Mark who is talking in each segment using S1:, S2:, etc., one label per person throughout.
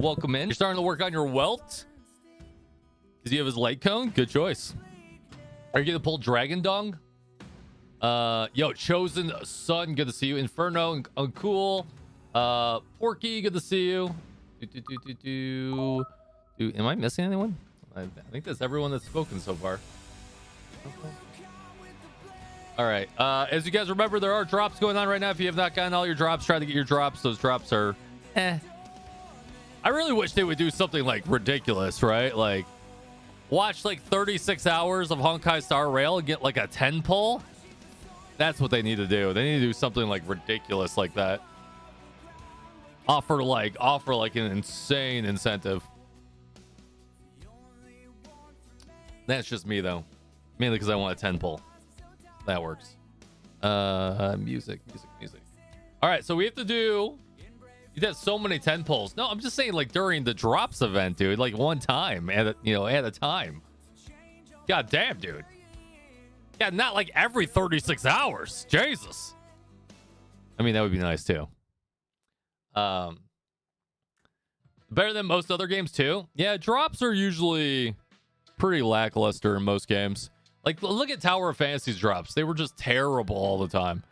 S1: welcome in. You're starting to work on your wealth? Does he have his light cone? Good choice. Are you gonna pull Dragon Dung? Yo, Chosen Sun, good to see you. Inferno, Uncool. Porky, good to see you. Am I missing anyone? I think that's everyone that's spoken so far. All right. As you guys remember, there are drops going on right now. If you have not gotten all your drops, try to get your drops. Those drops are I really wish they would do something like ridiculous, right? Like watch like 36 hours of Honkai Star Rail and get like a 10 pull. That's what they need to do. They need to do something like ridiculous like that. Offer like an insane incentive. That's just me though. Mainly because I want a 10 pull. That works. Music. All right, so we have to do. You did so many 10 pulls. No, I'm just saying like during the drops event, dude. Like one time at a time. God damn, dude. Yeah, not like every 36 hours. Jesus. I mean, that would be nice too. Better than most other games too. Yeah, drops are usually pretty lackluster in most games. Like, look at Tower of Fantasy's drops. They were just terrible all the time.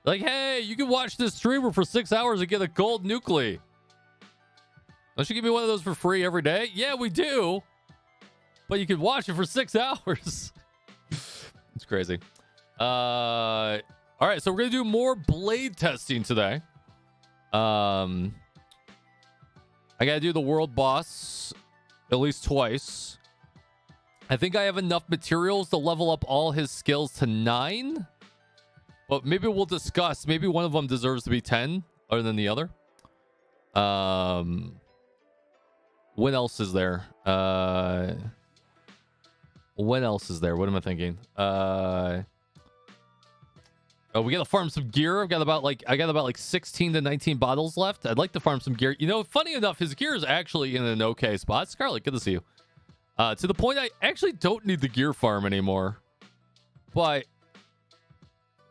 S1: Like, hey, you can watch this streamer for 6 hours and get a gold nuclei. Don't you give me one of those for free every day? Yeah, we do. But you can watch it for 6 hours. It's crazy. All right, so we're going to do more blade testing today. I got to do the world boss at least twice. I think I have enough materials to level up all his skills to 9. But maybe we'll discuss. Maybe one of them deserves to be 10 other than the other. What else is there? What else is there? What am I thinking? Oh, we gotta farm some gear. I got about like 16 to 19 bottles left. I'd like to farm some gear. You know, funny enough, his gear is actually in an okay spot. Scarlet, good to see you. To the point I actually don't need the gear farm anymore. But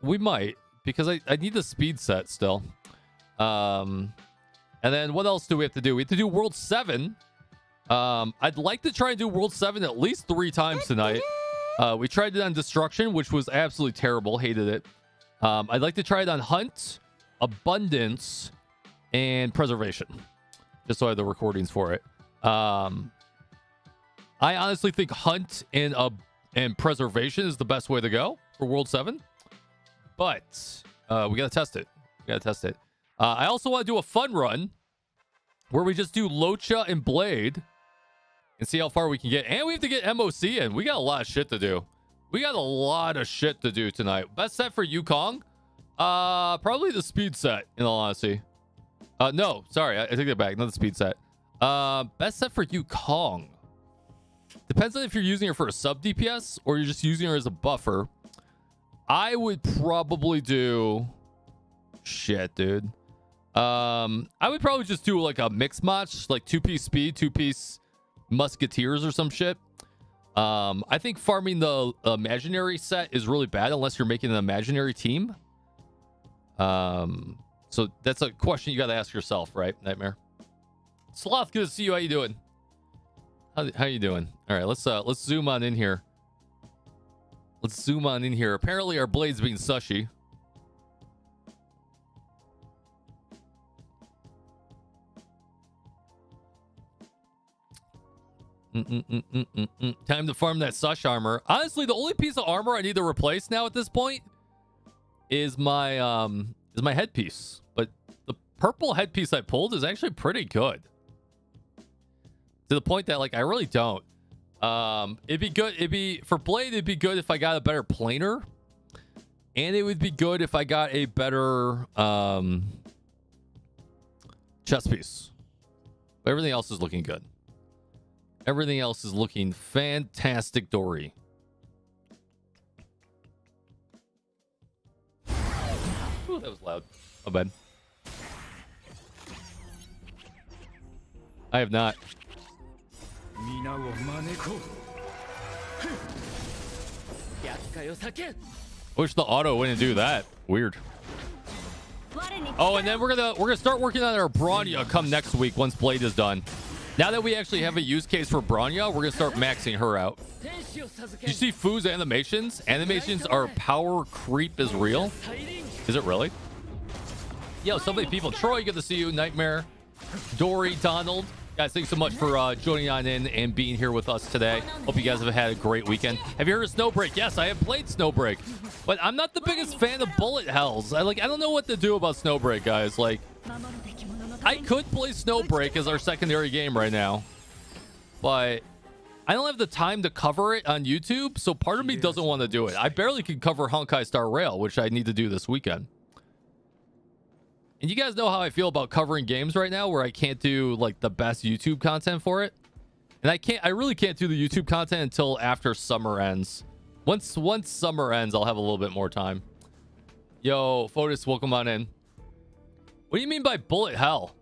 S1: we might, because I need the speed set still. And then what else do we have to do? We have to do World 7. I'd like to try and do World 7 at least 3 times tonight. We tried it on Destruction, which was absolutely terrible. Hated it. I'd like to try it on Hunt, Abundance, and Preservation. Just so I have the recordings for it. I honestly think Hunt and Preservation is the best way to go for World 7. But we got to test it. I also want to do a fun run where we just do Locha and Blade and see how far we can get. And we have to get MOC in. We got a lot of shit to do. Tonight. Best set for Yukong? Probably the speed set, in all honesty. No, sorry. I take that back. Not the speed set. Best set for Yukong. Depends on if you're using her for a sub DPS or you're just using her as a buffer. I would probably do... Shit, dude. I would probably just do like a mix match, like 2-piece speed, 2-piece musketeers or some shit. I think farming the imaginary set is really bad unless you're making an imaginary team. So that's a question you got to ask yourself, right, Nightmare? Sloth, good to see you. How you doing? How you doing? All right, let's zoom on in here. Apparently our blade's being sushy. Time to farm that sush armor. Honestly, the only piece of armor I need to replace now at this point is my headpiece. But the purple headpiece I pulled is actually pretty good. To the point that like I really don't. It'd be good. For Blade, it'd be good if I got a better planer. And it would be good if I got a better chest piece. But everything else is looking good. Everything else is looking fantastic, Dory. Ooh, that was loud. My bad. I have not. Wish the auto wouldn't do that. Weird. Oh, and then we're gonna start working on our Bronya come next week once Blade is done. Now that we actually have a use case for Bronya, we're gonna start maxing her out. You see Fu's animations? Animations are power creep is real. Is it really? Yo, so many people. Troy, good to see you. Nightmare, Dory, Donald. Guys, thanks so much for joining on in and being here with us today. Hope you guys have had a great weekend. Have you heard of Snowbreak? Yes, I have played Snowbreak, but I'm not the biggest fan of bullet hells. I don't know what to do about Snowbreak, guys. Like, I could play Snowbreak as our secondary game right now, but I don't have the time to cover it on YouTube, so part of me doesn't want to do it. I barely can cover Honkai Star Rail, which I need to do this weekend. And you guys know how I feel about covering games right now, where I can't do like the best YouTube content for it. And I really can't do the YouTube content until after summer ends. Once summer ends, I'll have a little bit more time. Yo, Fotis, welcome on in. What do you mean by bullet hell?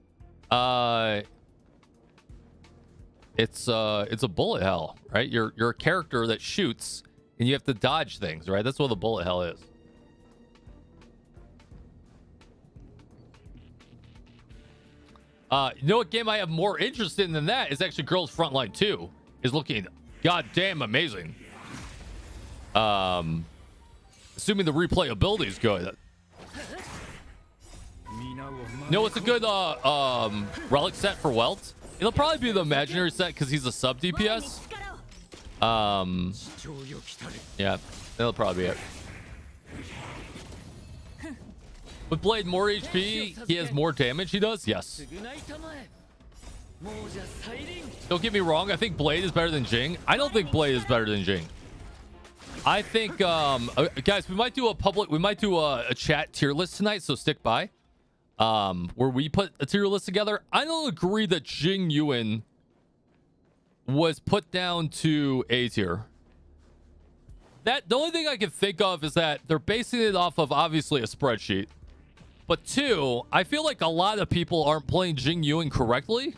S1: It's a bullet hell, right? You're a character that shoots and you have to dodge things, right? That's what the bullet hell is. You know what game I have more interest in than that is actually Girls Frontline 2. Is looking goddamn amazing. Assuming the replayability is good. You know what's a good relic set for Welt? It'll probably be the imaginary set because he's a sub DPS. Yeah, that'll probably be it. With Blade more HP, he has more damage. He does? Yes. Don't get me wrong. I think Blade is better than Jing. I don't think Blade is better than Jing. I think, guys, we might do a chat tier list tonight, so stick by. Where we put a tier list together. I don't agree that Jing Yuan was put down to A tier. The only thing I can think of is that they're basing it off of obviously a spreadsheet. But two, I feel like a lot of people aren't playing Jing Yuan correctly.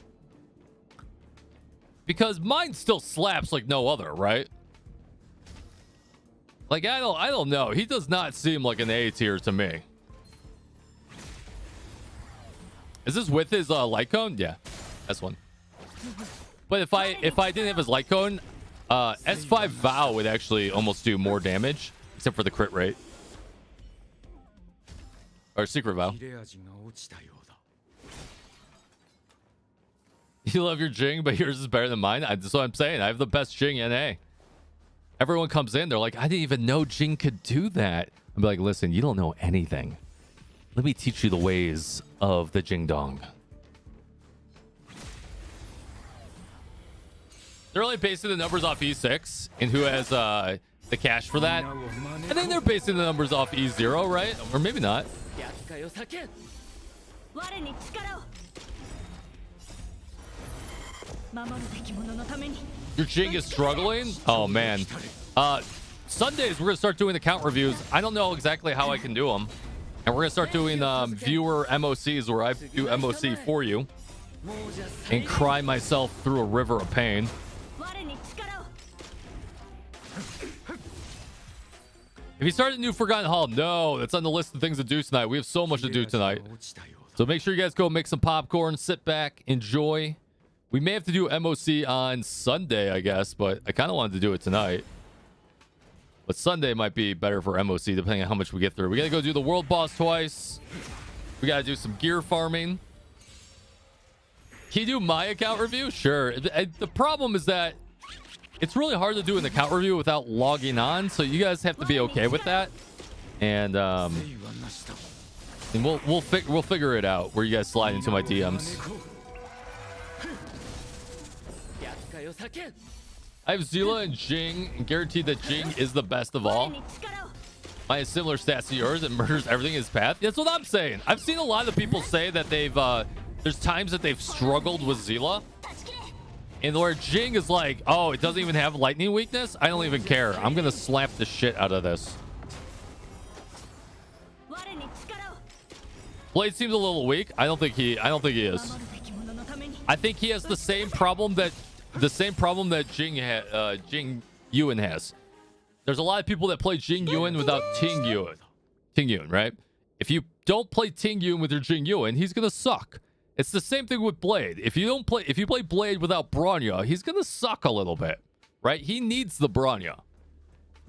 S1: Because mine still slaps like no other, right? Like, I don't know. He does not seem like an A tier to me. Is this with his light cone? Yeah, that's one. But if I didn't have his light cone, S5 Vow would actually almost do more damage, except for the crit rate. Or Secret Vow. You love your Jing, but yours is better than mine. That's what I'm saying. I have the best Jing NA. Everyone comes in, they're like, I didn't even know Jing could do that. I'm like, listen, you don't know anything. Let me teach you the ways of the Jing Dong. They're really basing the numbers off E6 and who has the cash for that. I think they're basing the numbers off E0, right? Or maybe not. Your Jing is struggling? Oh, man. Sundays, we're going to start doing account reviews. I don't know exactly how I can do them. And we're going to start doing viewer MOCs where I do MOC for you and cry myself through a river of pain. If you started a new Forgotten Hall, no, that's on the list of things to do tonight. We have so much to do tonight. So make sure you guys go make some popcorn, sit back, enjoy. We may have to do MOC on Sunday, I guess, but I kind of wanted to do it tonight. But Sunday might be better for MOC, depending on how much we get through. We got to go do the world boss twice. We got to do some gear farming. Can you do my account review? Sure. The problem is that it's really hard to do an account review without logging on, so you guys have to be okay with that. And we'll figure it out where you guys slide into my DMs. I have Zila and Jing, and guaranteed that Jing is the best of all. Mine has similar stats to yours and murders everything in his path. That's what I'm saying. I've seen a lot of people say that they've there's times that they've struggled with Zila. And where Jing is like, oh, it doesn't even have lightning weakness. I don't even care. I'm gonna slap the shit out of this. Blade seems a little weak. I don't think he is. I think he has the same problem that Jing Yuan has. There's a lot of people that play Jing Yuan without Ting Yuan, right? If you don't play Ting Yun with your Jing Yuan, he's gonna suck. It's the same thing with Blade. If you play Blade without Bronya, he's gonna suck a little bit, right? He needs the Bronya.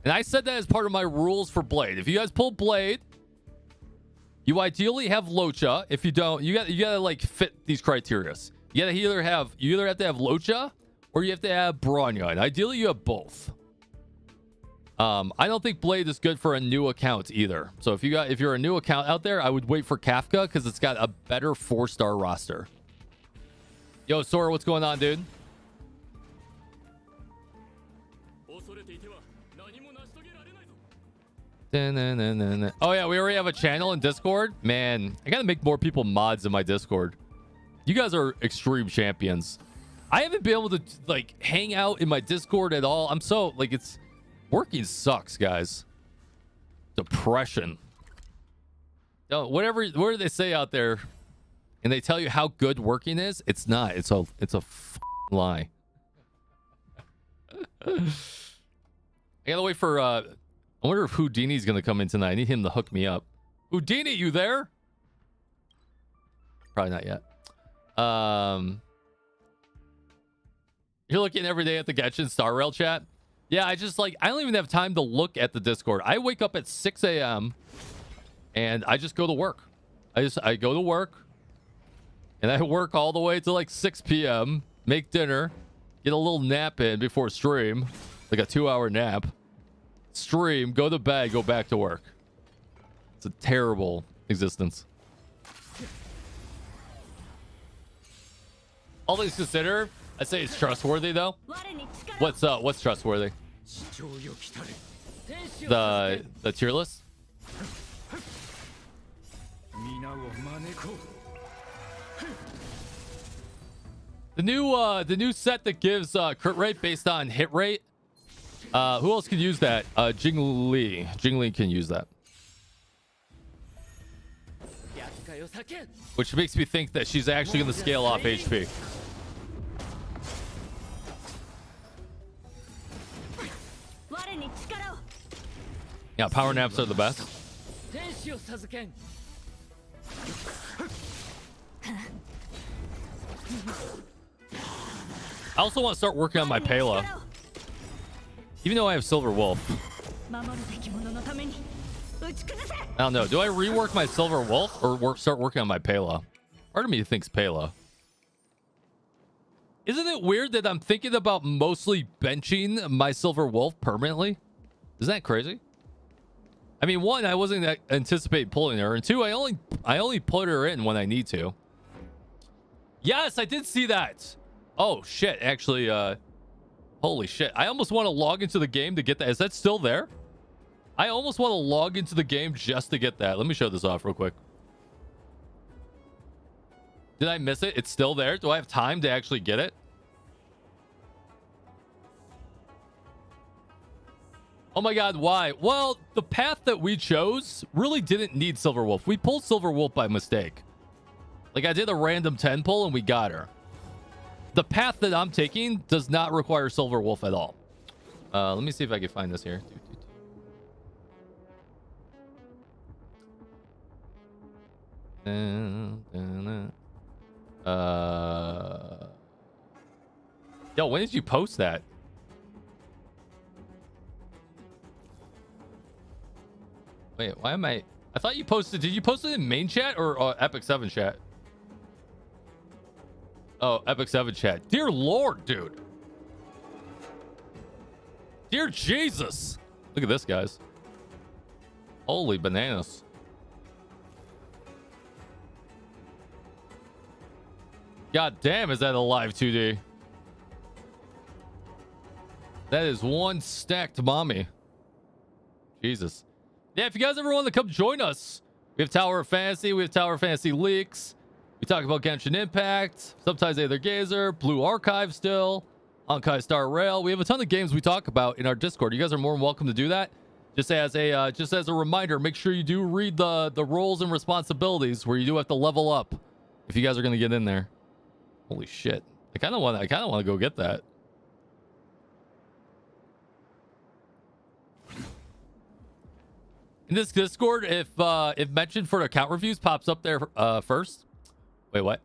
S1: And I said that as part of my rules for Blade. If you guys pull Blade, you ideally have Locha. If you don't, you gotta like fit these criteria. You either have to have Locha or you have to have Bronya. And ideally you have both. I don't think Blade is good for a new account either. So if you're a new account out there, I would wait for Kafka because it's got a better 4-star roster. Yo, Sora, what's going on, dude? Oh yeah, we already have a channel in Discord. Man, I gotta make more people mods in my Discord. You guys are extreme champions. I haven't been able to like hang out in my Discord at all. I'm so like it's working sucks, guys. Depression. No, whatever they say out there, and they tell you how good working is, it's not. It's a lie. I gotta wait for I wonder if Houdini's gonna come in tonight. I need him to hook me up. Houdini, you there? Probably not yet. You're looking every day at the Genshin Star Rail chat. Yeah, I don't even have time to look at the Discord. I wake up at 6 a.m. and I just go to work. I go to work and I work all the way to like 6 p.m. Make dinner, get a little nap in before stream, like a 2-hour nap. Stream, go to bed, go back to work. It's a terrible existence. All things considered, I'd say it's trustworthy though. What's trustworthy? The tier list? The new set that gives crit rate based on hit rate. Who else can use that? Jing Li. Jing Li can use that. Which makes me think that she's actually going to scale off HP. Yeah, power naps are the best. I also want to start working on my Pela. Even though I have Silver Wolf. I don't know. Do I rework my Silver Wolf or start working on my Pela? Part of me thinks Pela. Isn't it weird that I'm thinking about mostly benching my Silver Wolf permanently? Isn't that crazy? I mean, one, I wasn't anticipating pulling her, and two, I only put her in when I need to. Yes, I did see that. Oh shit! Actually, holy shit! I almost want to log into the game to get that. Is that still there? I almost want to log into the game just to get that. Let me show this off real quick. Did I miss it? It's still there. Do I have time to actually get it? Oh my god, why? Well, the path that we chose really didn't need Silver Wolf. We pulled Silver Wolf by mistake. Like, I did a random 10 pull and we got her. The path that I'm taking does not require Silver Wolf at all. Let me see if I can find this here. Yo, when did you post that? Wait, why am I thought you posted... Did you post it in main chat or Epic 7 chat? Oh, Epic 7 chat. Dear Lord, dude. Dear Jesus. Look at this, guys. Holy bananas. God damn, is that a live 2D? That is one stacked mommy. Jesus. Yeah, if you guys ever want to come join us, we have Tower of Fantasy, we have Tower of Fantasy Leaks. We talk about Genshin Impact, sometimes Aether Gazer, Blue Archive still, Honkai Star Rail. We have a ton of games we talk about in our Discord. You guys are more than welcome to do that. Just as a reminder, make sure you do read the roles and responsibilities where you do have to level up if you guys are going to get in there. Holy shit. I kind of want to go get that. In this Discord, if mentioned for account reviews pops up there first. Wait, what?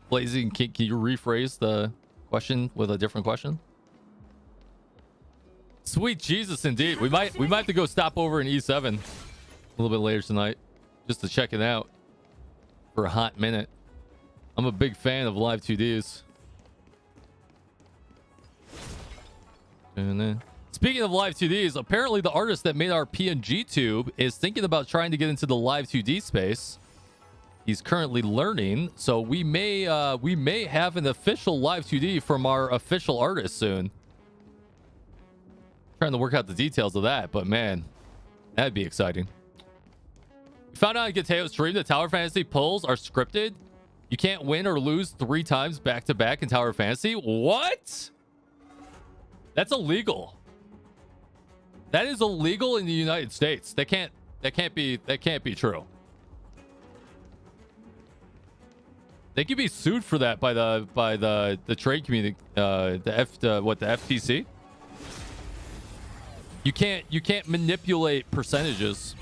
S1: Blazing, can you rephrase the question with a different question? Sweet Jesus, indeed. We might have to go stop over in E7 a little bit later tonight just to check it out for a hot minute. I'm a big fan of live 2Ds. And then, speaking of live 2Ds, apparently the artist that made our PNG tube is thinking about trying to get into the live 2D space. He's currently learning, so we may have an official live 2D from our official artist soon. Trying to work out the details of that, but man, that'd be exciting. We found out on 𝙀𝙓𝙋𝘼𝙉𝘿 stream that Tower Fantasy pulls are scripted. You can't win or lose 3 times back to back in Tower Fantasy. What? That's illegal. That is illegal in the United States. That can't be true. They could be sued for that by the trade community, the FTC. You can't manipulate percentages.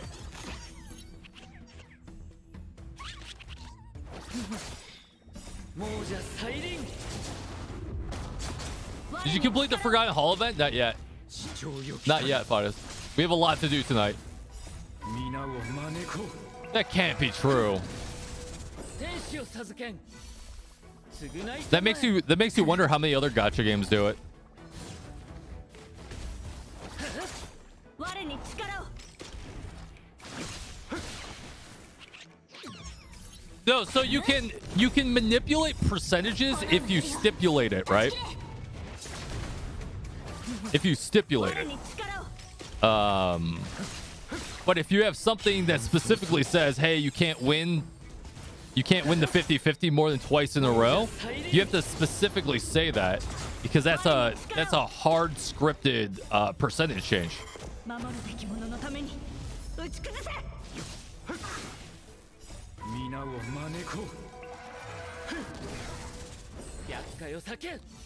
S1: Did you complete the Forgotten Hall event? Not yet. Not yet, Fadis. We have a lot to do tonight. That can't be true. That makes you wonder how many other gacha games do it. No, so you can manipulate percentages if you stipulate it, right? If you stipulate it. But if you have something that specifically says, hey, you can't win the 50-50 more than twice in a row, you have to specifically say that, because that's a hard scripted percentage change.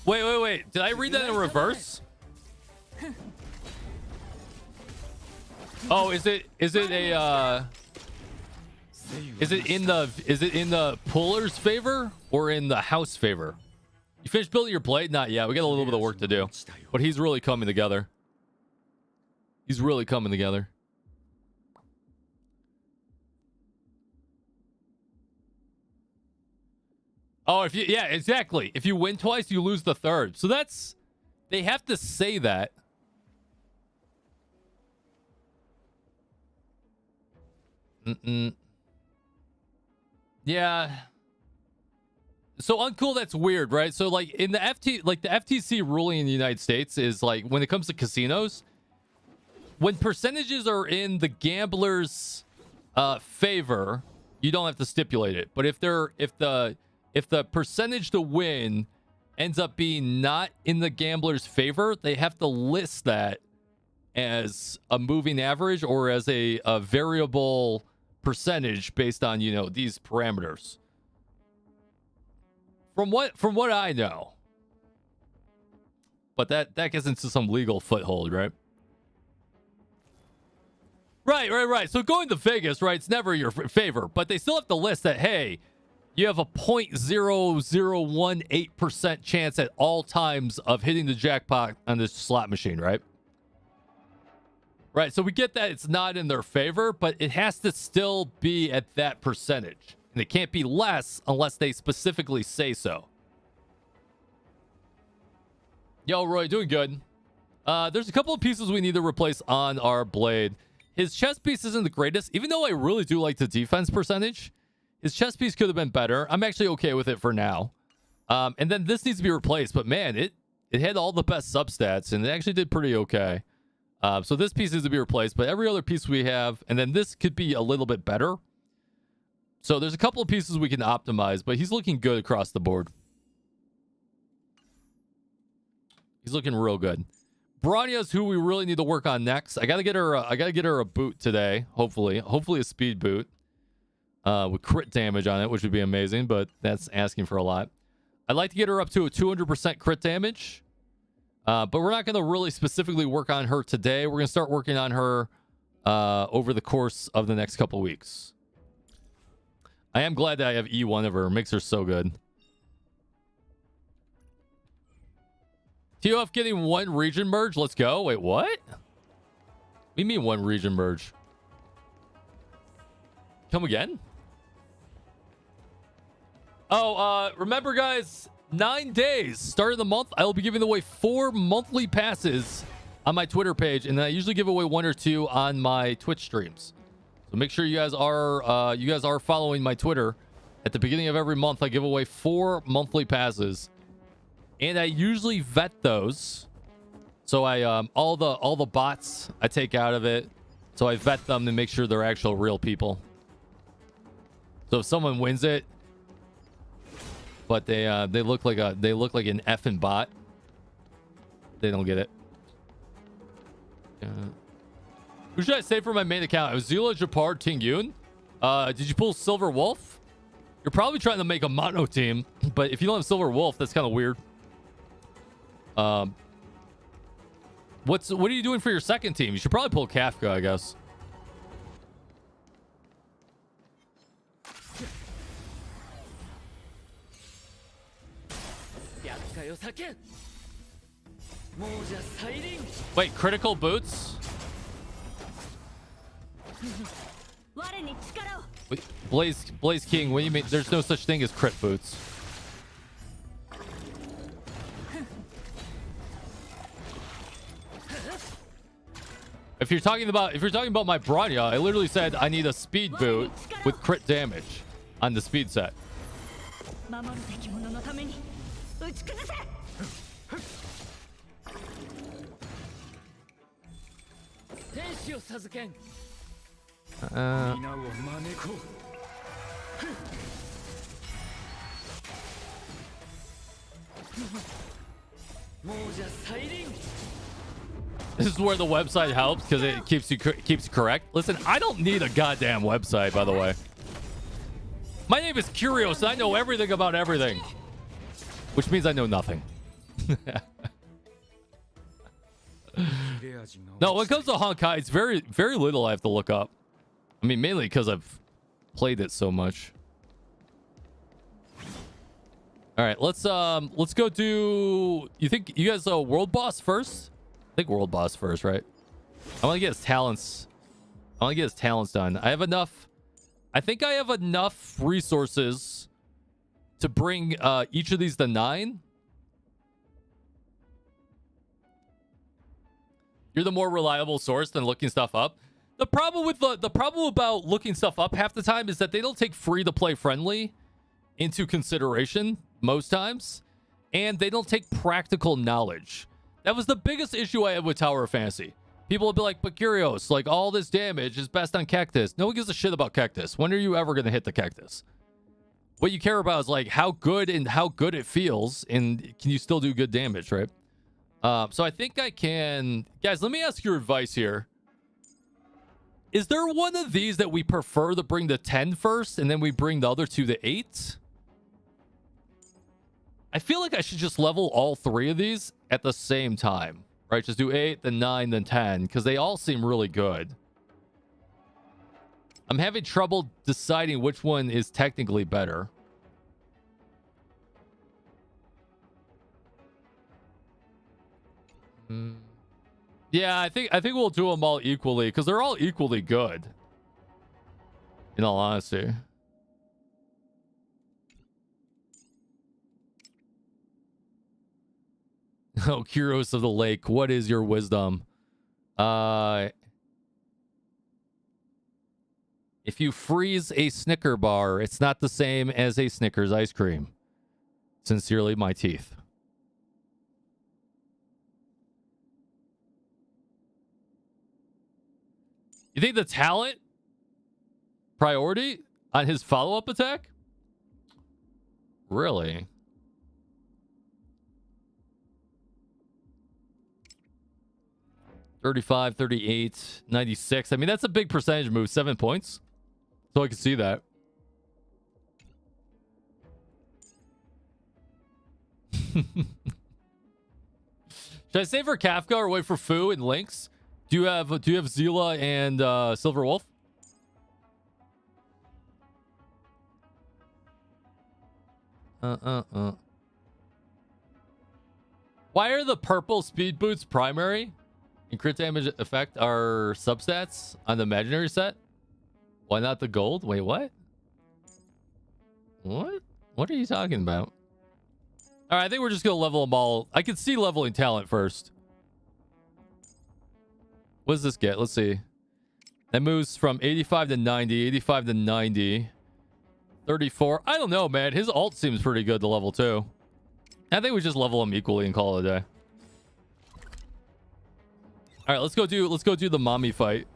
S1: Wait. Did I read that in reverse? Oh, is it in the puller's favor or in the house favor? You finished building your plate? Not yet. We got a little bit of work to do, but he's really coming together. He's really coming together. Oh, yeah, exactly. If you win twice, you lose the third. So they have to say that. Yeah. So uncool, that's weird, right? So like in the FTC ruling in the United States is like, when it comes to casinos, when percentages are in the gambler's favor, you don't have to stipulate it. But if the percentage to win ends up being not in the gambler's favor, they have to list that as a moving average or as a variable percentage based on, these parameters. From what I know. But that gets into some legal foothold, right? Right. So going to Vegas, right, it's never your favor, but they still have to list that, hey, you have a 0.0018% chance at all times of hitting the jackpot on this slot machine, right? Right, so we get that it's not in their favor, but it has to still be at that percentage. And it can't be less unless they specifically say so. Yo, Roy, doing good. There's a couple of pieces we need to replace on our blade. His chest piece isn't the greatest, even though I really do like the defense percentage. His chest piece could have been better. I'm actually okay with it for now. And then this needs to be replaced, but man, it had all the best substats, and it actually did pretty okay. So this piece needs to be replaced, but every other piece we have, and then this could be a little bit better. So there's a couple of pieces we can optimize, but he's looking good across the board. He's looking real good. Brania's who we really need to work on next. I gotta get her a boot today, hopefully a speed boot with crit damage on it, which would be amazing, but that's asking for a lot. I'd like to get her up to a 200% crit damage. But we're not going to really specifically work on her today. We're going to start working on her over the course of the next couple weeks. I am glad that I have E1 of her. It makes her so good. TOF getting one region merge. Let's go. Wait, what? What do you mean one region merge? Come again? Oh, remember, guys, 9 days, start of the month, I will be giving away 4 monthly passes on my Twitter page, and I usually give away 1 or 2 on my Twitch streams. So make sure you guys are following my Twitter. At the beginning of every month, I give away 4 monthly passes, and I usually vet those. So I all the bots I take out of it, so I vet them to make sure they're actual real people. So if someone wins it, but they look like an effing bot, they don't get it. Who should I say for my main account? It was 𝙀𝙓𝙋𝘼𝙉𝘿 Tingyun. Did you pull Silver Wolf? You're probably trying to make a mono team, but if you don't have Silver Wolf, that's kind of weird. What are you doing for your second team? You should probably pull Kafka, I guess. Wait, critical boots? Wait, Blaze King, what do you mean? There's no such thing as crit boots. If you're talking about my Bronya, I literally said I need a speed boot with crit damage on the speed set. This is where the website helps because it keeps you correct. Listen, I don't need a goddamn website, by the way. My name is Kyrios, and I know everything about everything, which means I know nothing. No, when it comes to Honkai, it's very, very little I have to look up. I mean, mainly because I've played it so much. All right, let's go do. You think you guys world boss first? I think world boss first, right? I want to get his talents. I want to get his talents done. I have enough. I think I have enough resources to bring each of these to 9. You're the more reliable source than looking stuff up. The problem with the problem about looking stuff up half the time is that they don't take free to play friendly into consideration most times, and they don't take practical knowledge. That was the biggest issue I had with Tower of Fantasy. People would be like, but Kyrios, like, all this damage is best on Cactus. No one gives a shit about Cactus. When are you ever going to hit the Cactus? What you care about is, like, how good it feels, and can you still do good damage, right? So I think I can... Guys, let me ask your advice here. Is there one of these that we prefer to bring to 10 first, and then we bring the other 2 to 8? I feel like I should just level all 3 of these at the same time. Right? Just do 8, then 9, then 10, because they all seem really good. I'm having trouble deciding which one is technically better. Yeah, I think we'll do them all equally, because they're all equally good. In all honesty. Oh, Kyrios of the Lake, what is your wisdom? If you freeze a Snicker bar, it's not the same as a Snickers ice cream. Sincerely, my teeth. You think the talent priority on his follow-up attack? Really? $35, $38, $96. I mean, that's a big percentage move. 7 points. So I can see that. Should I save for Kafka or wait for Fu and Lynx? Do you have 𝙀𝙓𝙋𝘼𝙉𝘿 and Silver Wolf? Why are the purple speed boots primary and crit damage effect are substats on the imaginary set? Why not the gold? Wait, what? What are you talking about? All right, I think we're just gonna level them all. I can see leveling talent first. What does this get? Let's see. That moves from 85 to 90, 85 to 90, 34. I don't know, man. His ult seems pretty good to level 2. I think we just level them equally and call it a day. All right, let's go do the mommy fight.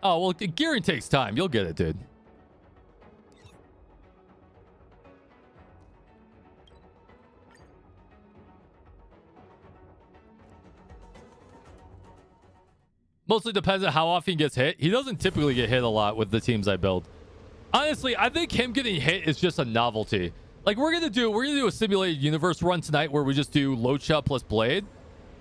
S1: Oh, well, gearing takes time. You'll get it, dude. Mostly depends on how often he gets hit. He doesn't typically get hit a lot with the teams I build. Honestly, I think him getting hit is just a novelty. Like, we're gonna do a simulated universe run tonight where we just do Locha plus Blade.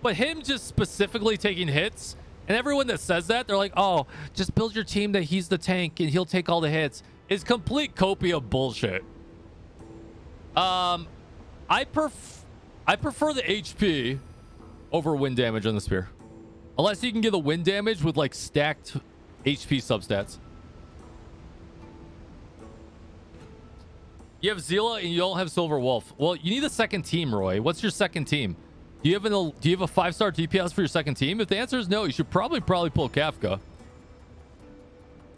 S1: But him just specifically taking hits, and everyone that says that, they're like, oh, just build your team that he's the tank and he'll take all the hits. It's complete copia bullshit. I prefer the HP over wind damage on the spear. Unless you can get the wind damage with like stacked HP substats. You have 𝙀𝙓𝙋𝘼𝙉𝘿 and you don't have Silver Wolf. Well, you need a second team, Roy. What's your second team? Do you have a 5-star DPS for your second team? If the answer is no, you should probably pull Kafka.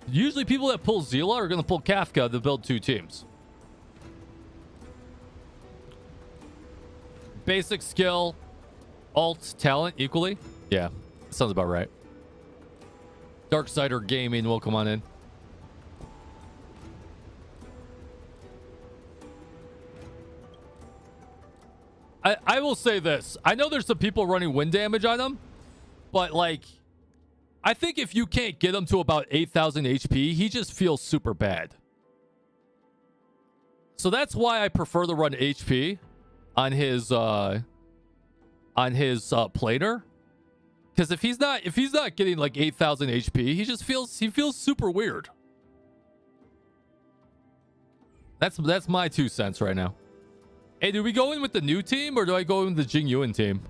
S1: Usually people that pull 𝙀𝙓𝙋𝘼𝙉𝘿 are going to pull Kafka to build 2 teams. Basic skill, alt, talent equally. Yeah, sounds about right. Darksider Gaming, welcome on in. I will say this. I know there's some people running wind damage on him, but like, I think if you can't get him to about 8,000 HP, he just feels super bad. So that's why I prefer to run HP on his planer. Because if he's not getting like 8,000 HP, he feels super weird. That's my 2 cents right now. Hey, do we go in with the new team or do I go in with the Jing Yuan team?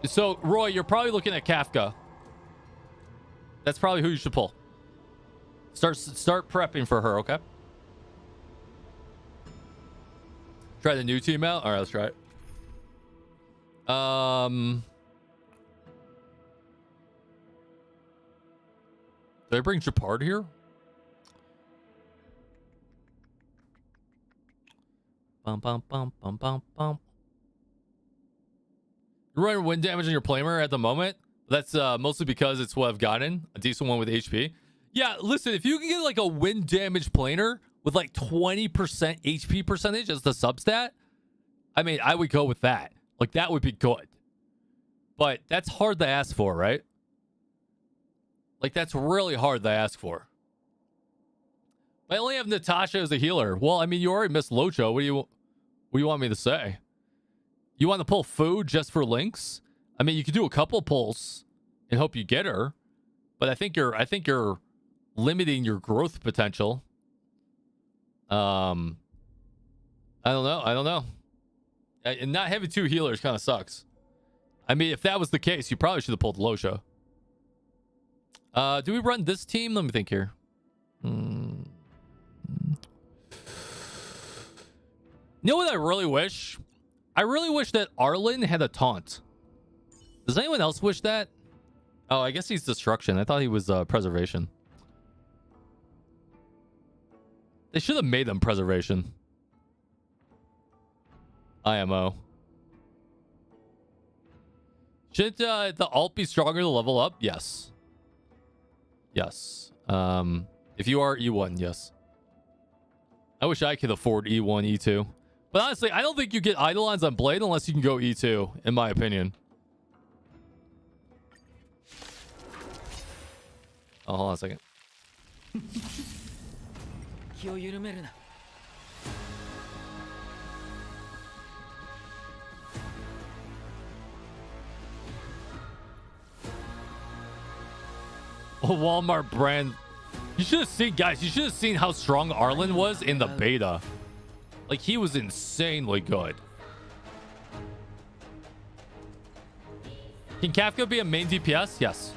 S1: So, Roy, you're probably looking at Kafka. That's probably who you should pull. Start prepping for her, okay? Try the new team out? All right, let's try it. Did I bring Japard here? Bum, bum, bum, bum, bum, bum. You're running wind damage on your Flamer at the moment. That's mostly because it's what I've gotten. A decent one with HP. Yeah, listen, if you can get like a wind damage planer with like 20% HP percentage as the substat, I mean, I would go with that. Like, that would be good. But that's hard to ask for, right? Like, that's really hard to ask for. I only have Natasha as a healer. Well, I mean, you already missed Locha. What do you want me to say? You want to pull food just for links? I mean, you could do a couple pulls and hope you get her, but I think you're limiting your growth potential. I don't know. And not having 2 healers kind of sucks. I mean, if that was the case, you probably should have pulled Locha. Do we run this team? Let me think here. You know what I really wish? I really wish that Arlen had a taunt. Does anyone else wish that? Oh, I guess he's destruction. I thought he was preservation. They should have made him preservation. IMO. Shouldn't the alt be stronger to level up? Yes. Yes. If you are E1, yes. I wish I could afford E1, E2. But honestly, I don't think you get Eidolons on Blade unless you can go E2, in my opinion. Oh, hold on a second. Walmart brand. You should have seen, guys. You should have seen how strong Arlen was in the beta. Like, he was insanely good. Can Kafka be a main DPS? Yes.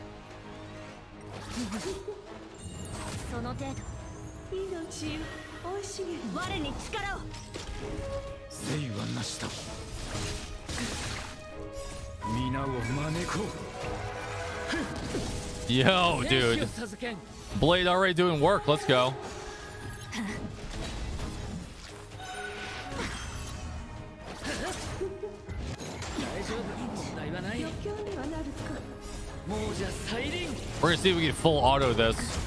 S1: Yo, dude. Blade already doing work. Let's go. We're gonna see if we can full auto this.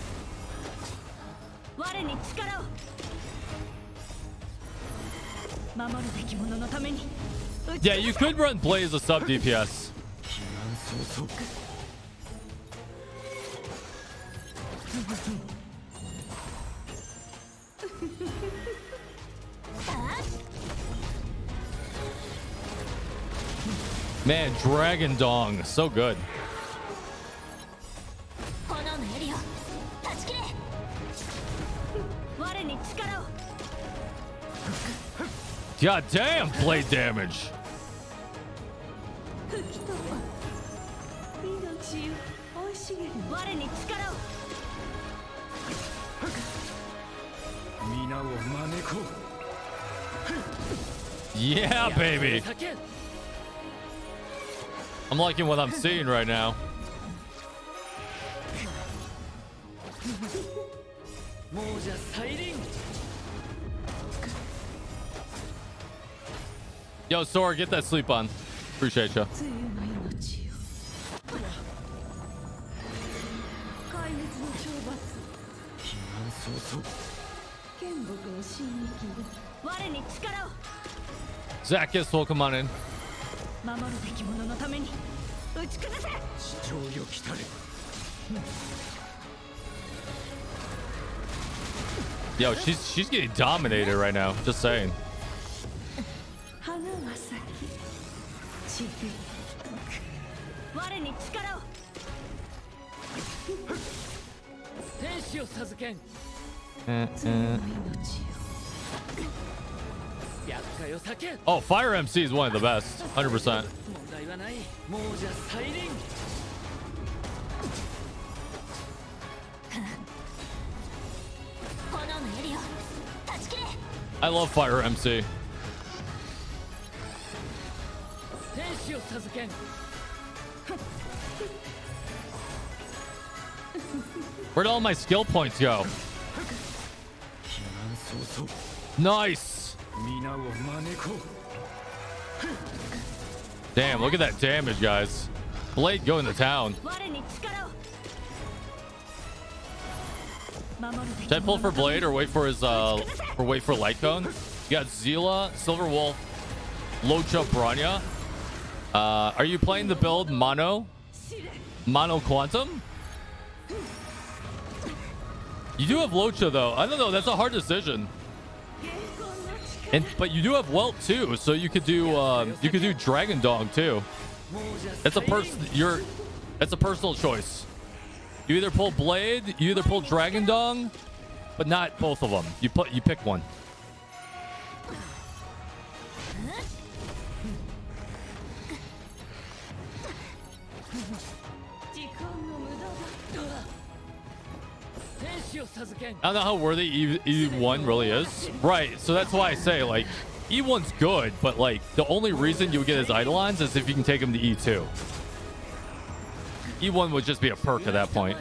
S1: Yeah, you could run Blade as a sub DPS. Man, Dragon Dong, so good. God damn, blade damage. Yeah, baby. I'm liking what I'm seeing right now. Yo, Sora, get that sleep on. Appreciate you. Zacchus, welcome on in. Yo, she's getting dominated right now. Just saying. Oh, Fire MC is one of the best. 100%. I love Fire MC. Where'd all my skill points go? Nice. Damn, look at that damage, guys. Blade going to town. Should I pull for Blade or wait for his or wait for Light Cone? You got Zila, Silver Wolf, Locha, Branya. Are you playing the build Mono Quantum? You do have Locha though. I don't know. That's a hard decision. But you do have Welt too, so you could do Dragon Dog too. That's a personal choice. You either pull Blade, you either pull Dragon Dong, but not both of them. You pick one. I don't know how worthy E1 really is. Right, so that's why I say, like, E1's good, but, like, the only reason you would get his Eidolons is if you can take him to E2. E1 would just be a perk at that point.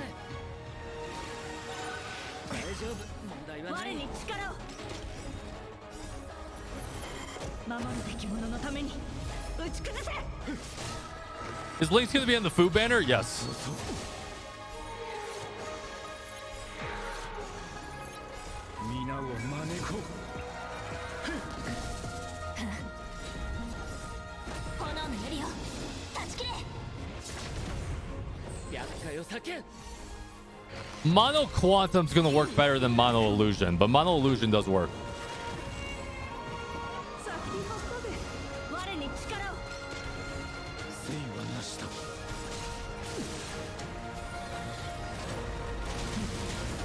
S1: Is Link's going to be on the food banner? Yes. Mono Quantum's gonna work better than Mono Illusion, but Mono Illusion does work.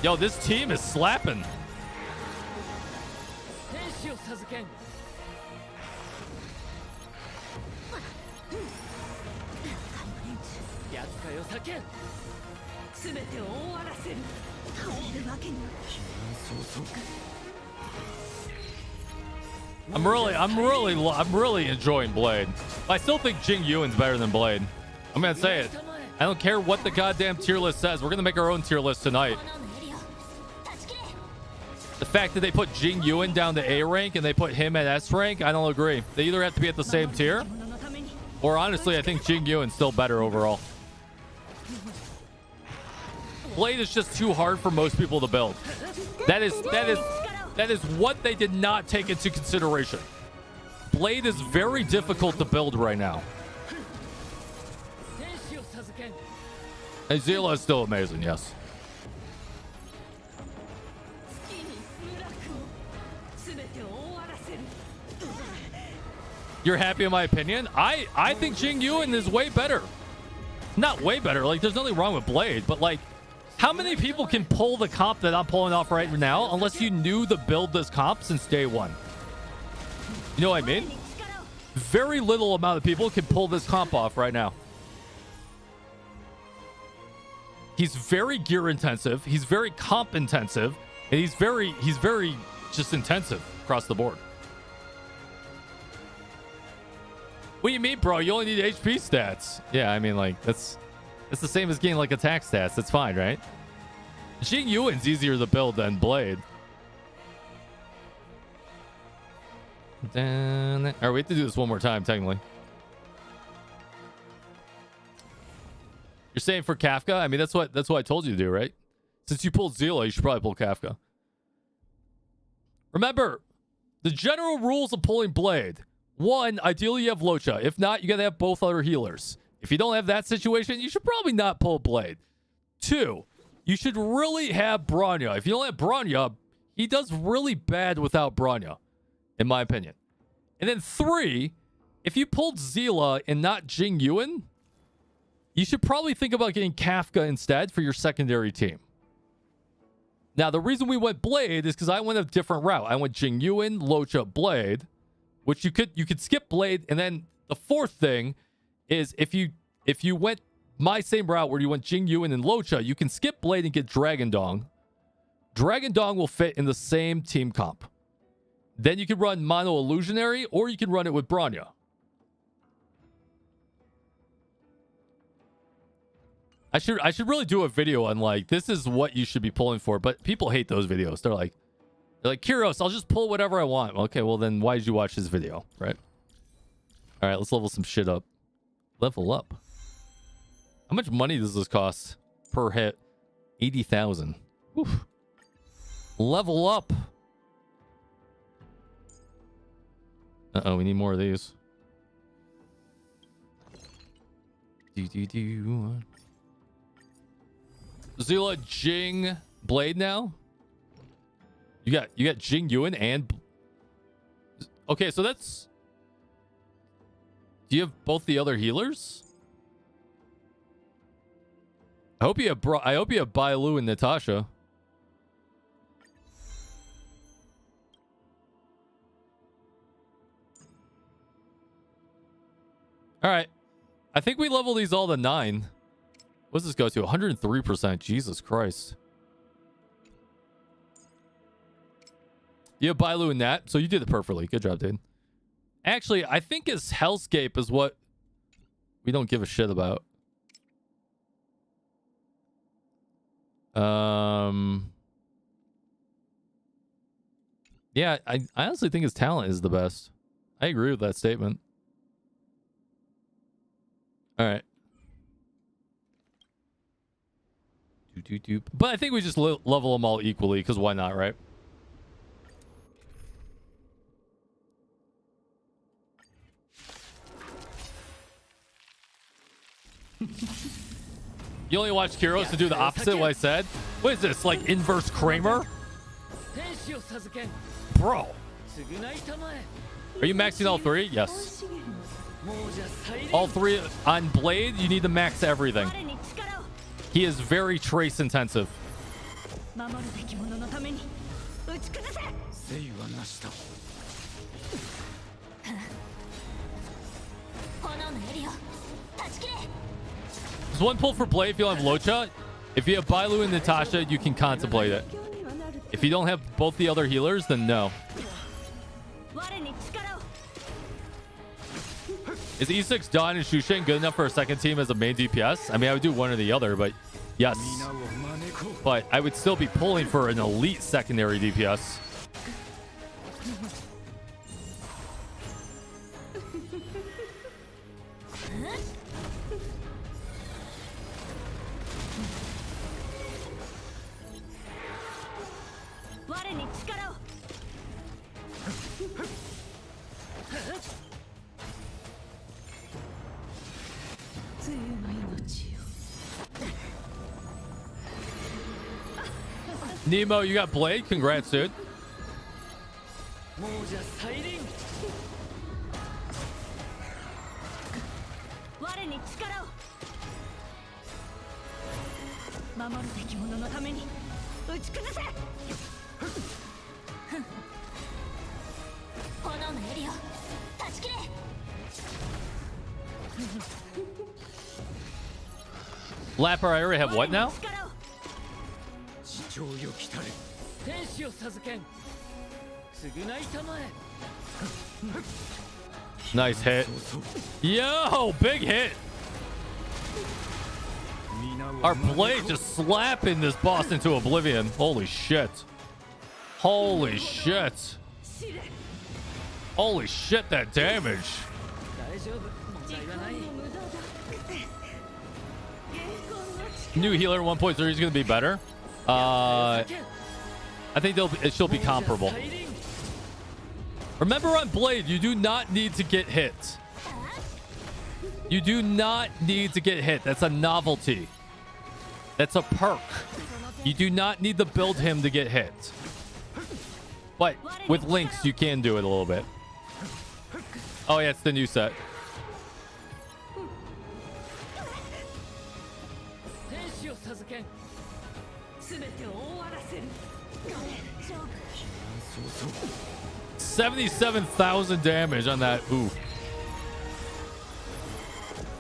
S1: Yo, this team is slapping. I'm really enjoying Blade. I still think Jing Yuan's better than Blade. I'm gonna say it. I don't care what the goddamn tier list says. We're gonna make our own tier list tonight. The fact that they put Jing Yuan down to A rank and they put him at S rank, I don't agree. They either have to be at the same tier, or honestly, I think Jing Yuan's still better overall. Blade is just too hard for most people to build. That is what they did not take into consideration. Blade is very difficult to build right now. And 𝙀𝙓𝙋𝘼𝙉𝘿 is still amazing, yes. You're happy in my opinion? I think Jing Yuan is way better. Not way better. Like, there's nothing wrong with Blade, but like, how many people can pull the comp that I'm pulling off right now unless you knew the build this comp since day one? You know what I mean? Very little amount of people can pull this comp off right now. He's very gear intensive. He's very comp intensive. And he's very just intensive across the board. What do you mean, bro? You only need HP stats. Yeah, I mean, like, that's the same as getting like attack stats. That's fine, right? Jing Yuan's easier to build than Blade. All right, we have to do this one more time, technically. You're saying for Kafka? I mean, that's what I told you to do, right? Since you pulled 𝙀𝙓, you should probably pull Kafka. Remember, the general rules of pulling Blade. 1, ideally you have Locha. If not, you gotta have both other healers. If you don't have that situation, you should probably not pull Blade. 2, you should really have Bronya. If you don't have Bronya, he does really bad without Bronya, in my opinion. And then 3, if you pulled 𝙀𝙓 and not Jing Yuan, you should probably think about getting Kafka instead for your secondary team. Now, the reason we went Blade is because I went a different route. I went Jing Yuan, Locha, Blade, which you could skip Blade. And then the fourth thing is if you went my same route where you went Jing Yuan and Locha, you can skip Blade and get Dragon Dong. Dragon Dong will fit in the same team comp. Then you can run Mono Illusionary, or you can run it with Bronya. I should really do a video on like, this is what you should be pulling for, but people hate those videos. They're like Kyrios, I'll just pull whatever I want. Okay, well then why did you watch this video, right? All right, let's level some shit up. Level up. How much money does this cost per hit? 80,000. Oof. Level up. Uh-oh, we need more of these. 𝙀𝙓, Jing, Blade now? You got Jing Yuan and... Okay, so that's... Do you have both the other healers? I hope you have 𝙀𝙑 and Natasha. All right. I think we level these all to 9. What does this go to? 103%. Jesus Christ. You have 𝙀𝙑 in that, so you did it perfectly. Good job, dude. Actually, I think his Hellscape is what we don't give a shit about. Yeah, I honestly think his talent is the best. I agree with that statement. All right. But I think we just level them all equally, because why not, right? You only watch Kyrios to do the opposite of what I said? What is this, like inverse Kramer? Bro. Are you maxing all 3? Yes. All 3 on Blade, you need to max everything. He is very trace intensive. There's one pull for play if you don't have Locha. If you have Bailu and Natasha, you can contemplate it. If you don't have both the other healers, then no. Is E6 Dawn and Shushin good enough for a second team as a main DPS? I mean, I would do one or the other, but yes. But I would still be pulling for an elite secondary DPS. Nemo, you got Blade? Congrats, dude. Lapper, I already have what now? Nice hit. Yo, big hit. Our blade just slapping this boss into oblivion. Holy shit. Holy shit. Holy shit, that damage. New healer 1.3 is going to be better. I think she'll be comparable. Remember on Blade, you do not need to get hit. You do not need to get hit. That's a novelty. That's a perk. You do not need to build him to get hit. But with Lynx, you can do it a little bit. Oh yeah, it's the new set. $77,000 damage on that. Ooh.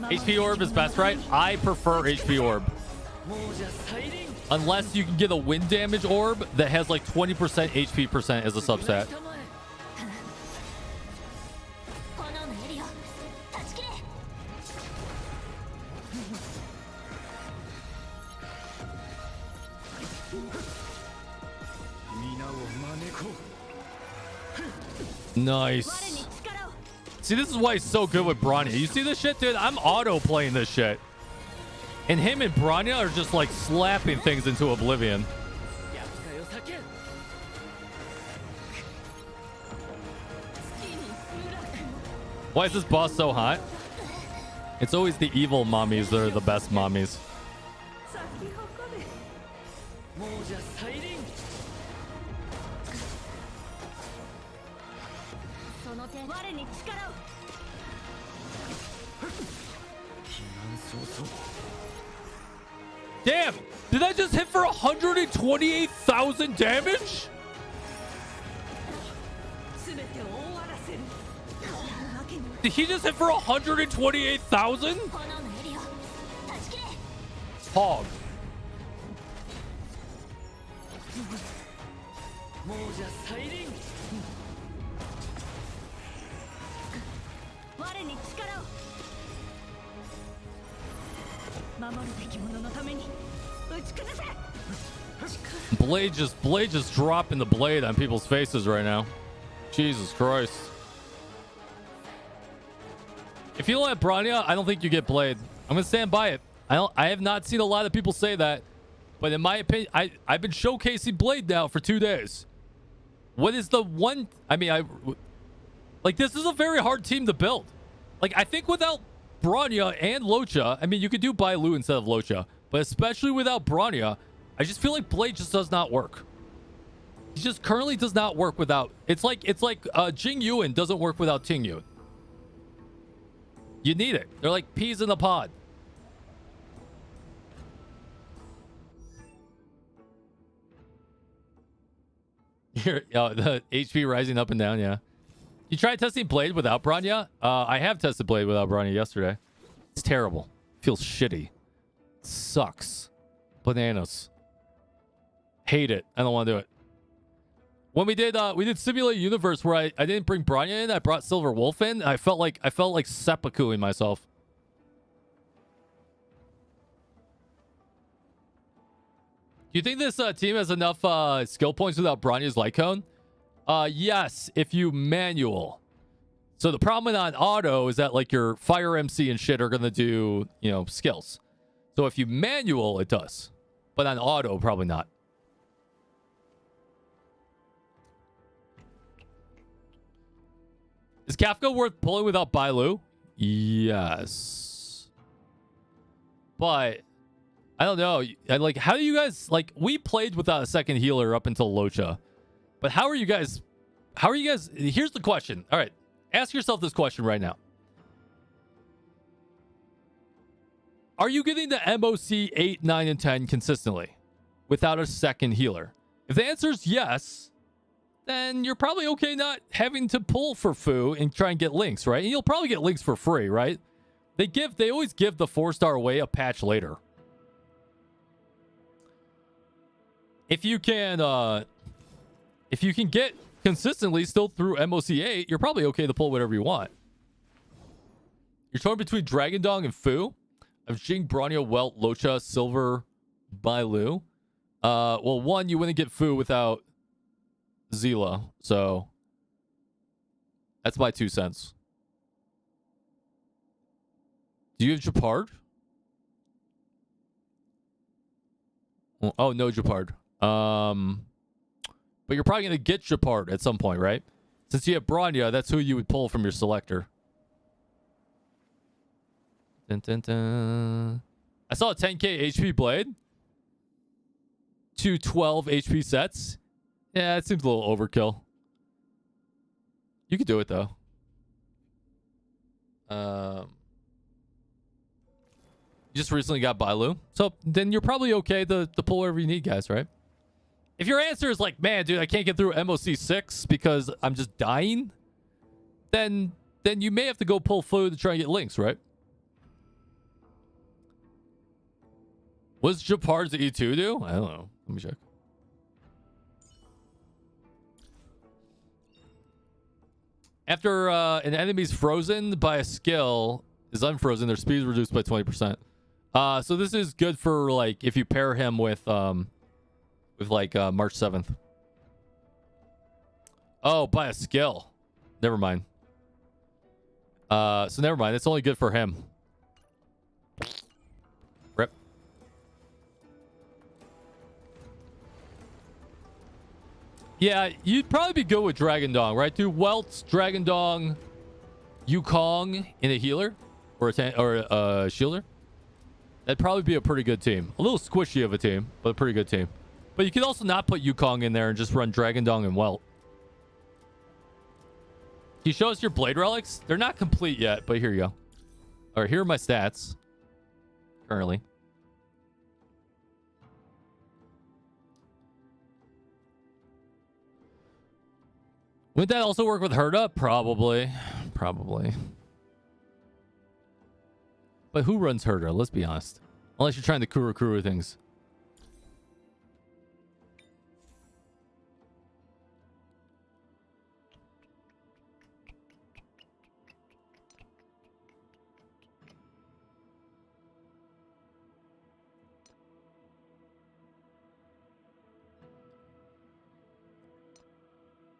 S1: HP orb is best, right? I prefer HP orb. Unless you can get a wind damage orb that has like 20% HP percent as a substat. Nice. See, this is why he's so good with Bronya. You see this shit, dude? I'm auto playing this shit. And him and Bronya are just like slapping things into oblivion. Why is this boss so hot? It's always the evil mommies that are the best mommies. Damn! Did I just hit for 128,000 damage? Did he just hit for 128,000? Hog. Blade just dropping the blade on people's faces right now. Jesus Christ. If you don't have Bronya, I don't think you get Blade. I'm gonna stand by it. I have not seen a lot of people say that, but in my opinion, I've been showcasing Blade now for 2 days. What is the one? I mean, like, this is a very hard team to build. Like, I think without Bronya and Locha, I mean, you could do Bailu instead of Locha, but especially without Bronya, I just feel like Blade just does not work. He just currently does not work without. It's like Jing Yuan doesn't work without Ting Yuan. You need it. They're like peas in a pod. The HP rising up and down, yeah. You tried testing Blade without Bronya? I have tested Blade without Bronya yesterday. It's terrible. Feels shitty. Sucks. Bananas. Hate it. I don't want to do it. When we did Simulate Universe where I didn't bring Bronya in, I brought Silver Wolf in. I felt like seppukuing myself. Do you think this team has enough skill points without Bronya's Light Cone? Yes, if you manual. So the problem on auto is that like your Fire MC and shit are gonna do, you know, skills. So if you manual, it does. But on auto, probably not. Is Kafka worth pulling without Bailu? Yes. But I don't know. Like, how do you guys, like, we played without a second healer up until Locha. But how are you guys, here's the question. All right. Ask yourself this question right now. Are you getting the MOC 8, 9, and 10 consistently without a second healer? If the answer is yes, then you're probably okay not having to pull for Fu and try and get links, right? And you'll probably get links for free, right? They always give the 4-star away a patch later. If you can get consistently still through MOC 8, you're probably okay to pull whatever you want. You're torn between Dragon Dong and Fu. Of Jing, Bronya, Welt, Locha, Silver, Bailu. Well, one, you wouldn't get Fu without Zila, so that's my 2 cents. Do you have Japard? Oh, no Japard. But you're probably gonna get Japard at some point, right? Since you have Bronya, that's who you would pull from your selector. Dun, dun, dun. I saw a 10k HP Blade. 2 12 HP sets. Yeah, it seems a little overkill. You could do it, though. You just recently got Bailu. So then you're probably okay to pull whatever you need, guys, right? If your answer is like, man, dude, I can't get through MOC 6 because I'm just dying, then you may have to go pull Fu to try and get links, right? Was Japard's E2 do? I don't know. Let me check. After an enemy's frozen by a skill is unfrozen, their speed is reduced by 20%. So this is good for like if you pair him with March 7th. Oh, by a skill. Never mind. So never mind. It's only good for him. Rip. Yeah, you'd probably be good with Dragon Dong, right? Do Welt's Dragon Dong, Yukong in a healer or a shielder. That'd probably be a pretty good team. A little squishy of a team, but a pretty good team. But you could also not put Yukong in there and just run Dragon Dong and Welt. Can you show us your Blade relics? They're not complete yet, but here you go. All right, here are my stats currently. Would that also work with Herda? Probably. But who runs Herda? Let's be honest. Unless you're trying to Kuru things.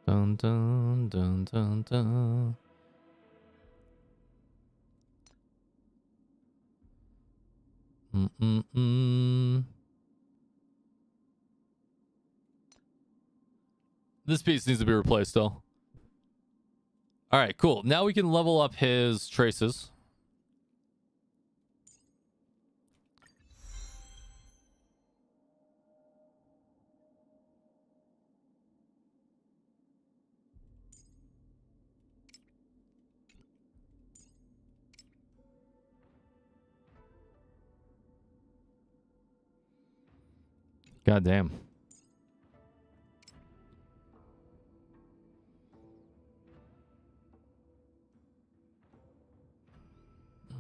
S1: Dun dun dun dun dun. This piece needs to be replaced still. All right, cool. Now we can level up his traces. God damn.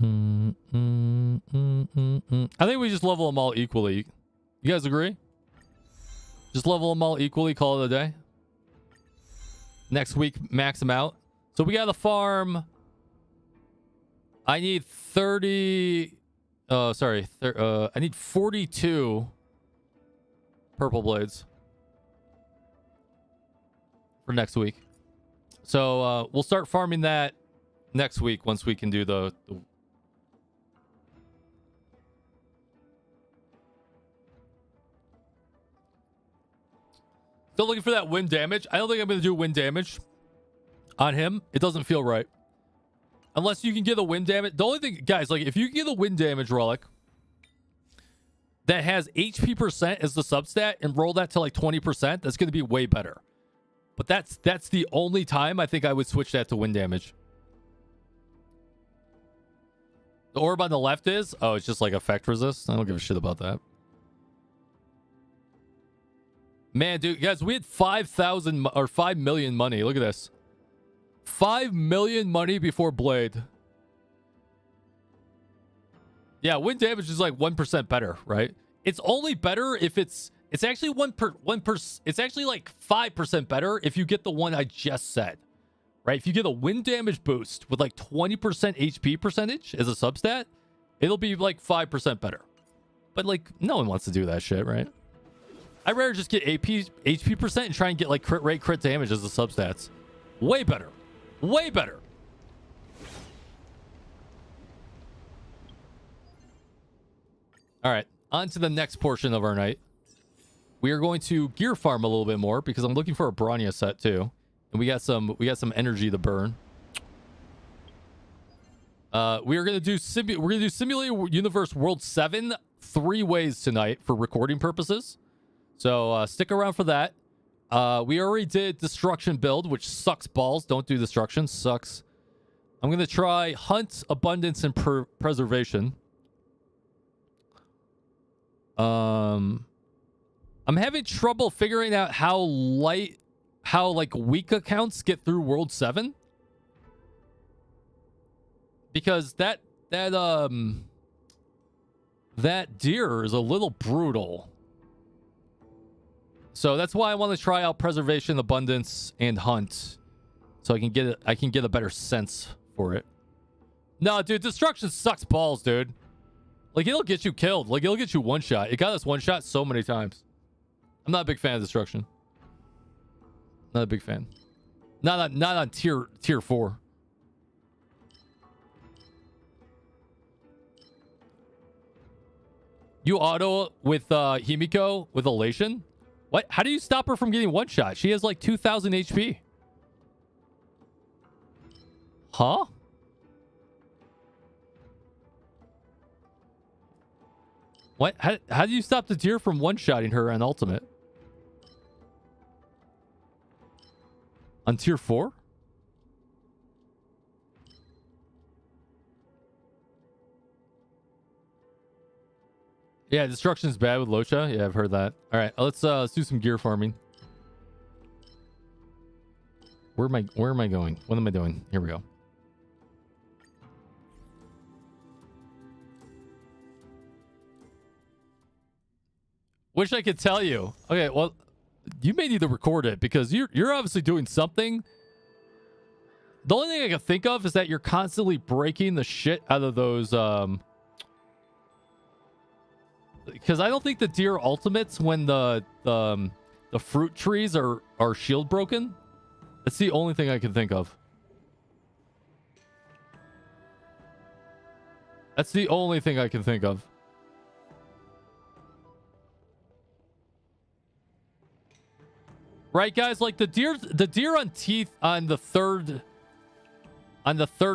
S1: I think we just level them all equally. You guys agree? Just level them all equally, call it a day. Next week, max them out. So we got to farm. I need 30. Sorry. I need 42 purple blades for next week. So we'll start farming that next week once we can do the Still looking for that wind damage. I don't think I'm going to do wind damage on him. It doesn't feel right. Unless you can get a wind damage. The only thing, guys, like if you can get a wind damage relic that has HP percent as the substat and roll that to like 20%, that's going to be way better. But that's the only time I think I would switch that to wind damage. The orb on the left is? Oh, it's just like effect resist? I don't give a shit about that. Man, dude, guys, we had 5,000 or 5 million money. Look at this. 5 million money before Blade. Yeah, wind damage is like 1% better, right? It's only better if it's actually it's actually like 5% better if you get the one I just said. Right? If you get a wind damage boost with like 20% HP percentage as a substat, it'll be like 5% better. But like no one wants to do that shit, right? I'd rather just get HP percent and try and get like crit rate, crit damage as the substats. Way better. Way better. All right, on to the next portion of our night. We are going to gear farm a little bit more because I'm looking for a Bronya set too. And we got some energy to burn. We're gonna do Simulated Universe World 7 3 ways tonight for recording purposes. So stick around for that. We already did Destruction build, which sucks balls. Don't do Destruction. Sucks. I'm going to try Hunt, Abundance, and Preservation. I'm having trouble figuring out how like weak accounts get through World 7. Because that deer is a little brutal. So that's why I want to try out Preservation, Abundance, and Hunt, so I can get a better sense for it. No, dude, Destruction sucks balls, dude. Like it'll get you killed. Like it'll get you one shot. It got us one shot so many times. I'm not a big fan of Destruction. Not a big fan. Not on tier 4. You auto with Himiko with Elation? What? How do you stop her from getting one shot? She has like 2,000 HP. Huh? What? How do you stop the deer from one-shotting her on ultimate? On tier 4? Yeah, Destruction's bad with Locha. Yeah, I've heard that. All right, let's do some gear farming. Where am I going? What am I doing? Here we go. Wish I could tell you. Okay, well, you may need to record it because you're obviously doing something. The only thing I can think of is that you're constantly breaking the shit out of those because I don't think the deer ultimates when the fruit trees are shield broken. That's the only thing I can think of. That's the only thing I can think of. Right, guys? Like the deer on teeth on the third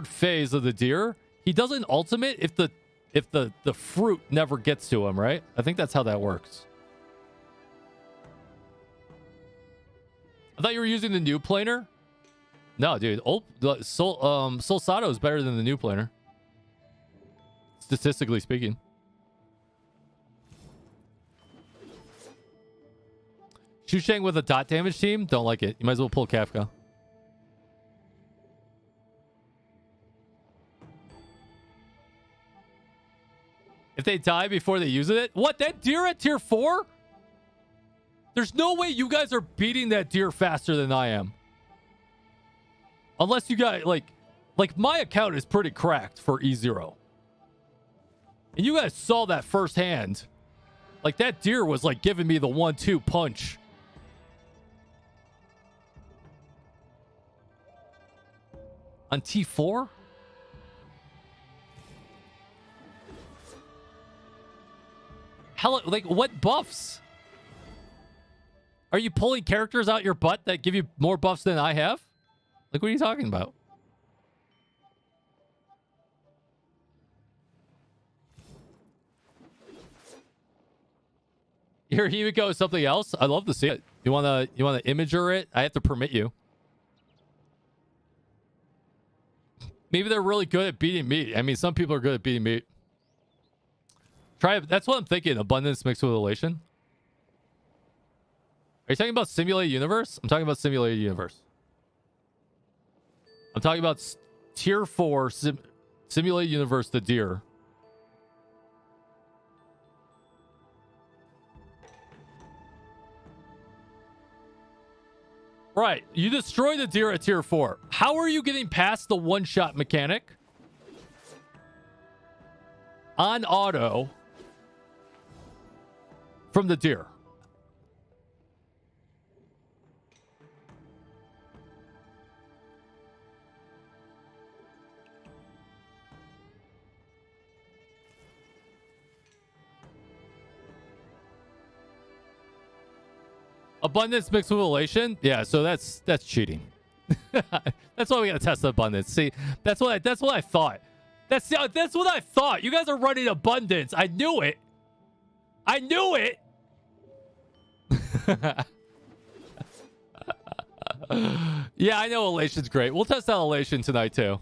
S1: phase of the deer, he doesn't ultimate if the fruit never gets to him, right? I think that's how that works. I thought you were using the new planer. No, dude. Soul Sato is better than the new planer, statistically speaking. Shusheng with a dot damage team? Don't like it. You might as well pull Kafka. If they die before they use it? What? That deer at tier 4? There's no way you guys are beating that deer faster than I am. Unless you got, like my account is pretty cracked for E0. And you guys saw that firsthand. Like, that deer was, like, giving me the 1-2 punch. On T4? Hell, like, what buffs? Are you pulling characters out your butt that give you more buffs than I have? Like, what are you talking about? Here you go. Something else. I'd love to see it. You wanna imager it? I have to permit you. Maybe they're really good at beating meat. I mean, some people are good at beating meat. Try it. That's what I'm thinking. Abundance mixed with elation. Are you talking about simulated universe? I'm talking about simulated universe. I'm talking about tier 4 simulated universe, the deer. Right. You destroy the deer at tier 4. How are you getting past the one-shot mechanic on auto from the deer? Abundance mixed with elation? Yeah, so that's cheating. That's why we gotta test the abundance. See, that's what I thought. That's what I thought. You guys are running abundance. I knew it. I knew it. Yeah, I know elation's great. We'll test out elation tonight too.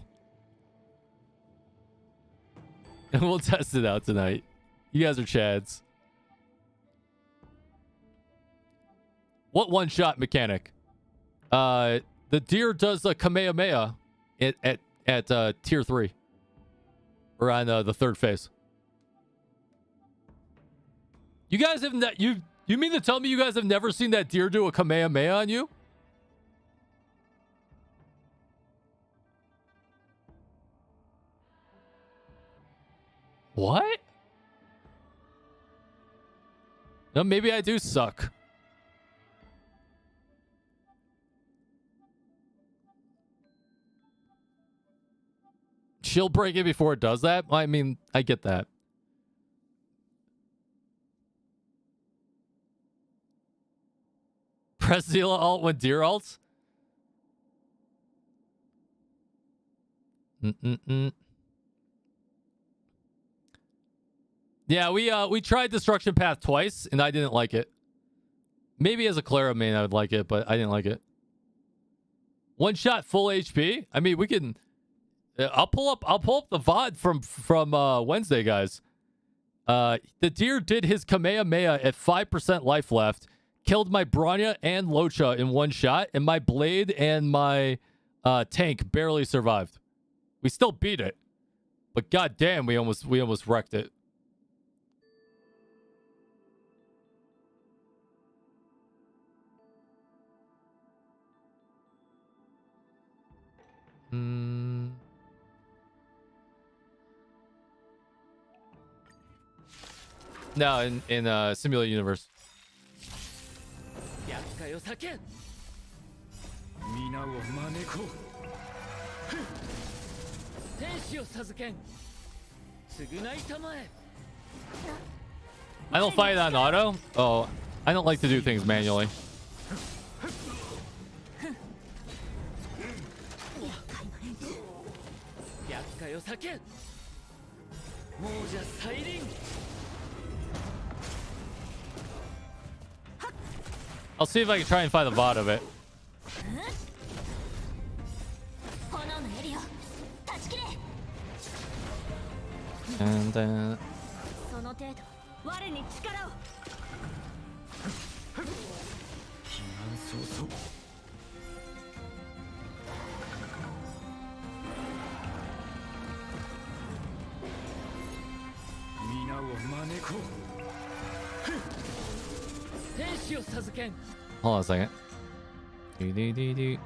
S1: And we'll test it out tonight. You guys are chads. What one-shot mechanic? The deer does a Kamehameha at tier 3. Or on the third phase. You guys have not... You mean to tell me you guys have never seen that deer do a Kamehameha on you? What? No, maybe I do suck. Shield break it before it does that? I mean, I get that. Press Zila alt when deer alts? Yeah, we tried Destruction Path twice, and I didn't like it. Maybe as a Clara main I would like it, but I didn't like it. One shot full HP? I mean, we can... I'll pull up the VOD from Wednesday, guys. The deer did his Kamehameha at 5% life left, killed my Bronya and Locha in one shot, and my Blade and my tank barely survived. We still beat it, but goddamn, we almost wrecked it. No, in Simulated Universe. I don't fight it on auto. Oh, I don't like to do things manually. I'll see if I can try and find the VOD of it. And Hold on a second. Do.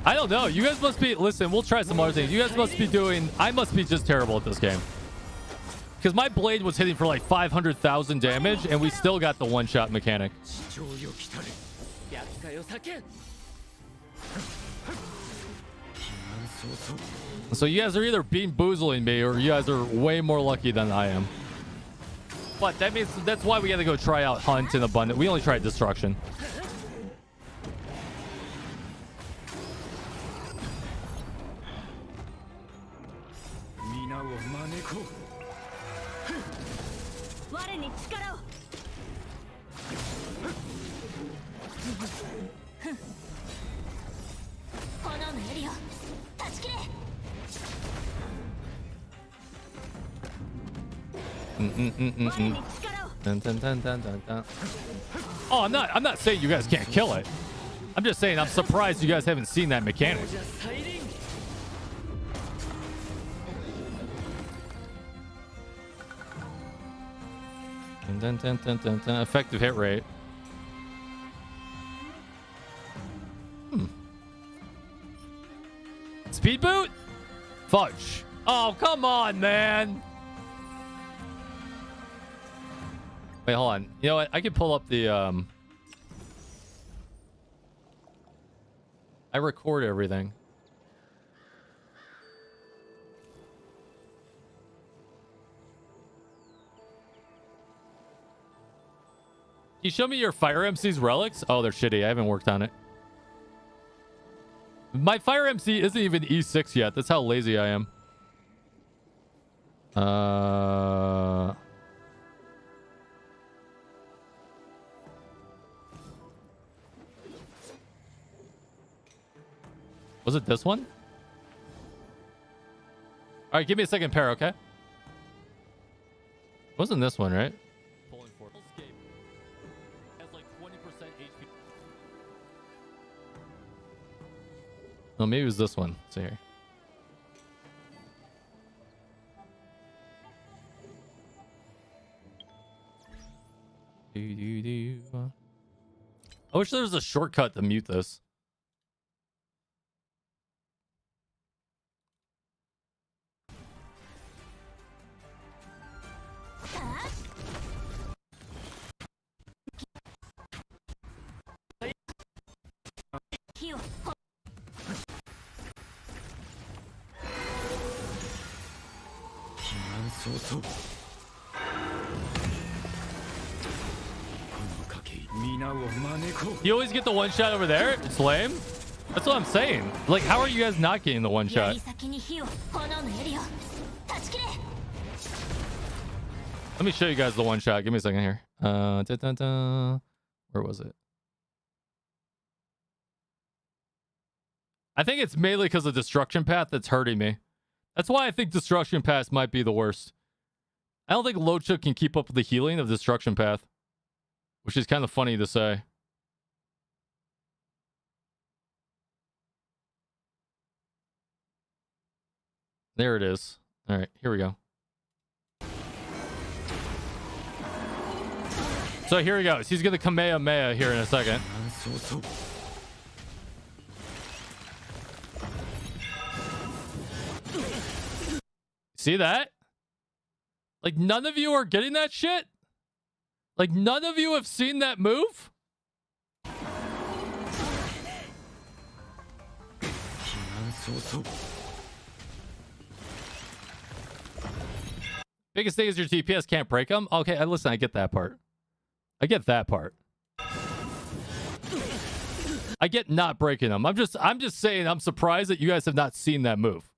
S1: I don't know. You guys must be... Listen, we'll try some other things. You guys must be doing... I must be just terrible at this game. Because my blade was hitting for like 500,000 damage, and we still got the one-shot mechanic. So you guys are either bean boozling me, or you guys are way more lucky than I am. But that means that's why we got to go try out Hunt and Abundant. We only tried Destruction. Dun, dun, dun, dun, dun, dun. Oh, I'm not saying you guys can't kill it. I'm just saying I'm surprised you guys haven't seen that mechanic. Dun, dun, dun, dun, dun. Effective hit rate. Speed boot? Fudge. Oh, come on, man. Wait, hold on. You know what? I can pull up the I record everything. Can you show me your Fire MC's relics? Oh, they're shitty. I haven't worked on it. My Fire MC isn't even E6 yet. That's how lazy I am. Was it this one? All right, give me a second pair, okay? Wasn't this one, right? Pulling for escape. Has like 20% HP. No, maybe it was this one. Let's see here. I wish there was a shortcut to mute this. You always get the one shot over there? It's lame. That's what I'm saying. Like, how are you guys not getting the one shot? Let me show you guys the one shot. Give me a second here. Where was it? I think it's mainly because of Destruction Path that's hurting me. That's why I think Destruction Path might be the worst. I don't think Locha can keep up with the healing of Destruction Path, which is kind of funny to say. There it is. All right, here we go. So here he goes. He's going to Kamehameha here in a second. See that? Like, none of you are getting that shit? Like, none of you have seen that move? Biggest thing is your TPS can't break them? Okay, listen, I get that part. I get that part. I get not breaking them. I'm just saying I'm surprised that you guys have not seen that move.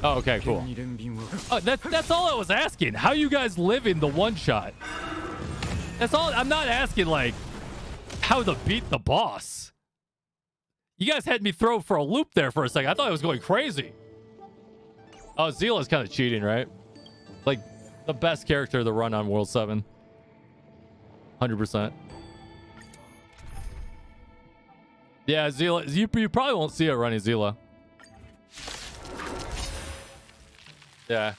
S1: Oh, okay, cool. Oh, that's all I was asking. How you guys live in the one shot? That's all. I'm not asking like how to beat the boss. You guys had me throw for a loop there for a second. I thought I was going crazy. Oh, 𝙀𝙓's kind of cheating, right? Like the best character to run on World 7. 100%. Yeah, 𝙀𝙓. You probably won't see it running 𝙀𝙓. Yeah.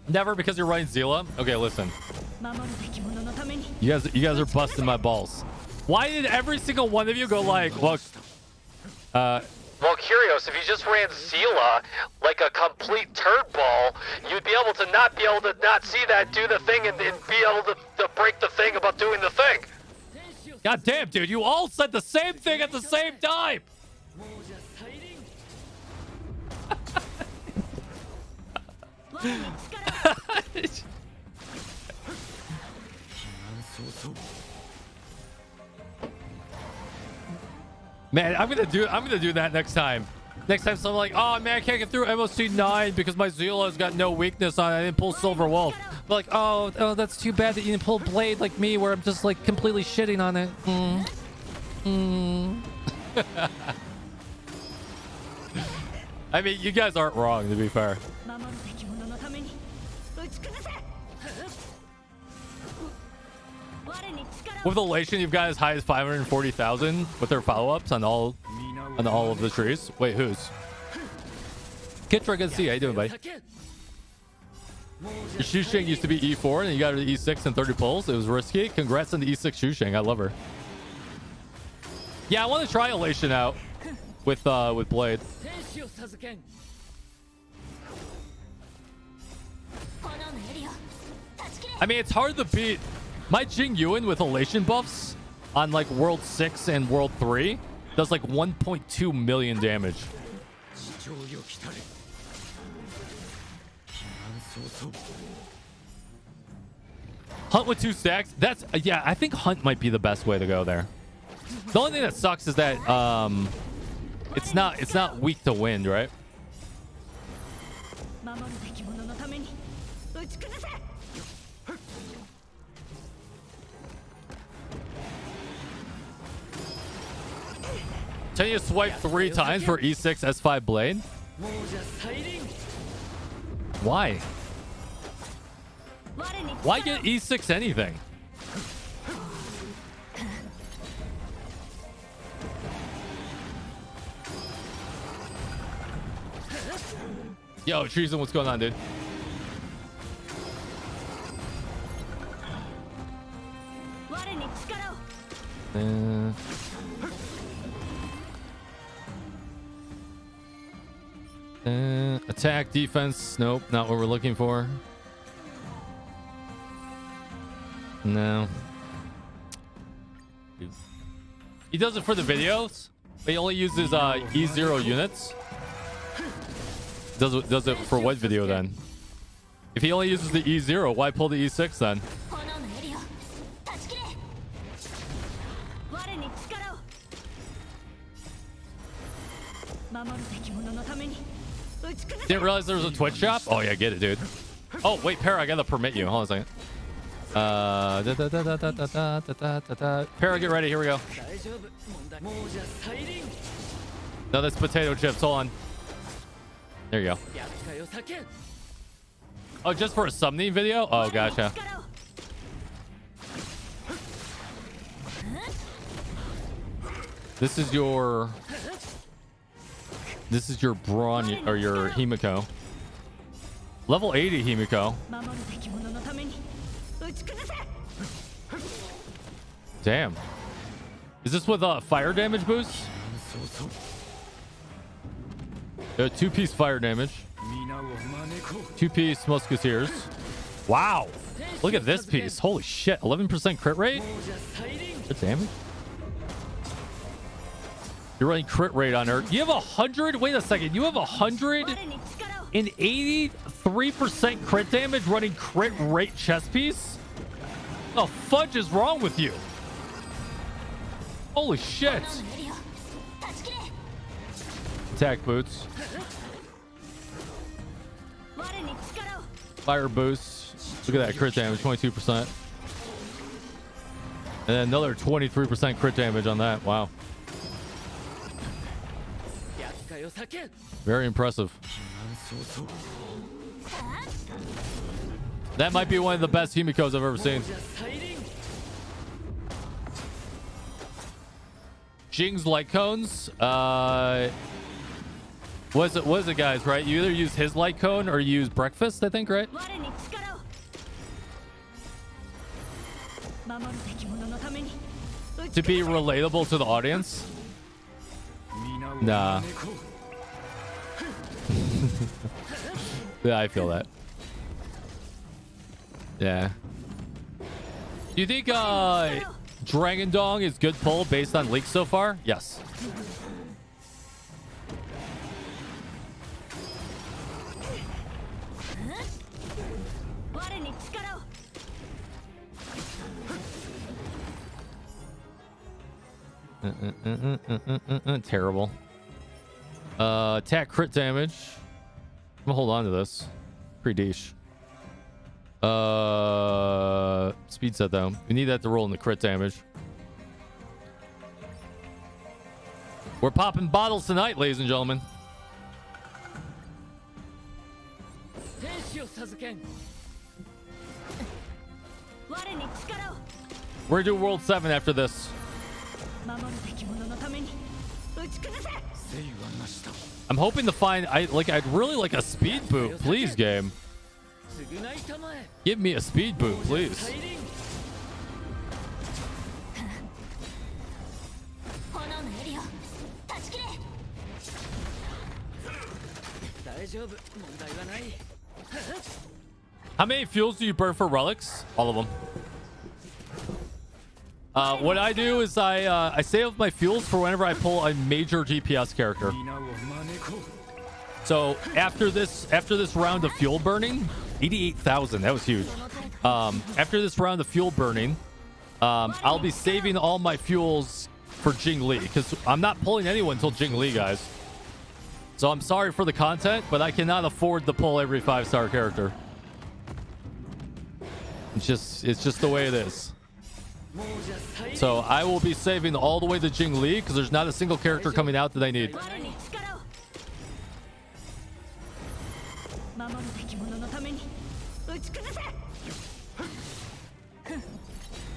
S1: Never, because you're running 𝙀𝙓. Okay, listen. You guys are busting my balls. Why did every single one of you go like, look, well, Kyrios, if you just ran 𝙀𝙓 like a complete turd ball, you'd be able to not see that do the thing and be able to break the thing about doing the thing. God damn, dude, you all said the same thing at the same time. Man, I'm gonna do that next time. Next time someone like, oh man, I can't get through MOC 9 because my 𝙀𝙓's got no weakness on it. I didn't pull Silver Wolf. But like, oh, that's too bad that you didn't pull Blade like me, where I'm just like completely shitting on it. I mean, you guys aren't wrong, to be fair. With Elation, you've got as high as 540,000 with their follow-ups on all of the trees. Wait, whose? Kitra, good to see you. How you doing, buddy? Your Shusheng used to be E4, and you got her to E6 and 30 pulls. It was risky. Congrats on the E6 Shusheng. I love her. Yeah, I want to try Elation out with Blade. I mean, it's hard to beat. My Jing Yuan with Elation buffs on like World 6 and World 3 does like 1.2 million damage. Hunt with 2 stacks. That's yeah, I think Hunt might be the best way to go there. The only thing that sucks is that it's not weak to wind, right? Tell you to swipe 3 times for E6 S5 Blade. Why? Why get E6 anything? Yo, Treason, what's going on, dude? Attack, defense. Nope, not what we're looking for. No. He does it for the videos, but he only uses E0 units. Does it for what video then? If he only uses the E0, why pull the E6 then? Didn't realize there was a Twitch shop? Oh yeah, get it, dude. Oh wait, Para, I gotta permit you. Hold on a second. Para, get ready. Here we go. No, that's potato chips. Hold on. There you go. Oh, just for a thumbnail video? Oh, gotcha. This is your Brawn or your Himiko. Level 80 Himiko. Damn. Is this with fire damage boost? 2-piece fire damage. 2-piece musketeers. Wow. Look at this piece. Holy shit. 11% crit rate? Good damage. You're running crit rate on her. You have 100. Wait a second. You have 183% crit damage running crit rate chest piece? The fudge is wrong with you? Holy shit. Attack boots. Fire boost. Look at that crit damage, 22%. And then another 23% crit damage on that. Wow. Very impressive. That might be one of the best Himikos I've ever seen. Jing's light cones. What is it, guys, right? You either use his light cone or you use breakfast, I think, right? To be relatable to the audience? Nah. Yeah, I feel that. Yeah. Do you think Dragon Dong is good pull based on leaks so far? Yes. Terrible. Attack crit damage. I'm gonna hold on to this. Pretty dish. Speed set though. We need that to roll in the crit damage. We're popping bottles tonight, ladies and gentlemen. We're gonna do World 7 after this. I'm hoping to find I'd really like a speed boot, please, game. Give me a speed boot, please. How many fuels do you burn for relics? All of them. What I do is I save my fuels for whenever I pull a major GPS character. So after this round of fuel burning, 88,000. That was huge. After this round of fuel burning, I'll be saving all my fuels for Jing Li because I'm not pulling anyone until Jing Li, guys. So I'm sorry for the content, but I cannot afford to pull every 5-star character. It's just the way it is. So I will be saving all the way to Jing Li because there's not a single character coming out that I need.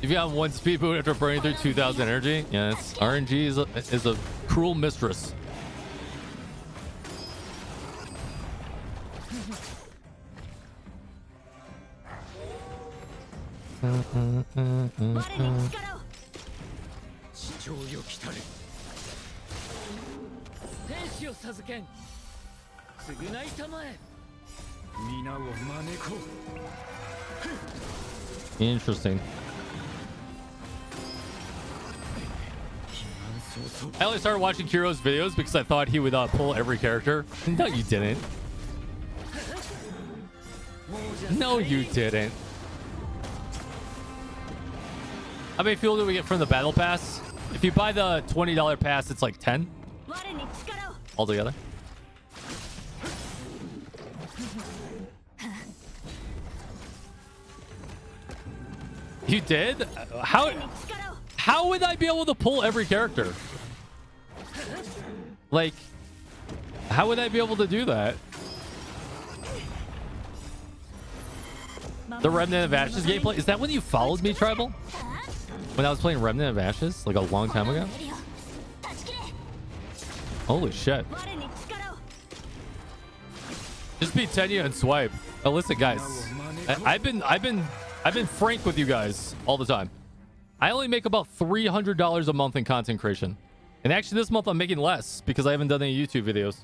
S1: If you have one speed boot after burning through 2,000 energy, yeah, it's, RNG is a cruel mistress. Interesting. I only started watching Kyrios videos because I thought he would pull every character. No, you didn't. No, you didn't. How many fuel do we get from the battle pass? If you buy the $20 pass, it's like 10 altogether. You did? How would I be able to pull every character? Like, how would I be able to do that? The Remnant of Ashes gameplay? Is that when you followed me, Tribal? When I was playing Remnant of Ashes? Like a long time ago? Holy shit. Just beat Tenya and swipe. Oh, listen, guys. I've been frank with you guys all the time. I only make about $300 a month in content creation. And actually this month I'm making less because I haven't done any YouTube videos.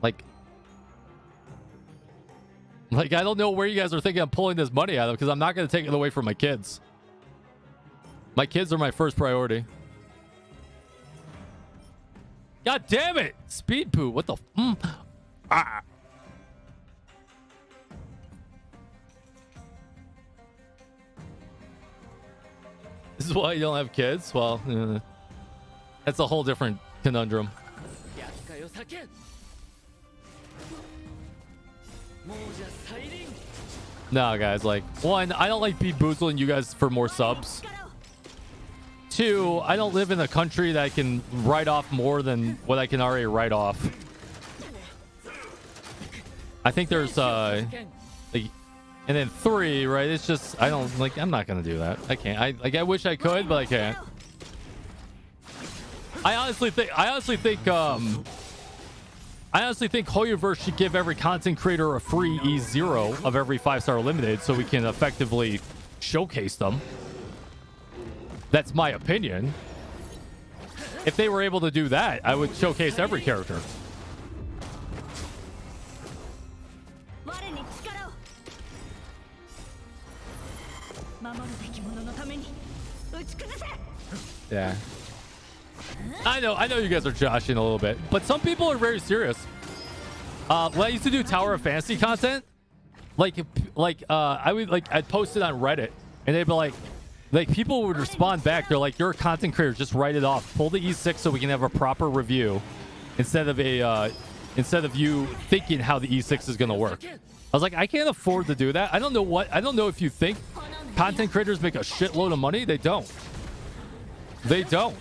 S1: Like I don't know where you guys are thinking I'm pulling this money out of because I'm not going to take it away from my kids. My kids are my first priority. God damn it! Speed poo. What the? Ah. This is why you don't have kids? Well, That's a whole different conundrum. No, guys, like, one, I don't like boozling you guys for more subs. Two, I don't live in a country that I can write off more than what I can already write off. I think there's like, and then three, right? It's just, I don't like, I'm not gonna do that. I can't. I wish I could, but I can't. I honestly think 𝙀𝙓𝙋𝘼𝙉𝘿 should give every content creator a free E0 of every 5-star limited so we can effectively showcase them. That's my opinion. If they were able to do that, I would showcase every character. Yeah. I know you guys are joshing a little bit, but some people are very serious. When I used to do Tower of Fantasy content, I'd post it on Reddit, and they'd be like people would respond back. They're like, "You're a content creator, just write it off. Pull the E6 so we can have a proper review, instead of you thinking how the E6 is gonna work." I was like, I can't afford to do that. I don't know if you think content creators make a shitload of money. They don't. They don't.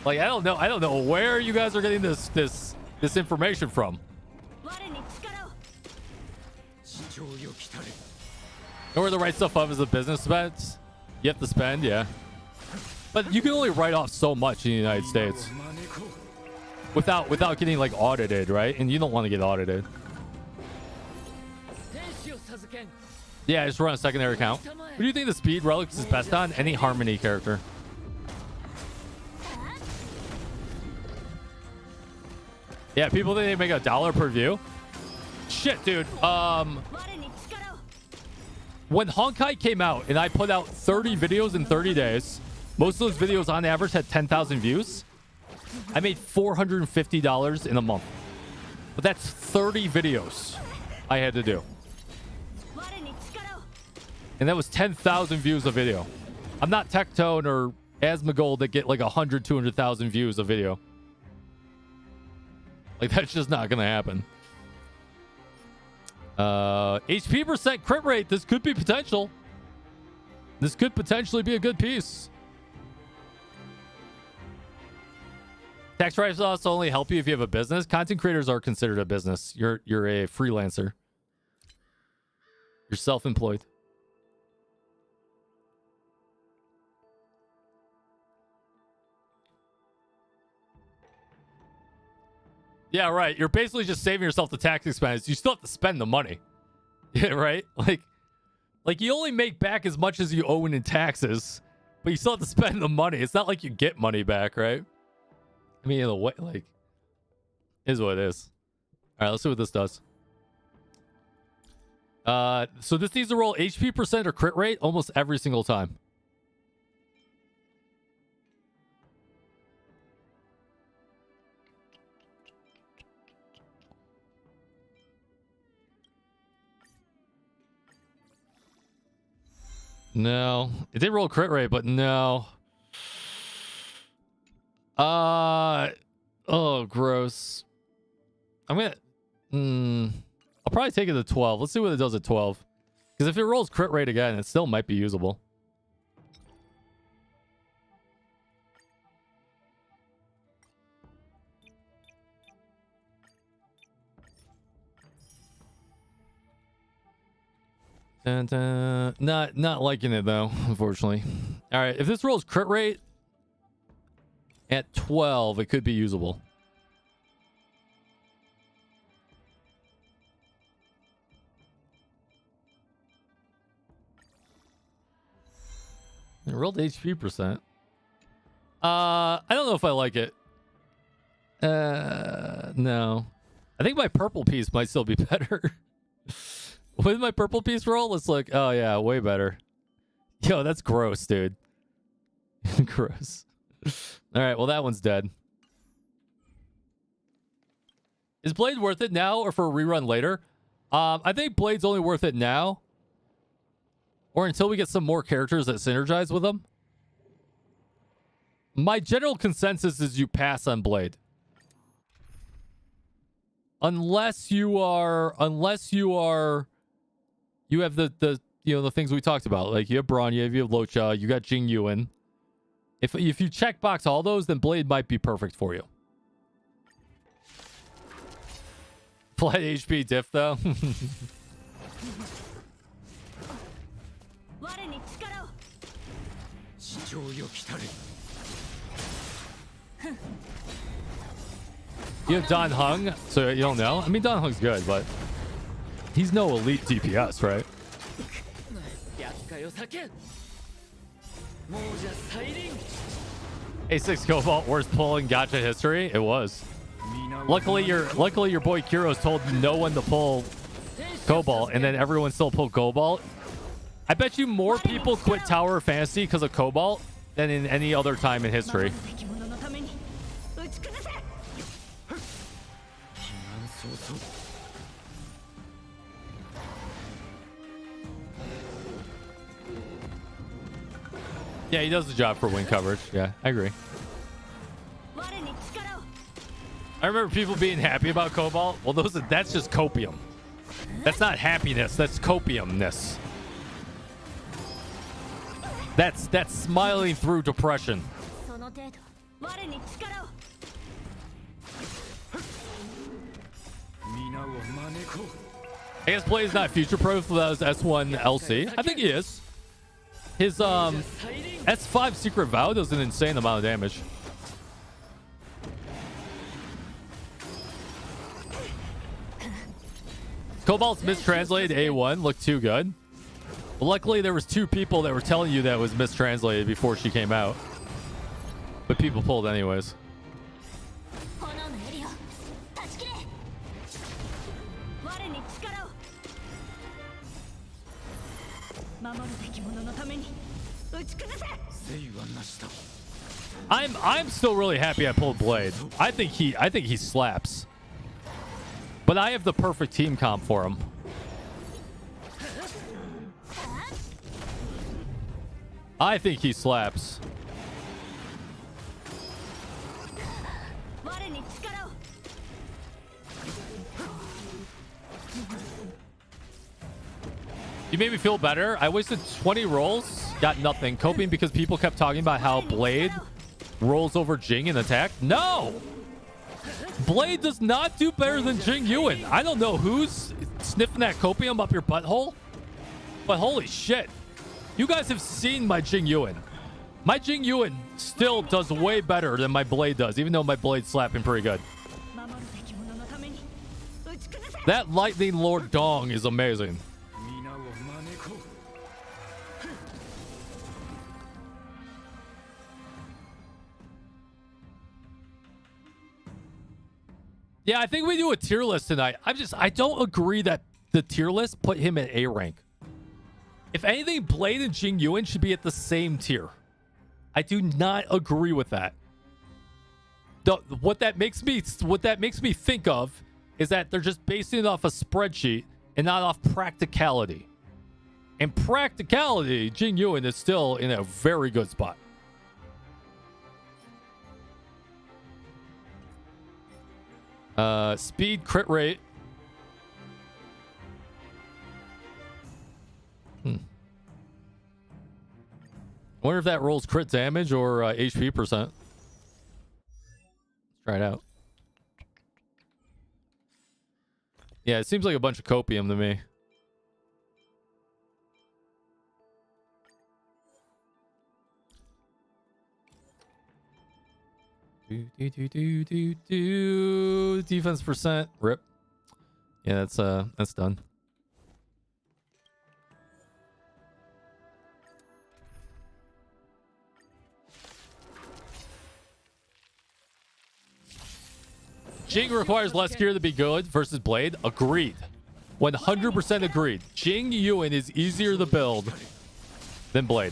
S1: Like, I don't know where you guys are getting this information from. Know where the right stuff up is a business spends. You have to spend, yeah. But you can only write off so much in the United States without getting like audited, right? And you don't want to get audited. Yeah, just run a secondary account. What do you think the speed relics is best on? Any Harmony character. Yeah, people think they make $1 per view. Shit, dude. When Honkai came out and I put out 30 videos in 30 days, most of those videos on average had 10,000 views. I made $450 in a month. But that's 30 videos I had to do. And that was 10,000 views a video. I'm not Tectone or 𝙀𝙑𝙋𝘼𝙉𝘿 that get like 100, 200,000 views a video. Like, that's just not gonna happen. HP percent crit rate. This could be potential. This could potentially be a good piece. Tax write-offs only help you if you have a business. Content creators are considered a business. You're a freelancer. You're self-employed. Yeah, right. You're basically just saving yourself the tax expense. You still have to spend the money. Yeah, right? Like you only make back as much as you owe in taxes, but you still have to spend the money. It's not like you get money back, right? I mean, in a way, like, is what it is. All right, let's see what this does. So this needs to roll HP percent or crit rate almost every single time. No. It did roll crit rate, but no. Oh, gross. I'm gonna... I'll probably take it to 12. Let's see what it does at 12. Because if it rolls crit rate again, it still might be usable. Dun, dun. Not liking it though, unfortunately. All right, if this rolls crit rate at 12, it could be usable. It rolled HP percent. I don't know if I like it. No. I think my purple piece might still be better. What did my purple piece roll? Let's look. Oh, yeah, way better. Yo, that's gross, dude. Gross. All right, well, that one's dead. Is Blade worth it now or for a rerun later? I think Blade's only worth it now. or until we get some more characters that synergize with them. My general consensus is you pass on Blade. Unless you have the you know, the things we talked about. Like you have Bronya, you have 𝙀𝙓𝙋𝘼𝙉, you got 𝙀𝙓𝙃. If you checkbox all those, then Blade might be perfect for you. Flat HP diff though. You have Dan Heng, so you don't know. I mean, Dan Heng's good, but he's no elite DPS, right? A6 Cobalt, worst pull in gacha history. It was. Luckily your boy Kyrios told no one to pull Cobalt, and then everyone still pulled Cobalt. I bet you more people quit Tower of Fantasy because of Cobalt than in any other time in history. Yeah, he does the job for win coverage. Yeah, I agree. I remember people being happy about Cobalt. Well, that's just copium. That's not happiness. That's copiumness. That's smiling through depression. I guess Blade's not future-proof without his S1 LC. I think he is. His S5 Secret Vow does an insane amount of damage. Cobalt's mistranslated A1 looked too good. But luckily, there was 2 people that were telling you that was mistranslated before she came out. But people pulled anyways. I'm still really happy I pulled Blade. I think he slaps. But I have the perfect team comp for him. I think he slaps. You made me feel better. I wasted 20 rolls, got nothing. Coping because people kept talking about how Blade rolls over Jing in attack. No! Blade does not do better than Jing Yuan. I don't know who's sniffing that copium up your butthole, but holy shit. You guys have seen my Jing Yuan. My Jing Yuan still does way better than my Blade does, even though my Blade's slapping pretty good. That Lightning Lord Dong is amazing. Yeah, I think we do a tier list tonight. I don't agree that the tier list put him at A rank. If anything, Blade and Jing Yuan should be at the same tier. I do not agree with that. What that makes me think of is that they're just basing it off a spreadsheet and not off practicality. And practicality, Jing Yuan is still in a very good spot. Speed, crit rate. I wonder if that rolls crit damage or HP percent. Let's try it out. Yeah, it seems like a bunch of copium to me. Defense percent. Rip. Yeah, that's done. Jing requires less gear to be good versus Blade. Agreed. 100% agreed. Jing Yuan is easier to build than Blade.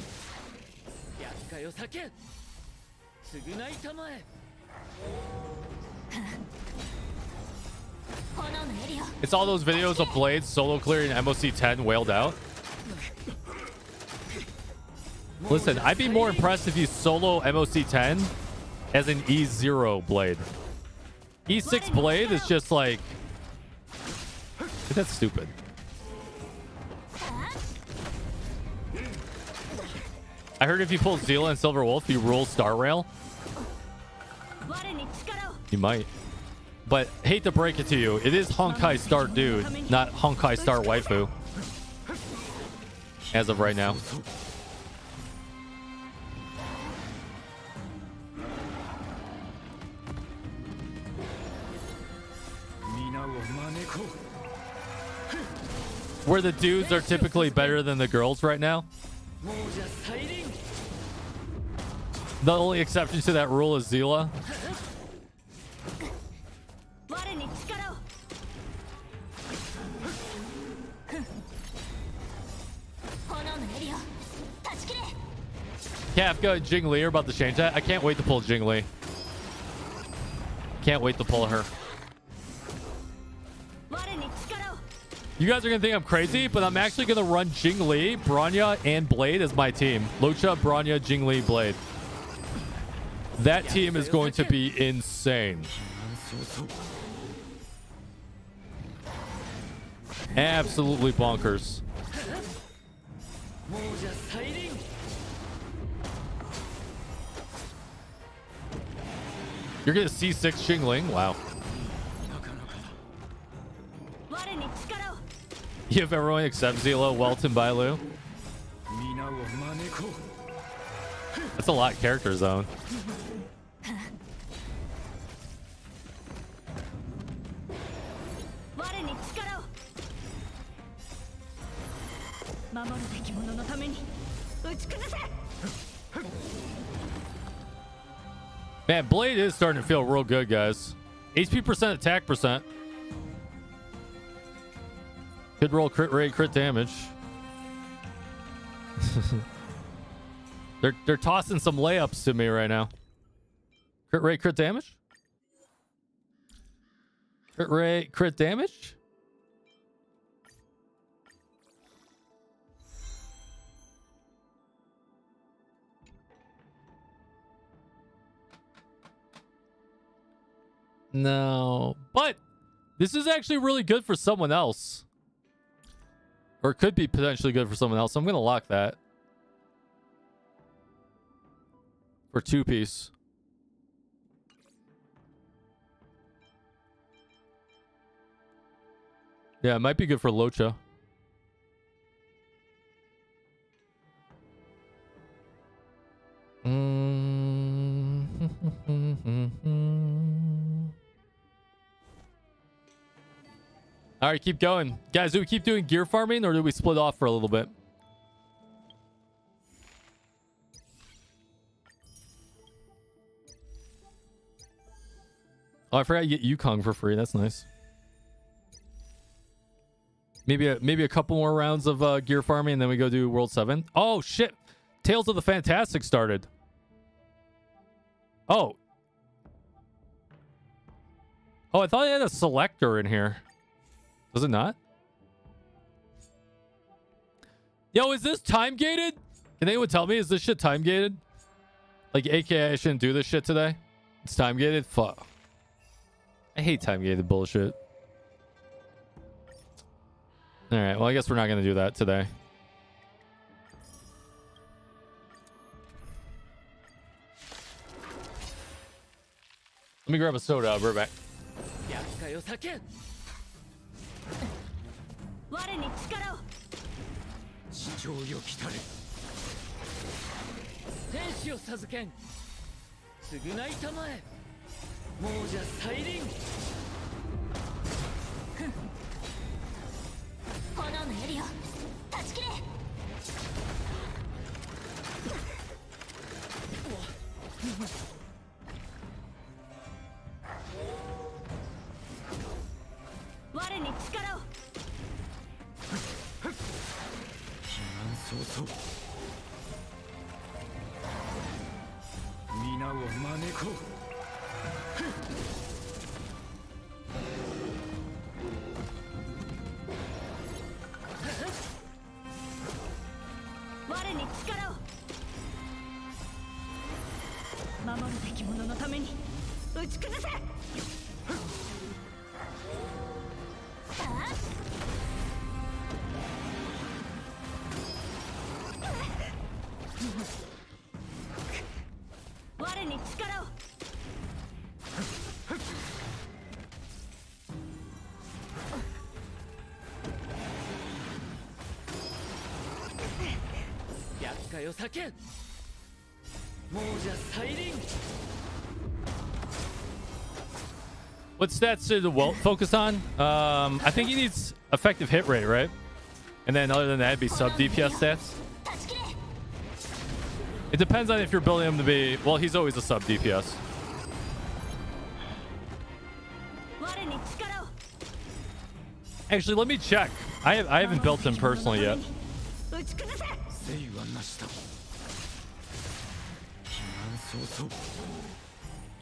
S1: It's all those videos of Blade solo clearing MOC 10 wailed out. Listen, I'd be more impressed if you solo MOC 10 as an E0 blade. E6 blade is just like... That's stupid. I heard if you pull 𝙀𝙓 and Silver Wolf, you rule Star Rail. You might. But hate to break it to you, it is Honkai Star Dude, not Honkai Star Waifu. As of right now. Where the dudes are typically better than the girls right now. The only exception to that rule is 𝙀𝙓. Kafka and Jing Lee are about to change that. I can't wait to pull Jing Lee. Can't wait to pull her. You guys are going to think I'm crazy, but I'm actually going to run Jing Lee, Bronya, and Blade as my team. Lucha, Bronya, Jing Lee, Blade. That team is going to be insane. Absolutely bonkers. You're going to C6 Xingling? Wow. You have everyone except 𝙀𝙓, Welt, and Bailu. That's a lot character zone. Man, Blade is starting to feel real good, guys. HP percent, attack percent. Could roll crit rate, crit damage. They're tossing some layups to me right now. Crit rate, crit damage? Crit rate, crit damage? No. But this is actually really good for someone else. Or it could be potentially good for someone else. So I'm going to lock that. For 2-piece. Yeah, it might be good for Locha. All right, keep going. Guys, do we keep doing gear farming or do we split off for a little bit? Oh, I forgot you get Yukong for free. That's nice. Maybe a couple more rounds of gear farming and then we go do World 7. Oh, shit. Tales of the Fantastic started. Oh. Oh, I thought I had a selector in here. Does it not? Yo, is this time gated? Can anyone tell me, is this shit time gated? Like, AKA I shouldn't do this shit today? It's time gated? Fuck. I hate time gated bullshit. Alright, well, I guess we're not going to do that today. Let me grab a soda. I'll be right back. What stats did the Welt focus on? I think he needs effective hit rate, right? And then other than that, it'd be sub DPS stats. It depends on if you're building him to be... Well, he's always a sub DPS. Actually, let me check. I haven't built him personally yet.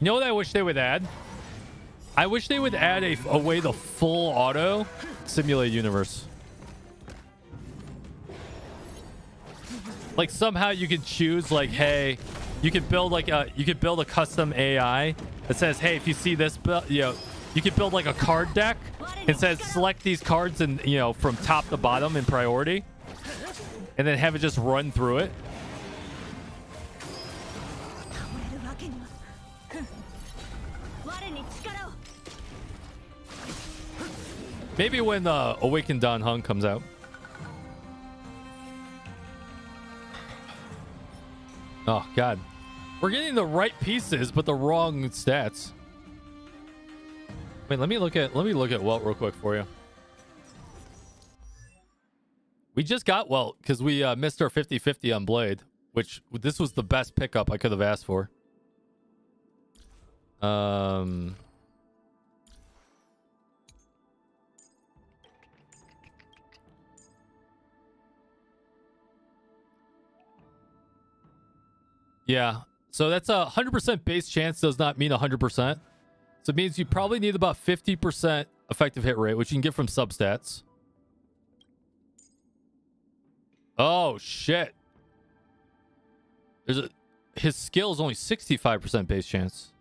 S1: You know what I wish they would add? I wish they would add a way to full auto simulate universe. Like somehow you could choose like, hey, you could build like a custom AI that says, hey, if you see this, you could build like a card deck and says select these cards and from top to bottom in priority, and then have it just run through it. Maybe when Awakened Dawn Hung comes out. Oh god, we're getting the right pieces but the wrong stats. Wait, let me look at Welt real quick for you. We just got Welt because we missed our 50-50 on Blade, which this was the best pickup I could have asked for. Yeah, so that's a 100% base chance does not mean 100%. So it means you probably need about 50% effective hit rate, which you can get from substats. Oh, shit. His skill is only 65% base chance.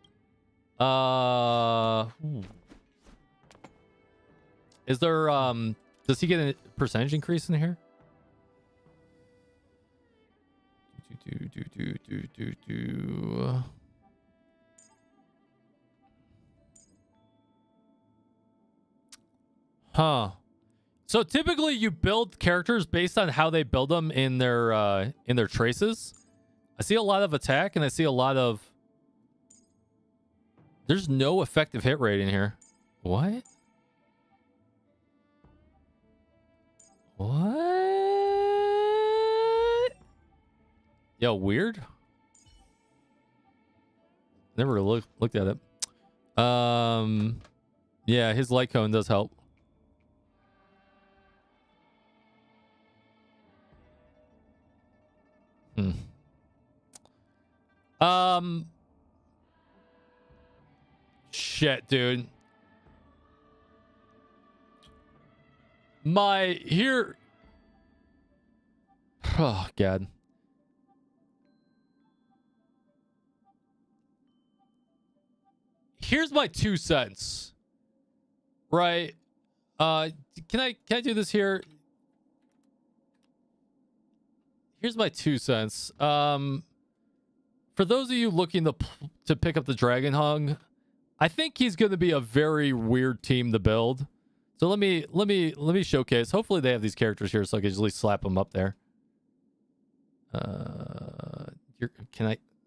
S1: Is there, does he get a percentage increase in here? Huh. So typically you build characters based on how they build them in their traces. I see a lot of attack and I see a lot of... There's no effective hit rate in here. What? What? Yo, weird. Never looked at it. Yeah, his light cone does help. Shit, dude. Oh god. Here's my 2 cents. Right? Can I do this here? Here's my 2 cents. For those of you looking to pick up the Dragon Hung, I think he's going to be a very weird team to build. So let me showcase. Hopefully they have these characters here so I can easily slap them up there.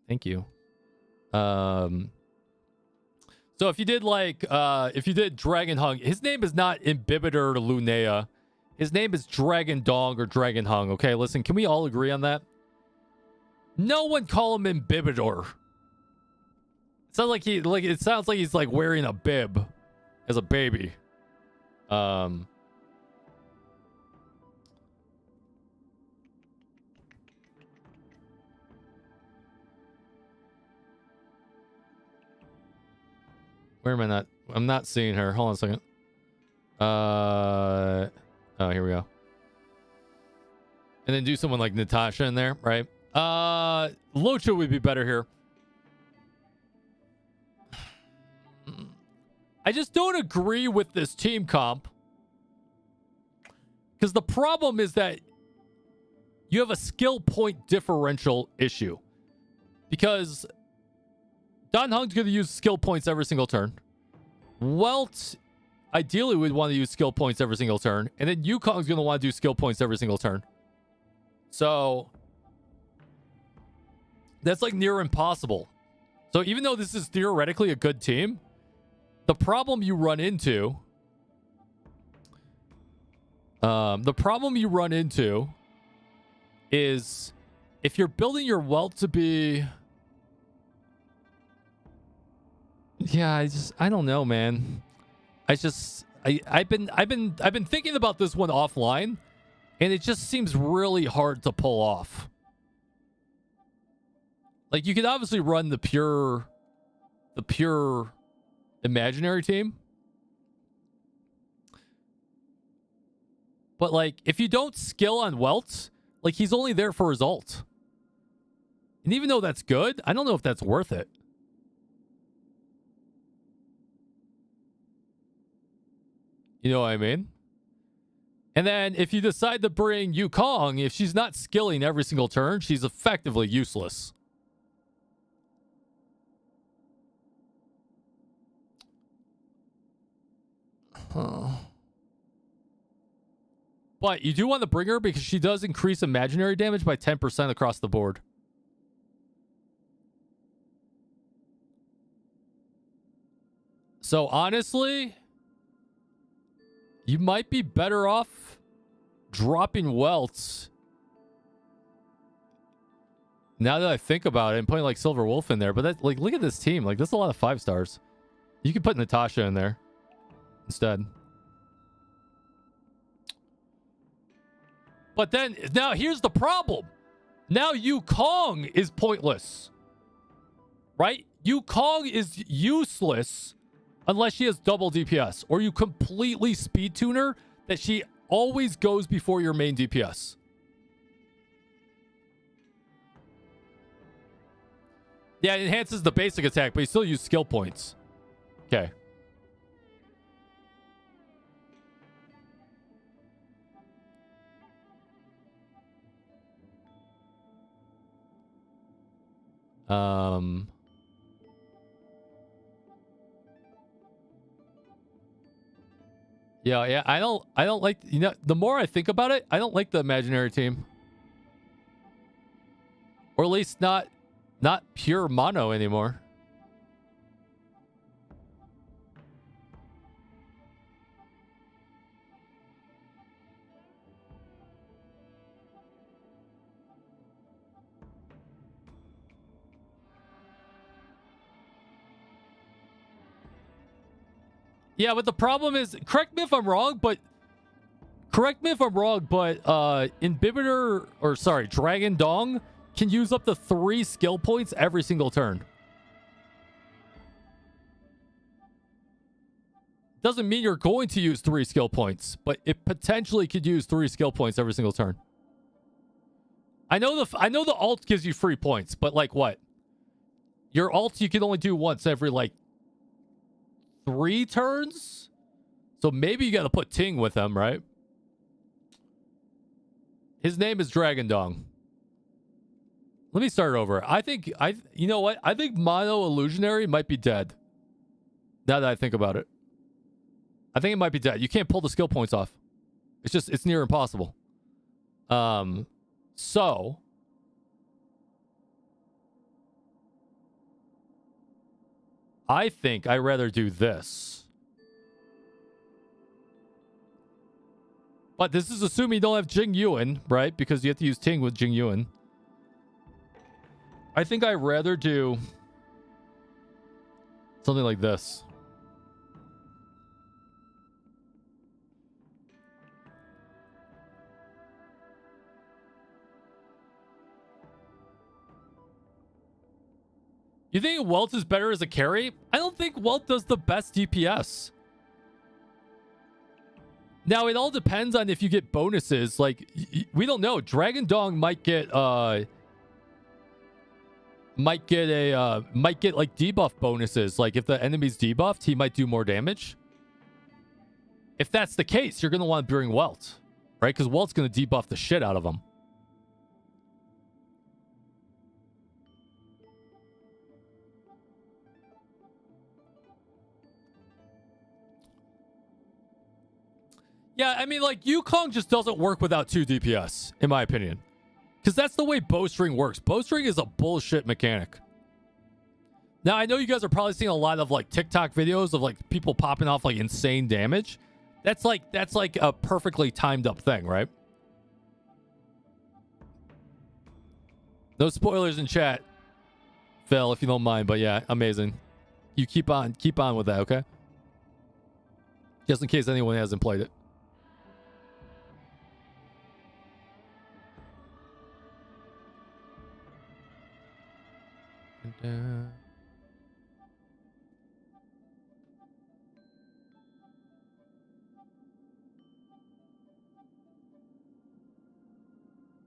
S1: Thank you. So if you did Dragon Hung, his name is not Imbibitor Lunea. His name is Dragon Dong or Dragon Hung. Okay, listen, can we all agree on that? No one call him Imbibitor. It sounds like he's like wearing a bib as a baby. Where am I not? I'm not seeing her. Hold on a second. Oh, here we go. And then do someone like Natasha in there, right? Locha would be better here. I just don't agree with this team comp. Because the problem is that you have a skill point differential issue. Because Dan Heng's going to use skill points every single turn. Welt ideally would want to use skill points every single turn. And then Yukong's going to want to do skill points every single turn. So that's like near impossible. So even though this is theoretically a good team, the problem you run into is if you're building your Welt to be, yeah, I don't know, man. I've been thinking about this one offline, and it just seems really hard to pull off. Like, you could obviously run the pure imaginary team. But, like, if you don't skill on Welt, like, he's only there for his ult. And even though that's good, I don't know if that's worth it. You know what I mean? And then if you decide to bring Yukong, if she's not skilling every single turn, she's effectively useless. But you do want to bring her because she does increase imaginary damage by 10% across the board. So honestly, you might be better off dropping Welt. Now that I think about it, and putting like Silver Wolf in there, but that's like, look at this team. Like, that's a lot of 5 stars. You can put Natasha in there instead. But then, now here's the problem. Now Yukong is pointless. Right? Yukong is useless unless she has double DPS. Or you completely speed tune her that she always goes before your main DPS. Yeah, it enhances the basic attack, but you still use skill points. Okay. Yeah, I don't like, you know, the more I think about it, I don't like the imaginary team. Or at least not pure mono anymore. Yeah, but the problem is, correct me if I'm wrong, but Inhibitor, or sorry, Dragon Dong can use up to 3 skill points every single turn. Doesn't mean you're going to use 3 skill points, but it potentially could use 3 skill points every single turn. I know the ult gives you free points, but like what? Your ult you can only do once every like 3 turns? So maybe you got to put Ting with them, right? His name is Dragon Dong. Let me start over. You know what? I think Mono Illusionary might be dead. Now that I think about it. I think it might be dead. You can't pull the skill points off. It's near impossible. So I think I'd rather do this. But this is assuming you don't have Jing Yuan, right? Because you have to use Ting with Jing Yuan. I think I'd rather do something like this. You think Welt is better as a carry? I don't think Welt does the best DPS. Now, it all depends on if you get bonuses. Like, we don't know. Dragon Dong might get, might get like debuff bonuses. Like if the enemy's debuffed, he might do more damage. If that's the case, you're gonna want to bring Welt, right? Because Welt's gonna debuff the shit out of him. Yeah, I mean, like, Yukong just doesn't work without 2 DPS, in my opinion. Because that's the way bowstring works. Bowstring is a bullshit mechanic. Now, I know you guys are probably seeing a lot of, like, TikTok videos of, like, people popping off, like, insane damage. That's like a perfectly timed up thing, right? No spoilers in chat, Phil, if you don't mind. But yeah, amazing. You keep on with that, okay? Just in case anyone hasn't played it.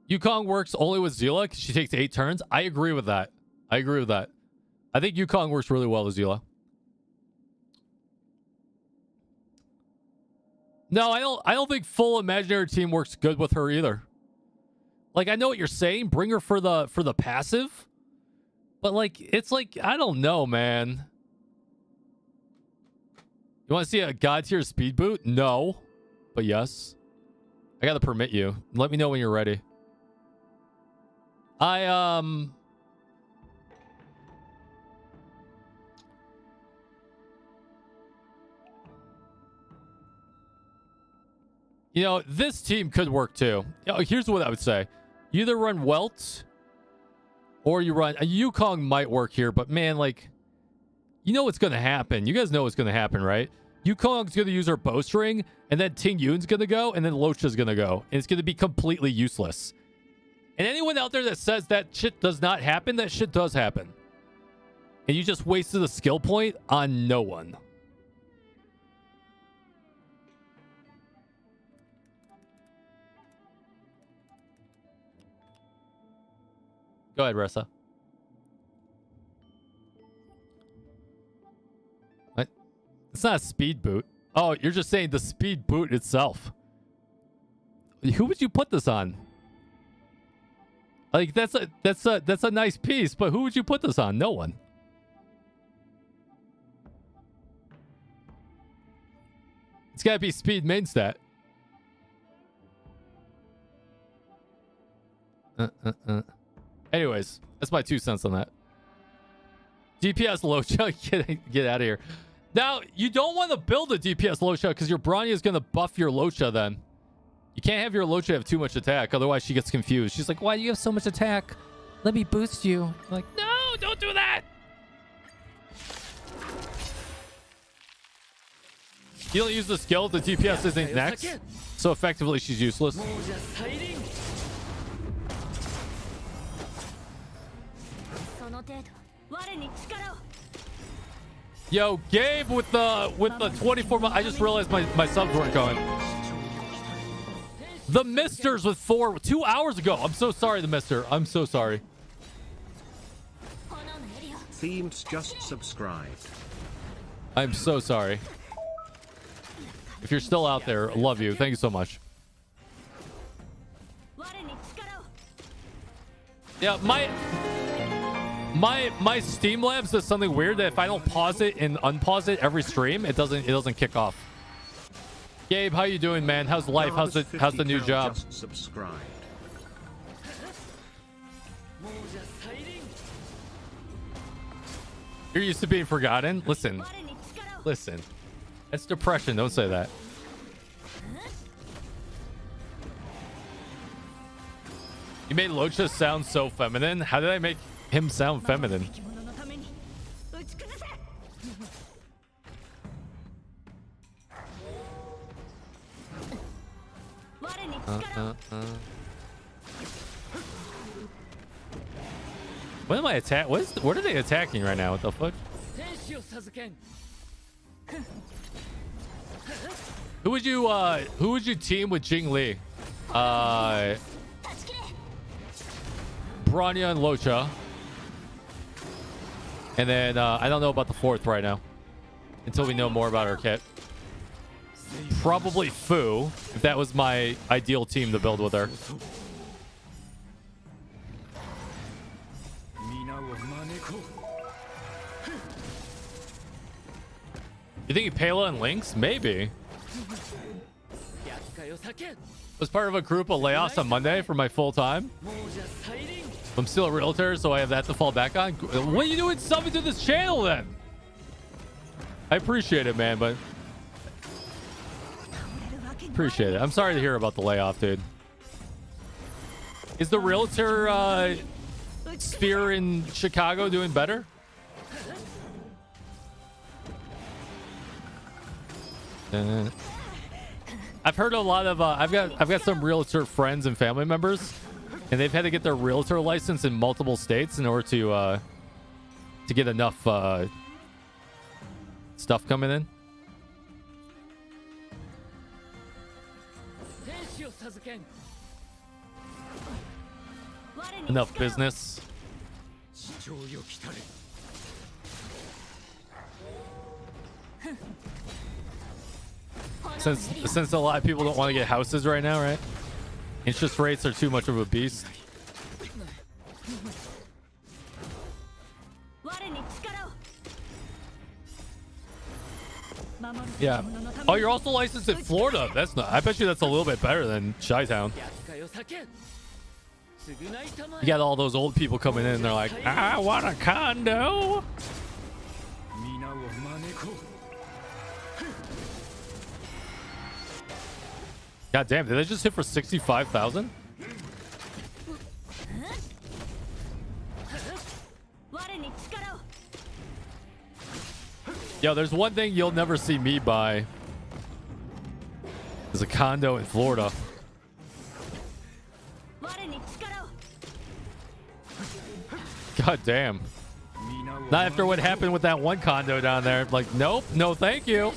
S1: Yukong works only with Zila because she takes 8 turns. I agree with that. I think Yukong works really well with Zila. No, I don't think full imaginary team works good with her either. Like, I know what you're saying. Bring her for the passive. But, like, it's like, I don't know, man. You want to see a god tier speed boot? No. But yes. I gotta permit you. Let me know when you're ready. You know, this team could work too. Here's what I would say. You either run Welt or you run... Yukong might work here, but man, like... You know what's going to happen. You guys know what's going to happen, right? Yukong's going to use her bowstring, and then Ting Yun's going to go, and then Locha's going to go. And it's going to be completely useless. And anyone out there that says that shit does not happen, that shit does happen. And you just wasted a skill point on no one. Go ahead, Ressa. What? It's not a speed boot. Oh, you're just saying the speed boot itself. Who would you put this on? Like, that's a nice piece, but who would you put this on? No one. It's gotta be speed main stat. Anyways, that's my 2 cents on that. DPS Locha, get out of here. Now, you don't want to build a DPS Locha because your Bronya is going to buff your Locha then. You can't have your Locha have too much attack, otherwise she gets confused. She's like, why do you have so much attack? Let me boost you. I'm like, no, don't do that. You don't use the skill, the DPS isn't next. So effectively, she's useless. Yo, Gabe with the 24 months. I just realized my subs weren't going. The Misters with 2 hours ago. I'm so sorry, the Mister. I'm so sorry.
S2: Themes just subscribed.
S1: I'm so sorry. If you're still out there, I love you. Thank you so much. Yeah, my Steam Labs does something weird that if I don't pause it and unpause it every stream, it doesn't kick off. Gabe, how you doing, man? How's life? How's the new job?
S2: Just subscribed.
S1: You're used to being forgotten. Listen. That's depression. Don't say that. You made Locha sound so feminine. How did I make him sound feminine? What am I attack? What are they attacking right now? What the fuck? Who would you team with Jing Li? Bronya and Locha. And then I don't know about the 4th right now until we know more about our kit. Probably Fu, if that was my ideal team to build with her. You think Pela and Lynx? Maybe. Was part of a group of layoffs on Monday for my full time. I'm still a realtor, so I have that to fall back on. What are you doing subbing to this channel then? I appreciate it, man, but appreciate it. I'm sorry to hear about the layoff, dude. Is the realtor sphere in Chicago doing better? I've heard a lot of I've got some realtor friends and family members, and they've had to get their realtor license in multiple states in order to get enough stuff coming in. Enough business. Since a lot of people don't want to get houses right now, right? Interest rates are too much of a beast. Yeah. Oh, you're also licensed in Florida. That's not. I bet you that's a little bit better than Chi-Town. You got all those old people coming in and they're like, I want a condo. God damn, did they just hit for 65,000? Yo, there's one thing you'll never see me buy. Is a condo in Florida. God damn. Not after what happened with that one condo down there. Like, nope, no thank you.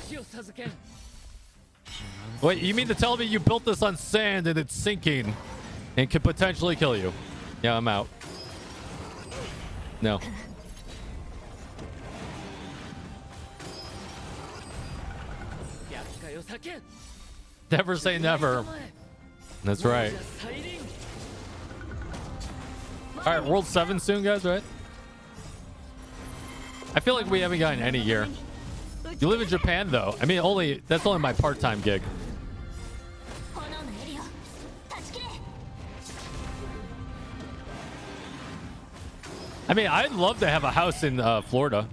S1: Wait, you mean to tell me you built this on sand and it's sinking and could potentially kill you? Yeah, I'm out. No. Never say never. That's right. All right, World 7 soon, guys, right? I feel like we haven't gotten any year. You live in Japan, though. I mean, that's only my part-time gig. I mean, I'd love to have a house in Florida.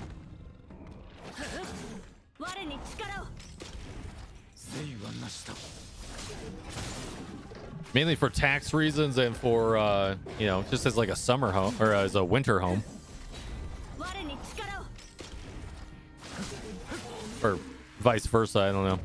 S1: Mainly for tax reasons and for, you know, just as like a summer home or as a winter home. Or vice versa, I don't know.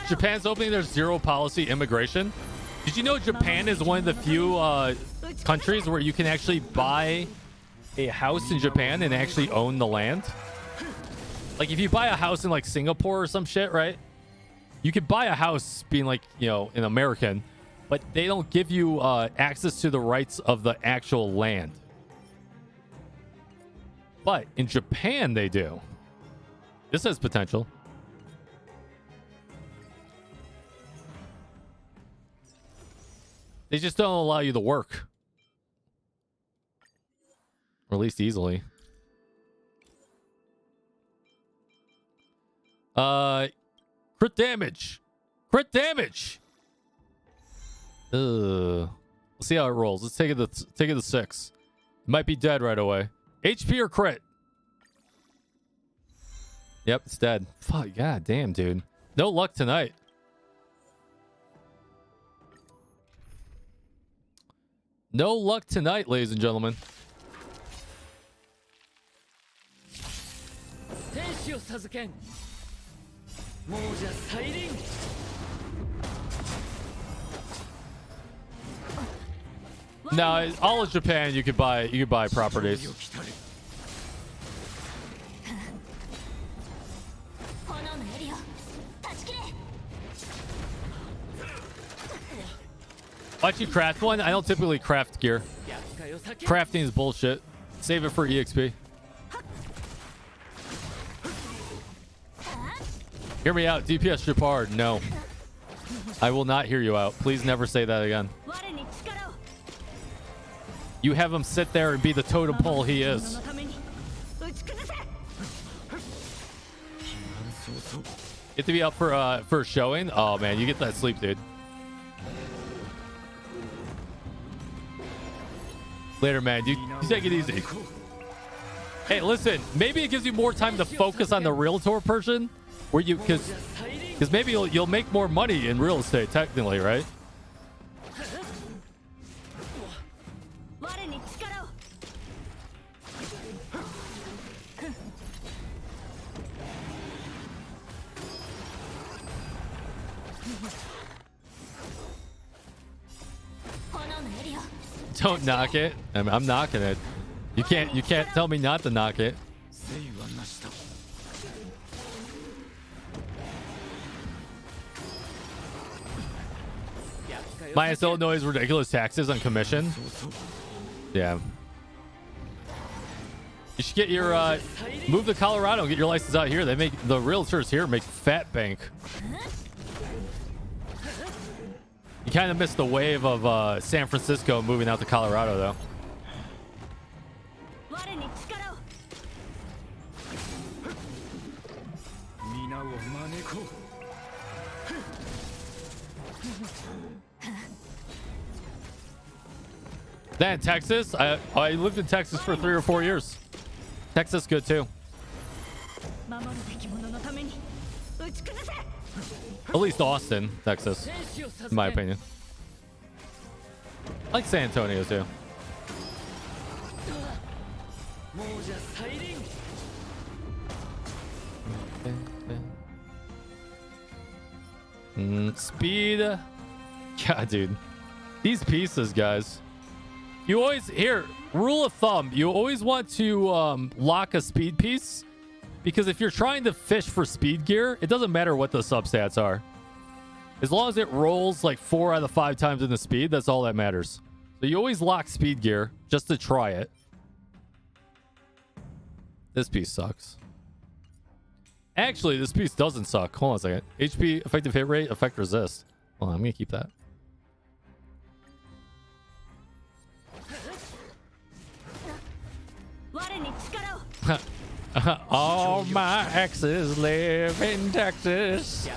S1: Japan's opening their zero policy immigration. Did you know Japan is one of the few countries where you can actually buy a house in Japan and actually own the land? Like if you buy a house in like Singapore or some shit, right? You could buy a house being like, you know, an American, but they don't give you access to the rights of the actual land. But in Japan, they do. This has potential. They just don't allow you to work. Or at least easily. Crit damage. Crit damage. Let's see how it rolls. Let's take it to 6. Might be dead right away. HP or crit? Yep, it's dead. Fuck, god damn, dude. No luck tonight. No luck tonight, ladies and gentlemen. No, all of Japan you could buy properties. Why'd you craft one? I don't typically craft gear. Crafting is bullshit. Save it for EXP. Hear me out. DPS Shepard. No. I will not hear you out. Please never say that again. You have him sit there and be the totem pole he is. Get to be up for showing. Oh man, you get that sleep, dude. Later, man. You take it easy. Hey, listen. Maybe it gives you more time to focus on the realtor person, where you because maybe you'll make more money in real estate technically, right? Don't knock it. I'm knocking it. You can't tell me not to knock it. Minus Illinois' ridiculous taxes on commission. Yeah. You should get your move to Colorado and get your license out here. They make the realtors here make fat bank. You kind of missed the wave of San Francisco moving out to Colorado, though. Then Texas, I lived in Texas for 3 or 4 years. Texas good too. At least Austin, Texas, in my opinion. I like San Antonio too. Speed. God, dude. These pieces, guys. You always, here, rule of thumb, you always want to lock a speed piece, because if you're trying to fish for speed gear, it doesn't matter what the substats are. As long as it rolls like 4 out of 5 times in the speed, that's all that matters. So you always lock speed gear just to try it. This piece sucks. Actually, this piece doesn't suck. Hold on a second. HP, effective hit rate, effect resist. Hold on, I'm going to keep that. All my exes live in Texas.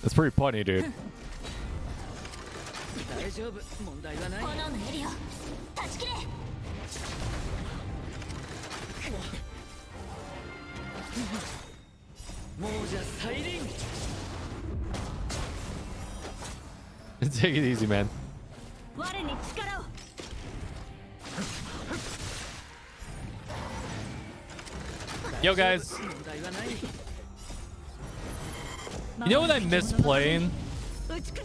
S1: That's pretty funny, dude. Take it easy, man. Yo, guys. You know what I miss playing?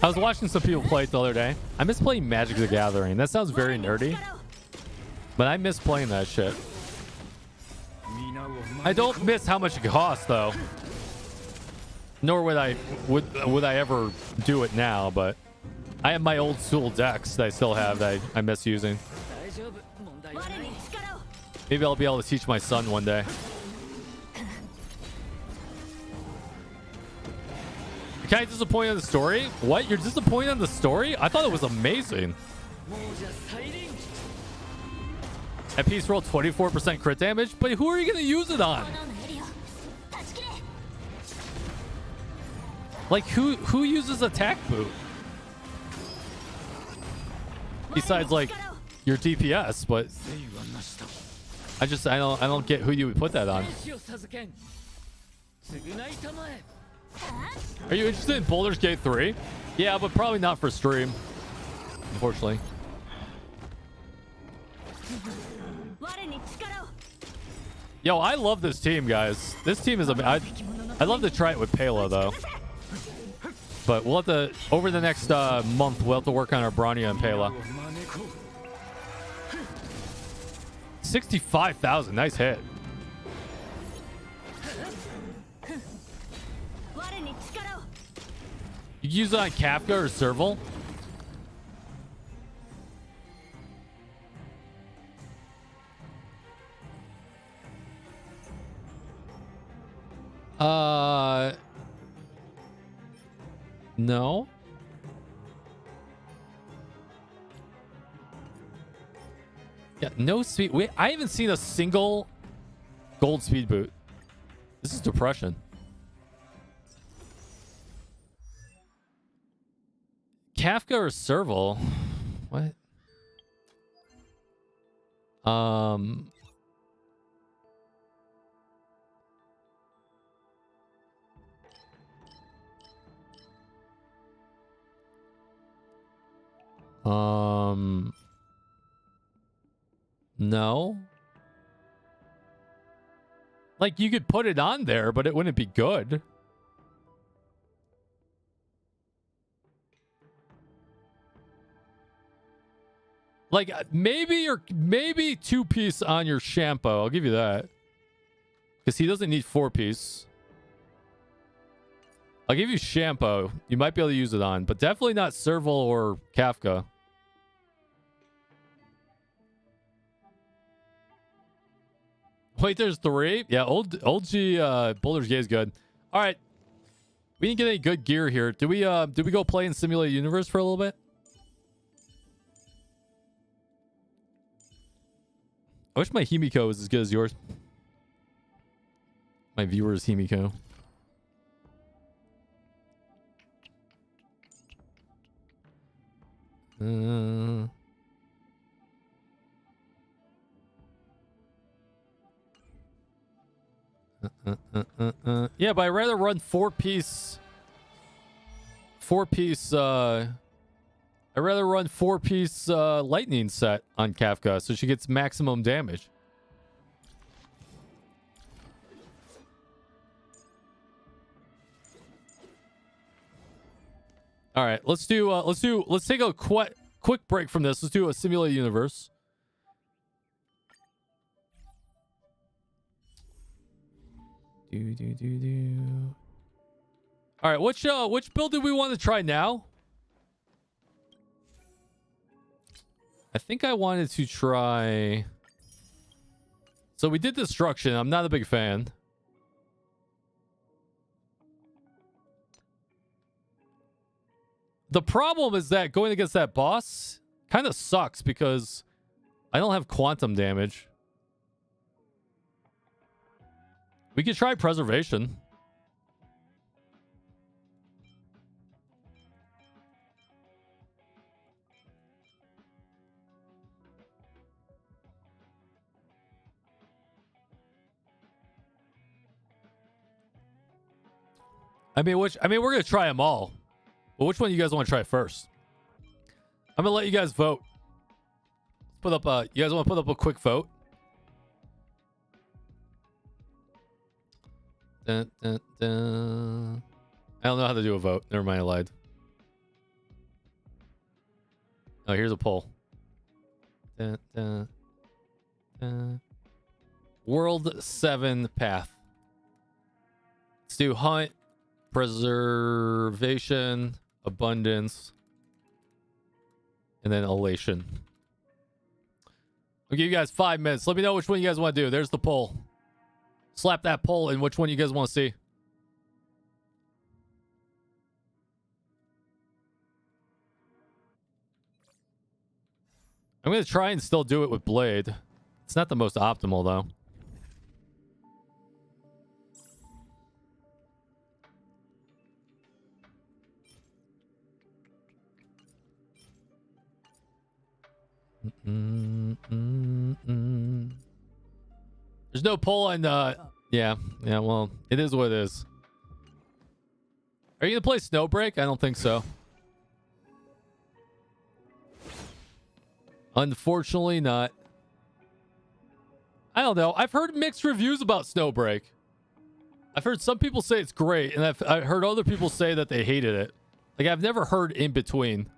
S1: I was watching some people play it the other day. I miss playing Magic the Gathering. That sounds very nerdy, but I miss playing that shit. I don't miss how much it costs, though. Nor would I ever do it now, but I have my old school decks that I still have that I miss using. Maybe I'll be able to teach my son one day. You're kind of disappointed in the story? What? You're disappointed in the story? I thought it was amazing. That piece rolled 24% crit damage, but who are you going to use it on? Like, who uses attack boot? Besides, like, your DPS, but I don't get who you would put that on. Are you interested in Baldur's Gate 3? Yeah, but probably not for stream, unfortunately. Yo, I love this team, guys. This team is I'd love to try it with Pela, though. But we'll have to, over the next month, we'll have to work on our Bronya and Pela. 65,000, nice hit. You use it on Kafka or Serval? No. Yeah, no speed. Wait, I haven't seen a single gold speed boot. This is depression. Kafka or Serval? What? No. Like, you could put it on there, but it wouldn't be good. Like, maybe 2-piece on your shampoo. I'll give you that. Because he doesn't need 4-piece. I'll give you shampoo. You might be able to use it on, but definitely not Serval or Kafka. Wait, there's 3? Yeah, old G Boulder's Gate is good. All right. We didn't get any good gear here. Did we go play in Simulated Universe for a little bit? I wish my Himiko was as good as yours. My viewer's Himiko. Yeah, but I'd rather run 4-piece. I'd rather run 4-piece lightning set on Kafka so she gets maximum damage. All right, let's take a quick break from this. Let's do a Simulated Universe. All right, which build do we want to try now? I think I wanted to try. So we did Destruction. I'm not a big fan. The problem is that going against that boss kind of sucks because I don't have quantum damage. We could try Preservation. We're gonna try them all. But which one do you guys want to try first? I'm gonna let you guys vote. Put up you guys want to put up a quick vote? Dun, dun, dun. I don't know how to do a vote. Never mind, I lied. Oh, here's a poll. Dun, dun, dun. World 7 path. Let's do Hunt, Preservation, Abundance, and then Elation. I'll give you guys 5 minutes. Let me know which one you guys want to do. There's the poll. Slap that poll in which one you guys want to see. I'm going to try and still do it with Blade. It's not the most optimal, though. There's no poll on yeah, well, it is what it is. Are you gonna play Snowbreak? I don't think so. Unfortunately not. I don't know. I've heard mixed reviews about Snowbreak. I've heard some people say it's great, and I've heard other people say that they hated it. Like, I've never heard in between.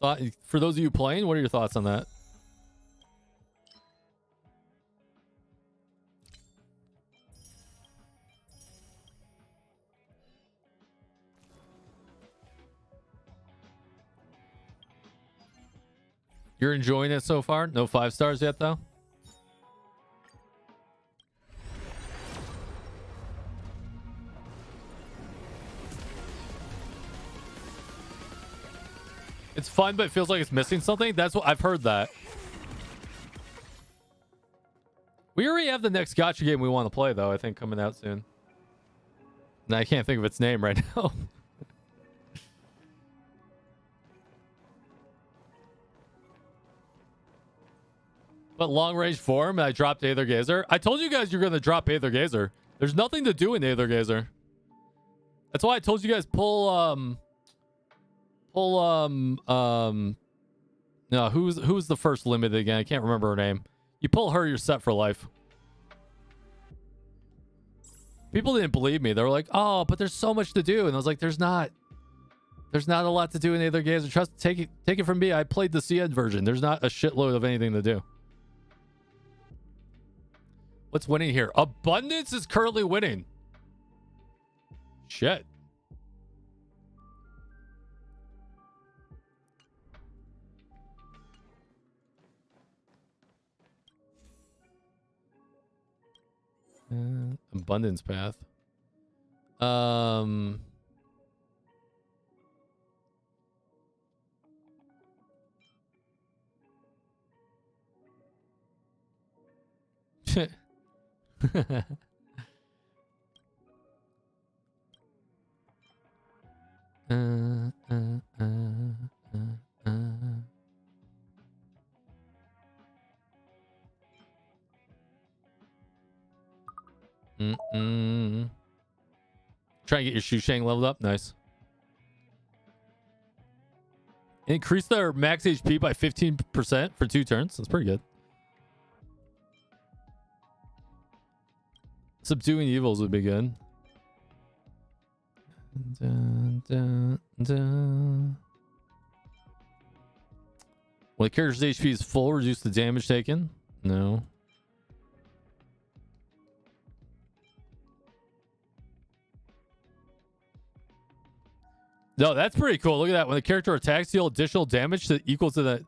S1: For those of you playing, what are your thoughts on that? You're enjoying it so far? No 5 stars yet, though? It's fun, but it feels like it's missing something. That's what I've heard that. We already have the next gacha game we want to play, though. I think coming out soon. And I can't think of its name right now. But long range form, and I dropped 𝙀𝙓𝙋𝘼𝙉𝙿. I told you guys you're going to drop 𝙀𝙓𝙋𝘼𝙉𝙿. There's nothing to do in 𝙀𝙓𝙋𝘼𝙉𝙉. That's why I told you guys no, who's the first limited again? I can't remember her name. You pull her, you're set for life. People didn't believe me. They were like, "Oh, but there's so much to do," and I was like, "There's not a lot to do in 𝙀𝙓𝙋𝘼𝙉𝙿. Trust, take it from me. I played the CN version. There's not a shitload of anything to do." What's winning here? Abundance is currently winning. Shit. Abundance path. Try and get your Shushang leveled up. Nice. Increase their max HP by 15% for 2 turns. That's pretty good. Subduing evils would be good. Dun, dun, dun. When the character's HP is full, reduce the damage taken. No. No, that's pretty cool. Look at that. When the character attacks, deal additional damage to equal to the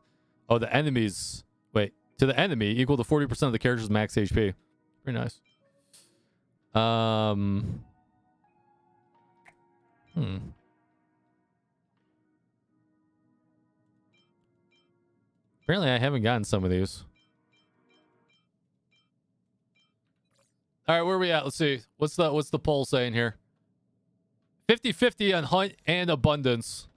S1: the enemy's to the enemy equal to 40% of the character's max HP. Very nice. Apparently I haven't gotten some of these. All right, where are we at? Let's see. What's the poll saying here? 50-50 on hunt and abundance.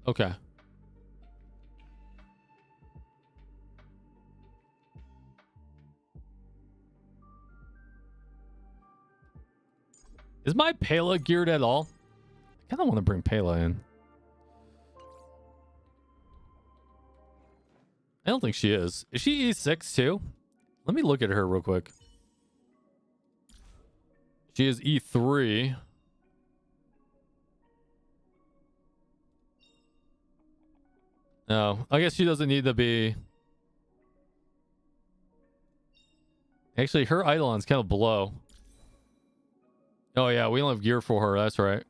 S1: Okay. Is my 𝙀𝙓 geared at all? I kind of want to bring 𝙀𝙓 in. I don't think she is. Is she E6 too? Let me look at her real quick. She is E3. No, I guess she doesn't need to be. Actually, her Eidolon's kind of below. Oh yeah, we don't have gear for her. That's right.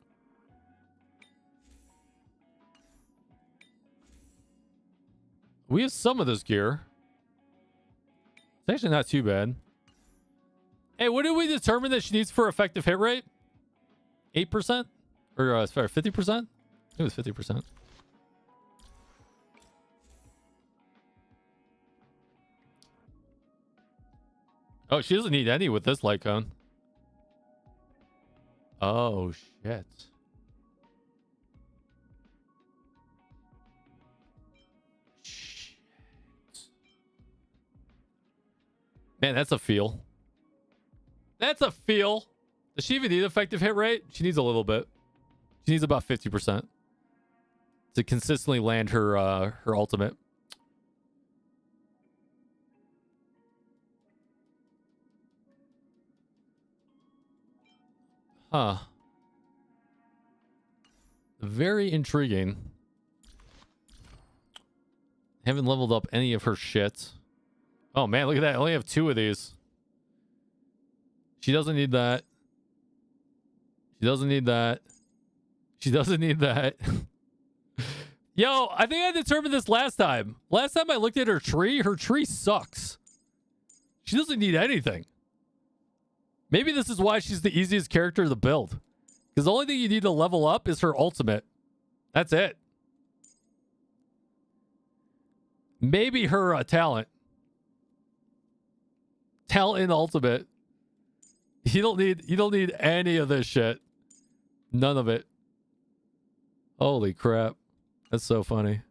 S1: We have some of this gear. It's actually not too bad. Hey, what did we determine that she needs for effective hit rate? 8%? Or sorry, 50%? It was 50%. Oh, she doesn't need any with this light cone. Oh, shit. Shit. Man, that's a feel. That's a feel. Does she even need effective hit rate? She needs a little bit. She needs about 50% to consistently land her her ultimate. Huh. Very intriguing. Haven't leveled up any of her shit. Oh man, look at that. I only have 2 of these. She doesn't need that. She doesn't need that. She doesn't need that. Yo, I think I determined this last time. Last time I looked at her tree sucks. She doesn't need anything. Maybe this is why she's the easiest character to build. Because the only thing you need to level up is her ultimate. That's it. Maybe her talent. Talent and ultimate. You don't need any of this shit. None of it. Holy crap. That's so funny.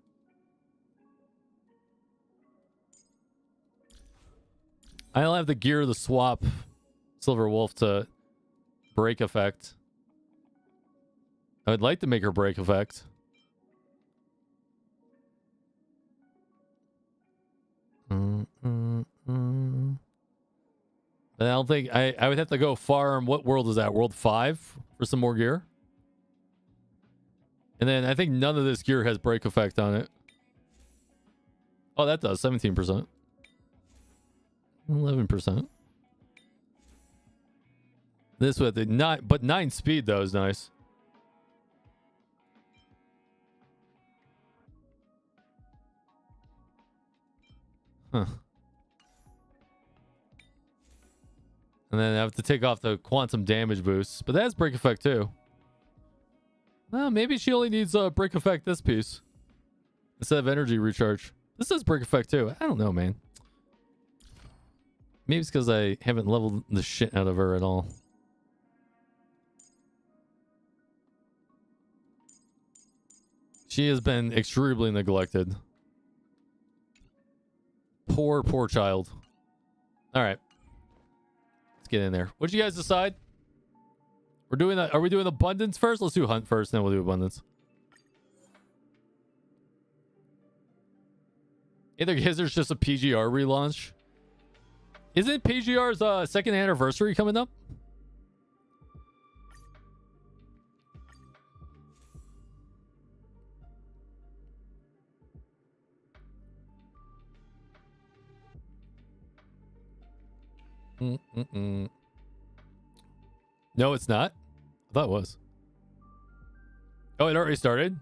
S1: I don't have the gear to swap Silver Wolf to break effect. I would like to make her break effect. But I don't think I would have to go farm. What world is that? World 5 for some more gear. And then I think none of this gear has break effect on it. Oh, that does 17%. 11%. This with the 9 speed though is nice. Huh. And then I have to take off the quantum damage boost. But that has break effect too. Well, maybe she only needs a break effect this piece. Instead of energy recharge. This has break effect too. I don't know, man. Maybe it's because I haven't leveled the shit out of her at all. She has been extremely neglected. Poor, poor child. All right. Let's get in there. What'd you guys decide? We're doing that. Are we doing abundance first? Let's do hunt first, then we'll do abundance. Either Gizzard's just a PGR relaunch. Isn't PGR's second anniversary coming up? No, it's not. I thought it was. Oh, it already started?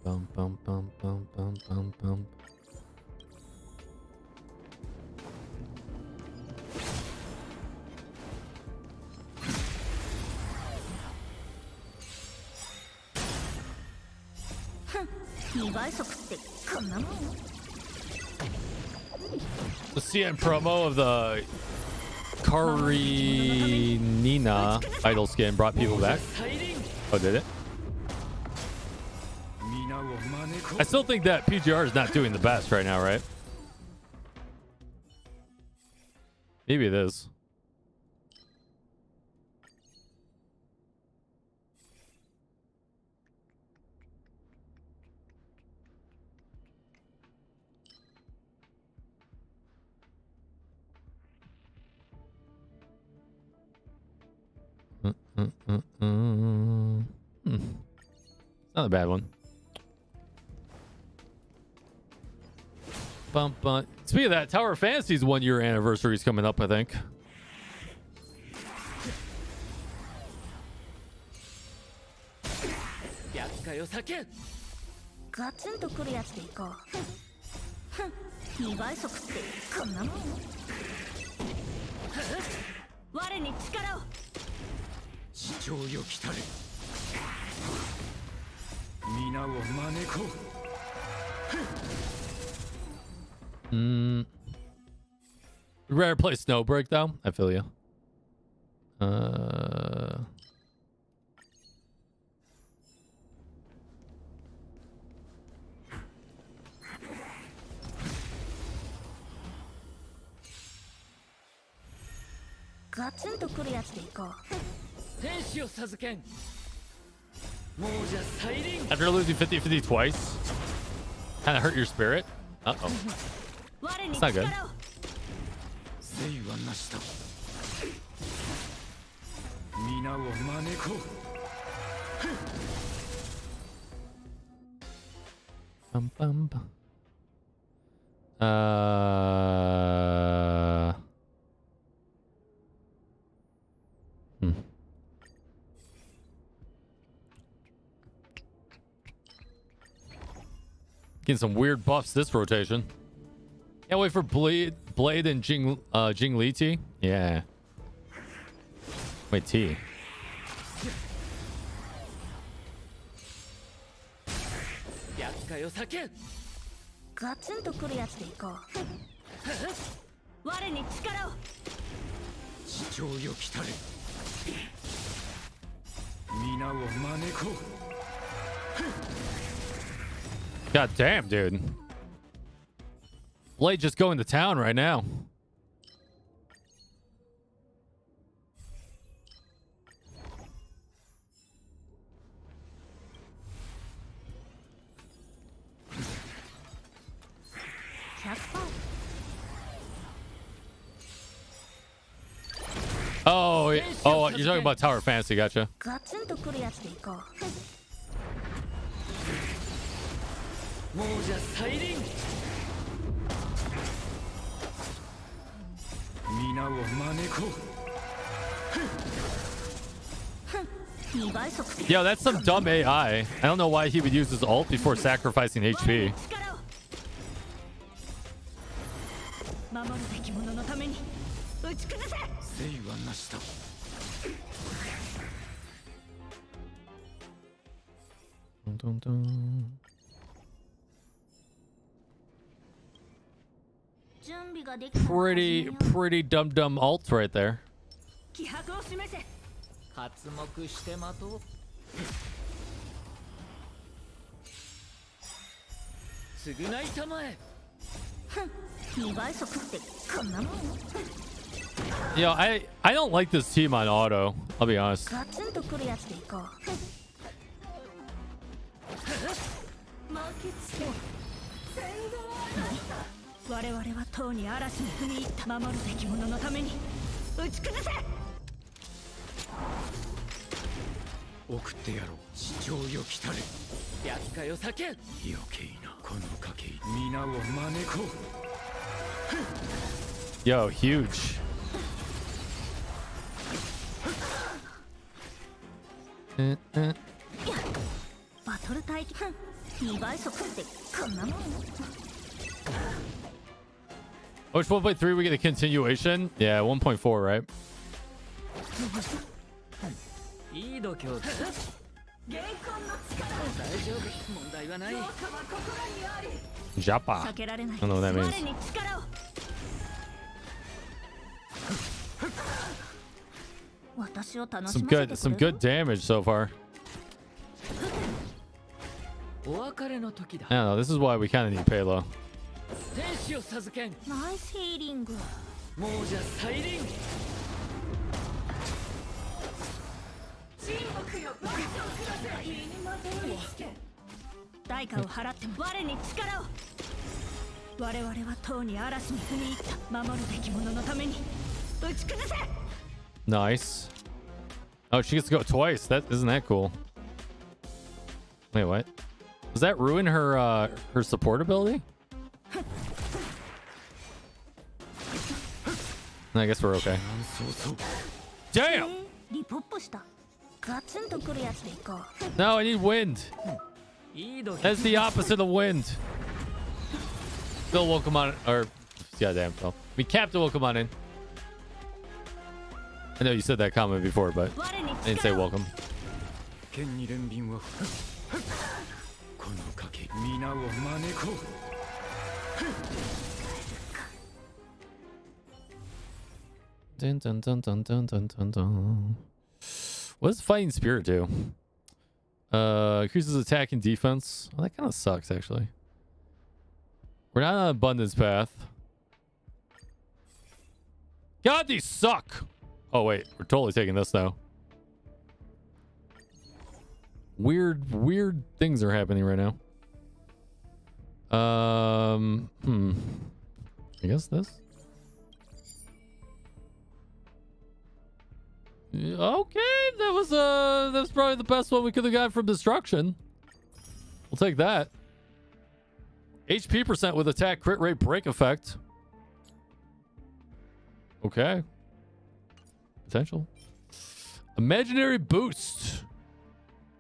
S1: Bum, bum, bum, bum, bum, bum, bum. The CN promo of the Karinina idol skin brought people back. Oh, did it? I still think that PGR is not doing the best right now, right? Maybe it is. Not a bad one. Bump, bump. Speaking of that, Tower of Fantasy's 1-year anniversary is coming up, I think. We'd rather play Snowbreak though. I feel you. After losing 50-50 twice, kind of hurt your spirit. Uh-oh. It's not good. Bum, bum, bum. Getting some weird buffs this rotation. Can't wait for Blade and Jing Li T. Yeah. Wait, T. God damn, dude. Blade just going to town right now. Oh, oh, you're talking about Tower Fantasy, gotcha. Yo, that's some dumb AI. I don't know why he would use his ult before sacrificing HP. Dun, dun, dun. Pretty dumb ult right there. Yo, I don't like this team on auto. I'll be honest. Yo, huge. Which 1.3 we get a continuation? Yeah, 1.4, right? Japa. I don't know what that means. Some good damage so far. I don't know, this is why we kind of need Payload.
S3: Nice healing.
S1: Nice. Oh, she gets to go twice. Isn't that cool? Wait, what? Does that ruin her her support ability? I guess we're okay. Damn! No, I need wind. That's the opposite of wind. Phil, welcome on. Or, goddamn, Phil. I mean, Captain, welcome on in. I know you said that comment before, but I didn't say welcome. Dun, dun, dun, dun, dun, dun, dun, dun. What does Fighting Spirit do? Increases attack and defense. Well, that kind of sucks, actually. We're not on Abundance Path. God, these suck! Oh, wait. We're totally taking this, though. Weird things are happening right now. I guess this. Okay, that was probably the best one we could have got from destruction. We'll take that. HP percent with attack crit rate break effect. Okay. Potential. Imaginary boost.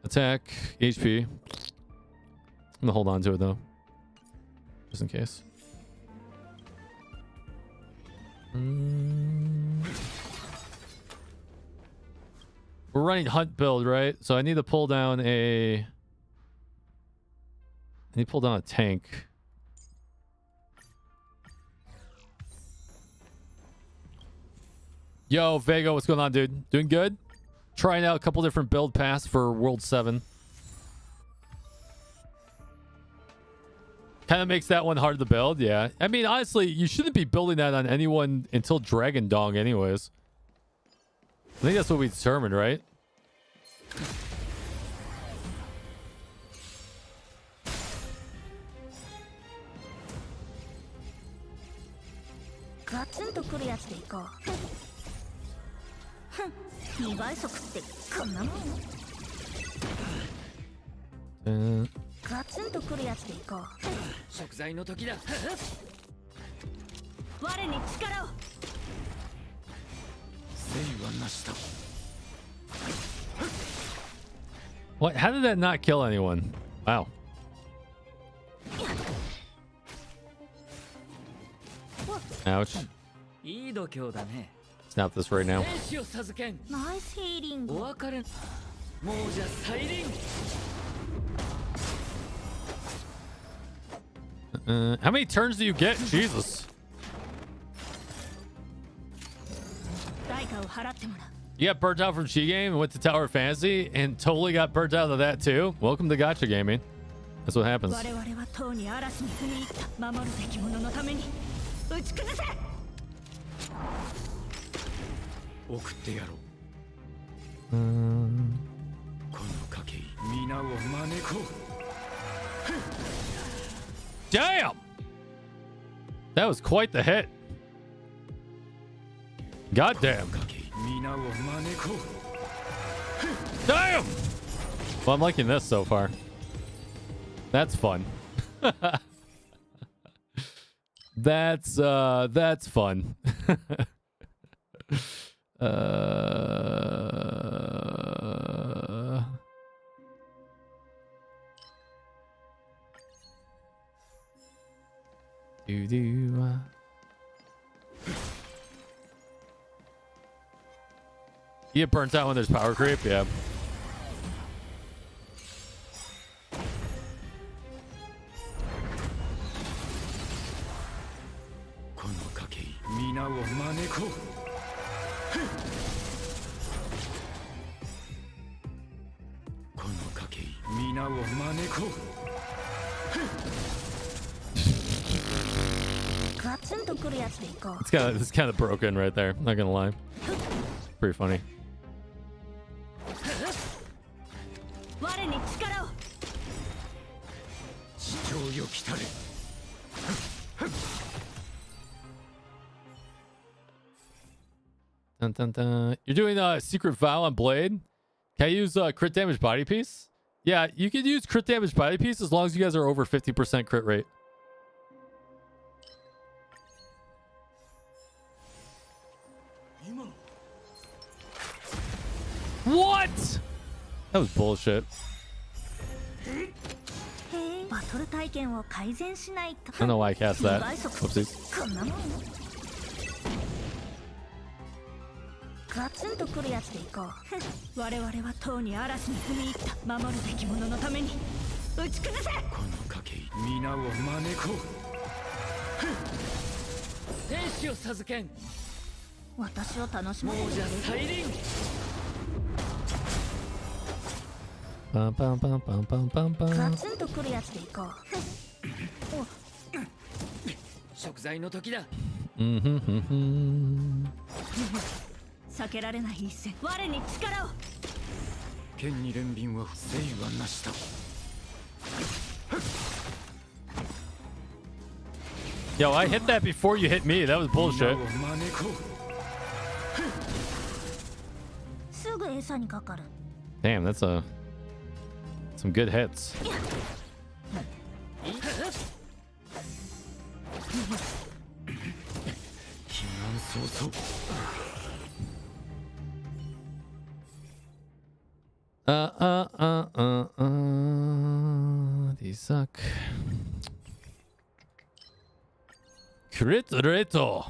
S1: Attack, HP. I'm gonna hold on to it though. Just in case. We're running hunt build, right? So I need to pull down a... I need to pull down a tank. Yo, Vego, what's going on, dude? Doing good? Trying out a couple different build paths for World 7. Kind of makes that one hard to build, yeah. I mean, honestly, you shouldn't be building that on anyone until Dragon Dong anyways. I think that's what we determined, right? What? How did that not kill anyone? Wow. Ouch. Snap this right now.
S3: Nice healing.
S1: How many turns do you get? Jesus. You got burnt out from G Game and went to Tower Fantasy and totally got burnt out of that too. Welcome to Gacha Gaming. That's what happens. Damn! That was quite the hit. Goddamn. Damn! Well, I'm liking this so far. That's fun. That's fun. You get burnt out when there's power creep, yeah. It's kind of broken right there. Not gonna lie. Pretty funny. Dun, dun, dun. You're doing a secret vow on Blade. Can I use crit damage body piece? Yeah, you can use crit damage body piece as long as you guys are over 50% crit rate. What? That was bullshit. I don't know why I cast that. Whoopsies. Bum, bum, bum, bum, bum, bum, bum. Yo, I hit that before you hit me. That was bullshit.
S3: すぐ餌にかかる
S1: Damn, that's some good hits. These suck. Crit reto.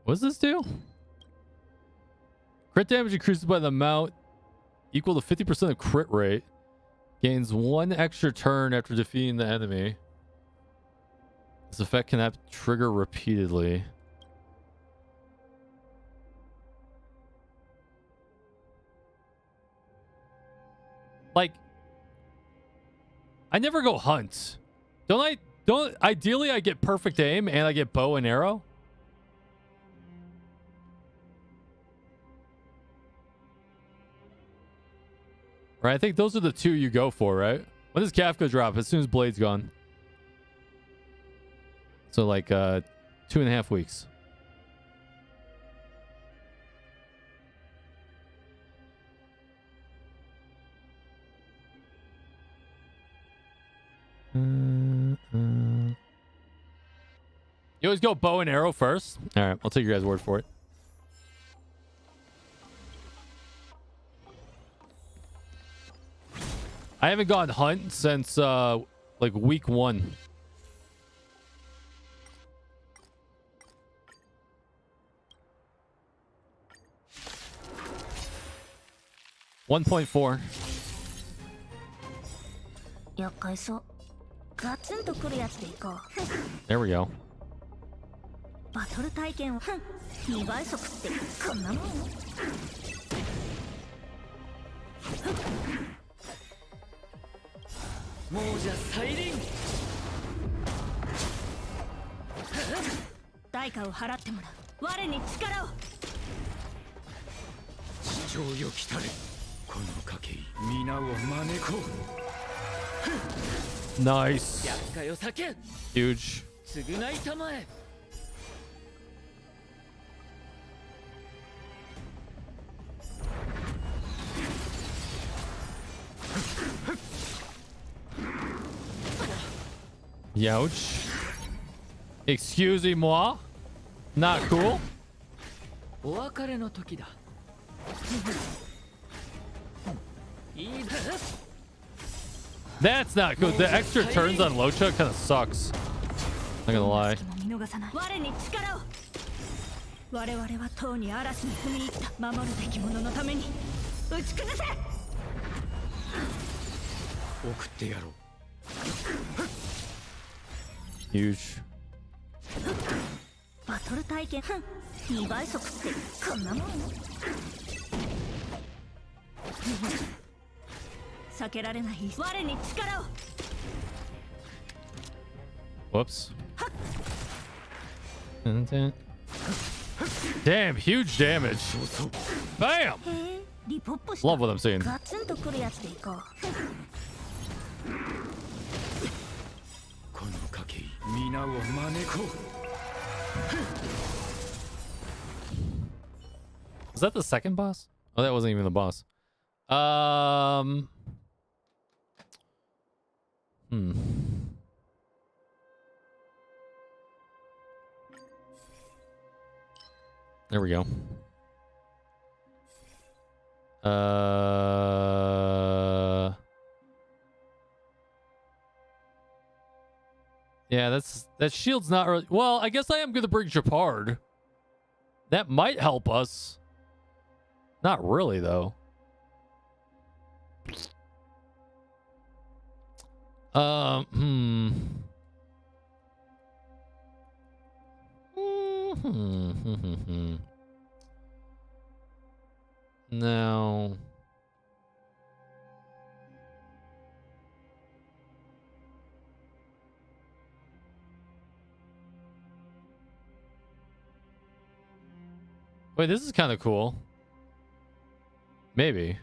S1: What's this do? Crit damage increases by the amount equal to 50% of crit rate. Gains 1 extra turn after defeating the enemy. This effect cannot trigger repeatedly. Like, I never go hunt. Don't ideally I get perfect aim and I get bow and arrow? Right, I think those are the two you go for, right? When does Kafka drop? As soon as Blade's gone. So like 2.5 weeks. You always go bow and arrow first? Alright, I'll take your guys' word for it. I haven't gone hunt since like week 1. $1.4.
S3: 厄介そうガツンとくるやつでいこう
S1: There we go.
S3: バトル体験を2倍速ってこんなもんもうじゃ再臨代価を払ってもらう我に力を地上よ来たれこの賭け皆を招こう
S1: Nice.
S3: 厄介を避け
S1: Huge.
S3: 償いたまえ
S1: Youch. Excusez-moi. Not cool.
S3: お別れの時だ
S1: That's not good. The extra turns on Locha kind of sucks. Not gonna lie.
S3: 我に力を我々はとうに嵐に踏み入った守るべき者のために打ち崩せ送ってやろう
S1: Huge.
S3: バトル体験2倍速ってこんなもん避けられない我に力を
S1: Whoops. Damn, huge damage. Bam! Love what I'm seeing.
S3: ガツンとくるやつでいこう
S1: Was that the second boss? Oh, that wasn't even the boss. There we go. Yeah, that shield's not really... Well, I guess I am going to bring Japard. That might help us. Not really, though. No. Wait, this is kind of cool. Maybe.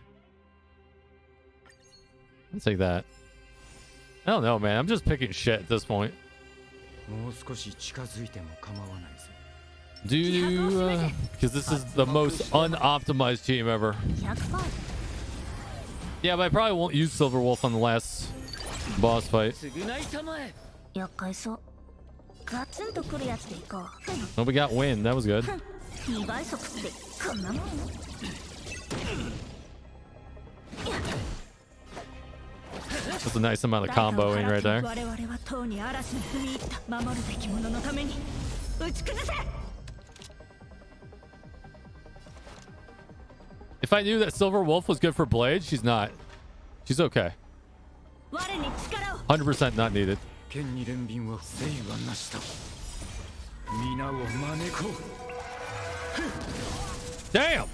S1: Let's take that. I don't know, man. I'm just picking shit at this point. Because this is the most unoptimized team ever. Yeah, but I probably won't use Silver Wolf on the last boss fight. Oh, we got win. That was good. That's a nice amount of comboing right there. If I knew that Silver Wolf was good for Blade, she's not. She's okay. 100% not needed. Damn!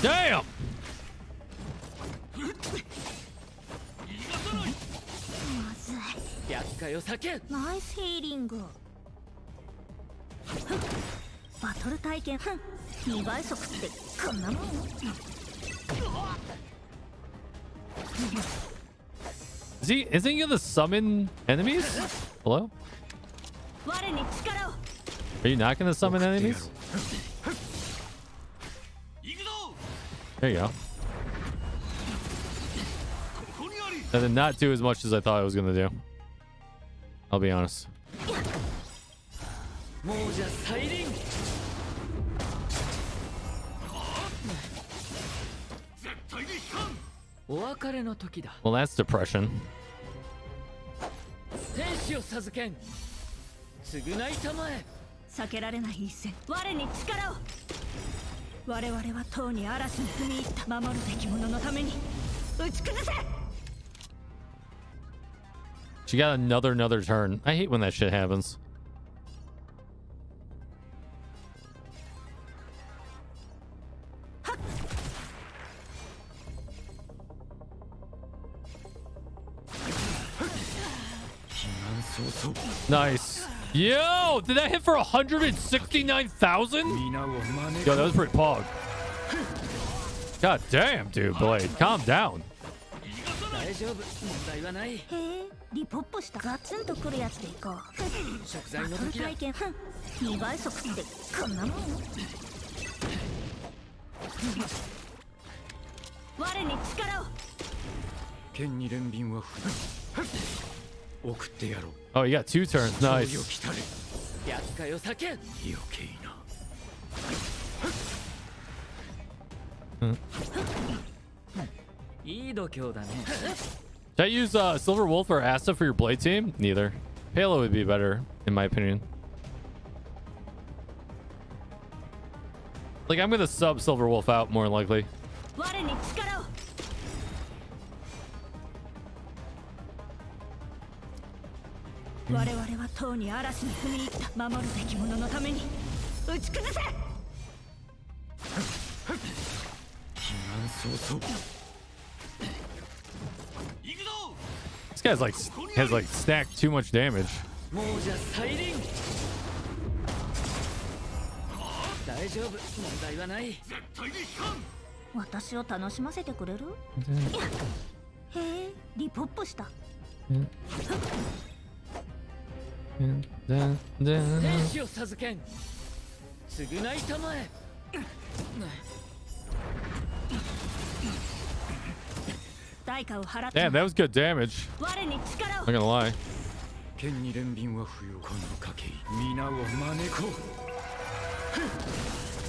S1: Damn!
S3: Nice healing. バトル体験2倍速ってこんなもん
S1: Isn't he gonna summon enemies? Hello? Are you not gonna summon enemies? There you go. That did not do as much as I thought I was gonna do. I'll be honest. Well, that's depression.
S3: 避けられない一戦我に力を我々はとうに嵐に踏み入った守るべき者のために打ち崩せ
S1: She got another turn. I hate when that shit happens. Nice. Yo, did that hit for 169,000? Yo, that was pretty pog. God damn, dude, Blade. Calm down.
S3: リポップしたガツンとくるやつでいこうバトル体験2倍速ってこんなもん我に力を
S4: 剣に連便は送ってやろう
S1: Oh, you got 2 turns. Nice.
S4: 余計な
S1: Should I use Silver Wolf or Asta for your Blade team? Neither. Palo would be better, in my opinion. Like, I'm gonna sub Silver Wolf out more likely. This guy's like has like stacked too much damage. Damn, that was good damage. Not gonna lie.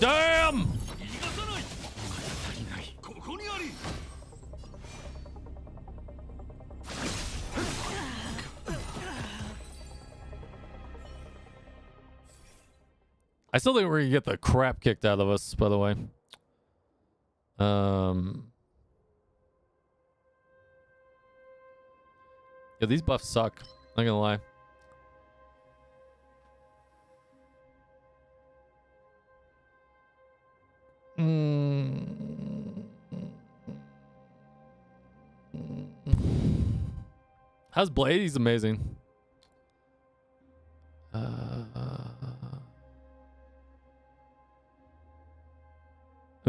S1: Damn! I still think we're gonna get the crap kicked out of us, by the way. Yeah, these buffs suck. Not gonna lie. How's Blade? He's amazing.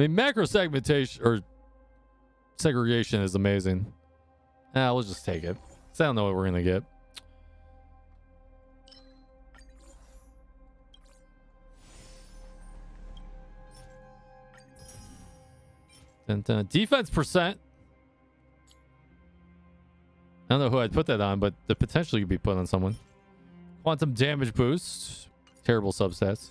S1: I mean, macro segmentation or segregation is amazing. We'll just take it. 'Cause I don't know what we're gonna get. And defense percent. I don't know who I'd put that on, but the potential could be put on someone. Quantum damage boost. Terrible substats.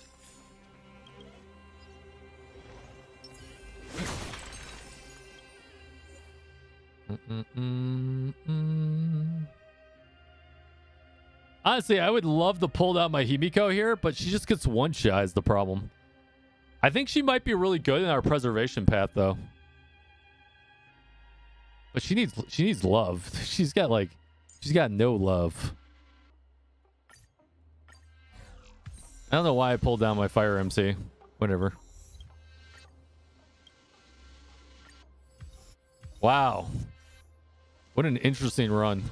S1: Honestly, I would love to pull down my Himiko here, but she just gets one shot is the problem. I think she might be really good in our preservation path, though. But she needs love. She's got no love. I don't know why I pulled down my fire MC. Whatever. Wow. What an interesting run.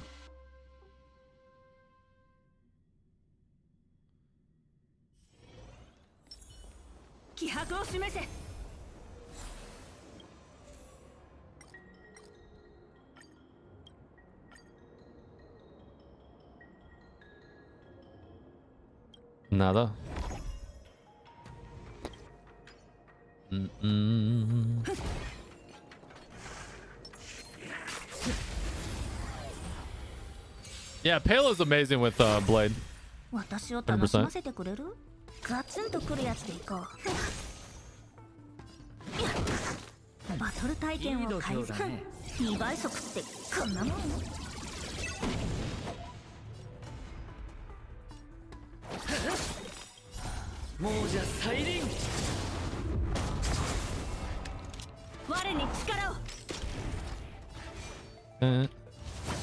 S1: Nada. Yeah, Palo's amazing with Blade.
S3: 私を楽しませてくれる？ガツンとくるやつでいこう。バトル体験を開始。2倍速ってこんなもん？
S4: 亡者再臨。
S3: 我に力を。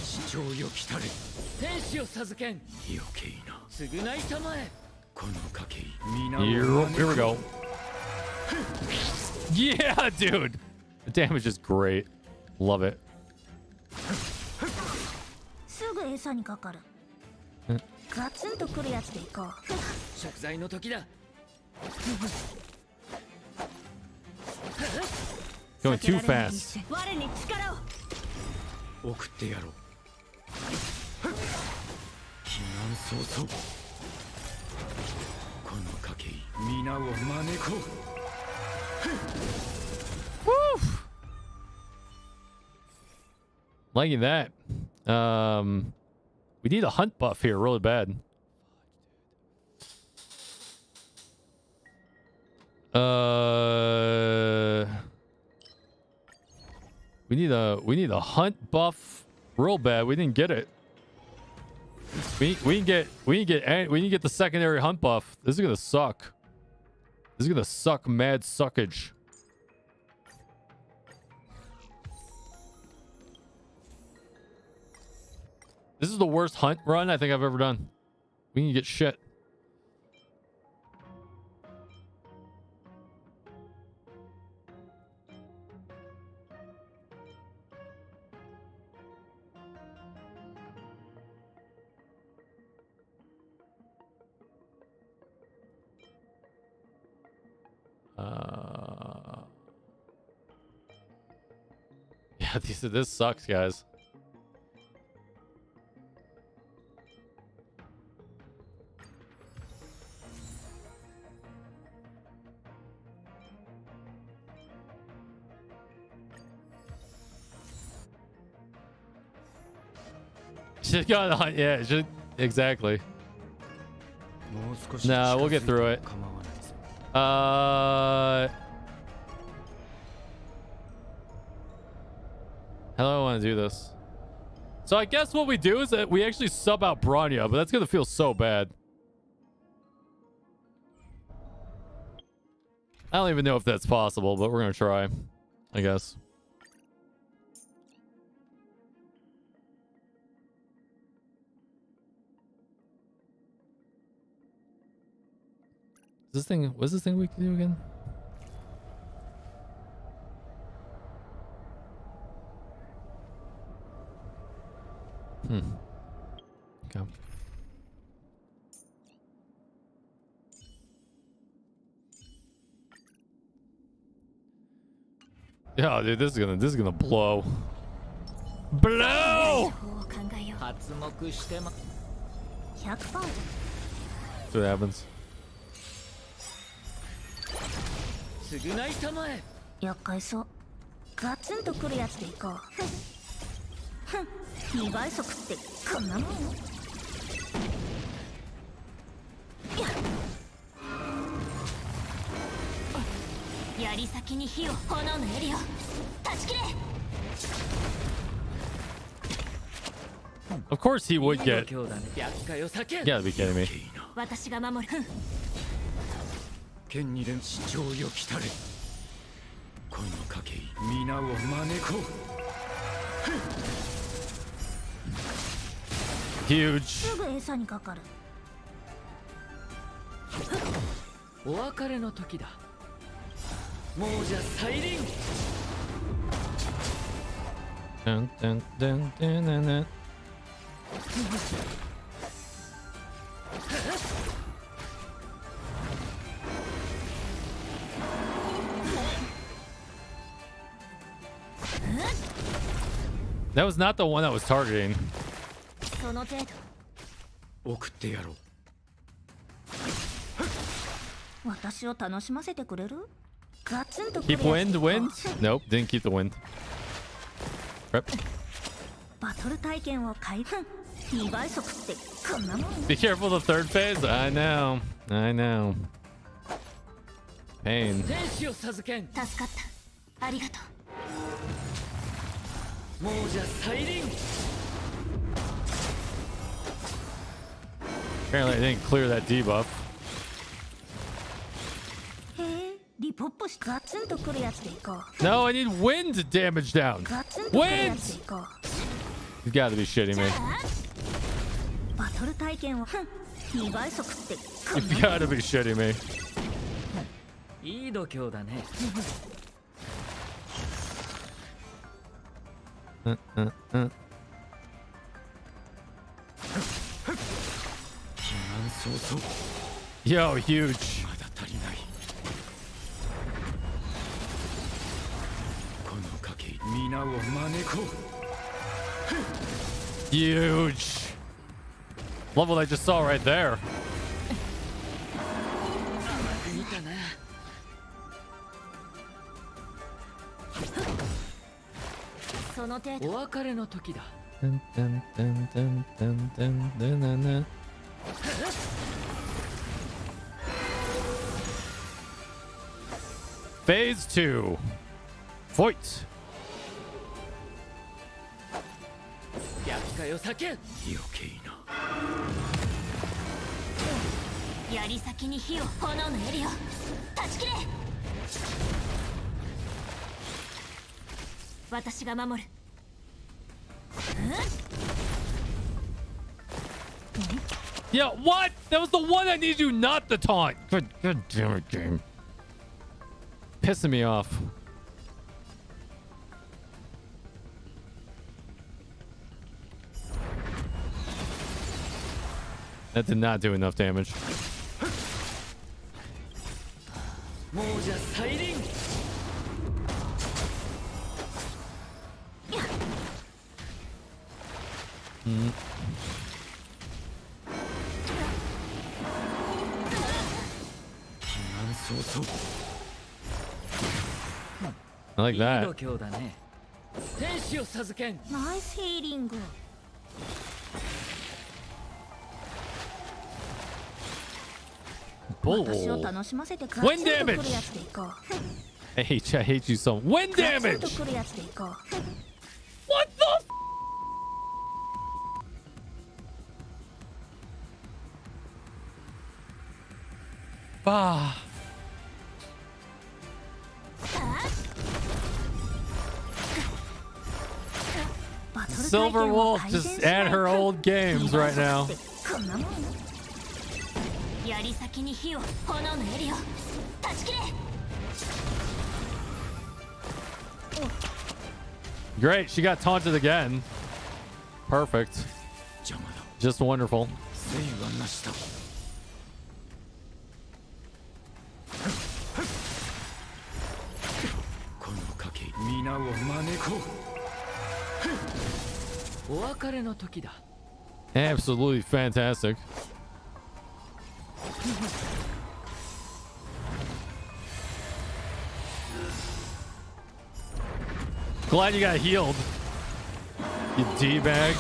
S4: 主張よきたれ。天使を授けん。余計な。償いたまえ。この賭け皆を。
S1: Here we go. Yeah, dude. The damage is great. Love it.
S3: すぐ餌にかかる。ガツンとくるやつでいこう。
S4: 食材の時だ。
S1: Going too fast.
S3: 我に力を。
S4: 送ってやろう。避難早々。この賭け皆を招こう。
S1: Woo! Liking that. We need a hunt buff here really bad. We need a hunt buff real bad. We didn't get it. We can get the secondary hunt buff. This is gonna suck. This is gonna suck mad suckage. This is the worst hunt run I think I've ever done. We can get shit. Yeah, this sucks, guys. Just got on, yeah, just exactly. Nah, we'll get through it. How do I want to do this? So I guess what we do is that we actually sub out Bronya, but that's gonna feel so bad. I don't even know if that's possible, but we're gonna try, I guess. What's this thing we can do again? Okay. Yeah, dude, this is gonna blow. Blow!
S3: 方を考えよう。
S4: 発目してま
S3: 100%。
S1: That's what happens.
S4: 償いたまえ。
S3: 厄介そう。ガツンとくるやつでいこう。ふん。2倍速ってこんなもん。槍先に火を、炎のエリを断ち切れ。
S1: Of course he would
S4: いい度
S1: get.
S4: 胸だね。厄介を避け。
S1: You gotta be kidding me.
S3: 私が守る。ふん。
S4: 剣に連市長よ来たれ。この賭け皆を招こう。
S1: Huge.
S3: すぐ餌にかかる。
S4: お別れの時だ。もうじゃ再臨。
S1: Dun, dun, dun, dun, dun, dun. That was not the one I was targeting.
S3: その程度。
S4: 送ってやろう。
S3: 私を楽しませてくれる？ガツンとくる
S1: Keep
S3: やつで
S1: wind,
S3: いこう。
S1: wind? Nope, didn't keep the wind. Rep.
S3: バトル体験を開封。2倍速ってこんなもん。
S1: Be careful the third phase. I know. I know. Pain.
S4: 天使を授けん。
S3: 助かった。ありがとう。
S4: もうじゃ再臨。
S1: Apparently I didn't clear that debuff.
S3: へえ、リポップしガツンとくるやつでいこう。
S1: No, I need wind damage down.
S3: ガツンとくるやつでいこう。
S1: You gotta be shitting me.
S3: バトル体験をふん2倍速ってこ
S1: You
S3: んなもん。
S1: gotta be shitting me.
S4: いい度胸だね。 避難早々。
S1: Yo, huge.
S4: まだ足りない。この賭け皆を招こう。
S1: Huge. Love what I just saw right there.
S4: 見たな。
S3: その程度。
S4: お別れの時だ。
S1: Dun, dun, dun, dun, dun, dun, dun, dun, dun. Phase 2. Fight.
S4: 厄介を避けん。余計な。
S3: 槍先に火を、炎のエリを断ち切れ。私が守る。
S1: Yeah, what? That was the one I need you not to taunt. Good damn it, game. Pissing me off. That did not do enough damage.
S4: もうじゃ再臨。 避難早々。
S1: I like
S4: いい度
S1: that.
S4: 胸だね。天使を授けん。
S3: ナイスヒーリング。
S1: Bull.
S3: 私を楽しませてガツン
S1: Wind
S3: とく
S1: damage.
S3: るやつでいこう。
S1: I hate you so. Wind
S3: ガツンと
S1: damage.
S3: くるやつでいこう。
S1: What the? Ah. Silver Wolf just at her old games right now.
S3: こんなもん。槍先に火を、炎のエリを断ち切れ。
S1: Great, she got taunted again. Perfect.
S4: 邪魔だ。
S1: Just wonderful.
S4: 誠意はなしだ。この賭け皆お別れの時だ。
S1: Absolutely fantastic. Glad you got healed. You D-bag.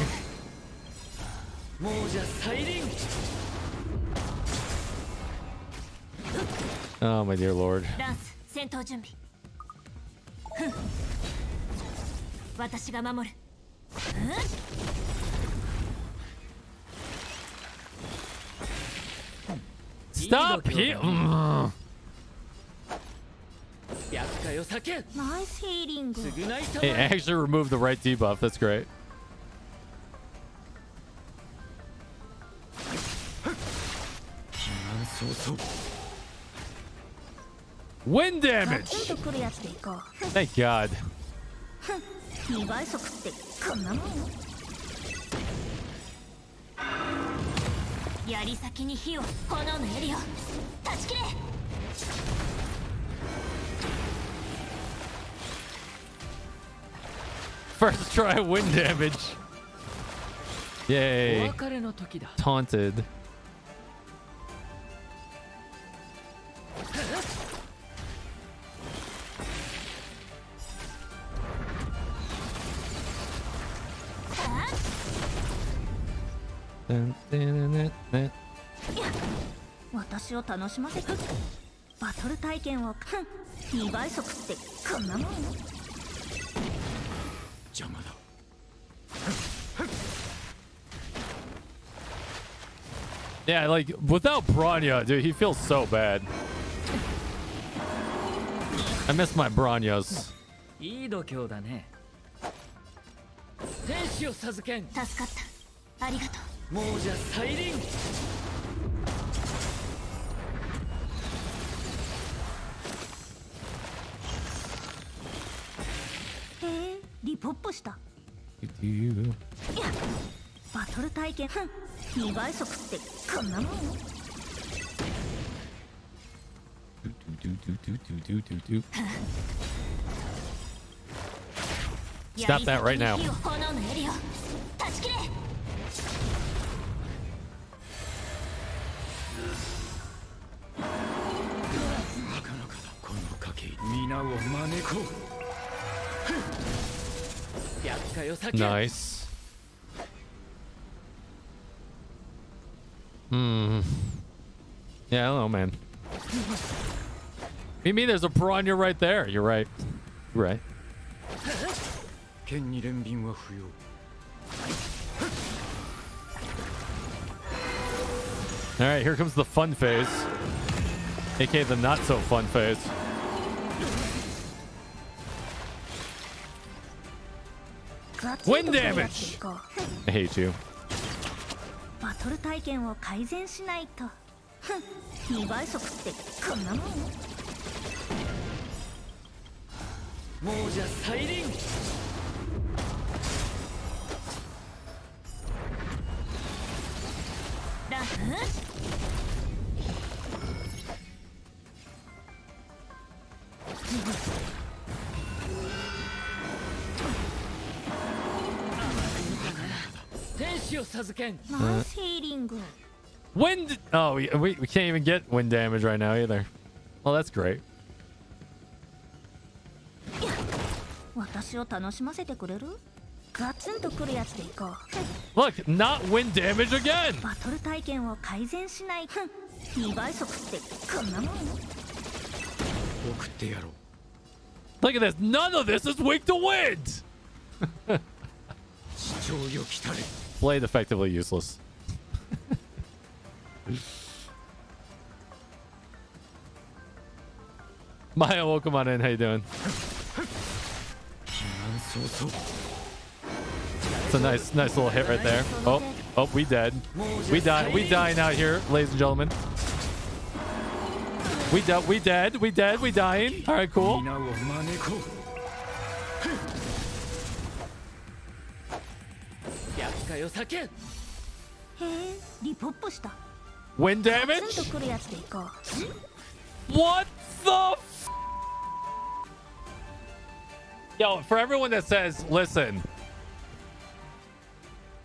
S4: 亡者再臨。
S1: Oh my dear lord.
S3: ランス戦闘準備。ふん、私が守る。
S1: Stop here.
S4: 厄介を避け。
S3: ナイスヒーリング。
S4: 償いた
S1: It
S4: まえ。
S1: actually removed the right debuff. That's great. Wind
S3: ガツ
S1: damage.
S3: ンとくるやつでいこう。
S1: Thank God.
S3: 2倍速ってこんなもん。槍先に火を、炎の槍を断ち切れ。
S1: First try wind damage.
S4: お
S1: Yay.
S4: 別れの時だ。
S1: Taunted. Dun, dun, dun, dun.
S3: 私を楽しませて。バトル体験を、2倍速ってこんなもん。
S4: 邪魔だ。
S1: Yeah, like without Bronya, dude, he feels so bad. I miss my Bronyas.
S4: いい度胸だね。天使を授けん。
S3: 助かった。ありがとう。
S4: 亡者再臨。
S3: へえ、リポップした。
S1: Do
S3: バトル体験、2倍速ってこんなもん。
S1: Stop that right now.
S3: 槍先に火を、炎の槍を断ち切れ。
S4: なかなかだ。この賭け皆を招こう。厄介を避け。
S1: Nice. Hmm. Yeah, I don't know, man. You mean there's a Bronya right there? You're right. You're right.
S4: 剣に連便は不要。
S1: All right, here comes the fun phase, aka the not so fun phase. Wind damage. I hate you.
S3: バトル体験を改善しないと。2倍速ってこんなもん。
S4: 亡者再臨。
S3: ラン
S4: 天使を授けん。
S3: ナイスヒーリング。
S1: Wind. Oh, we can't even get wind damage right now either. Well, that's great.
S3: 私を楽しませてくれる？ガツンとくるやつでいこう。
S1: Look, not wind damage again.
S3: バトル体験を改善しない。2倍速ってこんなもん。
S4: 送ってやろう。
S1: Look at this. None of this is weak to wind.
S4: 地上よ来たれ。
S1: Blade effectively useless. Maya, welcome on in. How you doing?
S4: そうそう。
S1: It's a nice little hit right there. Oh, we dead. We dying out here, ladies and gentlemen. We dead. We dying. All right, cool.
S4: 皆を招こう。厄介を避け。
S3: へえ、リポップした。
S1: Wind
S3: ガツ
S1: damage?
S3: ンとくるやつでいこう。
S1: What the f Yo, for everyone that says, listen,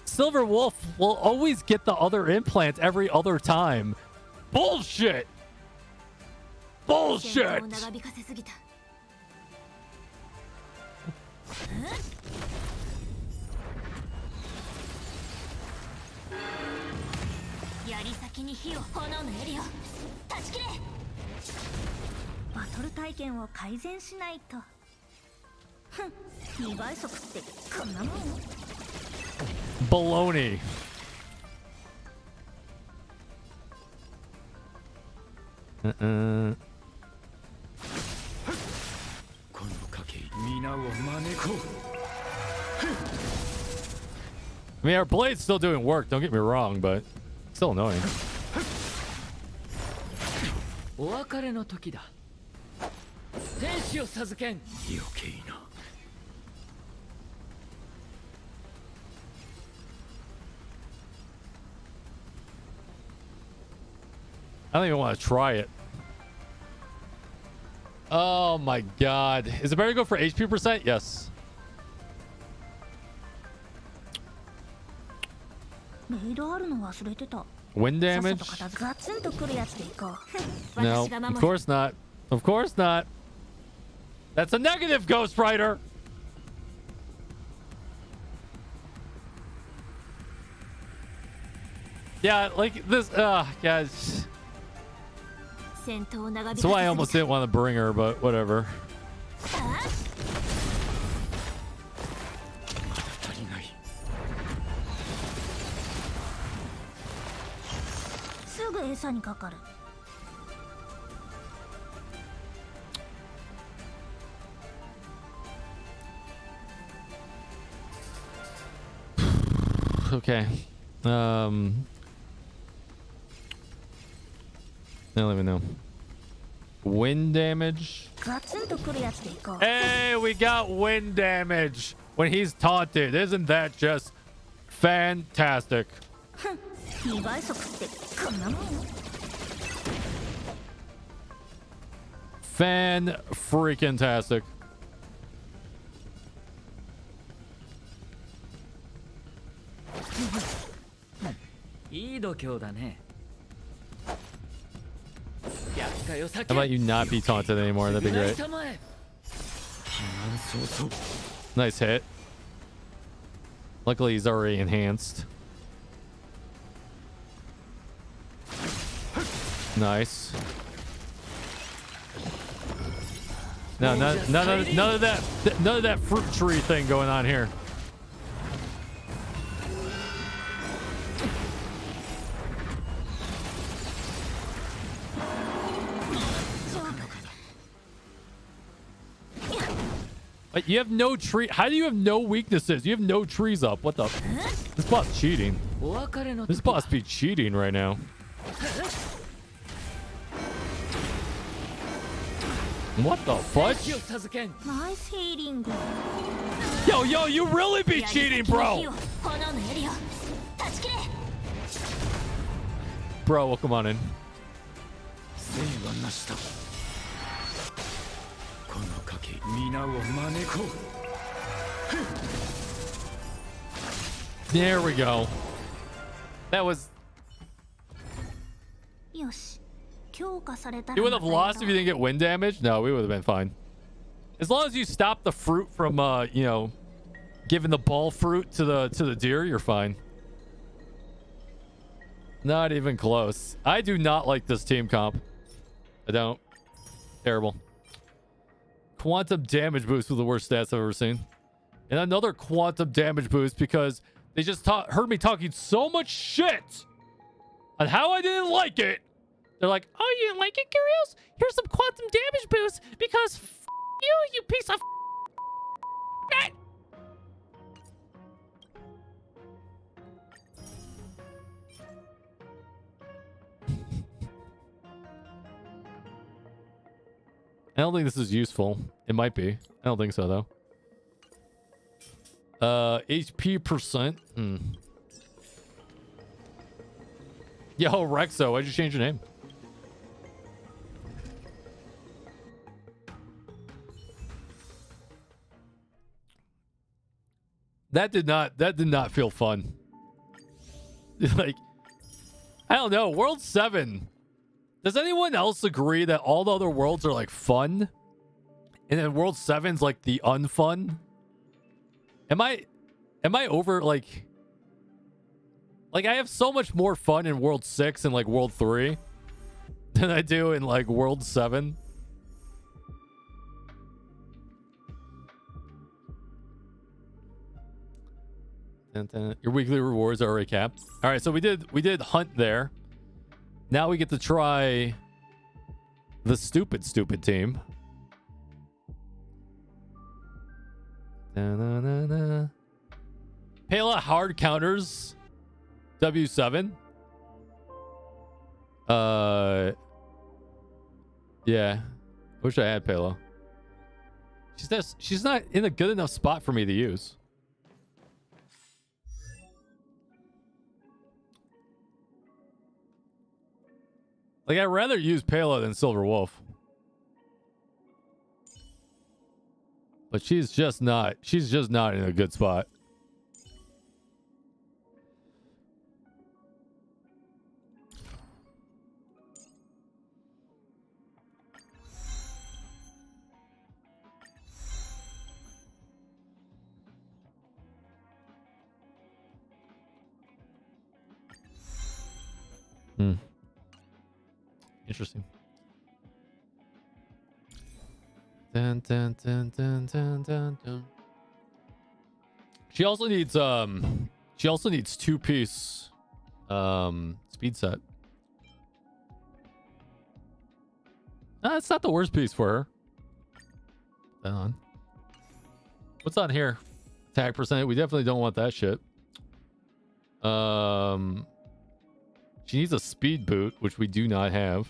S1: Silver Wolf will always get the other implant every other time. Bullshit. Bullshit. Baloney. I mean, our blade's still doing work, don't get me wrong, but still annoying. I don't even want to try it. Oh my god. Is it better to go for HP percent? Yes. Wind damage? No, of course not. Of course not. That's a negative, Ghost Rider. Yeah, like this. Guys. That's why I almost didn't want to bring her, but whatever. Okay. I don't even know. Wind damage. Hey, we got wind damage when he's taunted. Isn't that just fantastic? Fan-freaking-tastic. How about you not be taunted anymore? That'd be great. Nice hit. Luckily, he's already enhanced. Nice. No, none of that fruit tree thing going on here. Like, you have no tree. How do you have no weaknesses? You have no trees up. What the? This boss cheating. This boss be cheating right now. What the fudge? Yo, you really be cheating, bro. Bro, well, come on in. There we go. That was... You would have lost if you didn't get wind damage? No, we would have been fine. As long as you stop the fruit from, you know, giving the ball fruit to the deer, you're fine. Not even close. I do not like this team comp. I don't. Terrible. Quantum damage boost was the worst stats I've ever seen. And another quantum damage boost because they just heard me talking so much shit on how I didn't like it. They're like, oh, you didn't like it, Kyrios? Here's some quantum damage boost because you piece of shit. I don't think this is useful. It might be. I don't think so, though. HP percent. Yo, Rexo, why'd you change your name? That did not feel fun. Like, I don't know. World 7. Does anyone else agree that all the other worlds are like fun? And then World 7's like the unfun? Am I over like I have so much more fun in World 6 and like World 3 than I do in like World 7. Your weekly rewards are already capped. All right, so we did hunt there. Now we get to try the stupid team. Pela hard counters W7. Yeah. Wish I had Pela. She's not in a good enough spot for me to use. Like, I'd rather use Pela than Silver Wolf. But she's just not in a good spot. Interesting. Dun, dun, dun, dun, dun, dun, dun. She also needs 2-piece speed set. It's not the worst piece for her. Hang on. What's on here? Attack percent. We definitely don't want that shit. She needs a speed boot, which we do not have.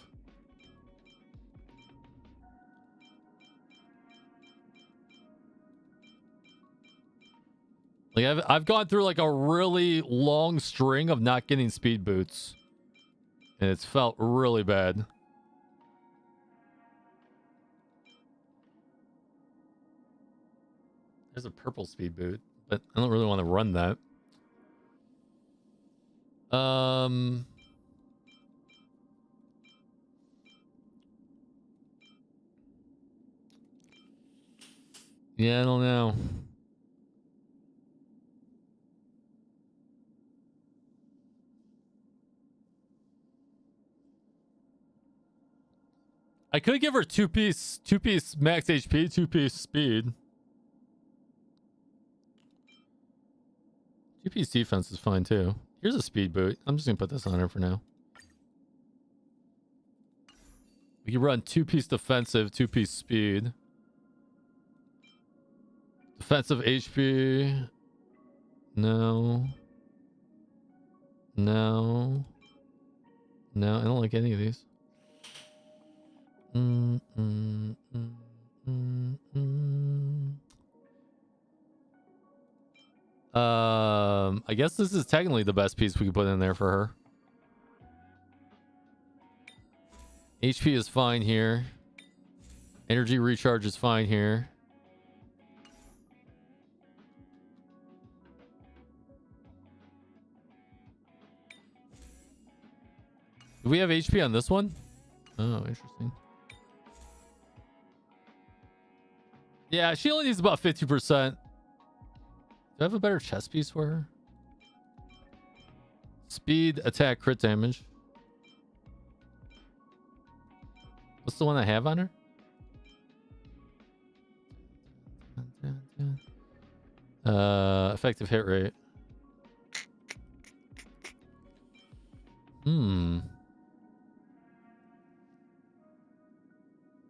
S1: Like I've gone through like a really long string of not getting speed boots, and it's felt really bad. There's a purple speed boot, but I don't really want to run that. Yeah, I don't know. I could give her two-piece max HP, 2-piece speed. 2-piece defense is fine too. Here's a speed boot. I'm just gonna put this on her for now. We can run 2-piece defensive, 2-piece speed. Defensive HP. No. No. No, I don't like any of these. I guess this is technically the best piece we could put in there for her. HP is fine here. Energy recharge is fine here. Do we have HP on this one? Oh, interesting. Yeah, she only needs about 50%. Do I have a better chest piece for her? Speed, attack, crit damage. What's the one I have on her? Effective hit rate.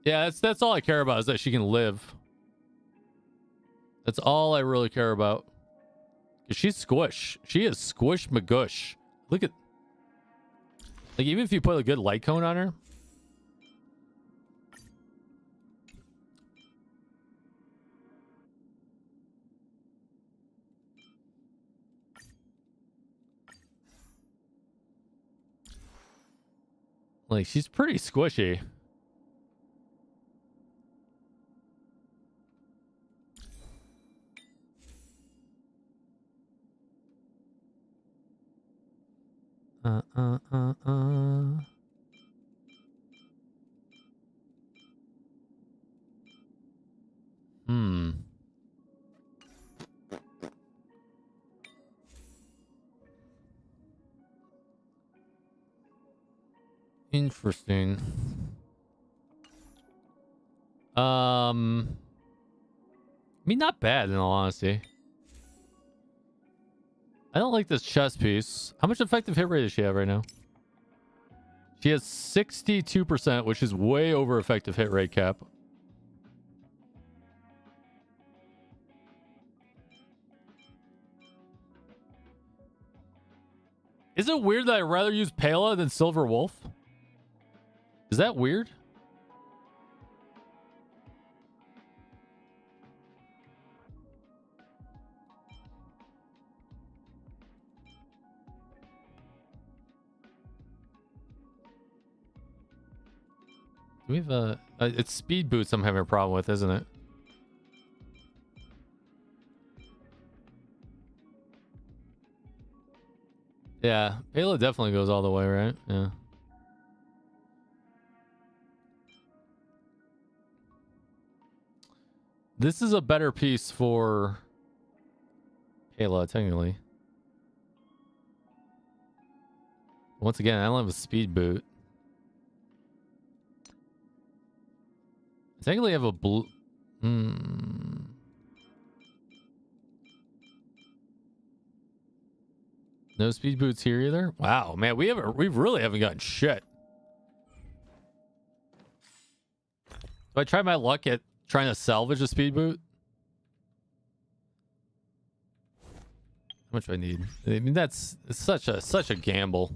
S1: Yeah, that's all I care about, is that she can live. That's all I really care about. Cause she's squish. She is squish magush. Look at, like, even if you put a good light cone on her. Like, she's pretty squishy. Hmm. Interesting. I mean, not bad in all honesty. I don't like this chest piece. How much effective hit rate does she have right now? She has 62%, which is way over effective hit rate cap. Is it weird that I'd rather use Pela than Silver Wolf? Is that weird? Do we have a... it's speed boots I'm having a problem with, isn't it? Yeah, Pela definitely goes all the way, right? Yeah. This is a better piece for Pela, technically. Once again, I don't have a speed boot. I technically have a blue... No speed boots here either? Wow, man, we really haven't gotten shit. Do I try my luck at trying to salvage a speed boot? How much do I need? I mean, it's such a gamble.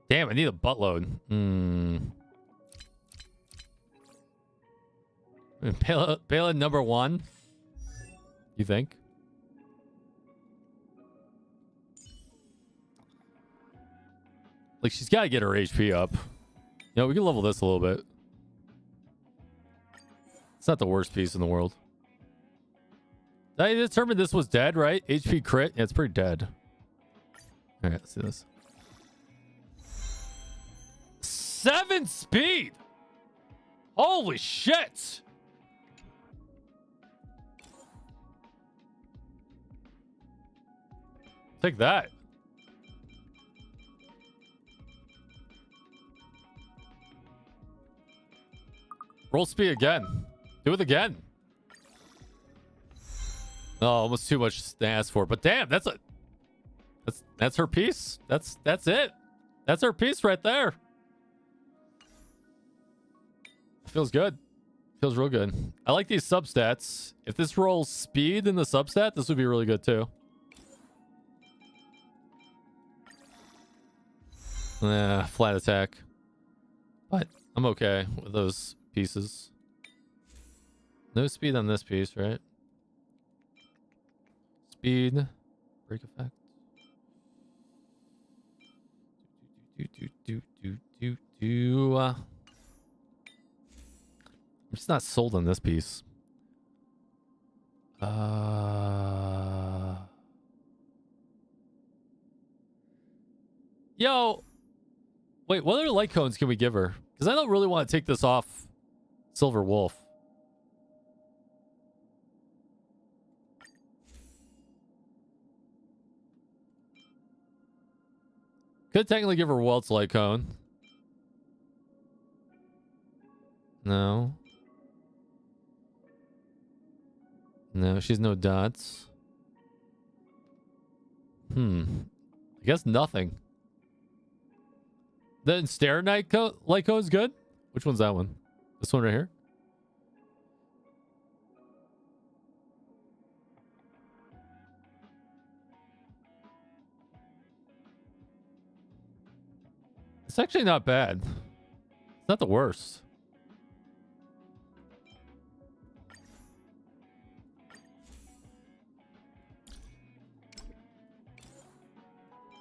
S1: Damn, I need a buttload. Pela number 1? You think? Like, she's got to get her HP up. You know, we can level this a little bit. It's not the worst piece in the world. I determined this was dead, right? HP crit? Yeah, it's pretty dead. All right, let's do this. 7 speed! Holy shit! Take that. Roll speed again. Do it again. Oh, almost too much to ask for. But damn, that's her piece. That's it. That's her piece right there. Feels good. Feels real good. I like these substats. If this rolls speed in the substat, this would be really good too. Flat attack. But I'm okay with those pieces. No speed on this piece, right? Speed. Break effect. I'm just not sold on this piece. Yo. Wait, what other light cones can we give her? Because I don't really want to take this off Silver Wolf. Could technically give her Welt's light cone. No. No, she's no dots. I guess nothing. Then Stare Night light cone is good? Which one's that one? This one right here? It's actually not bad. It's not the worst.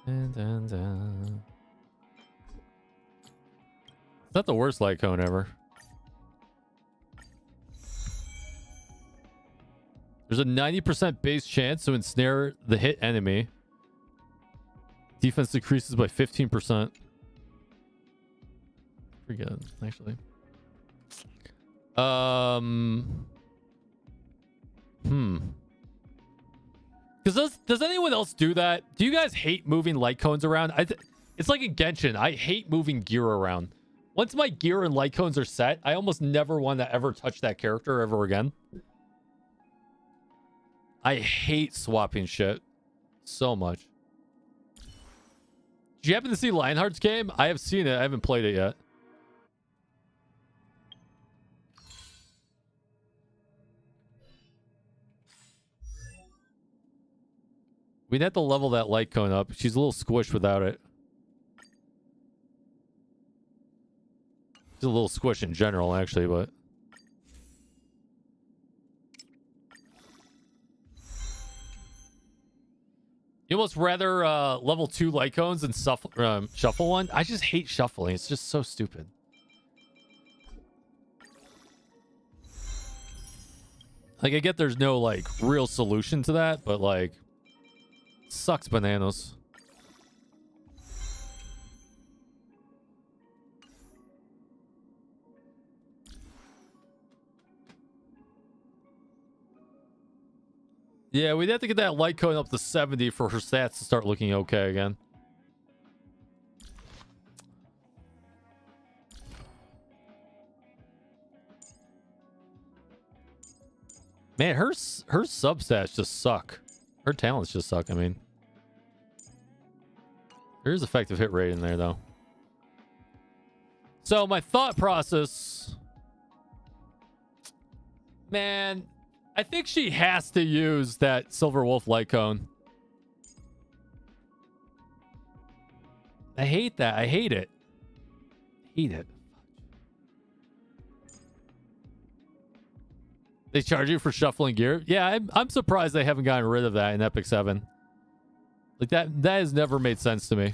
S1: It's not the worst light cone ever. There's a 90% base chance to ensnare the hit enemy. Defense decreases by 15%. Pretty good, actually. Does anyone else do that? Do you guys hate moving light cones around? It's like in Genshin. I hate moving gear around. Once my gear and light cones are set, I almost never want to ever touch that character ever again. I hate swapping shit so much. Did you happen to see Lionheart's game? I have seen it. I haven't played it yet. We'd have to level that light cone up. She's a little squished without it. She's a little squished in general, actually, but... You almost rather level 2 light cones than shuffle one? I just hate shuffling. It's just so stupid. Like, I get there's no, like, real solution to that, but, like... Sucks bananas. Yeah, we'd have to get that light cone up to 70 for her stats to start looking okay again. Man, her substats just suck. Her talents just suck, I mean. There is effective hit rate in there, though. So, my thought process... Man, I think she has to use that Silver Wolf light cone. I hate that. I hate it. Hate it. They charge you for shuffling gear? Yeah, I'm surprised they haven't gotten rid of that in Epic 7. Like, that has never made sense to me.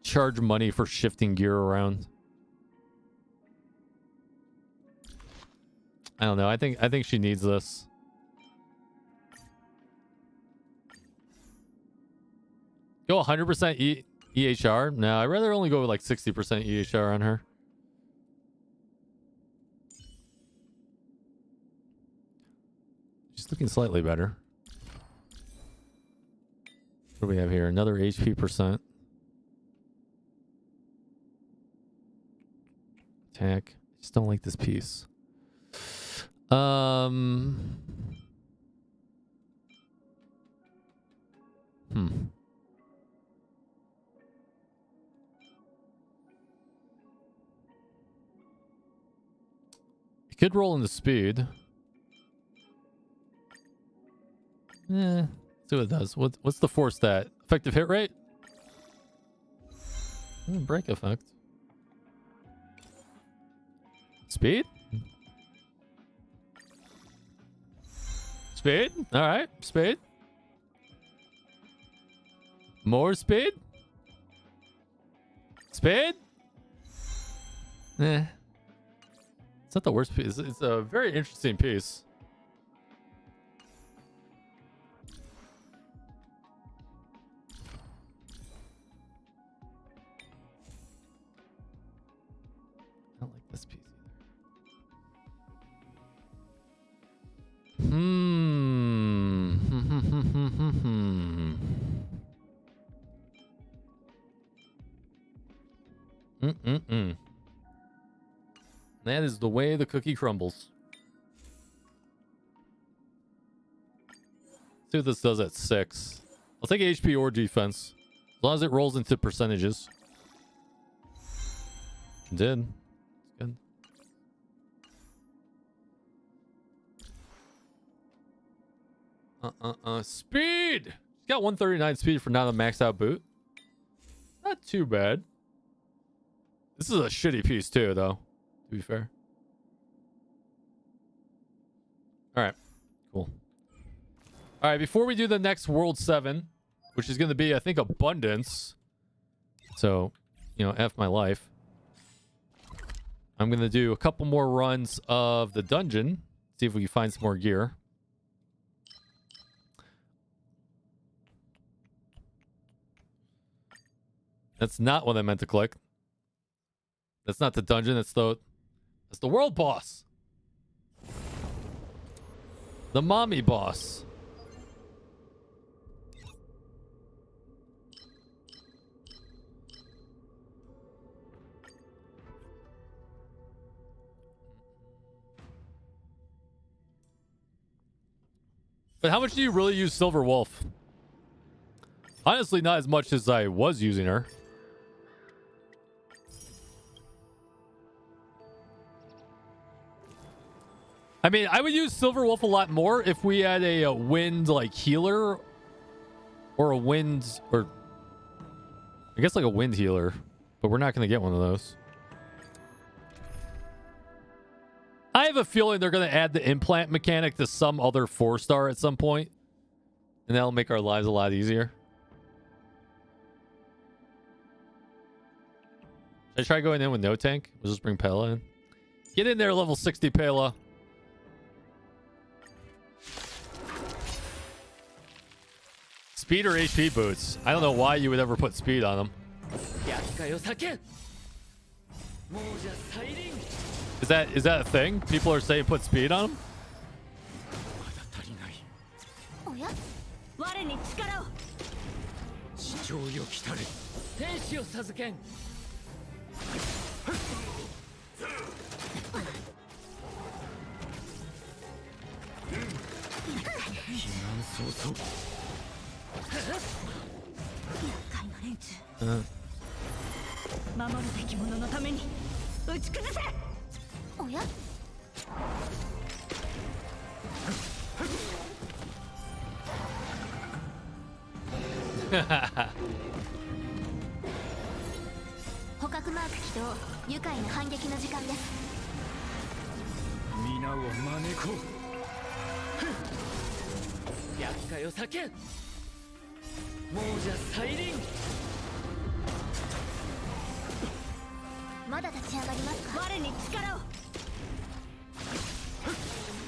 S1: Charge money for shifting gear around. I don't know. I think she needs this. Go 100% EHR? No, I'd rather only go with like 60% EHR on her. She's looking slightly better. What do we have here? Another HP percent. Attack. Just don't like this piece. You could roll into speed. Yeah. See what it does. What's the force stat? Effective hit rate? Break effect. Speed? Speed? Alright. Speed. More speed? Speed? Eh. It's not the worst piece. It's a very interesting piece. I don't like this piece either. That is the way the cookie crumbles. Let's see what this does at 6. I'll take HP or defense. As long as it rolls into percentages. It did. It's good. Speed! She's got 139 speed for not a maxed out boot. Not too bad. This is a shitty piece too, though. To be fair. Alright. Cool. Alright, before we do the next World 7, which is going to be, I think, Abundance. So, you know, F my life. I'm going to do a couple more runs of the dungeon. See if we can find some more gear. That's not what I meant to click. That's not the dungeon. That's the world boss. The mommy boss. But how much do you really use Silver Wolf? Honestly, not as much as I was using her. I mean, I would use Silver Wolf a lot more if we had a wind like healer or a wind, or I guess like a wind healer, but we're not going to get one of those. I have a feeling they're going to add the implant mechanic to some other 4-star at some point, and that'll make our lives a lot easier. Should I try going in with no tank? We'll just bring Pela in. Get in there, level 60 Pela. Speed or HP boots? I don't know why you would ever put speed on them. Is that a thing? People are saying put speed on them?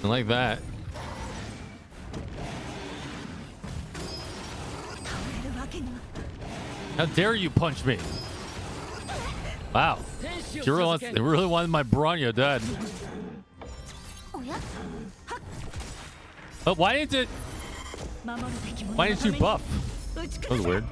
S1: I like that. How dare you punch me? Wow. She really wanted my Bronya dead. But why didn't you buff? That was weird.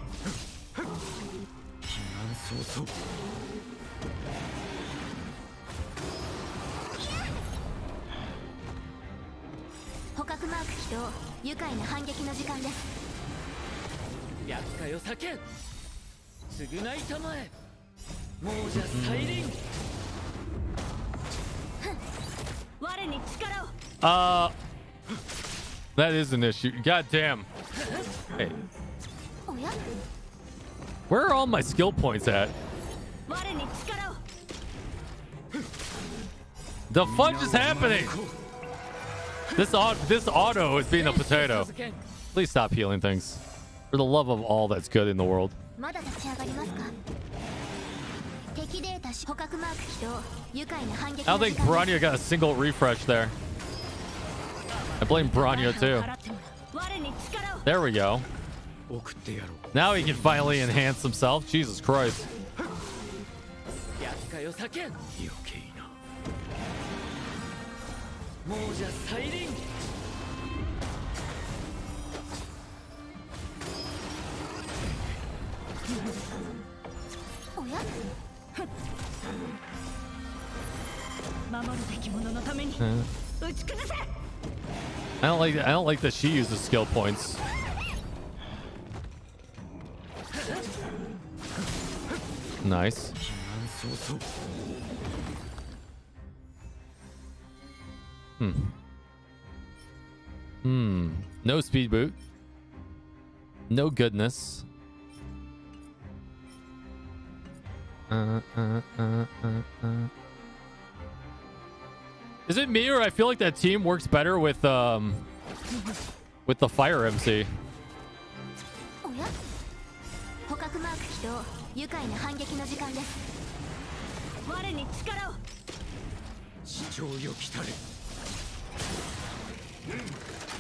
S1: That is an issue. God damn. Hey. Where are all my skill points at? The fudge is happening. This auto is being a potato. Please stop healing things. For the love of all that's good in the world. I don't think Bronya got a single refresh there. I blame Bronya too. There we go. Now he can finally enhance himself. Jesus Christ. I don't like that she uses skill points. Nice. No speed boot. No goodness. Is it me, or I feel like that team works better with the fire MC?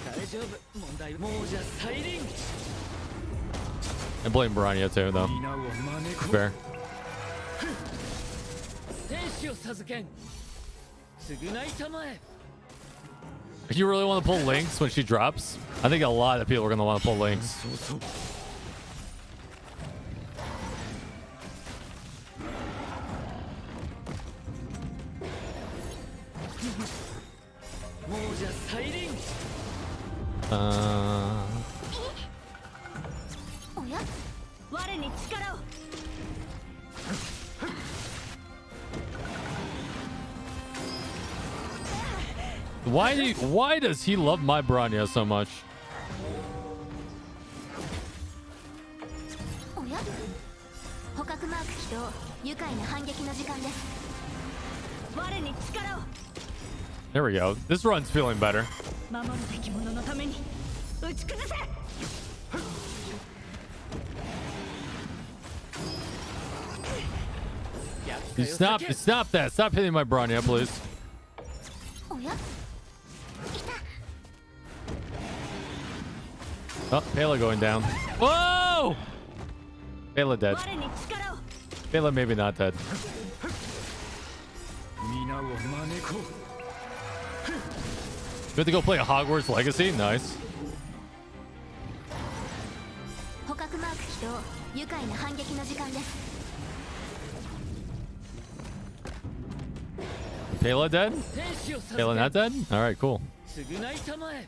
S4: 大丈夫問題もうじゃ再臨
S1: I blame Baranya too, though.
S4: 皆を招こう
S1: Fair.
S4: 天使を授けん償いたまえ
S1: If you really want to pull links when she drops, I think a lot of people are going to want to pull links.
S4: そうそうもうじゃ再臨
S3: おや我に力を
S1: Why does he love my Baranya so much?
S3: おや捕獲マーク起動愉快な反撃の時間です我に力を
S1: There we go. This run's feeling better.
S3: 守るべき者のために打ち崩せ
S1: You stop that. Stop hitting my Baranya, please.
S3: おや
S1: Oh, Pela going down. Whoa! Pela dead.
S3: 我に力を
S1: Pela maybe not dead.
S4: 皆を招こう
S1: You have to go play a Hogwarts Legacy? Nice.
S3: 捕獲マーク起動愉快な反撃の時間です
S1: Pela dead?
S4: 天使を授
S1: Pela
S4: け
S1: not dead? Alright, cool.
S4: 償いたまえ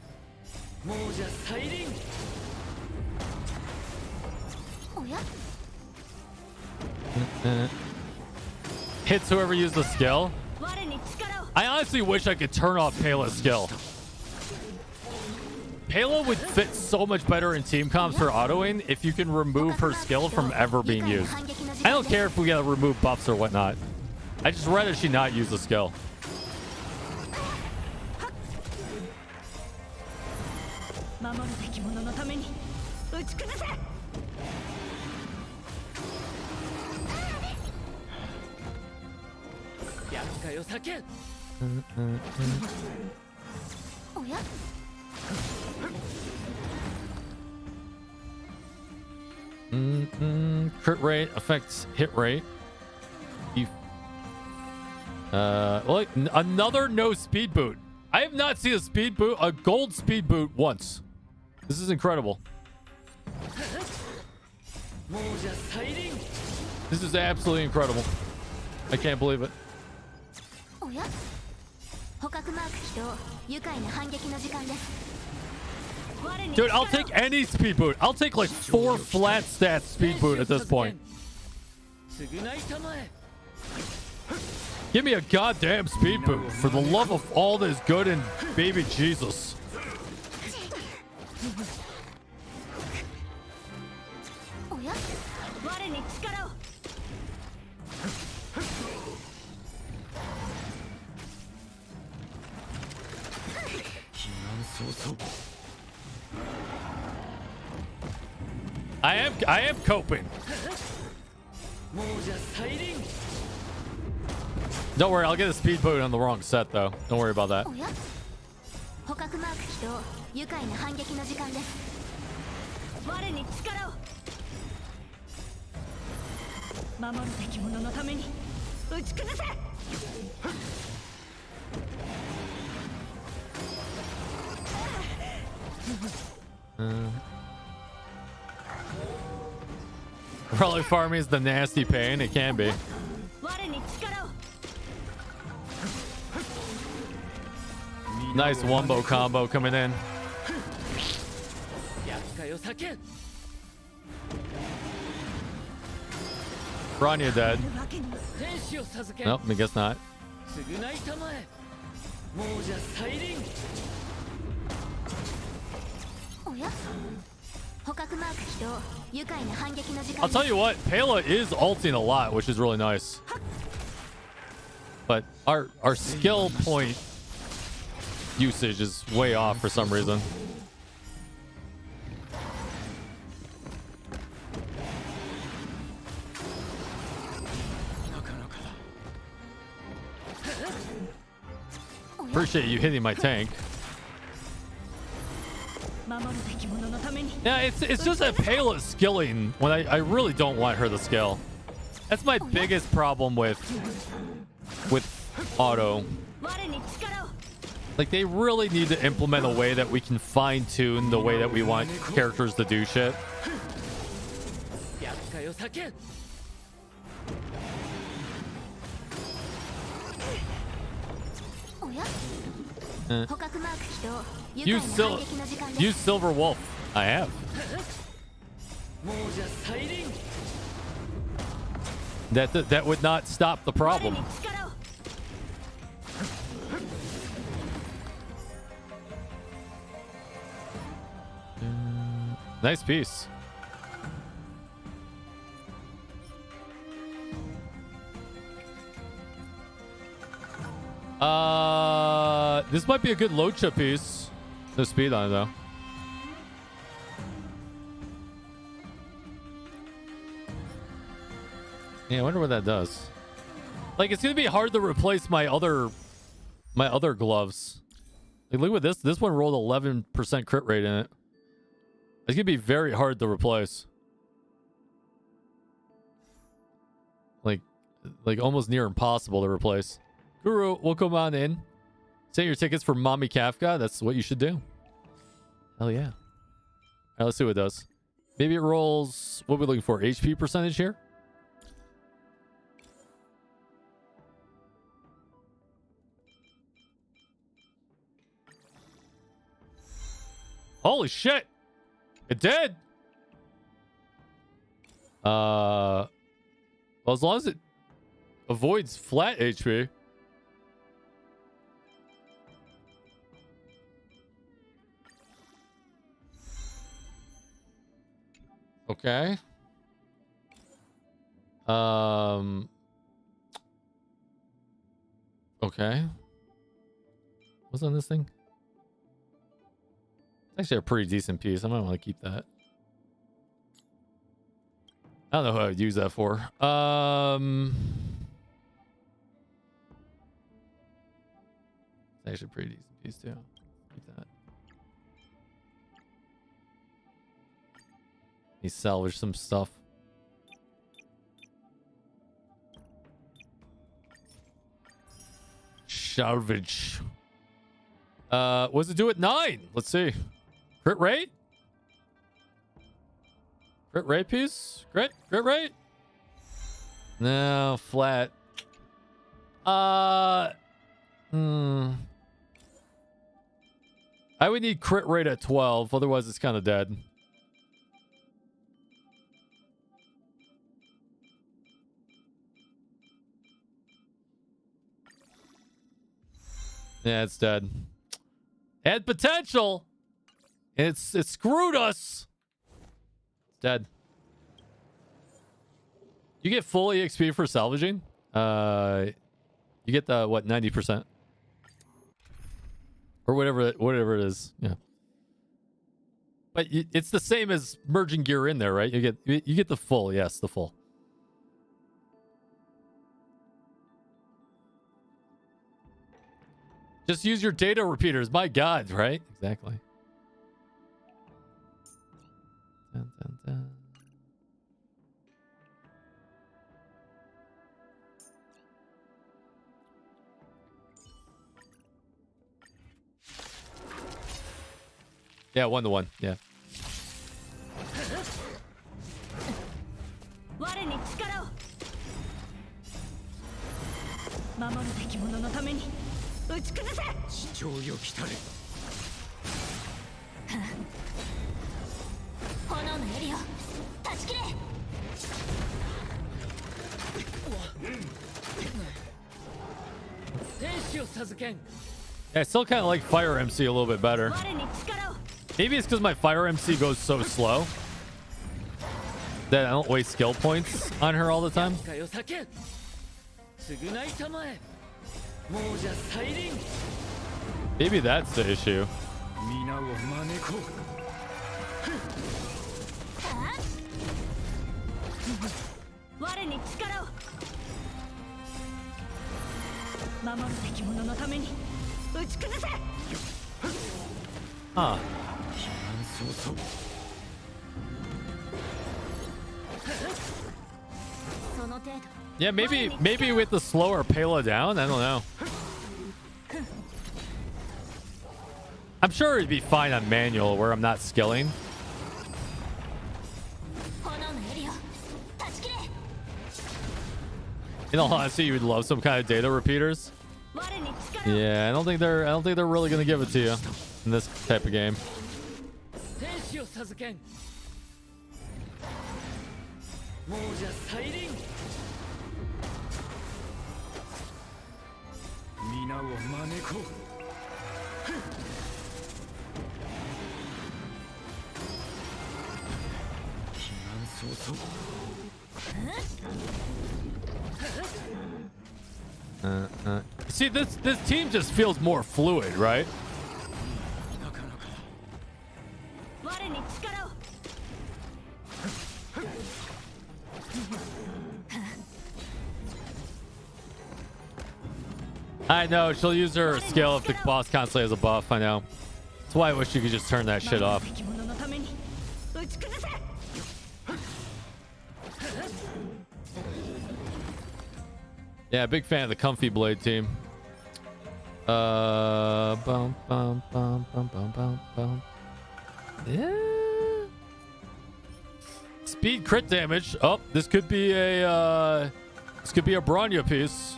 S4: もうじゃ再臨
S3: おや
S1: Hits whoever used the skill.
S3: 我に力を
S1: I honestly wish I could turn off Pela's skill. Pela would fit so much better in team comps for autoing if you can remove her skill from ever being used. I don't care if we gotta remove buffs or whatnot. I just rather she not use the skill.
S3: 守るべき者のために打ち崩せ
S4: 厄介を避け
S3: おや
S1: Crit rate affects hit rate. Well, another no speed boot. I have not seen a gold speed boot once. This is incredible.
S4: もうじゃ再臨
S1: This is absolutely incredible. I can't believe it.
S3: おや捕獲マーク起動愉快な反撃の時間です
S1: Dude, I'll take any speed boot. I'll take like 4 flat stat speed boot at this point.
S4: 償いたまえ
S1: Give me a goddamn speed boot for the love of all that is good in baby Jesus.
S3: おや我に力を
S4: 避難早々
S1: I am coping.
S4: もうじゃ再臨
S1: Don't worry, I'll get a speed boot on the wrong set though. Don't worry about that.
S3: おや捕獲マーク起動愉快な反撃の時間です我に力を守るべき者のために打ち崩せ
S1: Probably farming is the nasty pain. It can be.
S3: 我に力を
S1: Nice wombo combo coming in.
S4: 厄介を避け
S1: Rania dead.
S4: 天使を授け
S1: Nope, I guess not.
S4: 償いたまえもうじゃ再臨
S3: おや捕獲マーク起動愉快な反撃の時間
S1: I'll tell you what, Pela is ulting a lot, which is really nice. But our skill point usage is way off for some reason. Appreciate you hitting my tank. Yeah, it's just a Pela skilling when I really don't want her to skill. That's my biggest problem with auto. Like, they really need to implement a way that we can fine-tune the way that we want characters to do shit. Use Silver Wolf. I have. That would not stop the problem. Nice piece. This might be a good Locha piece. No speed on it though. Yeah, I wonder what that does. Like, it's gonna be hard to replace my other gloves. Like, look at this. This one rolled 11% crit rate in it. It's gonna be very hard to replace. Like almost near impossible to replace. Guru, welcome on in. Send your tickets for Mommy Kafka. That's what you should do. Hell yeah. All right, let's see what it does. Maybe it rolls... What are we looking for? HP percentage here? Holy shit! It did! Well, as long as it avoids flat HP. Okay. Okay. What's on this thing? It's actually a pretty decent piece. I might want to keep that. I don't know who I would use that for. It's actually a pretty decent piece too. Keep that. He salvage some stuff. Salvage. What does it do at 9? Let's see. Crit rate? Crit rate piece? Crit rate? No, flat. I would need crit rate at 12, otherwise it's kind of dead. Yeah, it's dead. Had potential. It screwed us. It's dead. You get full EXP for salvaging. You get the what, 90%? Or whatever it is. Yeah. But it's the same as merging gear in there, right? You get the full, yes, the full. Just use your data repeaters. My God, right? Exactly. Dun, dun, dun. Yeah, 1-to-1. Yeah. I still kind of like Fire MC a little bit better. Maybe it's because my Fire MC goes so slow that I don't waste skill points on her all the time. Maybe that's the issue. Huh. Yeah, maybe with the slower Pela down, I don't know. I'm sure it'd be fine on manual where I'm not skilling. In all honesty, you would love some kind of data repeaters. Yeah, I don't think they're really gonna give it to you in this type of game. See, this team just feels more fluid, right? I know, she'll use her skill if the boss constantly has a buff, I know. That's why I wish you could just turn that shit off. Yeah, big fan of the Comfy Blade team. Bum, bum, bum, bum, bum, bum, bum. Yeah. Speed crit damage. Oh, this could be a Bronya piece.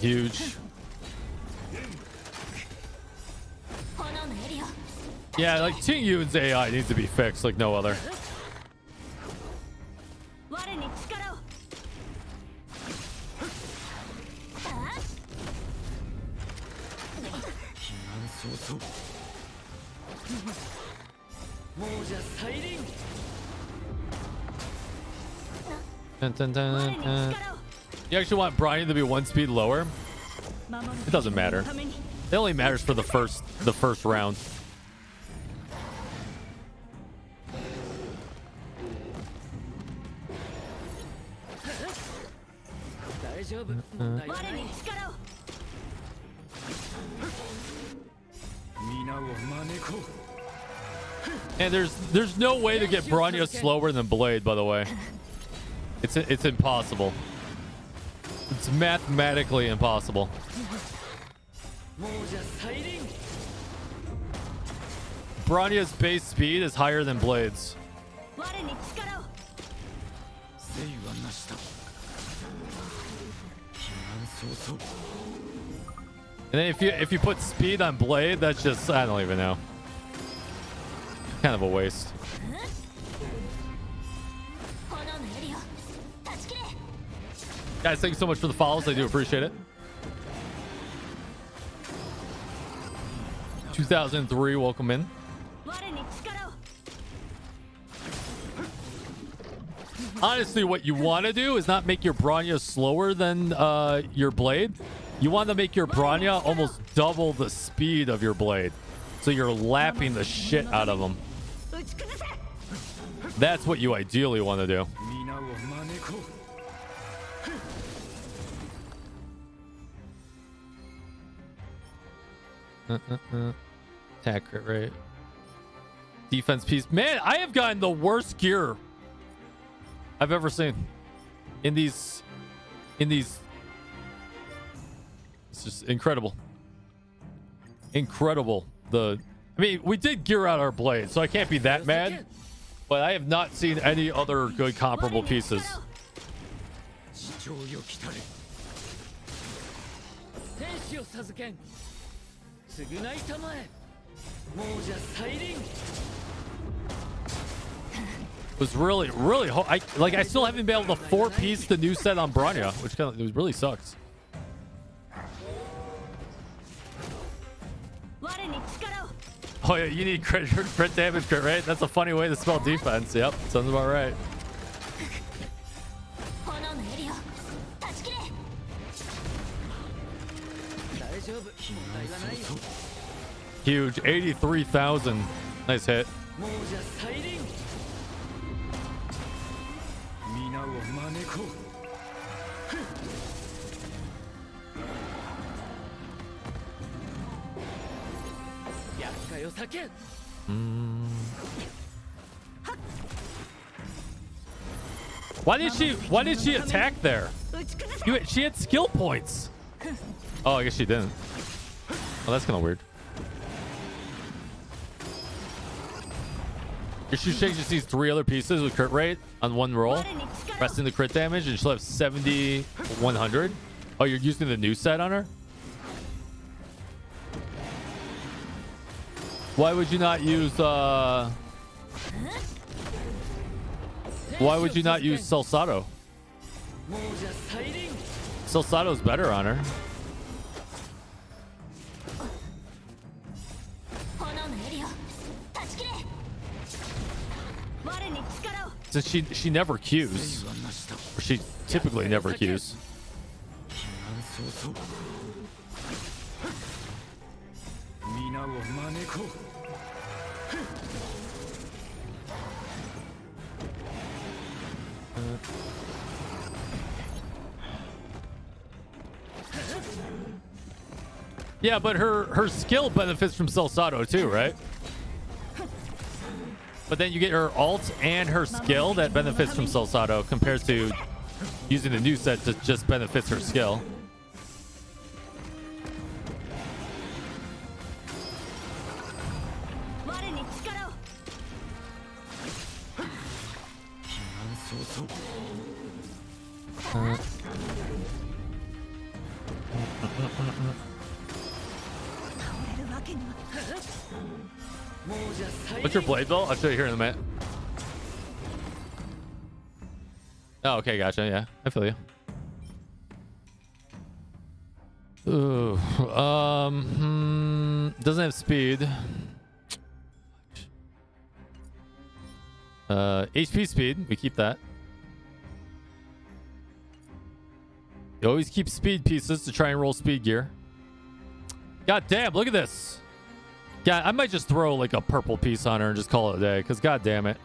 S1: Huge. Yeah, like Yuudai's AI needs to be fixed like no other. Dun, dun, dun, dun. You actually want Brian to be one speed lower? It doesn't matter. It only matters for the first round. And there's no way to get Bronya slower than Blade, by the way. It's impossible. It's mathematically impossible. Bronya's base speed is higher than Blade's. And then if you put speed on Blade, that's just, I don't even know. Kind of a waste. Guys, thank you so much for the follows. I do appreciate it. 2003, welcome in. Honestly, what you want to do is not make your Bronya slower than your Blade. You want to make your Bronya almost double the speed of your Blade. So you're lapping the shit out of them. That's what you ideally want to do. Attack crit rate. Defense piece. Man, I have gotten the worst gear I've ever seen in these. It's just incredible. Incredible. I mean, we did gear out our blade, so I can't be that mad. But I have not seen any other good comparable pieces. Was really I still haven't been able to 4-piece the new set on Bronya, which kind of really sucks. Oh yeah, you need crit damage, crit rate. That's a funny way to spell defense. Yep, sounds about right. Huge. 83,000. Nice hit.
S4: 亡者再臨皆を招こう厄介を避け
S1: Why did she attack there? She had skill points. Oh, I guess she didn't. Oh, that's kind of weird. If she shakes just these 3 other pieces with crit rate on one roll, resting the crit damage, and she'll have 7,100. Oh, you're using the new set on her? Why would you not use Why would you not use 𝙀𝙓𝙋𝘼𝙉𝘿?
S4: 亡者再臨
S1: 𝙀𝙓𝙋𝘼𝑠's better on her.
S3: 炎のエリア断ち切れ我に力を
S1: Since she never Qs. Or she typically never Qs.
S4: そうそう皆を招こう
S1: Yeah, but her skill benefits from 𝙀𝙓𝙋𝘼𝑠 too, right? But then you get her ult and her skill that benefits from 𝙀𝙓𝙋𝘼𝑠 compared to using the new set that just benefits her skill. What's your blade build? I'll show you here in a minute. Oh, okay, gotcha. Yeah, I feel you. Ooh, doesn't have speed. HP speed, we keep that. You always keep speed pieces to try and roll speed gear. God damn, look at this. Yeah, I might just throw like a purple piece on her and just call it a day, because god damn it.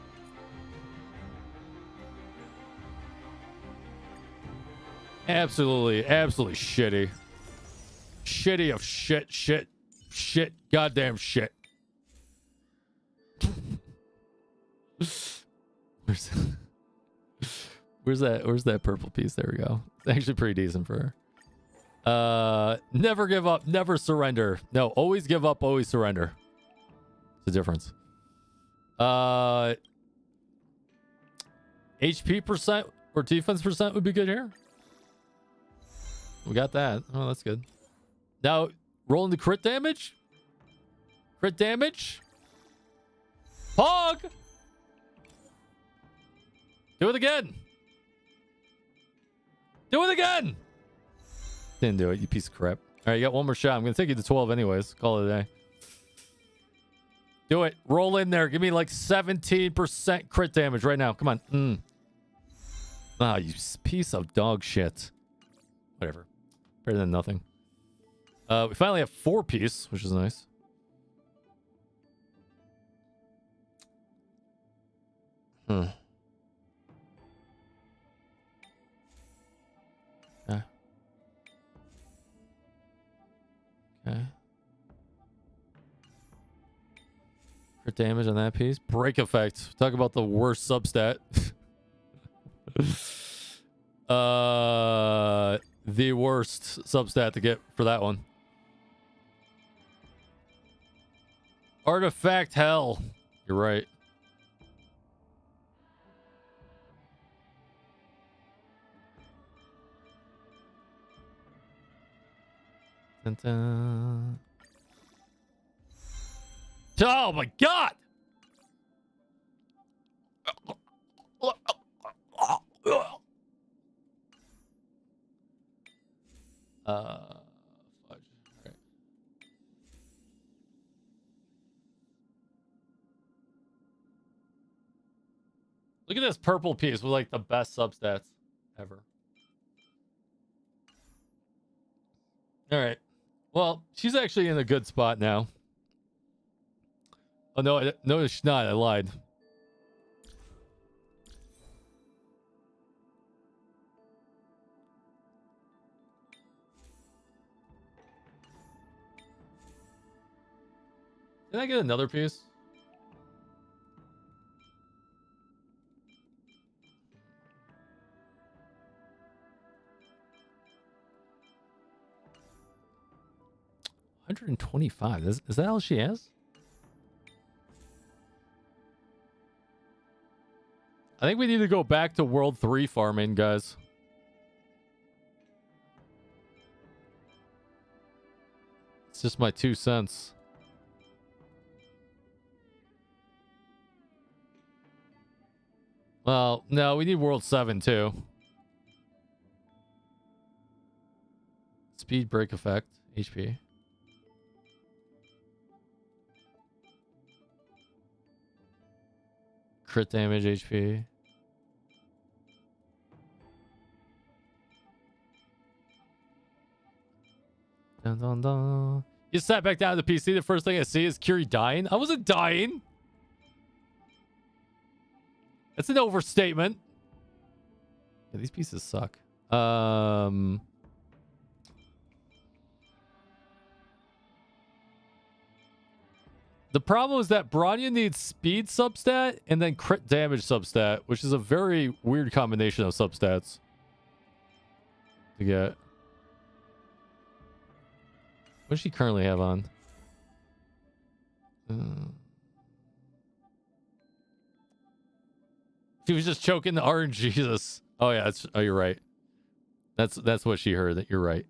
S1: Absolutely shitty. Shitty of shit, goddamn shit. Where's that purple piece? There we go. It's actually pretty decent for her. Never give up, never surrender. No, always give up, always surrender. It's the difference. HP percent or defense percent would be good here. We got that. Oh, that's good. Now, rolling the crit damage. Crit damage. Pog! Do it again. Do it again. Didn't do it, you piece of crap. All right, you got one more shot. I'm going to take you to 12 anyways. Call it a day. Do it. Roll in there. Give me like 17% crit damage right now. Come on. Ah, you piece of dog shit. Whatever. Better than nothing. We finally have 4 piece, which is nice. Okay. Crit damage on that piece. Break effect. Talk about the worst substat. The worst substat to get for that one. Artifact hell. You're right. Dun, dun. Oh my god! Fudge. Right. Look at this purple piece with like the best substats ever. All right. Well, she's actually in a good spot now. Oh no, no, it's not. I lied. Can I get another piece? $125. Is that all she has? I think we need to go back to World 3 farming, guys. It's just my 2 cents. Well, no, we need World 7 too. Speed break effect, HP. Crit damage, HP. Dun, dun, dun. You sat back down to the PC. The first thing I see is Kiri dying. I wasn't dying. That's an overstatement. Yeah, these pieces suck. The problem is that Bronya needs speed substat and then crit damage substat, which is a very weird combination of substats to get. What does she currently have on? She was just choking the RNGesus. Oh yeah, oh you're right. That's what she heard. That you're right.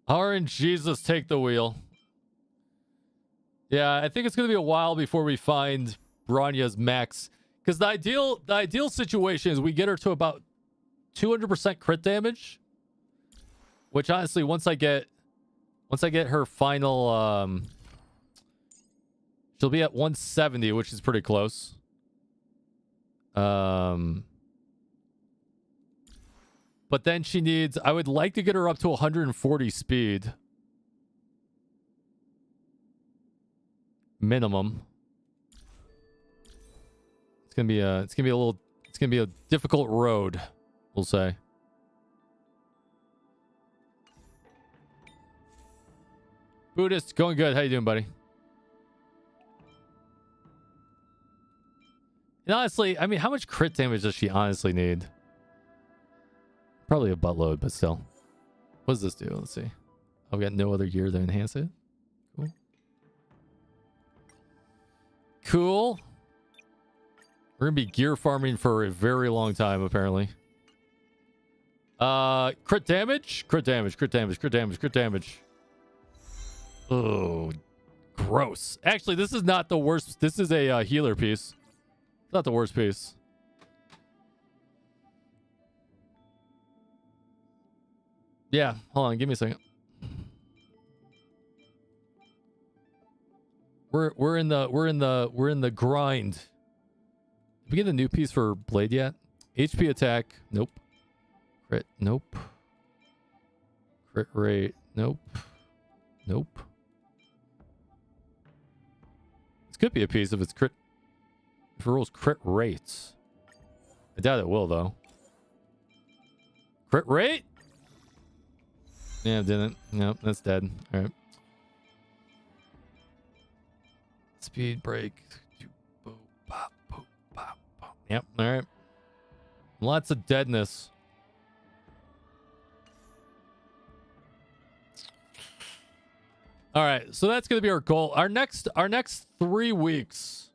S1: RNGesus, take the wheel. Yeah, I think it's gonna be a while before we find Bronya's max. Because the ideal situation is we get her to about 200% crit damage. Which honestly, once I get her final she'll be at 170, which is pretty close. But then she needs, I would like to get her up to 140 speed. Minimum. It's gonna be a difficult road, we'll say. Buddhist, going good. How you doing, buddy? And honestly, I mean, how much crit damage does she honestly need? Probably a buttload, but still. What does this do? Let's see. I've got no other gear to enhance it. Cool. Cool. We're gonna be gear farming for a very long time, apparently. Crit damage? Crit damage, crit damage, crit damage, crit damage. Oh, gross. Actually, this is not the worst. This is a healer piece. It's not the worst piece. Yeah, hold on, give me a second. We're in the grind. Did we get a new piece for blade yet? HP attack, nope. Crit, nope. Crit rate, nope. Nope. This could be a piece if it's crit. If it rolls crit rates. I doubt it will though. Crit rate? Yeah, it didn't. Nope, that's dead. All right. Speed break. Yep, all right. Lots of deadness. All right, so that's going to be our goal. Our next 3 weeks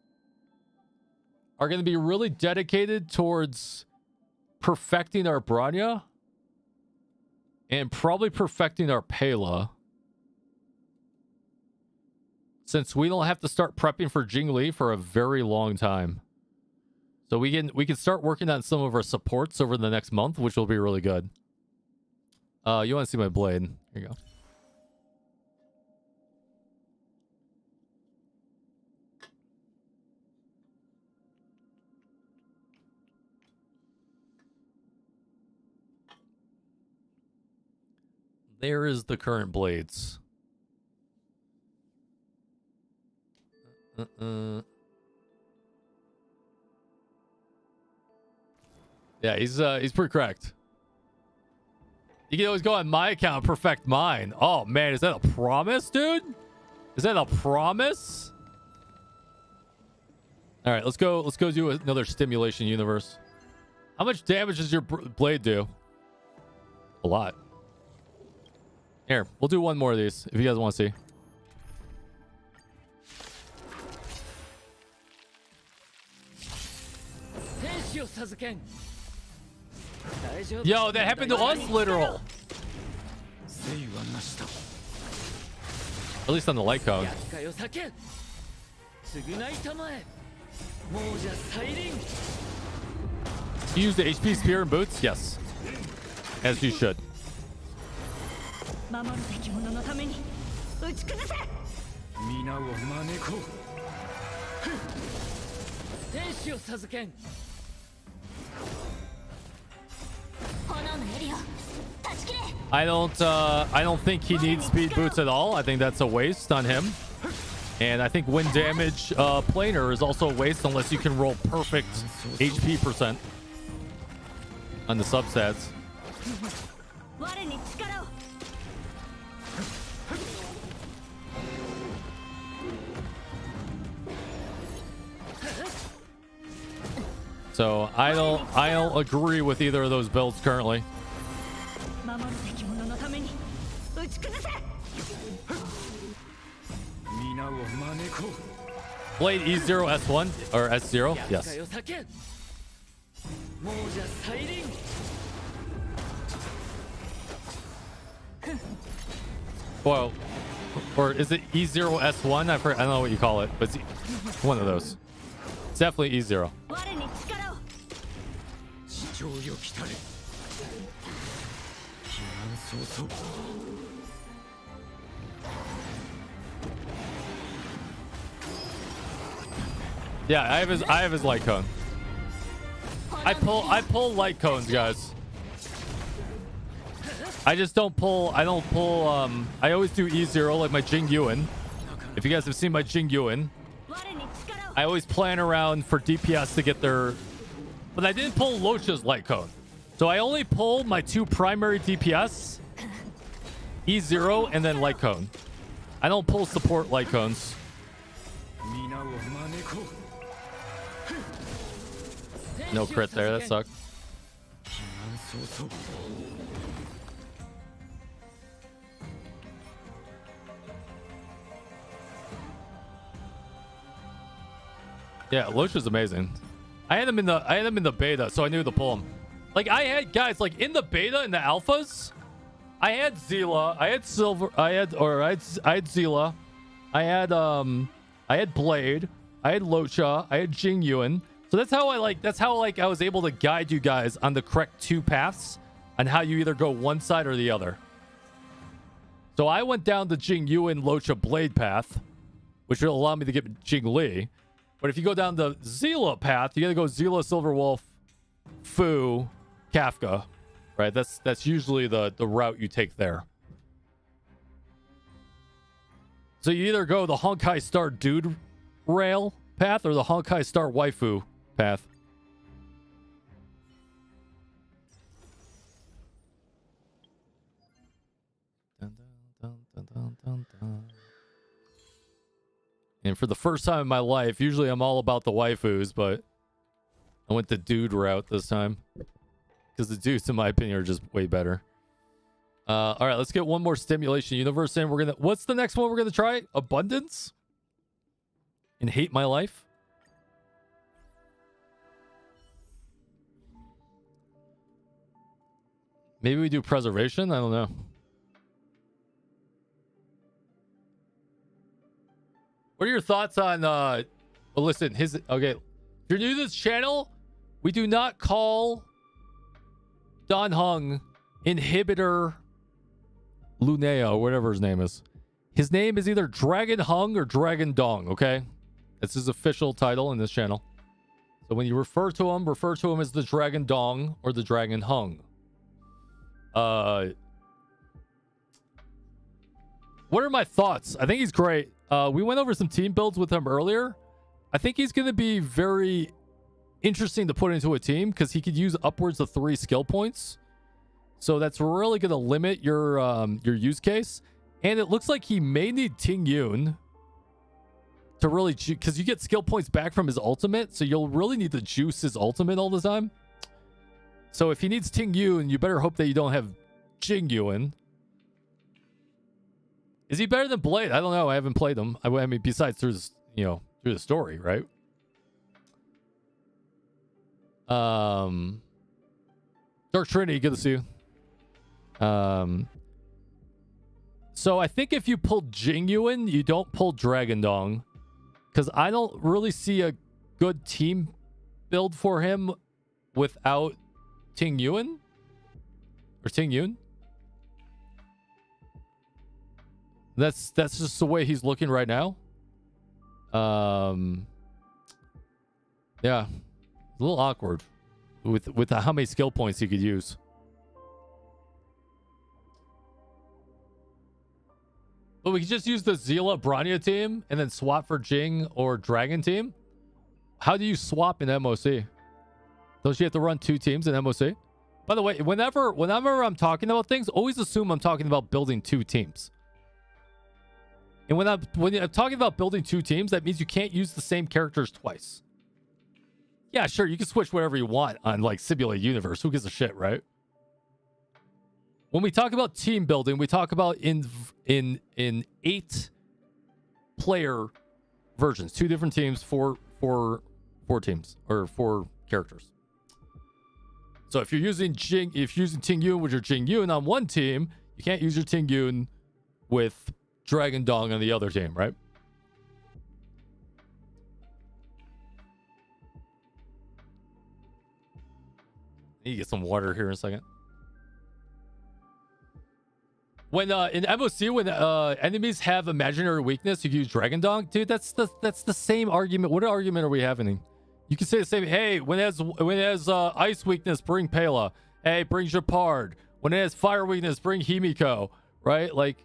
S1: are going to be really dedicated towards perfecting our Bronya and probably perfecting our Pela. Since we don't have to start prepping for Jingli for a very long time. So we can start working on some of our supports over the next month, which will be really good. You want to see my blade? Here you go. There is the current blades. Yeah, he's pretty cracked. You can always go on my account and perfect mine. Oh man, is that a promise, dude? Is that a promise? All right, let's go do another stimulation universe. How much damage does your blade do? A lot. Here, we'll do one more of these if you guys want to see. Yo, that happened to us, literal. At least on the light cone. You use the HP spear and boots? Yes. As you should. I don't think he needs speed boots at all. I think that's a waste on him. And I think wind damage planar is also a waste unless you can roll perfect HP percent on the substats. So I don't agree with either of those builds currently. Blade E0 S1 or S0? Yes. Well, or is it E0 S1? I don't know what you call it, but it's one of those. It's definitely E0. Yeah, I have his light cone. I pull light cones, guys. I just don't pull. I always do E0 like my Jing Yuan. If you guys have seen my Jing Yuan, I always plan around for DPS to get their. But I didn't pull Locha's light cone, so I only pull my two primary DPS, E0 and then light cone. I don't pull support light cones. No crit there. That sucked. Yeah, Locha's amazing. I had him in the beta, so I knew to pull him. Like I had guys like in the beta and the alphas, I had Zila, I had Silver, I had Zila, I had Blade, I had Locha, I had Jing Yuan. So that's how I was able to guide you guys on the correct two paths on how you either go one side or the other. So I went down the Jing Yuan Locha Blade path, which will allow me to get Jing Li. But if you go down the Zila path, you gotta go Zila, Silver Wolf, Fu, Kafka. Right? That's usually the route you take there. So you either go the Honkai Star Dude rail path or the Honkai Star Waifu path. Dun, dun, dun, dun, dun, dun. And for the first time in my life, usually I'm all about the waifus, but I went the dude route this time. Because the dudes, in my opinion, are just way better. All right, let's get one more stimulation universe in. What's the next one we're gonna try? Abundance? And Hate My Life? Maybe we do Preservation? I don't know. What are your thoughts on well, listen, okay. If you're new to this channel, we do not call Don Hung Inhibitor Lunea, or whatever his name is. His name is either Dragon Hung or Dragon Dong, okay? That's his official title in this channel. So when you refer to him as the Dragon Dong or the Dragon Hung. What are my thoughts? I think he's great. We went over some team builds with him earlier. I think he's going to be very interesting to put into a team because he could use upwards of 3 skill points. So that's really going to limit your use case. And it looks like he may need Ting Yun to really, because you get skill points back from his ultimate, so you'll really need to juice his ultimate all the time. So if he needs Ting Yun, you better hope that you don't have Jing Yuan. Is he better than Blade? I don't know. I haven't played him. I mean, besides through this, through the story, right? Dark Trinity, good to see you. So I think if you pull Jing Yuan, you don't pull Dragon Dong, because I don't really see a good team build for him without Ting Yuan or Ting Yun. That's just the way he's looking right now. Yeah, a little awkward with how many skill points he could use. But we could just use the Zila Branya team and then swap for Jing or Dragon team. How do you swap in MOC? Don't you have to run 2 teams in MOC? By the way, whenever I'm talking about things, always assume I'm talking about building 2 teams. And when I'm talking about building 2 teams, that means you can't use the same characters twice. Yeah, sure, you can switch whatever you want on like Simulated Universe. Who gives a shit, right? When we talk about team building, we talk about in 8 player versions, 2 different teams, 4 teams or 4 characters. So if you're using Ting Yun with your Jing Yun on one team, you can't use your Ting Yun with Dragon Dong on the other team, right? Need to get some water here in a second. When in MOC, when enemies have imaginary weakness, you can use Dragon Dong, dude. That's the same argument. What argument are we having? You can say the same. Hey, when it has ice weakness, bring Pela. Hey, bring Japard. When it has fire weakness, bring Himiko. Right? Like,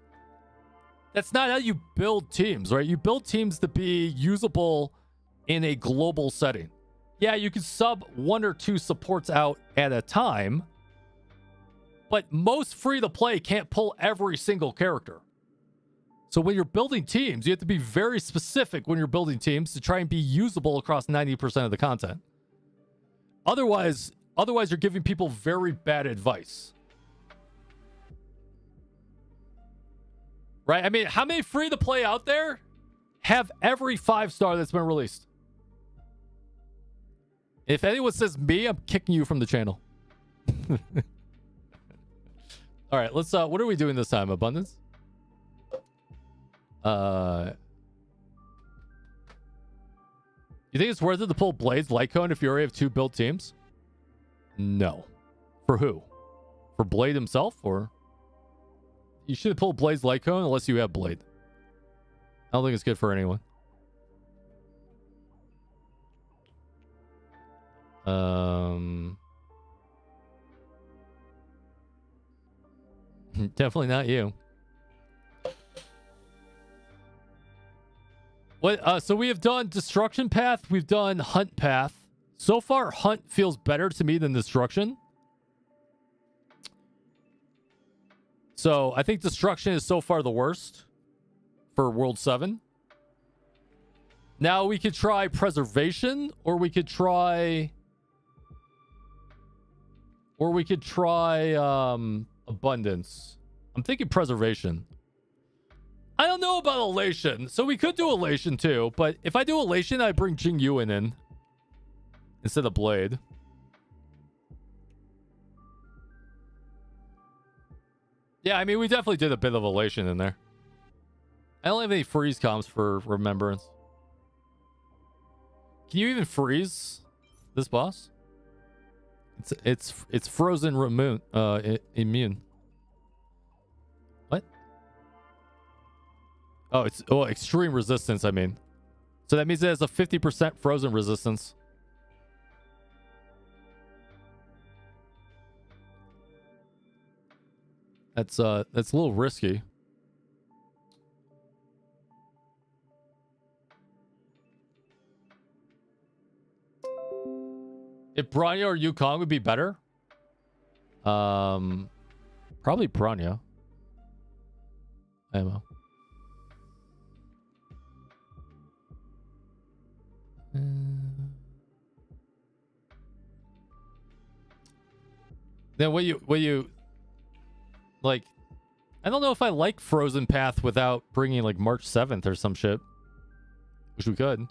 S1: that's not how you build teams, right? You build teams to be usable in a global setting. Yeah, you can sub 1 or 2 supports out at a time, but most free-to-play can't pull every single character. So when you're building teams, you have to be very specific when you're building teams to try and be usable across 90% of the content. Otherwise you're giving people very bad advice. Right? I mean, how many free-to-play out there have every 5-star that's been released? If anyone says me, I'm kicking you from the channel. All right, let's what are we doing this time? Abundance? You think it's worth it to pull Blade's Lycone if you already have 2 built teams? No. For who? For Blade himself, or you should pull Blade's Lycone unless you have Blade. I don't think it's good for anyone. Definitely not you. What? So we have done Destruction Path. We've done Hunt Path. So far, Hunt feels better to me than Destruction. So I think Destruction is so far the worst for World 7. Now we could try Preservation, or we could try... Abundance. I'm thinking Preservation. I don't know about Elation. So we could do Elation too, but if I do Elation, I bring Jing Yuan in instead of Blade. Yeah, I mean, we definitely did a bit of Elation in there. I don't have any freeze comps for Remembrance. Can you even freeze this boss? It's frozen immune. What? Oh, it's extreme resistance, I mean. So that means it has a 50% frozen resistance. That's a little risky. If Bronya or Yukong would be better? Probably Bronya. Ammo. Then what you like? I don't know if I like Frozen Path without bringing like March 7th or some shit. Wish we could.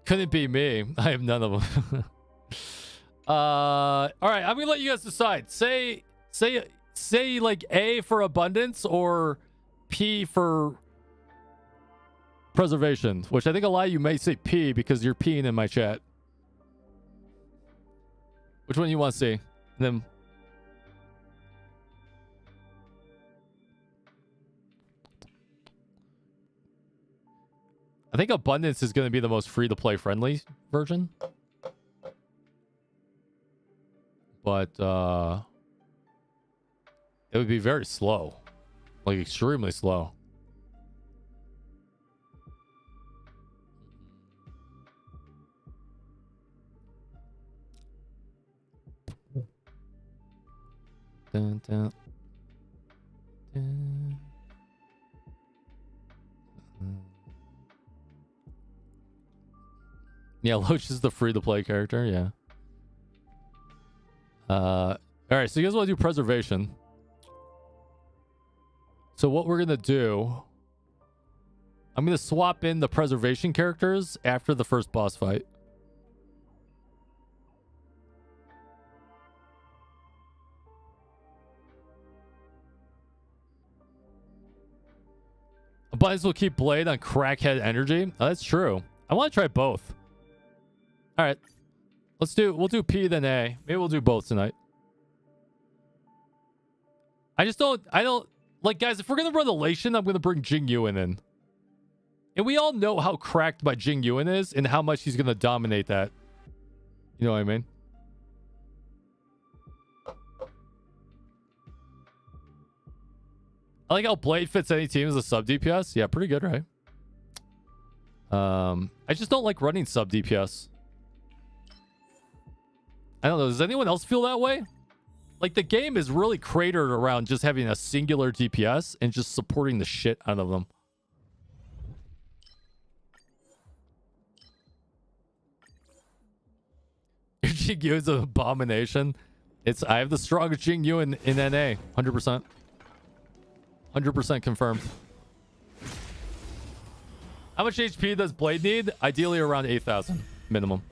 S1: Couldn't be me. I have none of them. All right, I'm gonna let you guys decide. Say like A for abundance or P for preservation, which I think a lot of you may say P because you're peeing in my chat. Which one you want to see? And then I think abundance is going to be the most free to play friendly version. But it would be very slow. Like extremely slow. Dun, dun. Dun. Yeah, Loach is the free-to-play character, yeah. Alright, so you guys want to do preservation. So what we're going to do... I'm going to swap in the preservation characters after the first boss fight. Abundance will keep Blade on crackhead energy. Oh, that's true. I want to try both. All right. We'll do P then A. Maybe we'll do both tonight. I don't like, guys, if we're going to run Elation, I'm going to bring Jing Yuan in. And we all know how cracked my Jing Yuan is and how much he's going to dominate that. You know what I mean? I like how Blade fits any team as a sub DPS. Yeah, pretty good, right? I just don't like running sub DPS. I don't know. Does anyone else feel that way? Like, the game is really cratered around just having a singular DPS and just supporting the shit out of them. Your Jing Yuan's an abomination. I have the strongest Jing Yuan in NA. 100%. 100% confirmed. How much HP does Blade need? Ideally around 8,000 minimum.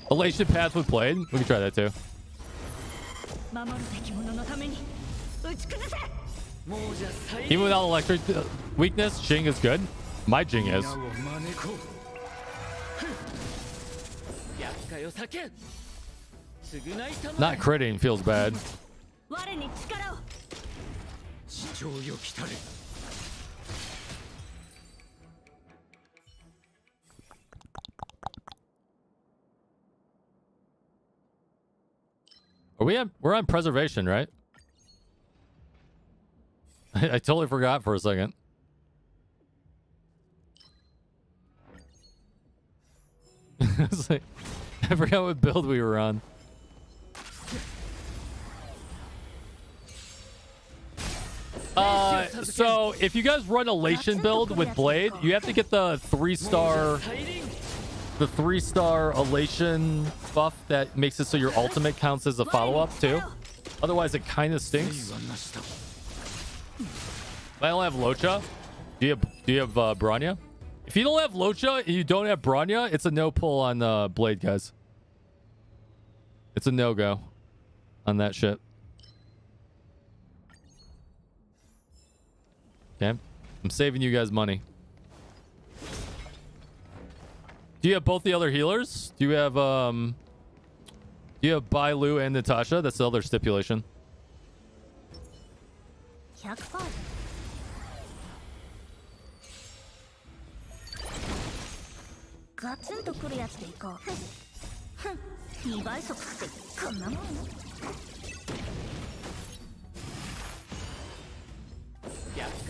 S1: Elation path with Blade. We can try that too. Even without electric weakness, Jing is good. My Jing is. Not critting feels bad. We're on preservation, right? I totally forgot for a second. It's like, I forgot what build we were on. So if you guys run Elation build with Blade, you have to get the 3-star Elation buff that makes it so your ultimate counts as a follow-up too. Otherwise, it kind of stinks. I don't have Locha. Do you have Bronya? If you don't have Locha and you don't have Bronya, it's a no pull on Blade, guys. It's a no-go on that shit. Okay. I'm saving you guys money. Do you have both the other healers? Do you have Bai Lu and Natasha? That's the other stipulation.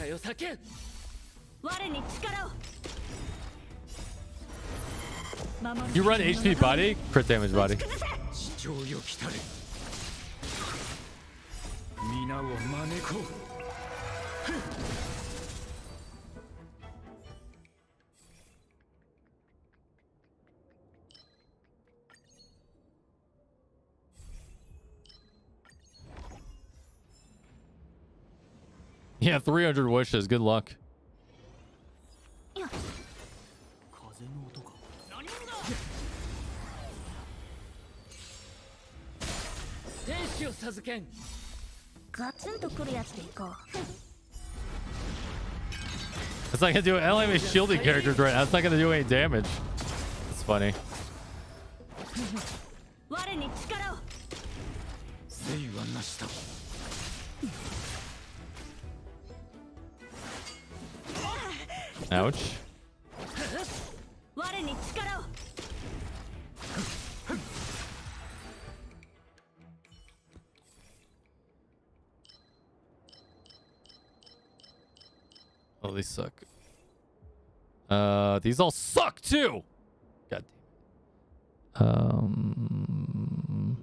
S4: 界を裂け。
S3: 我に力を。守る
S1: You run HP body, crit damage body.
S4: 地上よ来たれ。皆を招こう。
S1: Yeah, 300 wishes. Good luck.
S5: 風の音か。何者だ。
S4: 天使を授けん。
S3: ガツンとくるやつでいこう。
S1: It's not gonna do. I don't have any shielding characters right now. It's not gonna do any damage. It's funny.
S3: 我に力を。
S4: 生はなした。
S1: Ouch.
S3: 我に力を。
S1: Oh, these suck. These all suck too. God damn.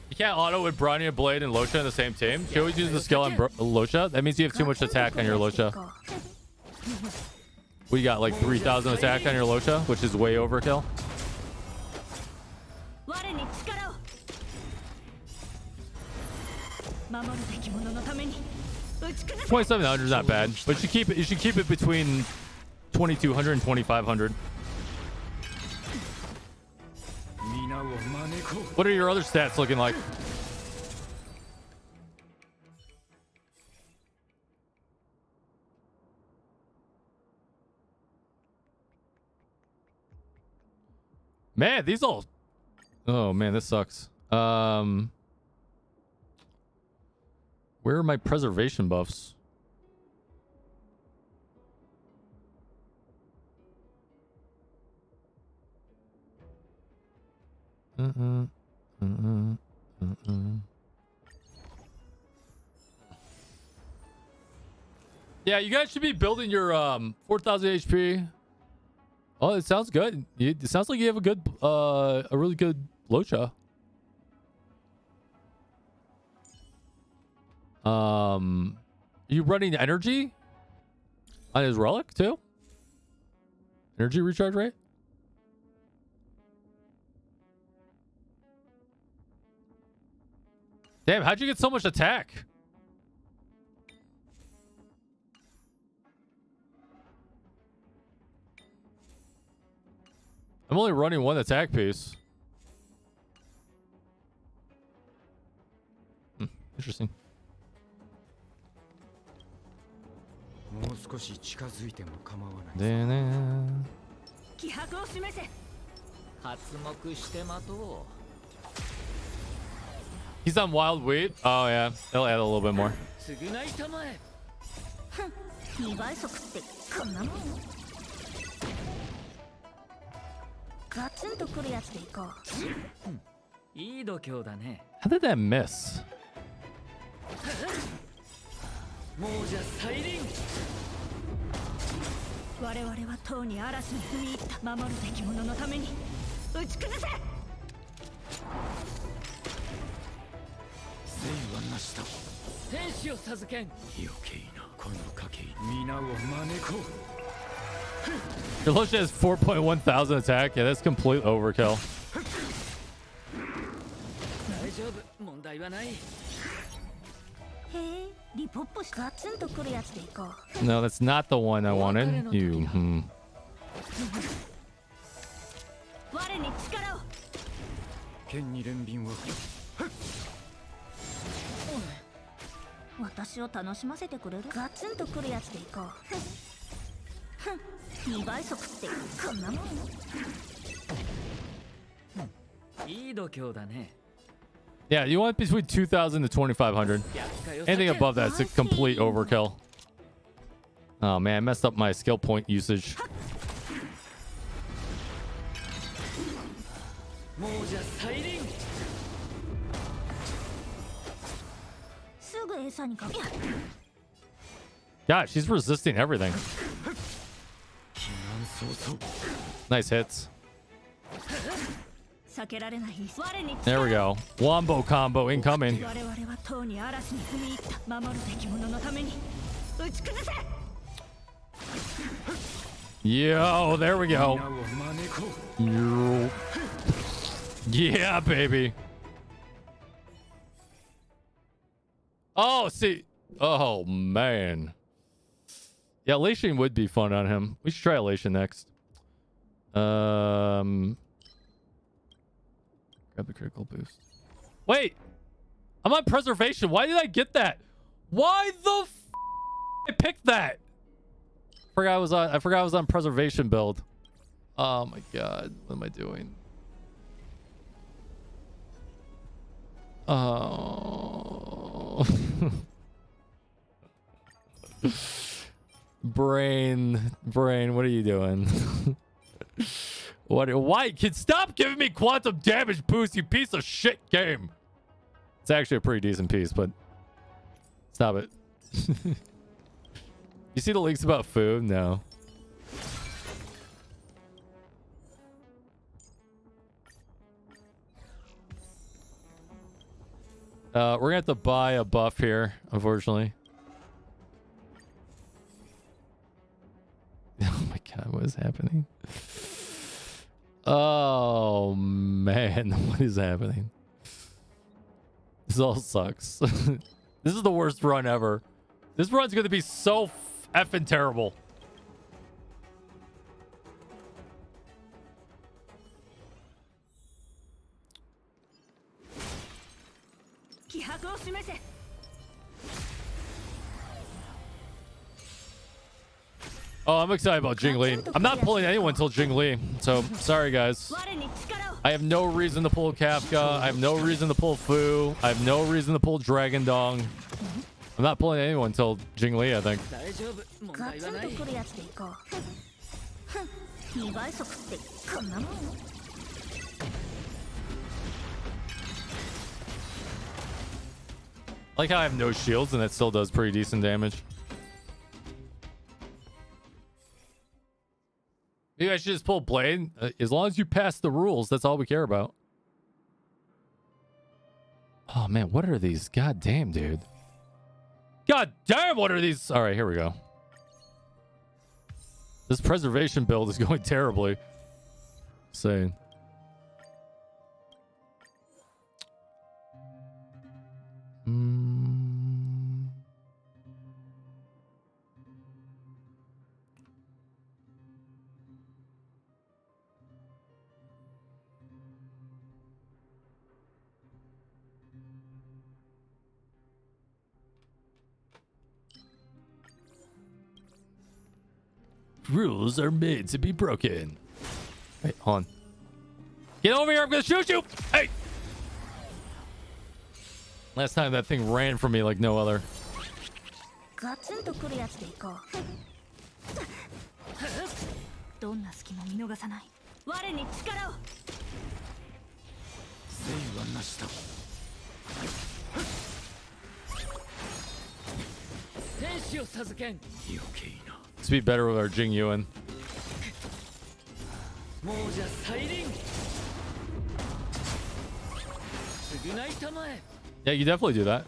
S1: You can't auto with Bronya, Blade, and Losha in the same team. You always use the skill on Losha. That means you have too much attack on your Losha. We got like 3,000 attack on your Losha, which is way overkill.
S3: 我に力を。守るべき者のために。打ち崩せ。
S1: 2700 is not bad, but you should keep it between 2,200 and 2,500. What are your other stats looking like? Man, these all... Oh, man, this sucks. Where are my preservation buffs? Yeah, you guys should be building your 4,000 HP. Oh, it sounds good. It sounds like you have a really good Losha. You running energy on his relic too? Energy recharge rate? Damn, how'd you get so much attack? I'm only running one attack piece. Interesting.
S4: もう少し近づいても構わない。
S1: でね。
S3: 気迫を示せ。
S4: 発目して待とう。
S1: He's on wild wheat. Oh yeah, they'll add a little bit more.
S4: 償いたまえ。
S3: 2倍速ってこんなもん。ガツンとくるやつでいこう。
S4: いい度胸だね。
S1: How did that miss?
S4: もうじゃ再臨。
S3: 我々はとうに嵐に踏み入った。守るべき者のために打ち崩せ。
S4: 生はなした。天使を授けん。余計なこの賭け皆を招こう。
S1: Your Losha has 4.1 thousand attack. Yeah, that's complete overkill.
S4: 大丈夫、問題はない。
S3: へえ、リポップしガツンとくるやつでいこう。
S1: No, that's not the one I wanted. You.
S3: 我に力を。
S4: 剣に連便を。
S3: 私を楽しませてくれる。ガツンとくるやつでいこう。2倍速ってこんなもん。
S4: いい度胸だね。
S1: Yeah, you want between 2,000 to 2,500. Anything above that's a complete overkill. Oh man, I messed up my skill point usage. God, she's resisting everything. Nice hits. There we go. Wombo combo incoming. Yo, there we go. Yeah, baby. Oh, see. Oh, man. Yeah, Elation would be fun on him. We should try Elation next. Grab the critical boost. Wait. I'm on preservation. Why did I get that? Why the f I picked that? I forgot I was on preservation build. Oh my god. What am I doing? Oh. Brain, what are you doing? Why? Kid, stop giving me quantum damage boost, you piece of shit game. It's actually a pretty decent piece, but stop it. You see the links about food? No. We're gonna have to buy a buff here, unfortunately. Oh my god, what is happening? Oh man, what is happening? This all sucks. This is the worst run ever. This run's gonna be so effing terrible. Oh, I'm excited about Jingli. I'm not pulling anyone until Jingli, so sorry guys. I have no reason to pull Kafka. I have no reason to pull Fu. I have no reason to pull Dragon Dong. I'm not pulling anyone until Jingli, I think. I like how I have no shields and it still does pretty decent damage. Maybe I should just pull Blade. As long as you pass the rules, that's all we care about. Oh man, what are these? God damn, dude. God damn, what are these? All right, here we go. This preservation build is going terribly. Insane. Rules are made to be broken. Wait, hold on. Get over here, I'm gonna shoot you! Hey! Last time that thing ran from me like no other. Let's be better with our Jing Yuan. Yeah, you definitely do that.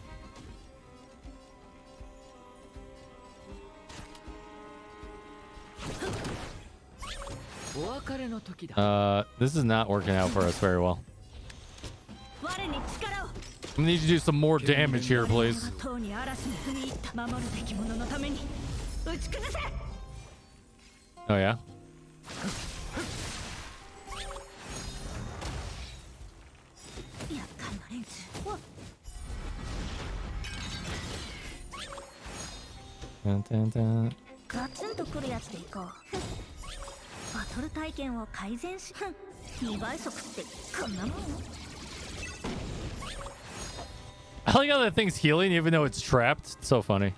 S1: This is not working out for us very well. I'm gonna need you to do some more damage here, please. Oh yeah? Dun, dun, dun. like how that thing's healing even though it's trapped. It's so funny.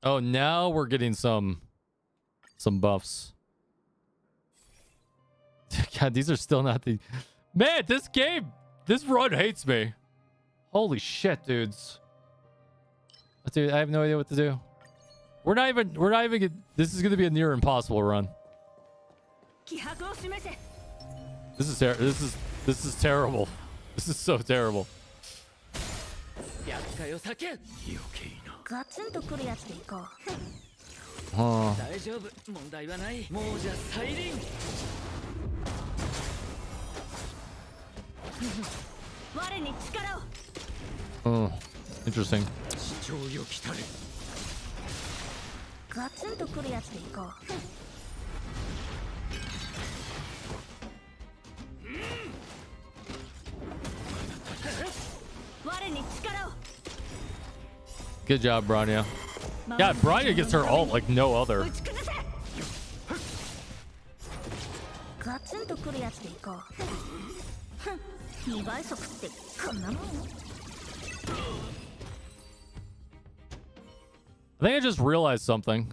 S1: Oh, now we're getting some buffs. God, these are still not the... Man, this game, this run hates me. Holy shit, dudes. Dude, I have no idea what to do. We're not even this is going to be a near impossible run. This is terrible. This is so terrible. Oh. Oh, interesting. Good job, Bronya. God, Bronya gets her ult like no other. I think I just realized something.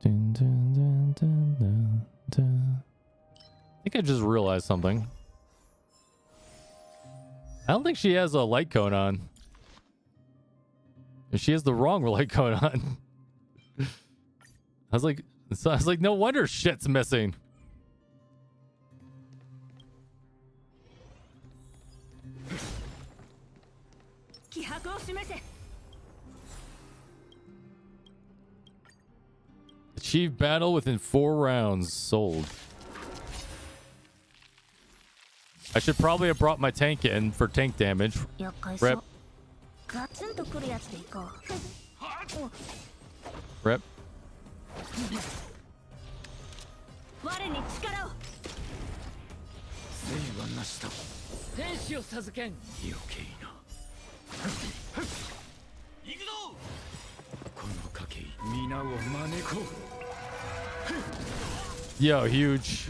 S1: Dun, dun, dun, dun, dun, dun. I think I just realized something. I don't think she has a light cone on. She has the wrong light cone on. I was like, no wonder shit's missing. Achieve battle within 4 rounds. Sold. I should probably have brought my tank in for tank damage. Rep. Rep. Yo, huge.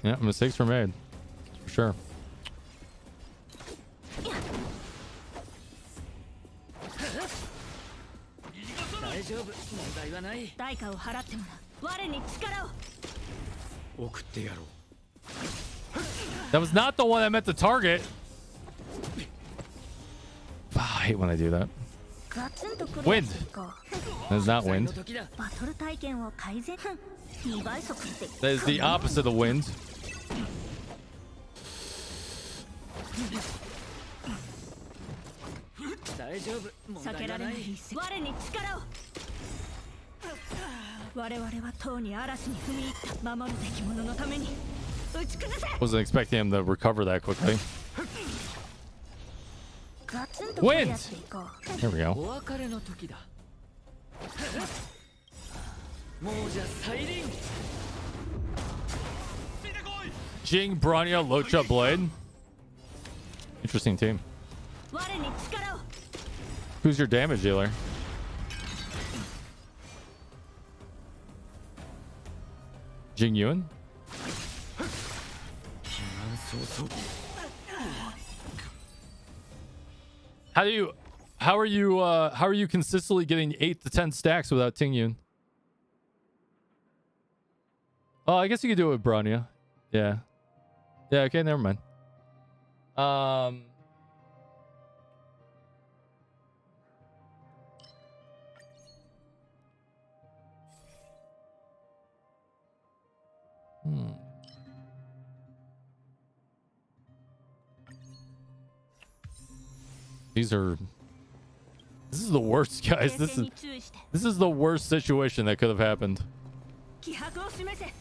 S1: Yeah, mistakes were made. For sure. That was not the one I meant to target. Oh, I hate when I do that. Wind. That's not wind. That is the opposite of wind. Wasn't expecting him to recover that quickly. Wind! There we go. Jing, Bronya, Locha, Blade. Interesting team. Who's your damage dealer? Jing Yuan? How are you consistently getting 8 to 10 stacks without Ting Yun? Oh, I guess you could do it with Bronya. Yeah. Yeah, okay, never mind. These are... This is the worst, guys. This is the worst situation that could have happened.
S3: 気迫を示せ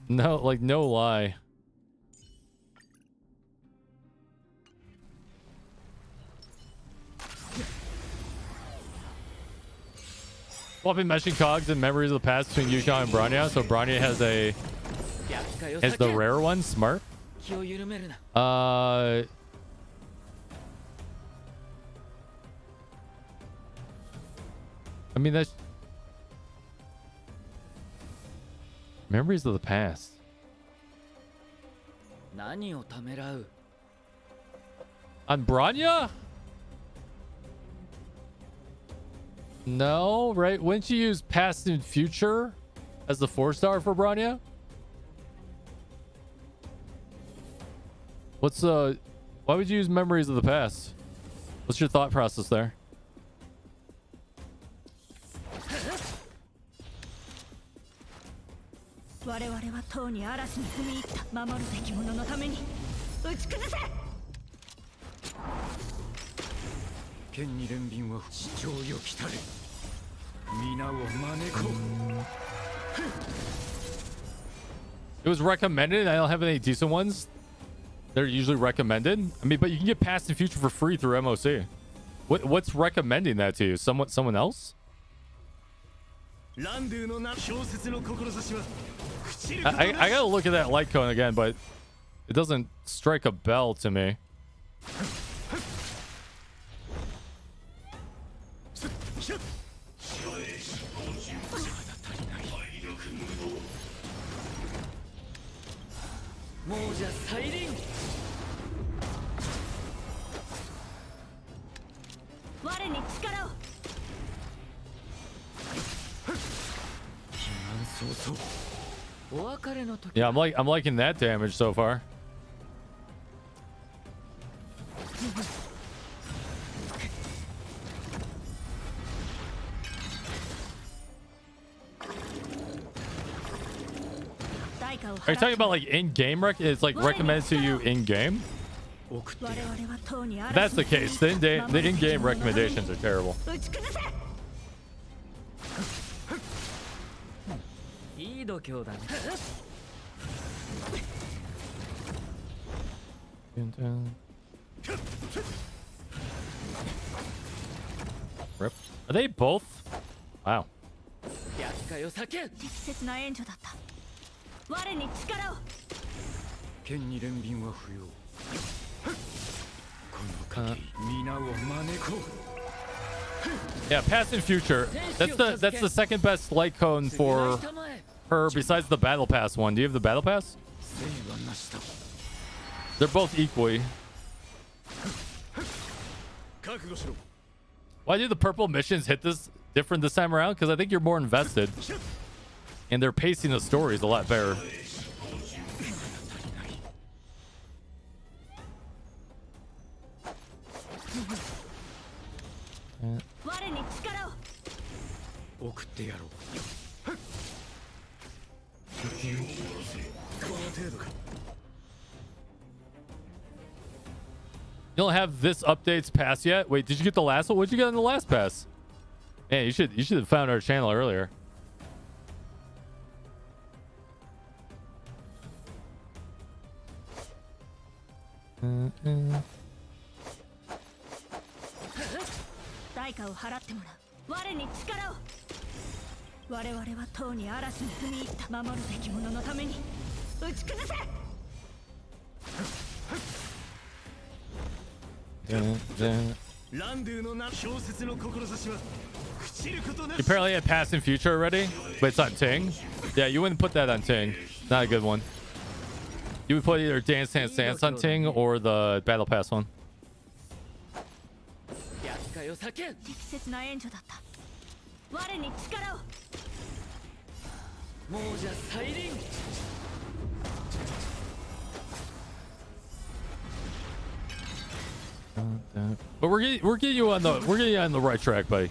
S1: No, like, no lie. Swapping meshing cogs and memories of the past between Yusha and Bronya. So Bronya has the rare one. Smart.
S4: 気を緩めるな
S1: I mean, that's memories of the past.
S4: 何をためらう
S1: On Bronya? No, right? Wouldn't you use past and future as the 4-star for Bronya? Why would you use memories of the past? What's your thought process there? It was recommended. I don't have any decent ones. They're usually recommended. I mean, but you can get past and future for free through MOC. What's recommending that to you? Someone else? I gotta look at that light cone again, but it doesn't strike a bell to me. Yeah, I'm liking that damage so far. Are you talking about like in-game it's like recommended to you in-game? If that's the case, then the in-game recommendations are terrible. Rip. Are they both? Wow. Yeah, past and future. That's the second best light cone for her besides the battle pass one. Do you have the battle pass? They're both equally. Why do the purple missions hit this different this time around? Because I think you're more invested. And they're pacing the stories a lot better. You don't have this update's pass yet? Wait, did you get the last one? What'd you get on the last pass? Man, you should have found our channel earlier. You apparently had past and future already, but it's on Ting. Yeah, you wouldn't put that on Ting. Not a good one. You would put either Dance Dance Dance on Ting or the Battle Pass one. But we're getting you on the right track, buddy.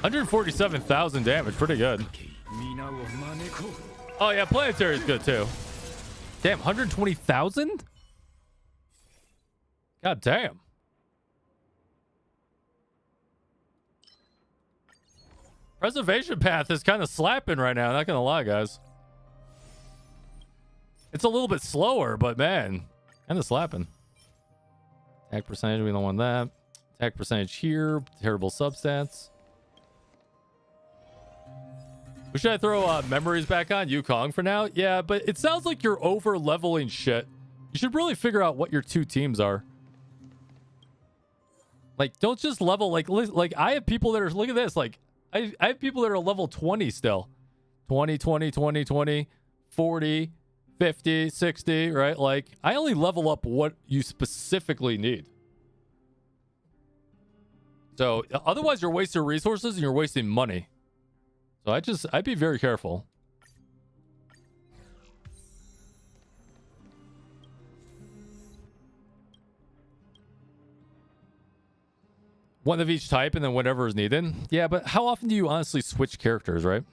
S1: $147,000 damage, pretty good. Oh yeah, planetary is good too. Damn, 120,000? God damn. Preservation path is kind of slapping right now, not gonna lie, guys. It's a little bit slower, but man, kind of slapping. Attack percentage, we don't want that. Attack percentage here, terrible substats. Should I throw memories back on Yukong for now? Yeah, but it sounds like you're over leveling shit. You should really figure out what your two teams are. Like, don't just level like I have people that are, look at this, like I have people that are level 20 still. 20, 20, 20, 20, 40, 50, 60, right? Like, I only level up what you specifically need. So otherwise you're wasting resources and you're wasting money. So I'd be very careful. One of each type and then whatever is needed. Yeah, but how often do you honestly switch characters, right?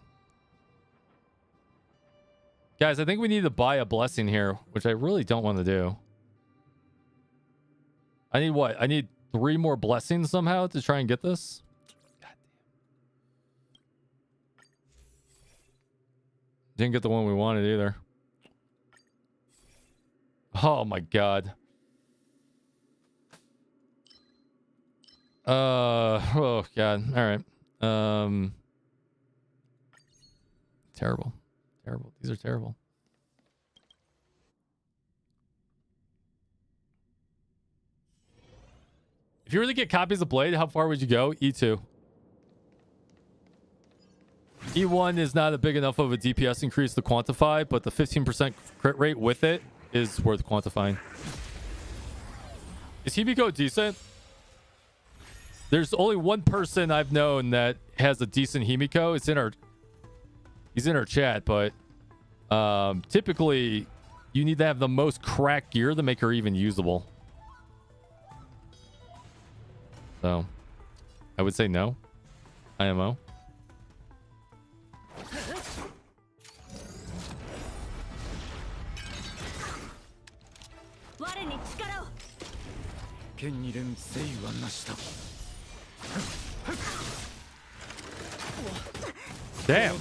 S1: Guys, I think we need to buy a blessing here, which I really don't want to do. I need what? I need 3 more blessings somehow to try and get this? Didn't get the one we wanted either. Oh my god. Oh god. All right. Terrible. Terrible. These are terrible. If you were to get copies of Blade, how far would you go? E2. E1 is not a big enough of a DPS increase to quantify, but the 15% crit rate with it is worth quantifying. Is Himiko decent? There's only one person I've known that has a decent Himiko. He's in our chat, but typically you need to have the most cracked gear to make her even usable. So I would say no. IMO. Damn.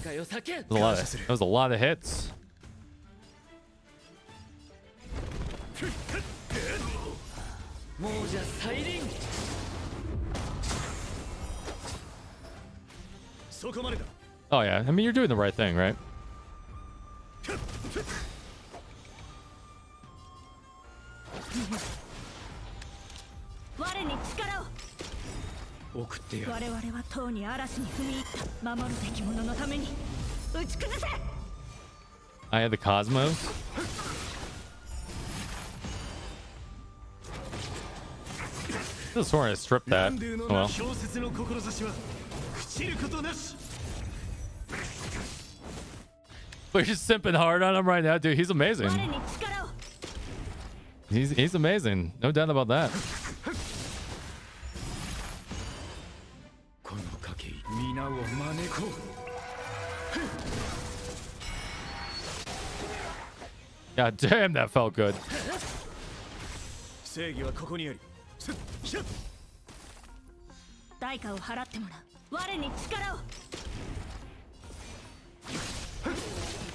S1: That was a lot of hits. Oh yeah, I mean, you're doing the right thing, right? I had the Cosmos. I just sworn I stripped that. Oh, well. We're just simping hard on him right now, dude. He's amazing. He's amazing. No doubt about that. God damn, that felt good.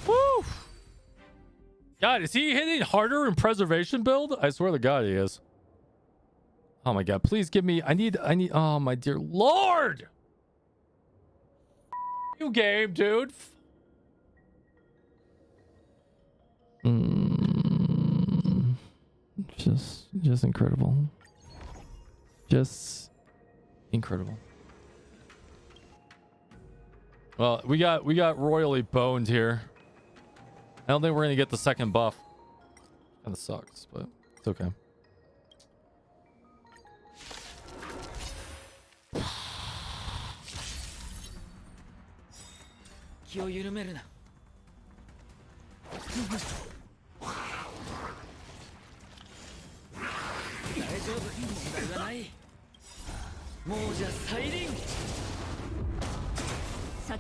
S1: Woo! God, is he hitting harder in preservation build? I swear to God he is. Oh my God, please give me, I need, oh my dear Lord! You game, dude. Just incredible. Just incredible. Well, we got royally boned here. I don't think we're gonna get the second buff. Kind of sucks, but it's okay.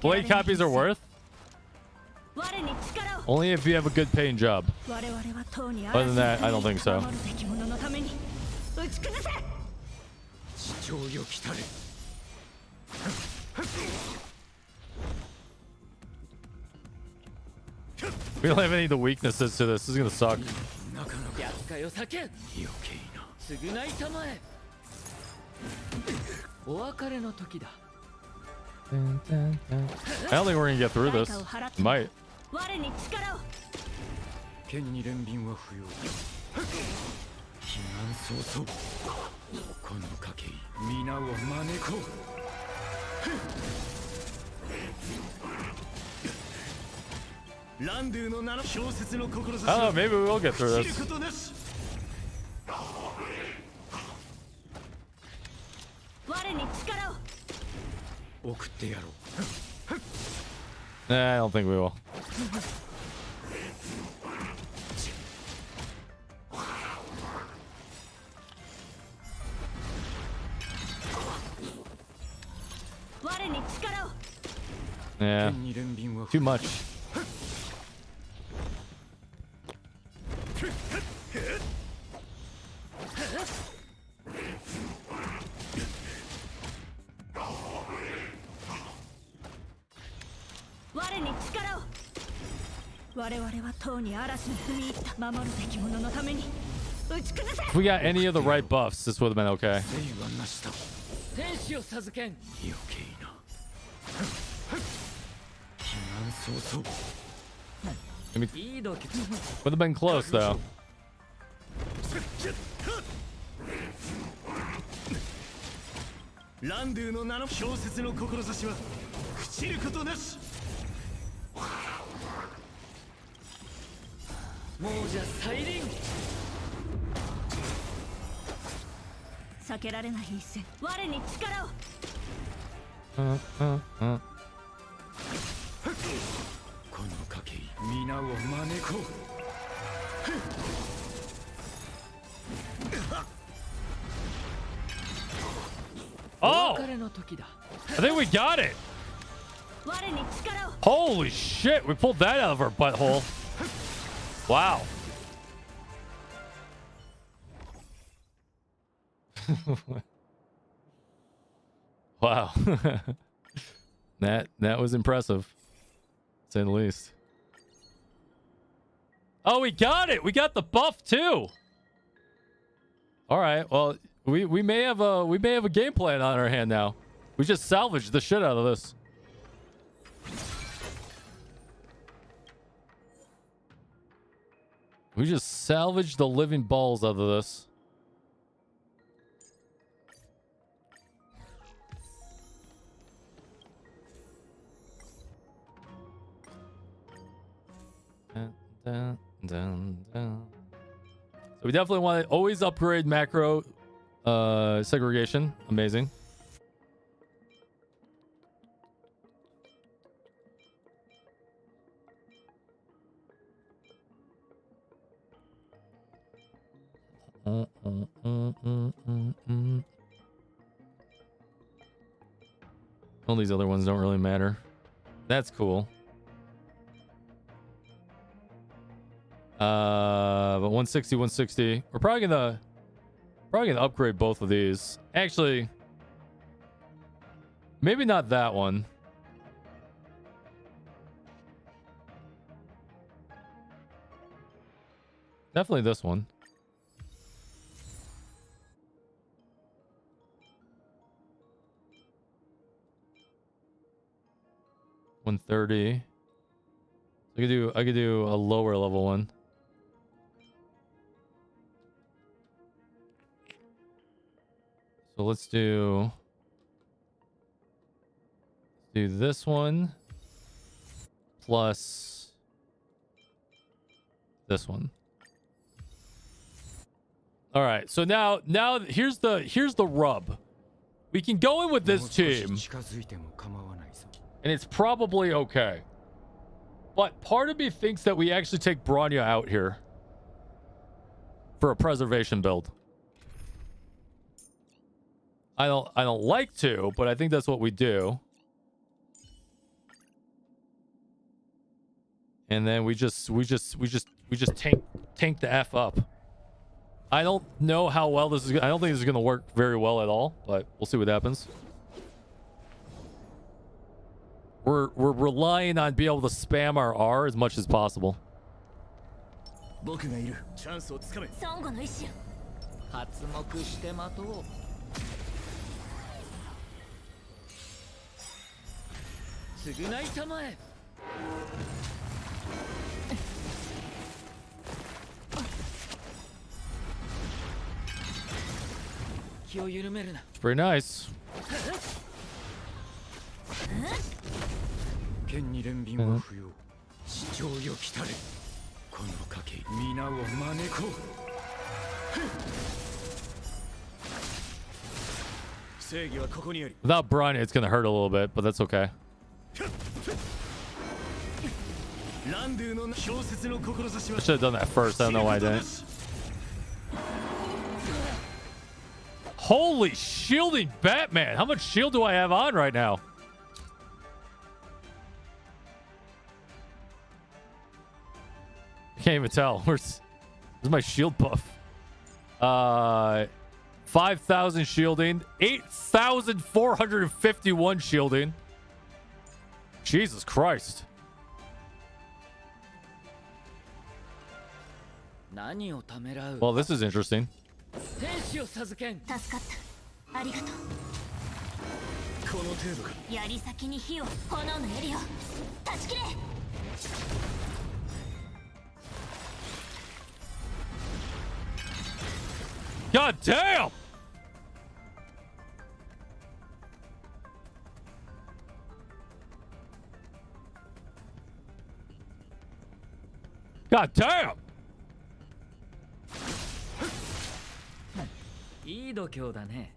S1: Blade copies are worth?
S3: 我に力を
S1: Only if you have a good paying job.
S3: 我々はとうに
S1: Other than that, I don't think so.
S3: 守るべき者のために打ち崩せ
S4: 地上よ来たれ
S1: We don't have any of the weaknesses to this. This is gonna suck.
S4: 中のやつかよ叫ん余計な償いたまえお別れの時だ
S1: I don't think we're gonna get through this. Might.
S3: 我に力を
S4: 剣に憐憫は不要だ避難早々この賭け皆を招こうランドゥの名の小説の志
S1: Oh, maybe we will get through
S4: 知る
S1: this.
S4: ことなし
S3: 我に力を
S4: 送ってやろう
S1: Nah, I don't think we will.
S3: 我に力を
S1: Yeah.
S4: 剣に憐憫は
S1: Too much.
S3: 我に力を我々はとうに嵐に踏み入った守るべき者のために打ち崩せ
S1: If we got any of the right buffs, this would have been okay.
S4: 聖はなしだ天使を授けん余計な避難早々
S1: I mean,
S4: いいだけ
S1: would have been close though.
S4: ランドゥの名の小説の志は朽ちることなしもうじゃ再臨
S3: 避けられない一戦我に力を
S4: この賭け皆を招こう
S1: Oh!
S4: 別れの時だ
S1: I think we got it!
S3: 我に力を
S1: Holy shit! We pulled that out of our butthole. Wow. Wow. that was impressive, to say the least. Oh, we got it! We got the buff too! Alright, well, we may have a game plan on our hand now. We just salvaged the shit out of this. We just salvaged the living balls out of this. Dun, dun, dun. So we definitely want to always upgrade macro segregation. Amazing. All these other ones don't really matter. That's cool. But 160, 160. We're probably gonna upgrade both of these. Actually, maybe not that one. Definitely this one. $130. I could do a lower level one. So let's do this one plus this one. All right. So now here's the rub. We can go in with this team and it's probably okay. But part of me thinks that we actually take Bronya out here for a preservation build. I don't like to, but I think that's what we do. And then we just tank the F up. I don't know how well this is. I don't think this is going to work very well at all, but we'll see what happens. We're relying on being able to spam our R as much as possible.
S5: 僕がいる。チャンスをつかめ。
S3: 孫悟の意志よ。
S5: 発目して待とう。償いたまえ。気を緩めるな。
S1: It's pretty nice.
S4: 剣に憐憫は不要。市長よ来たれ。この賭け皆を招こう。
S5: 正義はここにあり。
S1: Without Brun, it's gonna hurt a little bit, but that's okay.
S5: ランドゥの小説の志は。
S1: I should have done that first. I don't know why I didn't. Holy shielding Batman! How much shield do I have on right now? I can't even tell. Where's my shield buff? 5,000 shielding, 8,451 shielding. Jesus Christ.
S5: 何をためらう。
S1: Well, this is interesting.
S5: 天使を授けん。
S3: 助かった。ありがとう。
S5: この程度か。
S3: 槍先に火を、炎の槍を断ち切れ。
S1: God damn! God damn!
S5: いい度胸だね。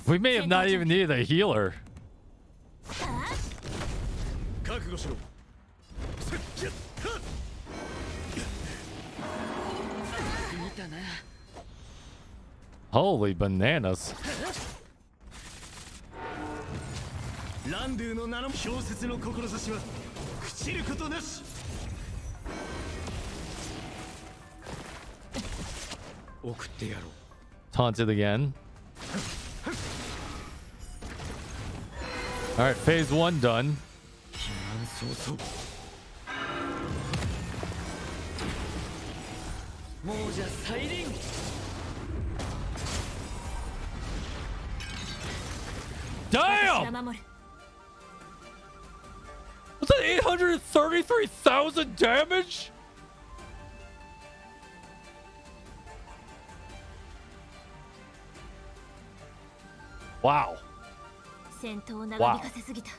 S1: We may have not even needed a healer.
S5: 覚悟しろ。
S1: Holy bananas.
S5: ランドゥの名の小説の志は朽ちることなし。
S4: 送ってやろう。
S1: Taunted again. Alright, phase 1 done.
S4: 避難早々。
S5: 亡者再臨。
S1: Damn!
S3: 守る。
S1: Was that 833,000 damage? Wow.
S3: 戦闘を長引かせすぎた。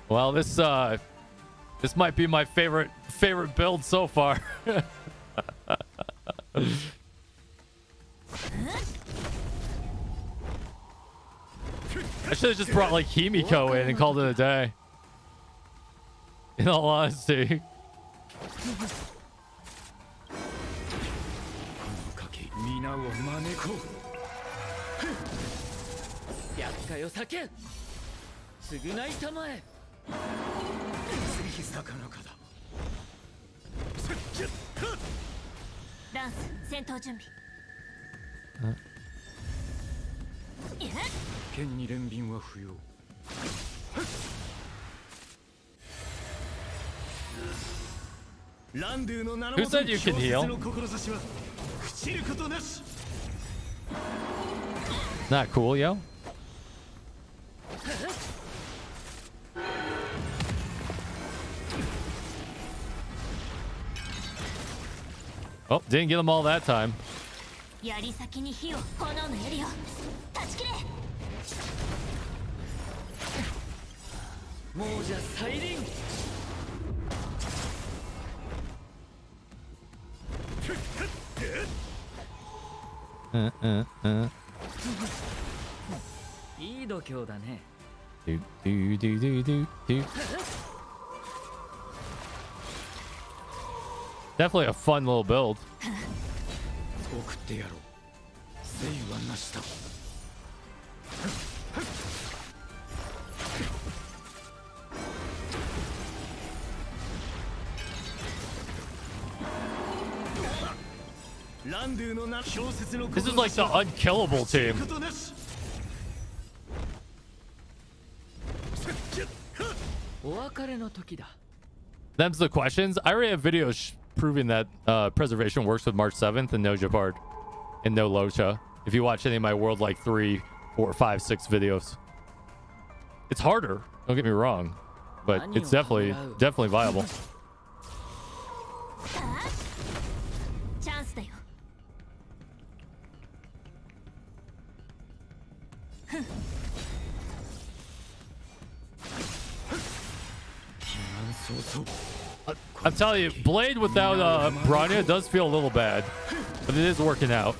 S1: Well, this might be my favorite build so far. I should have just brought like Himiko in and called it a day. In all honesty.
S4: この賭け皆を招こう。
S5: 厄介を避けん。償いたまえ。
S4: 次魚かだ。
S3: ランス、戦闘準備。
S4: 剣に憐憫は不要。
S5: ランドゥの名の
S1: Who said you can heal?
S5: 小説の志は朽ちることなし。
S1: Not cool, yo. Oh, didn't get them all that time.
S3: 槍先に火を、炎の槍を断ち切れ。
S5: 亡者再臨。 いい度胸だね。
S1: Do, do, do, do, do, do. Definitely a fun little build.
S4: 送ってやろう。誠意はなしだ。
S3: ラ
S1: This is like the unkillable team. Them's the questions. I already have videos proving that preservation works with March 7th and no Japard and no Locha. If you watch any of my World like 3, 4, 5, 6 videos. It's harder, don't get me wrong, but it's definitely viable. I'm telling you, Blade without Bronya does feel a little bad, but it is working out.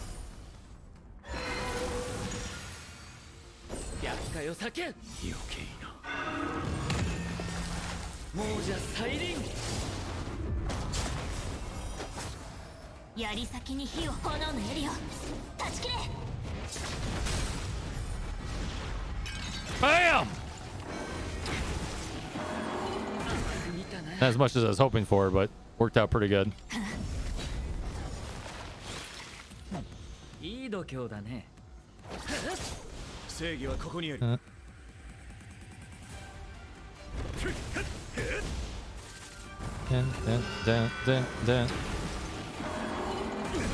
S1: Bam! Not as much as I was hoping for, but worked out pretty good.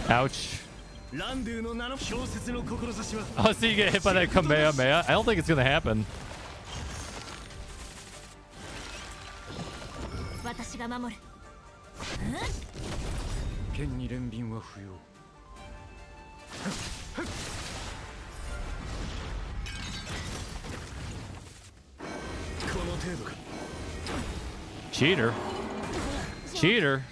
S1: Ouch. Oh, so you get hit by that Kamehameha? I don't think it's gonna happen. Cheater. Cheater.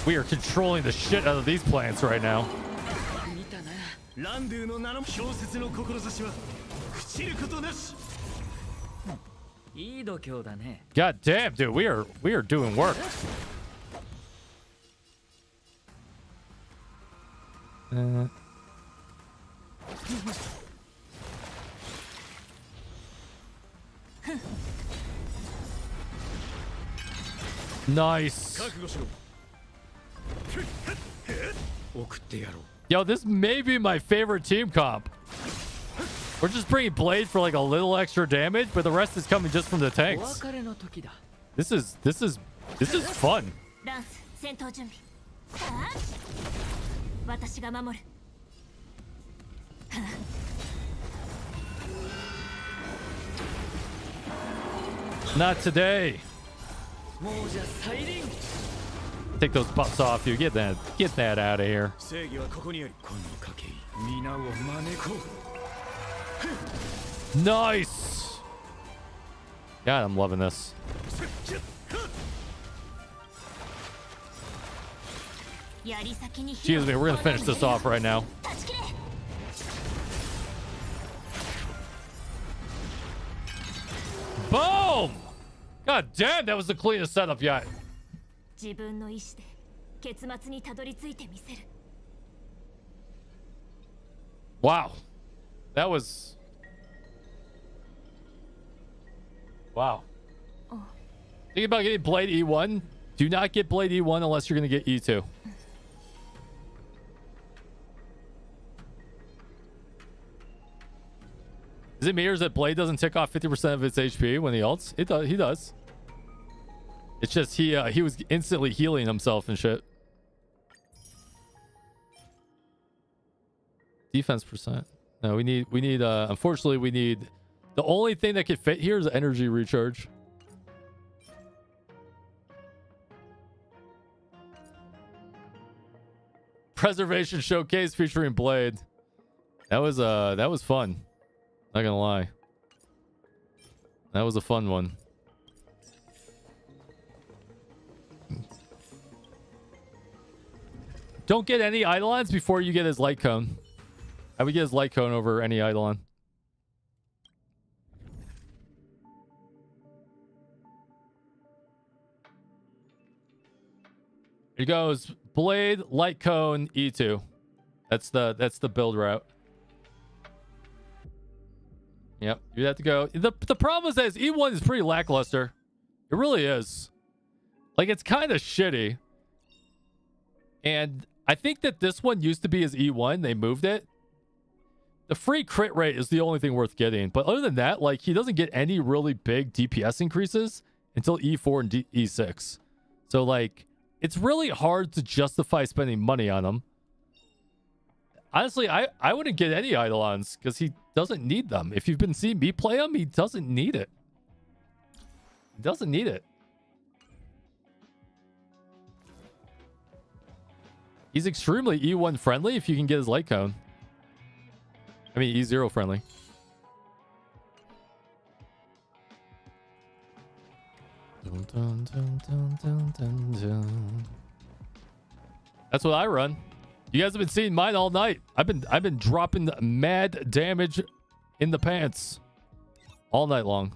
S1: We are controlling the shit out of these plants right now. God damn, dude, we are doing work. Nice. Yo, this may be my favorite team comp. We're just bringing Blade for like a little extra damage, but the rest is coming just from the tanks. This is fun. Not today. Take those buffs off you. Get that out of here. Nice. God, I'm loving this. Excuse me, we're gonna finish this off right now. Boom! God damn, that was the cleanest setup yet. Wow. That was... Wow. Think about getting Blade E1. Do not get Blade E1 unless you're going to get E2. Is it me or is it Blade doesn't tick off 50% of its HP when he ults? It does. He does. It's just he was instantly healing himself and shit. Defense percent. No, we need unfortunately we need the only thing that could fit here is energy recharge. Preservation showcase featuring Blade. That was fun. Not gonna lie. That was a fun one. Don't get any Eidolons before you get his light cone. I would get his light cone over any Eidolon. Here goes Blade, Light Cone, E2. That's the build route. Yep, you have to go. The problem is that E1 is pretty lackluster. It really is. Like, it's kind of shitty. And I think that this one used to be as E1. They moved it. The free crit rate is the only thing worth getting. But other than that, like, he doesn't get any really big DPS increases until E4 and E6. So, like, it's really hard to justify spending money on him. Honestly, I wouldn't get any Eidolons because he doesn't need them. If you've been seeing me play him, he doesn't need it. He doesn't need it. He's extremely E1 friendly if you can get his light cone. I mean, E0 friendly. Dun, dun, dun, dun, dun, dun, dun. That's what I run. You guys have been seeing mine all night. I've been dropping mad damage in the pants all night long.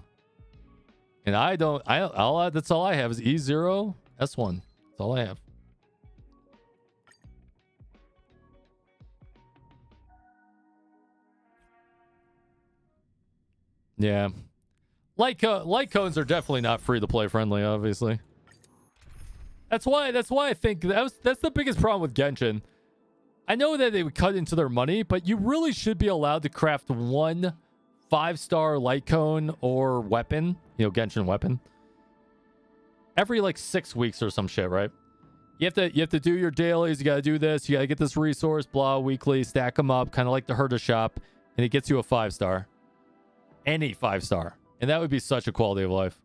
S1: And that's all I have is E0 S1. That's all I have. Yeah. Light cones are definitely not free to play friendly, obviously. That's why I think that's the biggest problem with Genshin. I know that they would cut into their money, but you really should be allowed to craft one 5-star light cone or weapon, you know, Genshin weapon, every like 6 weeks or some shit, right? You have to do your dailies, you gotta do this, you gotta get this resource, blah, weekly, stack them up, kind of like the Herda shop, and it gets you a 5-star. Any 5-star. And that would be such a quality of life.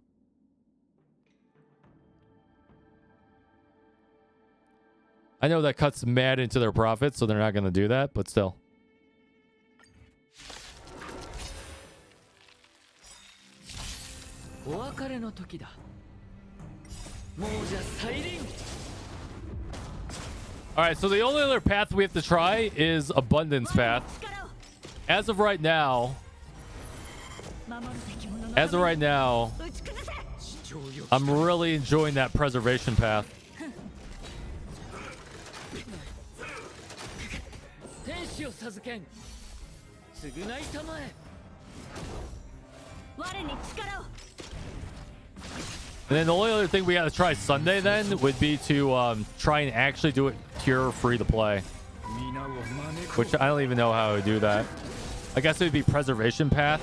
S1: I know that cuts mad into their profits, so they're not going to do that, but still. Alright, so the only other path we have to try is Abundance Path. As of right now, I'm really enjoying that Preservation Path. And then the only other thing we gotta try Sunday then would be to try and actually do it pure free to play, which I don't even know how to do that. I guess it would be Preservation Path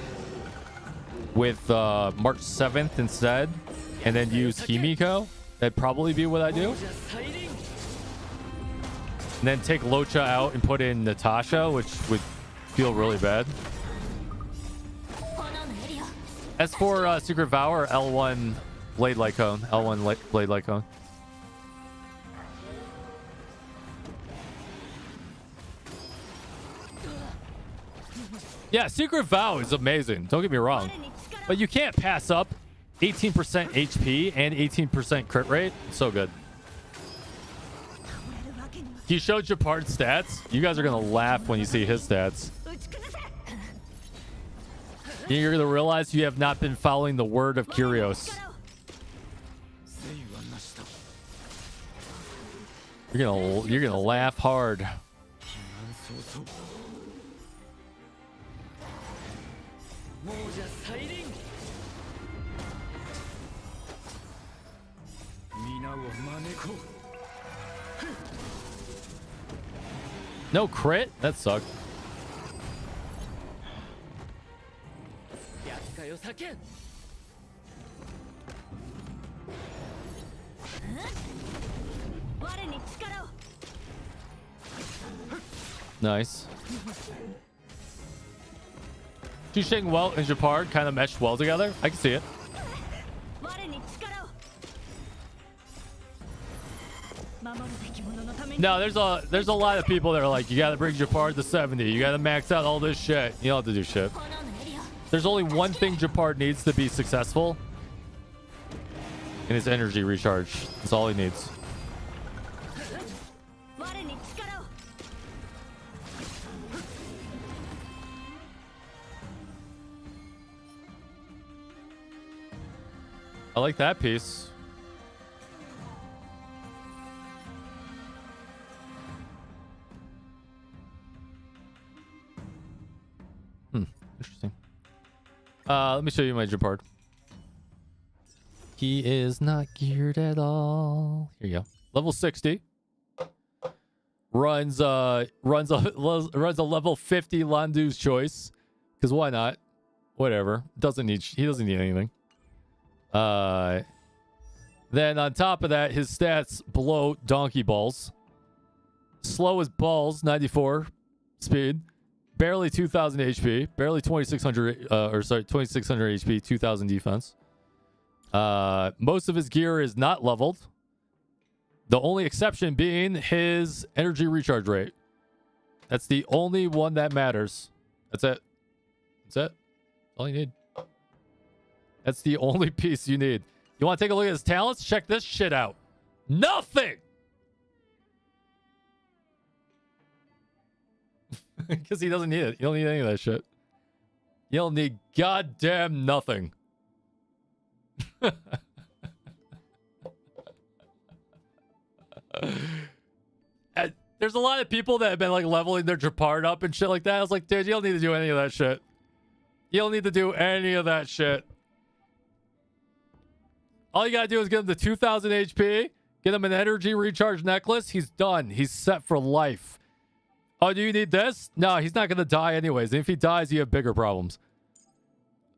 S1: with March 7th instead, and then use Himiko. That'd probably be what I do. And then take Locha out and put in Natasha, which would feel really bad. As for Secret Vow or L1 Blade Light Cone. L1 Blade Light Cone. Yeah, Secret Vow is amazing. Don't get me wrong. But you can't pass up 18% HP and 18% crit rate. So good. He showed Japard's stats. You guys are going to laugh when you see his stats. You're going to realize you have not been following the word of Kyrios. You're gonna laugh hard. No crit? That sucked. Nice. Tues well and Japard kind of meshed well together. I can see it. No, there's a lot of people that are like, you gotta bring Japard to 70. You gotta max out all this shit. You don't have to do shit. There's only one thing Japard needs to be successful, and his energy recharge. That's all he needs. I like that piece. Let me show you my Japard. He is not geared at all. Here you go. Level 60. Runs a level 50 Landu's Choice. Because why not? Whatever. He doesn't need anything. Then on top of that, his stats below donkey balls. Slow as balls, 94 speed. Barely 2,000 HP. Barely 2,600 HP, 2,000 defense. Most of his gear is not leveled. The only exception being his energy recharge rate. That's the only one that matters. That's it. That's it. All you need. That's the only piece you need. You want to take a look at his talents? Check this shit out. Nothing! Because he doesn't need it. You don't need any of that shit. You don't need goddamn nothing. There's a lot of people that have been like leveling their Japard up and shit like that. I was like, dude, you don't need to do any of that shit. You don't need to do any of that shit. All you gotta do is get him to 2,000 HP, get him an energy recharge necklace. He's done. He's set for life. Oh, do you need this? No, he's not gonna die anyways. And if he dies, you have bigger problems.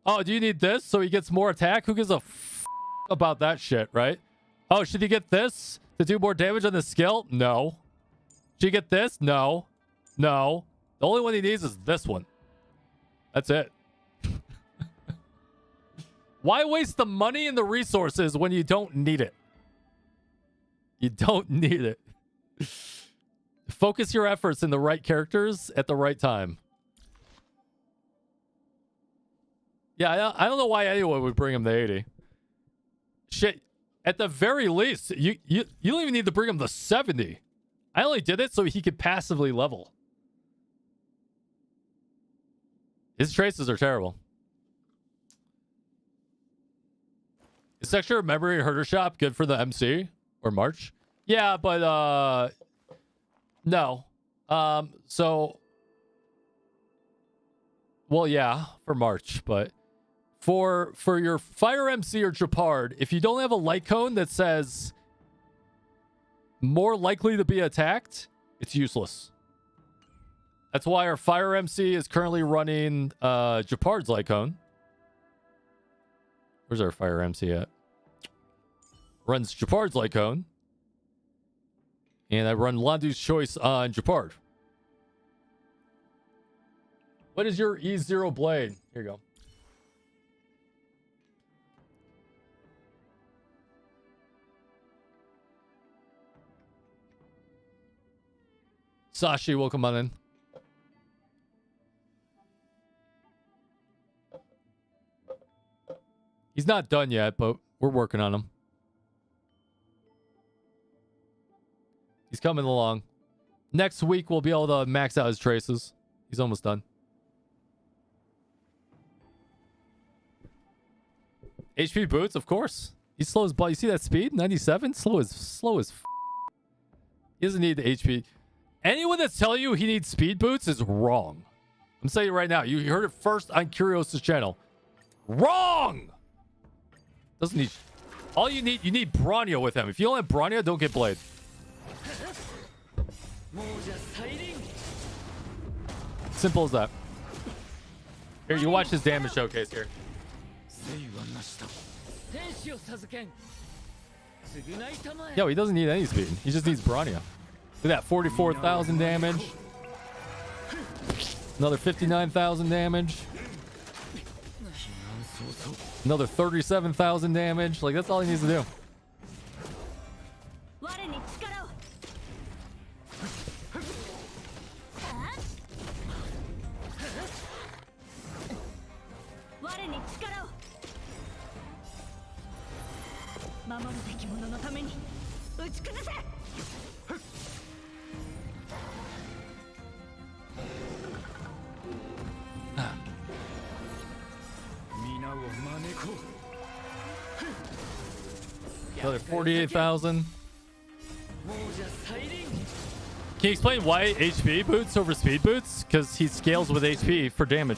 S1: Oh, do you need this so he gets more attack? Who gives a f about that shit, right? Oh, should he get this to do more damage on the skill? No. Should he get this? No. No. The only one he needs is this one. That's it. Why waste the money and the resources when you don't need it? You don't need it. Focus your efforts in the right characters at the right time. Yeah, I don't know why anyone would bring him to 80. Shit, at the very least, you don't even need to bring him to 70. I only did it so he could passively level. His traces are terrible. Is Sector of Memory Herder Shop good for the MC or March? Yeah, but no. So well, yeah, for March, but for your Fire MC or Japard, if you don't have a light cone that says more likely to be attacked, it's useless. That's why our Fire MC is currently running Japard's light cone. Where's our Fire MC at? Runs Japard's light cone. And I run Landu's Choice on Japard. What is your E0 blade? Here you go. Sashi, welcome on in. He's not done yet, but we're working on him. He's coming along. Next week, we'll be able to max out his traces. He's almost done. HP boots, of course. He's slow as ball. You see that speed? 97? Slow as f. He doesn't need the HP. Anyone that's telling you he needs speed boots is wrong. I'm saying it right now. You heard it first on Kyrios' channel. Wrong! Doesn't need... All you need Bronya with him. If you don't have Bronya, don't get Blade. Simple as that. Here, you watch his damage showcase here. Yo, he doesn't need any speed. He just needs Bronya. Look at that, 44,000 damage. Another 59,000 damage. Another 37,000 damage. Like, that's all he needs to do. Another 48,000. Can you explain why HP boots over speed boots? Because he scales with HP for damage.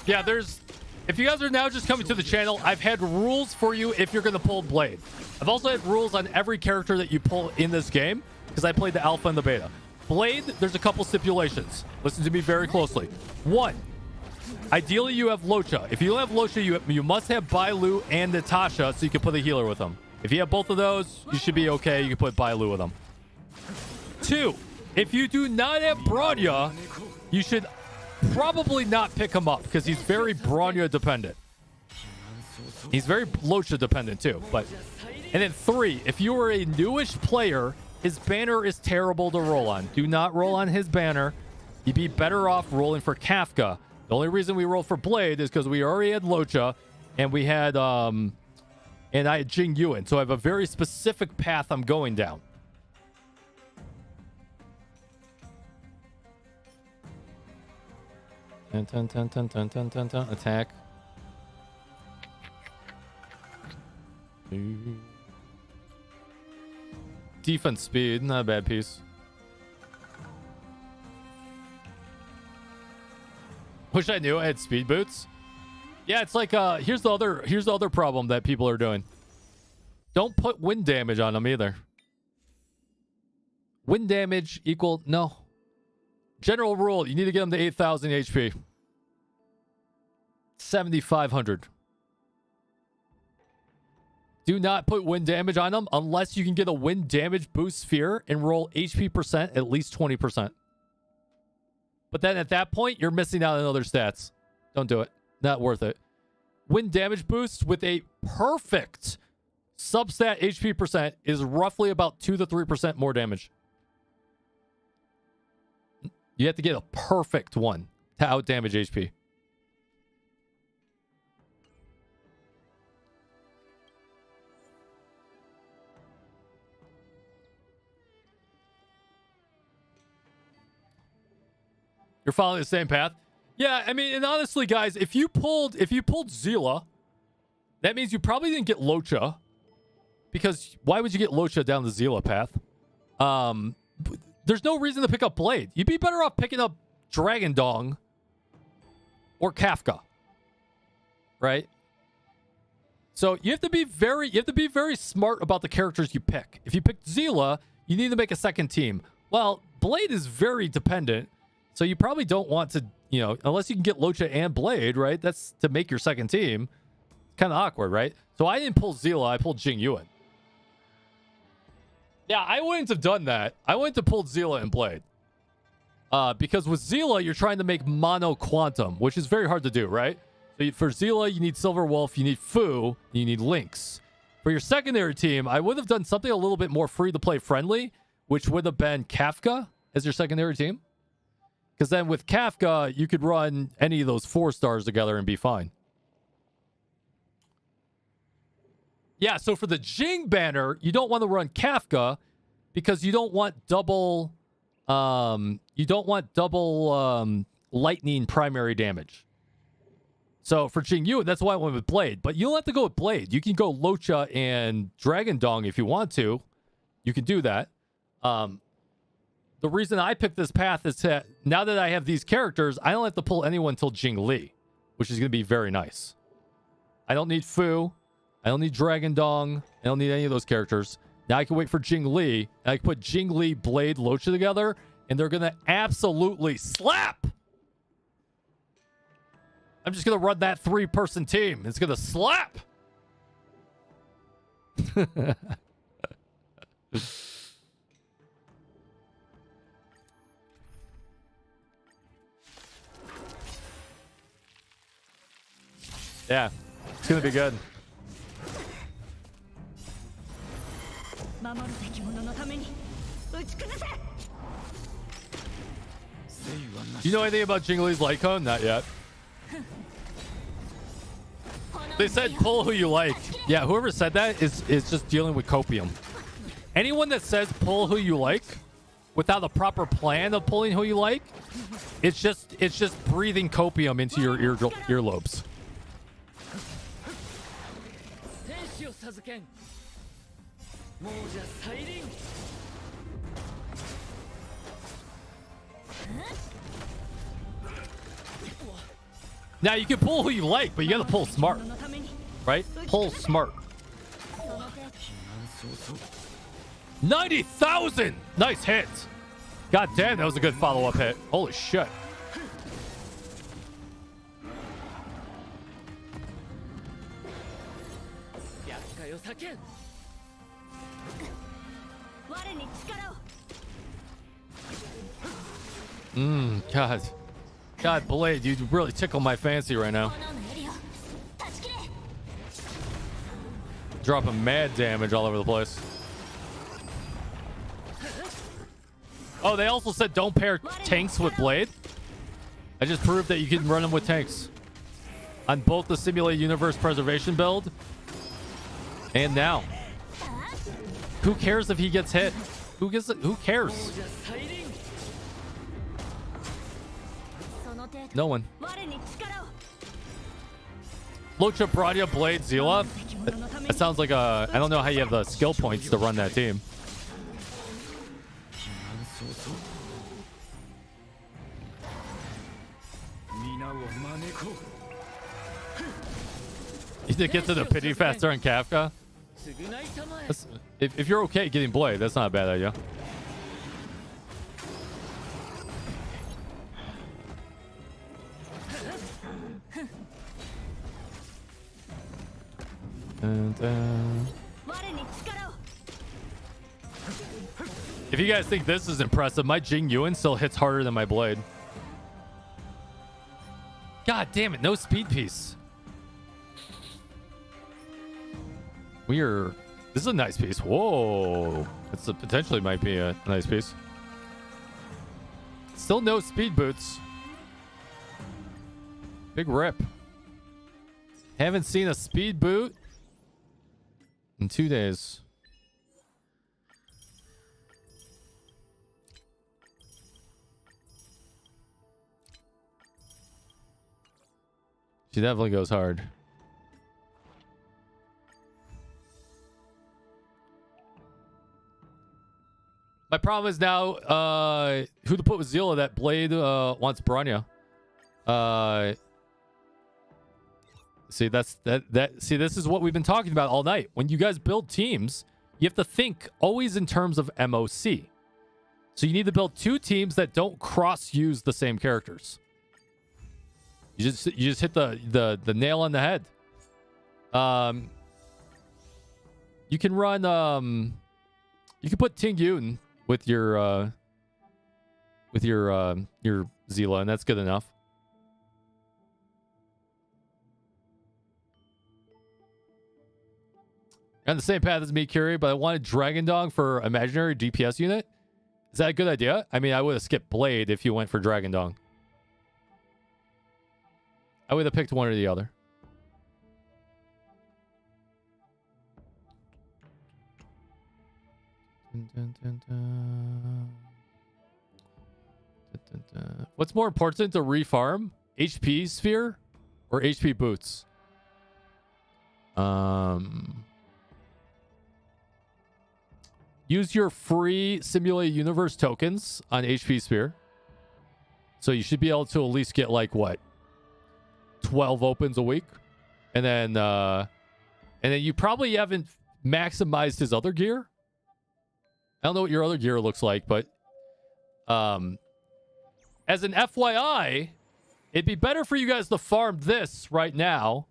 S1: Yeah, there's... If you guys are now just coming to the channel, I've had rules for you if you're going to pull Blade. I've also had rules on every character that you pull in this game, because I played the alpha and the beta. Blade, there's a couple stipulations. Listen to me very closely. 1, ideally you have 𝙀𝙓𝙋𝘼𝙉𝘿. If you don't have 𝙀𝙓𝙃, you must have 𝙀𝙓 and Natasha, so you can put a healer with them. If you have both of those, you should be okay. You can put 𝙀𝙓 with them. 2, if you do not have Bronya, you should probably not pick him up because he's very Bronya dependent. He's very 𝙀𝙓𝙃 dependent too. And then 3, if you are a newish player, his banner is terrible to roll on. Do not roll on his banner. You'd be better off rolling for Kafka. The only reason we rolled for Blade is because we already had 𝙀𝙃 and we had and I had Jing Yuan. So I have a very specific path I'm going down. Attack. Defense speed, not a bad piece. Wish I knew I had speed boots. Yeah, it's like here's the other problem that people are doing. Don't put wind damage on them either. Wind damage equal no. General rule, you need to get them to 8,000 HP. 7,500. Do not put wind damage on them unless you can get a wind damage boost sphere and roll HP percent at least 20%. But then at that point, you're missing out on other stats. Don't do it. Not worth it. Wind damage boost with a perfect substat HP percent is roughly about 2 to 3% more damage. You have to get a perfect one to out damage HP. You're following the same path? Yeah, I mean, and honestly, guys, if you pulled 𝙀𝙓𝙃, that means you probably didn't get 𝙀𝙃. Because why would you get 𝙀𝙃 down the 𝙀𝙃 path? There's no reason to pick up Blade. You'd be better off picking up Dragon Dong or Kafka. Right? So you have to be very smart about the characters you pick. If you pick 𝙀𝙃, you need to make a second team. Well, Blade is very dependent. So you probably don't want to, unless you can get 𝙀𝙃 and Blade, right? That's to make your second team. Kind of awkward, right? So I didn't pull 𝙀𝙃, I pulled Jing Yuan. Yeah, I wouldn't have done that. I wouldn't have pulled 𝙀𝙃 and Blade. Because with 𝙀𝙃, you're trying to make mono quantum, which is very hard to do, right? So for 𝙀𝙃, you need Silver Wolf, you need Fu, you need Lynx. For your secondary team, I would have done something a little bit more free-to-play friendly, which would have been Kafka as your secondary team. Because then with Kafka, you could run any of those 4 stars together and be fine. Yeah, so for the Jing banner, you don't want to run Kafka because you don't want double lightning primary damage. So for Jing Yuan, that's why I went with Blade. But you don't have to go with Blade. You can go 𝙀𝙃 and Dragon Dong if you want to. You can do that. The reason I picked this path is that now that I have these characters, I don't have to pull anyone until Jing Li, which is going to be very nice. I don't need Fu. I don't need Dragon Dong. I don't need any of those characters. Now I can wait for Jing Li, and I can put Jing Li, Blade, 𝙀𝙃 together, and they're going to absolutely slap. I'm just going to run that 3-person team. It's going to slap. Yeah, it's going to be good. Do you know anything about Jing Li's light cone? Not yet. They said pull who you like. Yeah, whoever said that is just dealing with copium. Anyone that says pull who you like without a proper plan of pulling who you like, it's just breathing copium into your earlobes. Now you can pull who you like, but you gotta pull smart, right? Pull smart. 90,000! Nice hit. God damn, that was a good follow-up hit. Holy shit. God. God, Blade, you really tickle my fancy right now. Dropping mad damage all over the place. Oh, they also said don't pair tanks with Blade. I just proved that you can run them with tanks. On both the Simulated Universe Preservation build and now. Who cares if he gets hit? Who cares? No one. Locha, Bradia, Blade, Zila. That sounds like a... I don't know how you have the skill points to run that team. You need to get to the pity faster on Kafka. If you're okay getting Blade, that's not a bad idea. If you guys think this is impressive, my Jing Yuan still hits harder than my Blade. God damn it, no speed piece. This is a nice piece. Whoa. It's potentially might be a nice piece. Still no speed boots. Big rip. Haven't seen a speed boot in 2 days. She definitely goes hard. My problem is now who to put with Zila. That Blade wants Bronya. See, see, this is what we've been talking about all night. When you guys build teams, you have to think always in terms of MOC. So you need to build two teams that don't cross-use the same characters. You just hit the nail on the head. You can run you can put Ting Yun with your Zila, and that's good enough. On the same path as me, Kyrie, but I wanted Dragon Dog for imaginary DPS unit. Is that a good idea? I mean, I would have skipped Blade if you went for Dragon Dog. I would have picked one or the other. What's more important to refarm? HP sphere or HP boots? Use your free Simulated Universe tokens on HP sphere. So you should be able to at least get like what? 12 opens a week. And then you probably haven't maximized his other gear. I don't know what your other gear looks like, but as an FYI, it'd be better for you guys to farm this right now,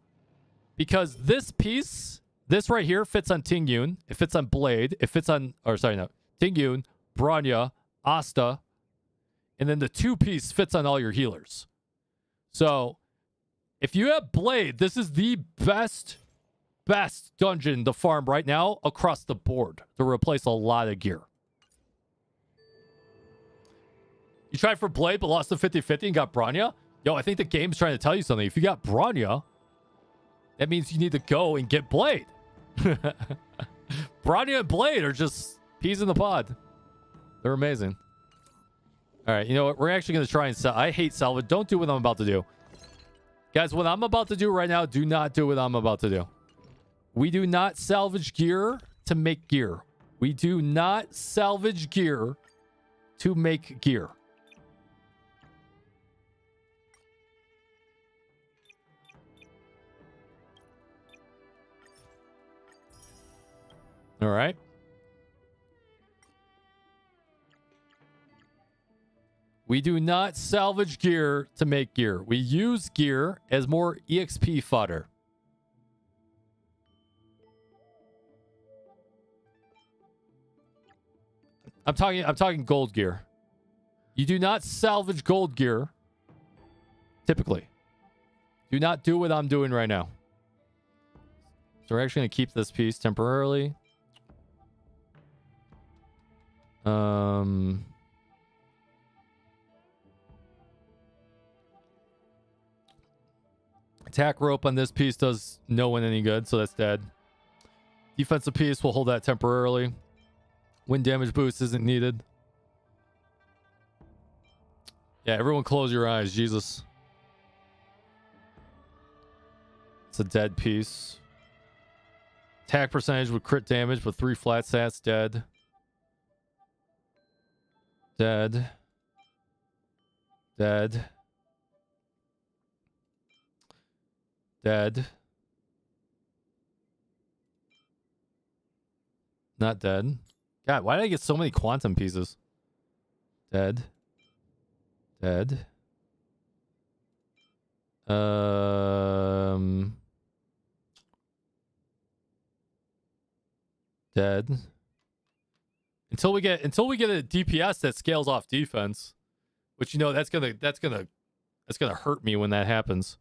S1: because this piece, this right here, fits on Ting Yun. It fits on Blade. It fits on, or sorry, no, Ting Yun, Bronya, Asta, and then the two-piece fits on all your healers. So if you have Blade, this is the best dungeon to farm right now across the board to replace a lot of gear. You tried for Blade but lost to 50-50 and got Bronya? Yo, I think the game's trying to tell you something. If you got Bronya, that means you need to go and get Blade. Bronya and Blade are just peas in the pod. They're amazing. All right, you know what? We're actually going to try and sell. I hate salvage. Don't do what I'm about to do. Guys, what I'm about to do right now, do not do what I'm about to do. We do not salvage gear to make gear. We do not salvage gear to make gear. All right. We do not salvage gear to make gear. We use gear as more EXP fodder. I'm talking gold gear. You do not salvage gold gear typically. Do not do what I'm doing right now. So we're actually going to keep this piece temporarily. Attack rope on this piece does no one any good, so that's dead. Defensive piece, we'll hold that temporarily. Wind damage boost isn't needed. Yeah, everyone close your eyes, Jesus. It's a dead piece. Attack percentage with crit damage with 3 flat stats, dead. Dead. Dead. Dead. Not dead. God, why did I get so many quantum pieces? Dead. Dead. Dead. Until we get a DPS that scales off defense, which, you know, that's gonna hurt me when that happens.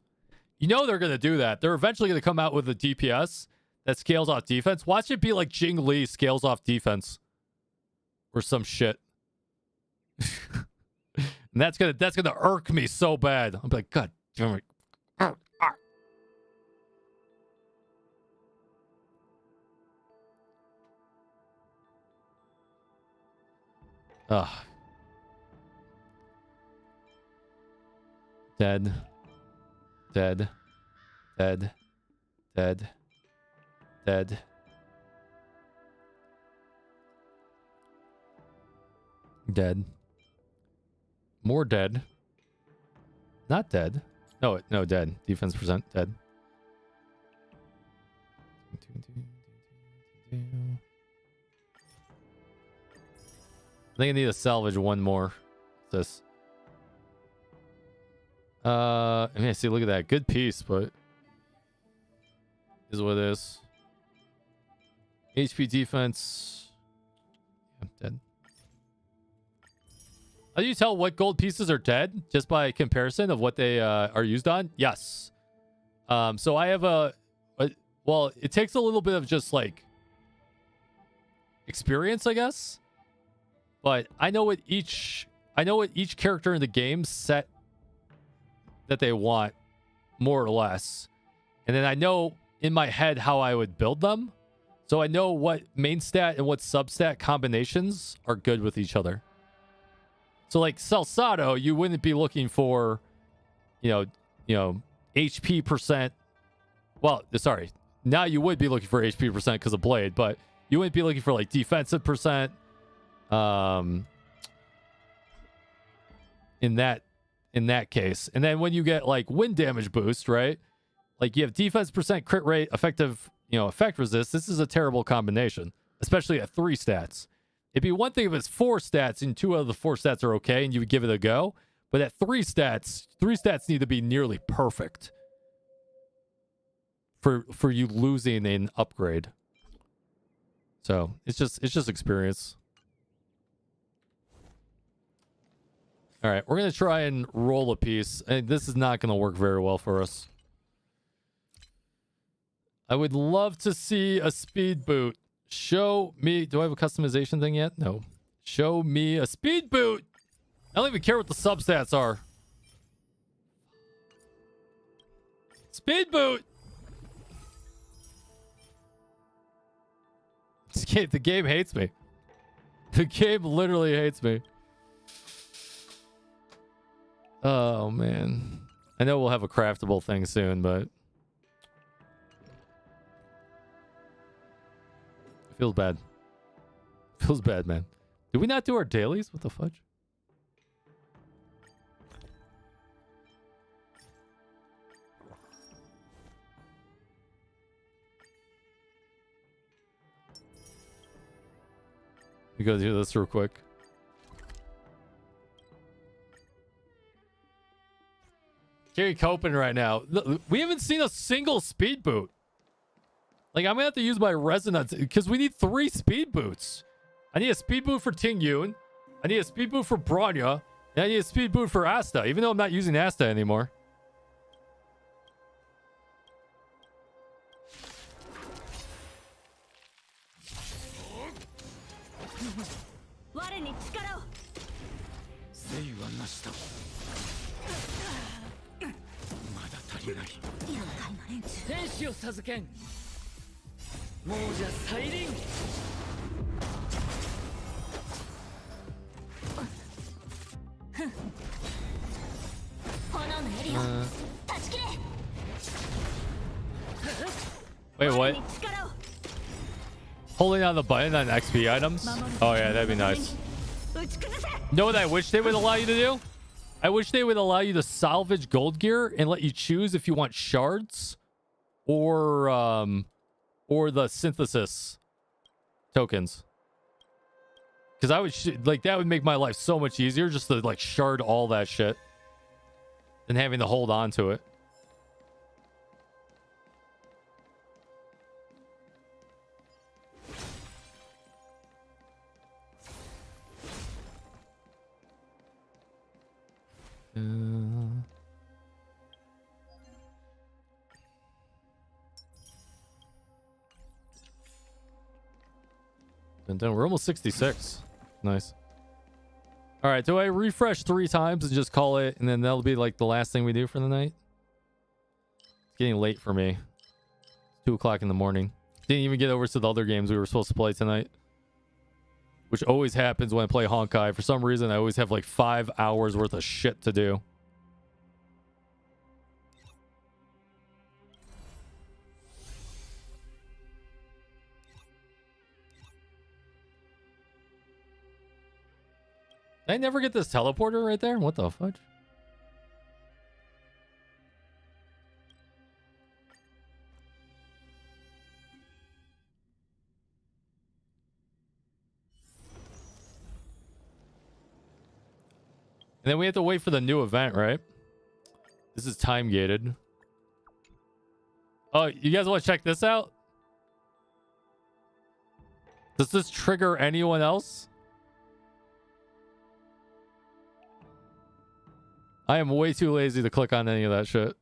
S1: You know they're gonna do that. They're eventually gonna come out with a DPS that scales off defense. Watch it be like Jing Li scales off defense or some shit. And that's gonna irk me so bad. I'm like, God damn it. Ugh. Dead. Dead. Dead. Dead. Dead. Dead. More dead. Not dead. No, dead. Defense percent dead. I think I need to salvage one more. This. I mean, see, look at that. Good piece, but is what it is. HP defense. Yeah, dead. How do you tell what gold pieces are dead? Just by comparison of what they are used on? Yes. So I have well, it takes a little bit of just like experience, I guess. But I know what each character in the game set that they want, more or less. And then I know in my head how I would build them. So I know what main stat and what substat combinations are good with each other. So like Salsado, you wouldn't be looking for, you know, HP percent. Well, sorry. Now you would be looking for HP percent because of Blade, but you wouldn't be looking for like defensive percent. In that case. And then when you get like wind damage boost, right? Like you have defense percent, crit rate, effective, effect resist. This is a terrible combination, especially at 3 stats. It'd be one thing if it's 4 stats and 2 out of the 4 stats are okay and you would give it a go. But at 3 stats need to be nearly perfect for you losing an upgrade. So it's just experience. All right, we're gonna try and roll a piece. And this is not gonna work very well for us. I would love to see a speed boot. Show me. Do I have a customization thing yet? No. Show me a speed boot. I don't even care what the substats are. Speed boot. The game hates me. The game literally hates me. Oh, man. I know we'll have a craftable thing soon, but... it feels bad. Feels bad, man. Did we not do our dailies? What the fudge? We go do this real quick. Carry coping right now. We haven't seen a single speed boot. Like, I'm gonna have to use my resonance because we need 3 speed boots. I need a speed boot for Ting Yun. I need a speed boot for Bronya. And I need a speed boot for Asta, even though I'm not using Asta anymore. Wait, what? Holding on the button on XP items? Oh yeah, that'd be nice. You know what I wish they would allow you to do? I wish they would allow you to salvage gold gear and let you choose if you want shards or the synthesis tokens. Because I would like that would make my life so much easier just to like shard all that shit than having to hold on to it. And then we're almost 66. Nice. All right, do I refresh 3 times and just call it, and then that'll be like the last thing we do for the night? It's getting late for me. It's 2 o'clock in the morning. Didn't even get over to the other games we were supposed to play tonight, which always happens when I play Honkai. For some reason, I always have like 5 hours worth of shit to do. Did I never get this teleporter right there? What the fudge? And then we have to wait for the new event, right? This is time gated. Oh, you guys want to check this out? Does this trigger anyone else? I am way too lazy to click on any of that shit.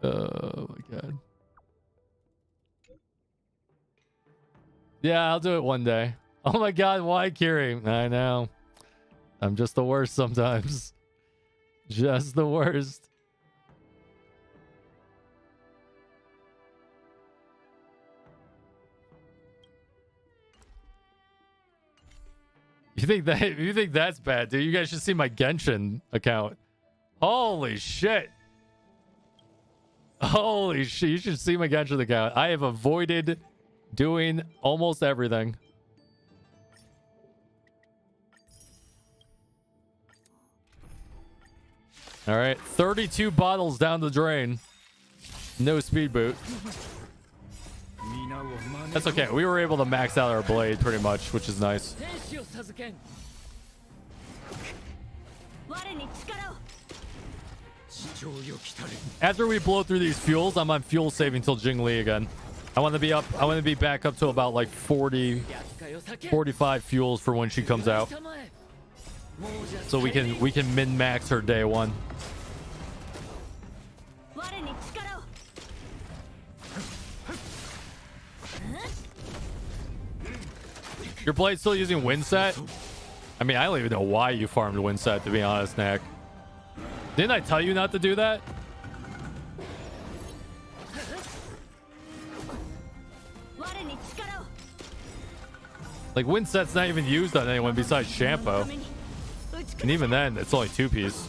S1: Oh my god. Yeah, I'll do it one day. Oh my god, why Kiri? I know. I'm just the worst sometimes. Just the worst. You think that's bad, dude? You guys should see my Genshin account. Holy shit. Holy shit. You should see my Genshin account. I have avoided doing almost everything. All right, 32 bottles down the drain. No speed boot. That's okay. We were able to max out our blade pretty much, which is nice. After we blow through these fuels, I'm on fuel saving till Jingli again. I want to be back up to about like 45 fuels for when she comes out. So we can min-max her day 1. Your blade's still using wind set? I mean, I don't even know why you farmed wind set, to be honest, Knack. Didn't I tell you not to do that? Like, wind set's not even used on anyone besides Shampoo. And even then, it's only 2-piece.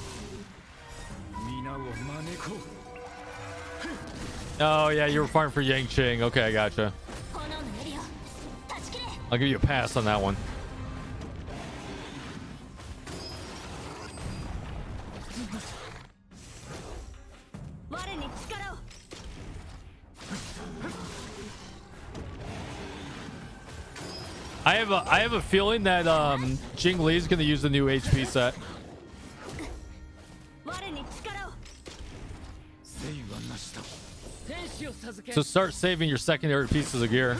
S1: Oh, yeah, you were farming for Yangqing. Okay, I gotcha. I'll give you a pass on that one. I have a feeling that Jing Li's gonna use the new HP set.
S3: 我に力を
S1: So start saving your secondary pieces of gear.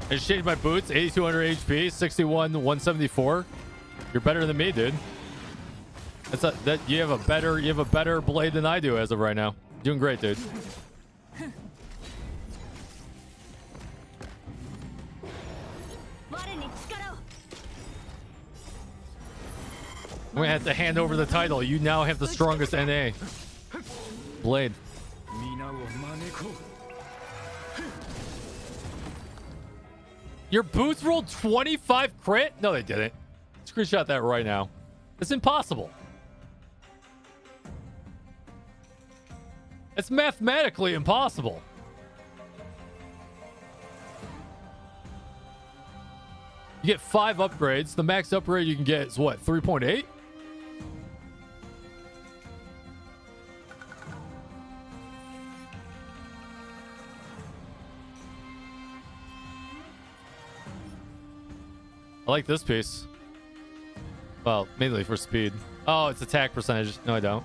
S1: I just changed my boots. 8200 HP, 61 174. You're better than me, dude. That you have a better blade than I do as of right now. Doing great, dude. I'm gonna have to hand over the title. You now have the strongest NA blade. Your boots rolled 25 crit? No, they didn't. Screenshot that right now. It's impossible. It's mathematically impossible. You get 5 upgrades. The max upgrade you can get is what, 3.8? I like this piece. Well, mainly for speed. Oh, it's attack percentage. No, I don't.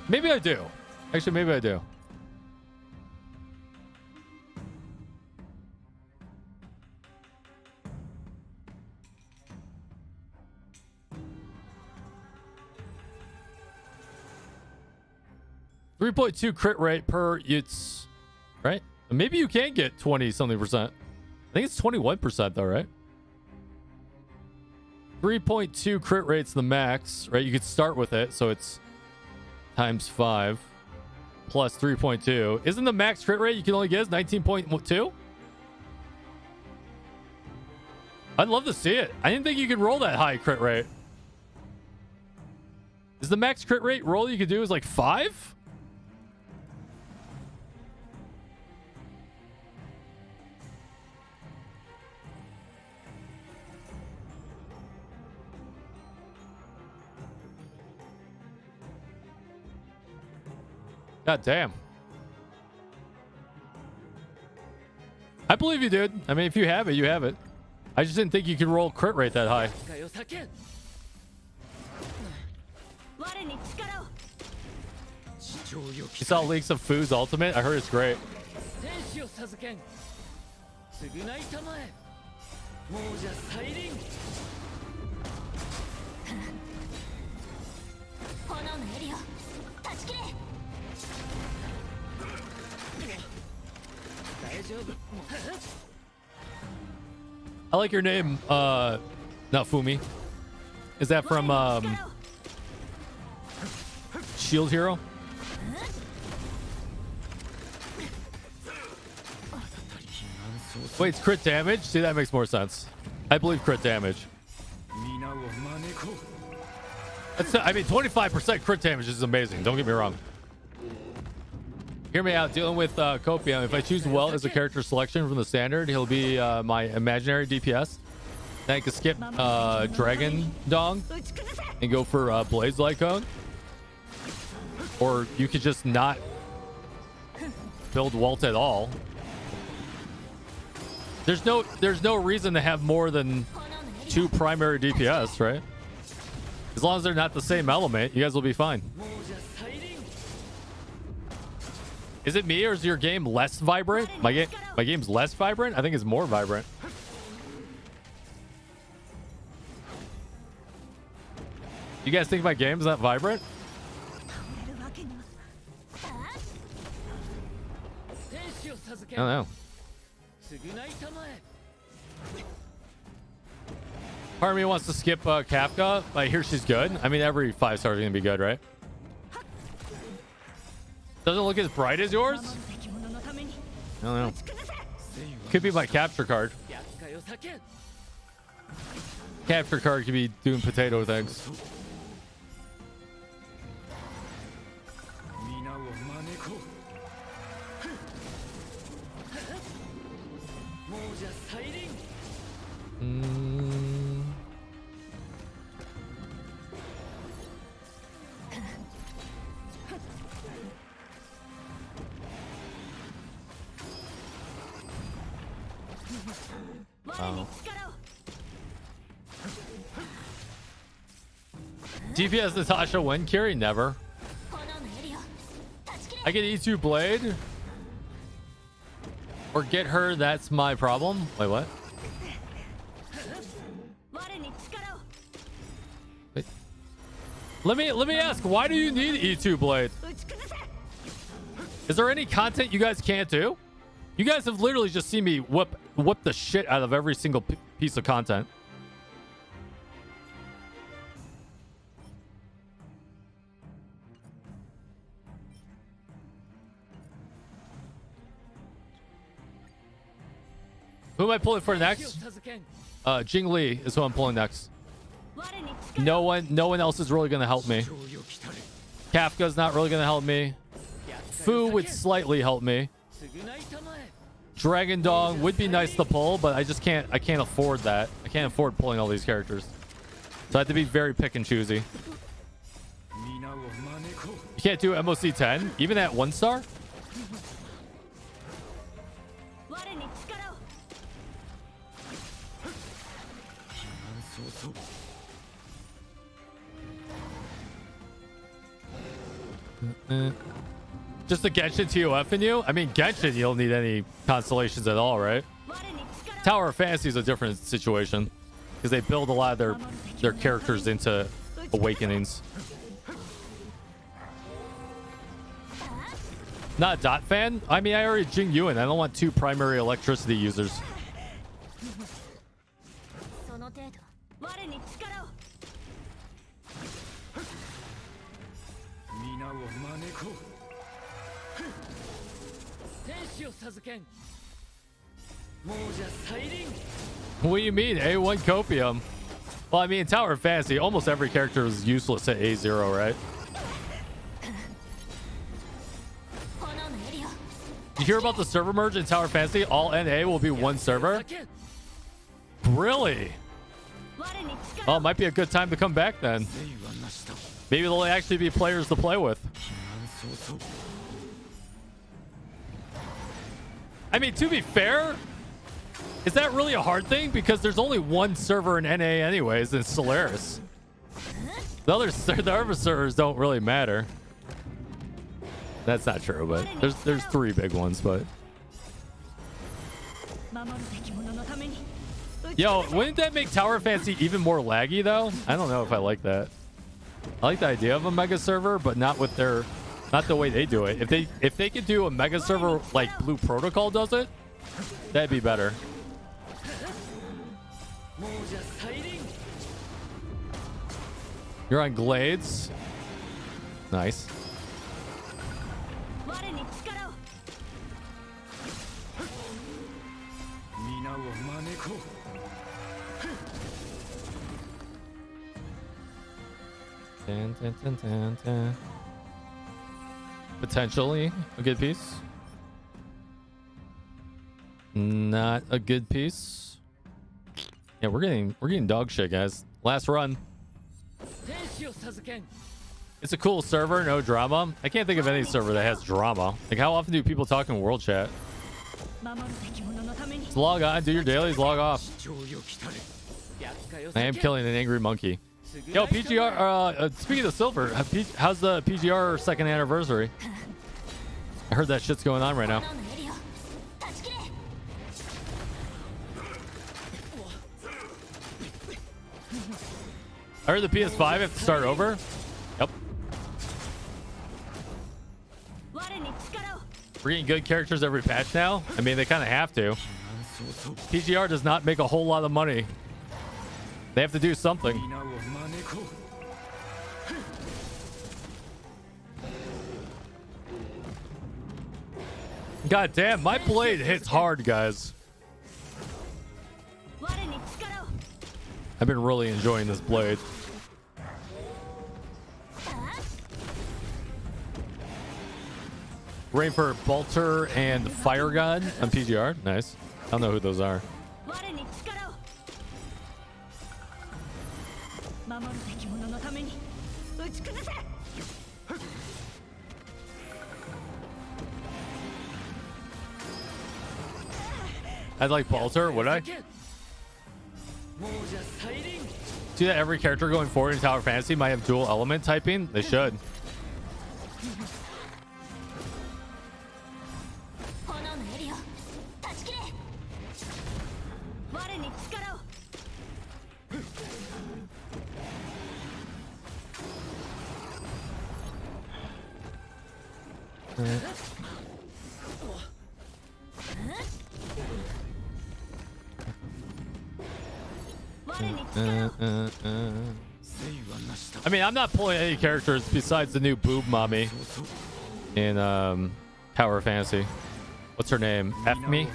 S1: Maybe I do. Actually, maybe I do. .2 crit rate per Yuudai, right? Maybe you can get 20 something percent. I think it's 21% though, right? 3.2 crit rate's the max, right? You could start with it, so it's times 5 plus 3.2. Isn't the max crit rate you can only get is 19.2? I'd love to see it. I didn't think you could roll that high crit rate. Is the max crit rate roll you could do is like 5? God damn. I believe you, dude. I mean, if you have it, you have it. I just didn't think you could roll crit rate that high. You saw leaks of Fu's ultimate? I heard it's great. I like your name, not Fumi. Is that from Shield Hero? Wait, it's crit damage? See, that makes more sense. I believe crit damage. That's, I mean, 25% crit damage is amazing. Don't get me wrong. Hear me out. Dealing with Copium. If I choose well as a character selection from the standard, he'll be my imaginary DPS. Then I can skip Dragon Dong and go for Blaze Lycone. Or you could just not build Walt at all. There's no reason to have more than 2 primary DPS, right? As long as they're not the same element, you guys will be fine. Is it me or is your game less vibrant? My game's less vibrant? I think it's more vibrant. You guys think my game's not vibrant? I don't know. Part of me wants to skip Kafka. I hear she's good. I mean, every 5 stars is gonna be good, right? Doesn't look as bright as yours? I don't know. Could be my capture card. Capture card could be doing potato things. DPS Natasha win Kiri? Never. I get E2 Blade. Or get her, that's my problem. Wait, what? Wait. Let me ask, why do you need E2 Blade? Is there any content you guys can't do? You guys have literally just seen me whoop the shit out of every single piece of content. Who am I pulling for next? Jing Lee is who I'm pulling next. No one else is really gonna help me. Kafka's not really gonna help me. Fu would slightly help me. Dragon Dong would be nice to pull, but I can't afford that. I can't afford pulling all these characters. So I have to be very pick and choosy. You can't do MOC 10, even at 1 star? Just a Genshin TOF in you? I mean, Genshin, you don't need any constellations at all, right? Tower of Fantasy is a different situation because they build a lot of their characters into awakenings. Not a Dot fan? I mean, I already Jing Yuan. I don't want 2 primary electricity users. What do you mean? A1 Copium? Well, I mean, in Tower of Fantasy, almost every character is useless at A0, right? You hear about the server merge in Tower of Fantasy? All NA will be 1 server? Really? Oh, it might be a good time to come back then. Maybe there'll actually be players to play with. I mean, to be fair, is that really a hard thing? Because there's only 1 server in NA anyways, and it's Solaris. The other servers don't really matter. That's not true, but there's 3 big ones, but... Yo, wouldn't that make Tower of Fantasy even more laggy, though? I don't know if I like that. I like the idea of a mega server, but not with their... Not the way they do it. If they could do a mega server like Blue Protocol does it, that'd be better. You're on Glades. Nice. Dun, dun, dun, dun, dun. Potentially a good piece. Not a good piece. Yeah, we're getting dog shit, guys. Last run. It's a cool server, no drama. I can't think of any server that has drama. Like, how often do people talk in world chat? Just log on, do your dailies, log off. I am killing an angry monkey. Yo, PGR, speaking of silver, how's the PGR 2nd anniversary? I heard that shit's going on right now. I heard the PS5 have to start over. Yep. We're getting good characters every patch now. I mean, they kind of have to. PGR does not make a whole lot of money. They have to do something. God damn, my blade hits hard, guys. I've been really enjoying this blade. Rain for Bolter and Fire God on PGR. Nice. I don't know who those are. I'd like Bolter, would I? See that every character going forward in Tower Fantasy might have dual element typing? They should.
S3: 炎のエリオ断ち切れ我に力を
S1: I mean, I'm not pulling any characters besides the new boob mommy in Tower of Fantasy. What's her name? F me?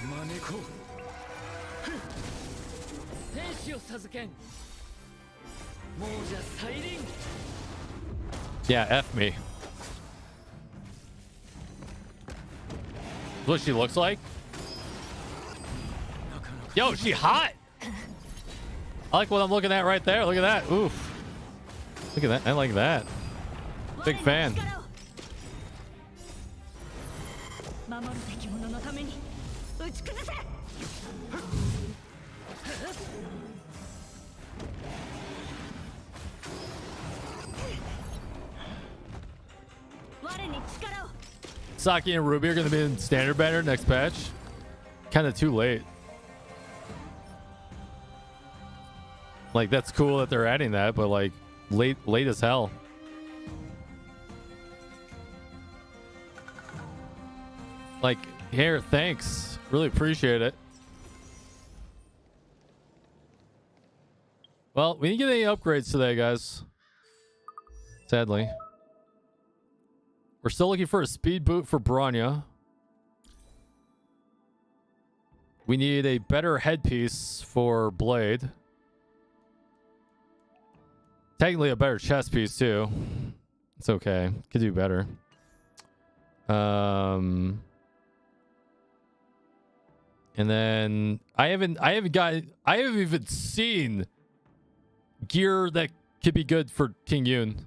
S1: Yeah, F me. What she looks like? Yo, she hot! I like what I'm looking at right there. Look at that. Oof. Look at that. I like that. Big fan.
S3: 守るべき者のために打ち崩せ
S1: Saki and Ruby are going to be in standard banner next patch. Kind of too late. Like, that's cool that they're adding that, but like late as hell. Like, here, thanks. Really appreciate it. Well, we didn't get any upgrades today, guys. Sadly. We're still looking for a speed boot for Bronya. We need a better headpiece for Blade. Technically a better chest piece too. It's okay. Could do better. And then I haven't even seen gear that could be good for Ting Yun.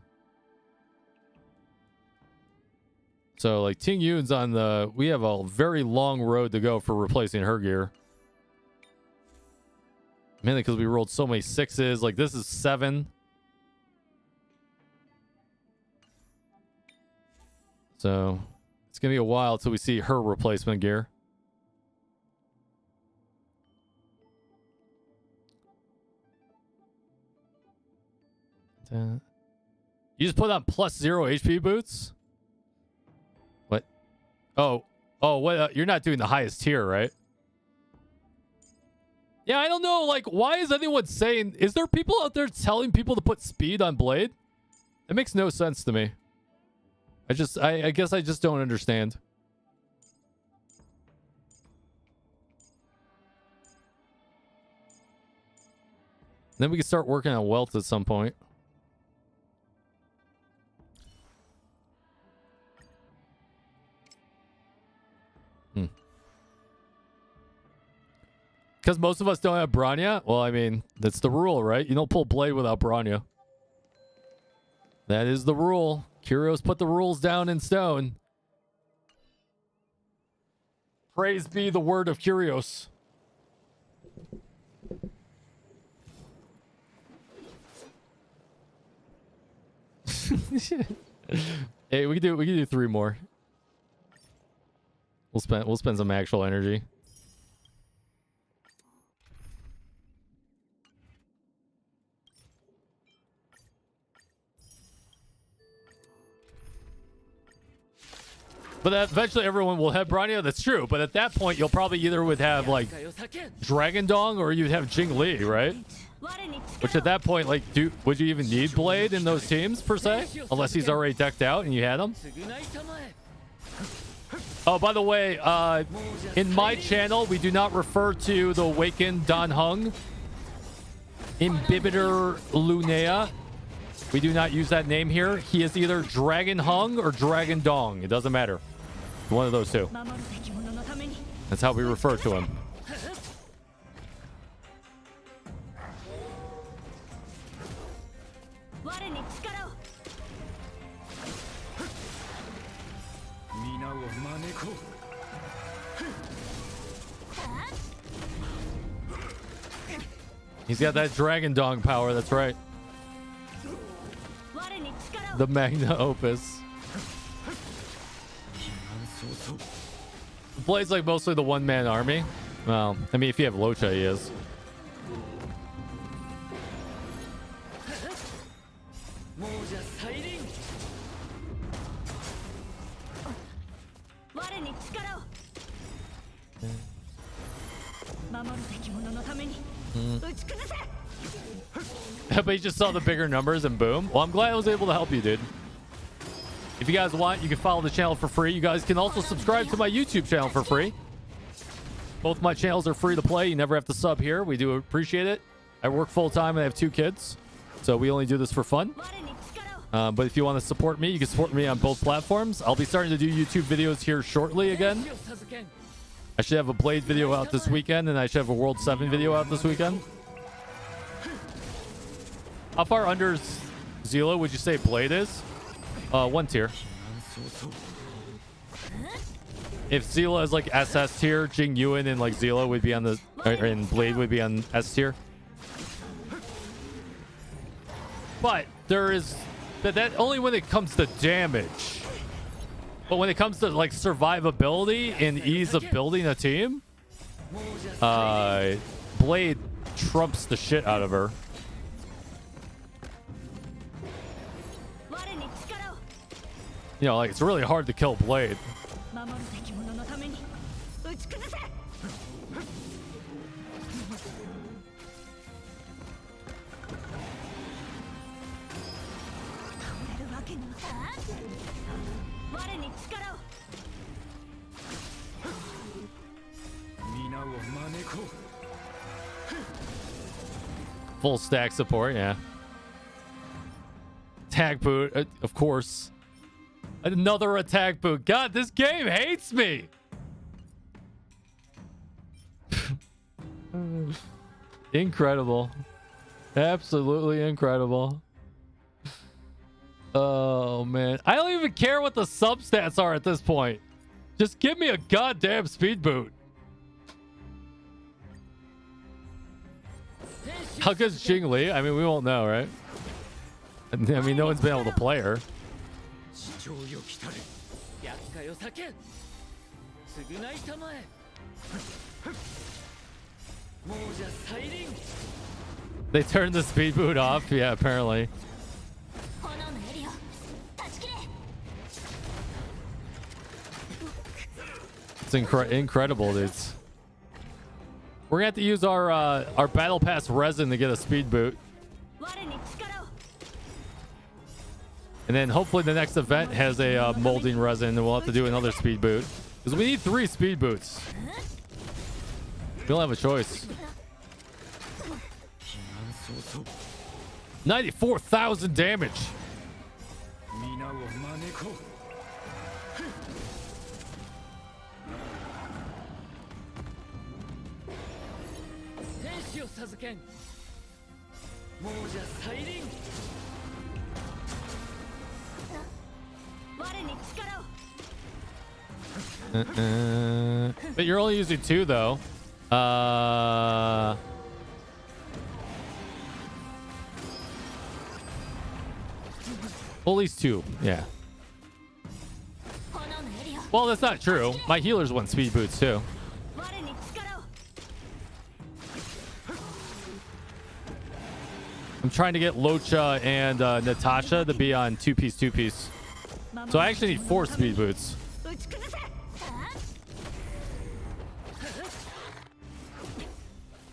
S1: So like Ting Yun's on the, we have a very long road to go for replacing her gear. Mainly because we rolled so many 6s. Like this is 7. So it's gonna be a while till we see her replacement gear. You just put on +0 HP boots? What? Oh, what? You're not doing the highest tier, right? Yeah, I don't know. Like, why is anyone saying? Is there people out there telling people to put speed on Blade? It makes no sense to me. I guess I just don't understand. Then we can start working on wealth at some point. Because most of us don't have Bronya? Well, I mean, that's the rule, right? You don't pull Blade without Bronya. That is the rule. Kyrios put the rules down in stone. Praise be the word of Kyrios. Hey, we can do 3 more. We'll spend some actual energy. But eventually everyone will have Bronya. That's true. But at that point, you'll probably either would have like Dragon Dong or you'd have Jing Li, right? Which at that point, like, would you even need Blade in those teams per se? Unless he's already decked out and you had him. Oh, by the way, in my channel, we do not refer to the Awakened Dan Heng Imbibitor Lunea. We do not use that name here. He is either Dragon Hung or Dragon Dong. It doesn't matter. One of those two. That's how we refer to him. He's got that dragon dong power. That's right.
S3: 我に力を
S1: The Magna Opus. He plays like mostly the one-man army. Well, I mean, if you have Locha, he is.
S5: 亡者再臨
S3: 我に力を守るべき者のために打ち崩せ
S1: But you just saw the bigger numbers and boom. Well, I'm glad I was able to help you, dude. If you guys want, you can follow the channel for free. You guys can also subscribe to my YouTube channel for free. Both my channels are free to play. You never have to sub here. We do appreciate it. I work full-time and I have 2 kids. So we only do this for fun.
S3: 我に力を
S1: But if you want to support me, you can support me on both platforms. I'll be starting to do YouTube videos here shortly again.
S5: 兵士を授けん
S1: I should have a Blade video out this weekend, and I should have a World 7 video out this weekend. How far under Zila would you say Blade is? 1 tier. If Zila is like SS tier, Jing Yuan and like Zila would be on the, and Blade would be on S tier. But there is that only when it comes to damage. But when it comes to like survivability and ease of building a team, Blade trumps the shit out of her.
S3: 我に力を
S1: You know, like it's really hard to kill Blade.
S3: 守るべき者のために打ち崩せ倒れるわけには我に力を
S5: 皆を招こう
S1: Full stack support, yeah. Attack boot, of course. Another attack boot. God, this game hates me. Incredible. Absolutely incredible. Oh, man. I don't even care what the substats are at this point. Just give me a goddamn speed boot. How good's Jing Li? I mean, we won't know, right? I mean, no one's been able to play her.
S5: 地上よ来たれ厄介を避けん償いたまえ亡者再臨
S1: They turned the speed boot off. Yeah, apparently.
S3: 炎の襟を断ち切れ
S1: It's incredible, dudes. We're gonna have to use our battle pass resin to get a speed boot,
S3: 我に力を
S1: and then hopefully the next event has a molding resin, and we'll have to do another speed boot because we need 3 speed boots. We don't have a choice. 94,000 damage.
S5: 皆を招こう 天使を授けん亡者再臨
S3: 我に力を
S1: But you're only using 2 though. At least 2, yeah.
S3: 炎の襟を
S1: Well, that's not true. My healers want speed boots too.
S3: 我に力を
S1: I'm trying to get Locha and Natasha to be on 2-piece. So I actually need 4 speed boots.
S3: 打ち崩せ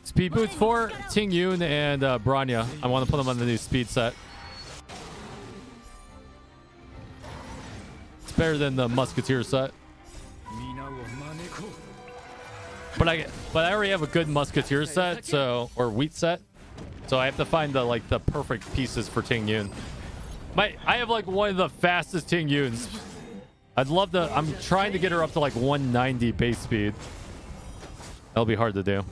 S1: Speed boots for Ting Yun and Branya. I want to put them on the new speed set. It's better than the Musketeer set.
S5: 皆を招こう
S1: But I already have a good Musketeer set, so or wheat set. So I have to find the perfect pieces for Ting Yun. I have like one of the fastest Ting Yuns. I'd love to. I'm trying to get her up to like 190 base speed. That'll be hard to do.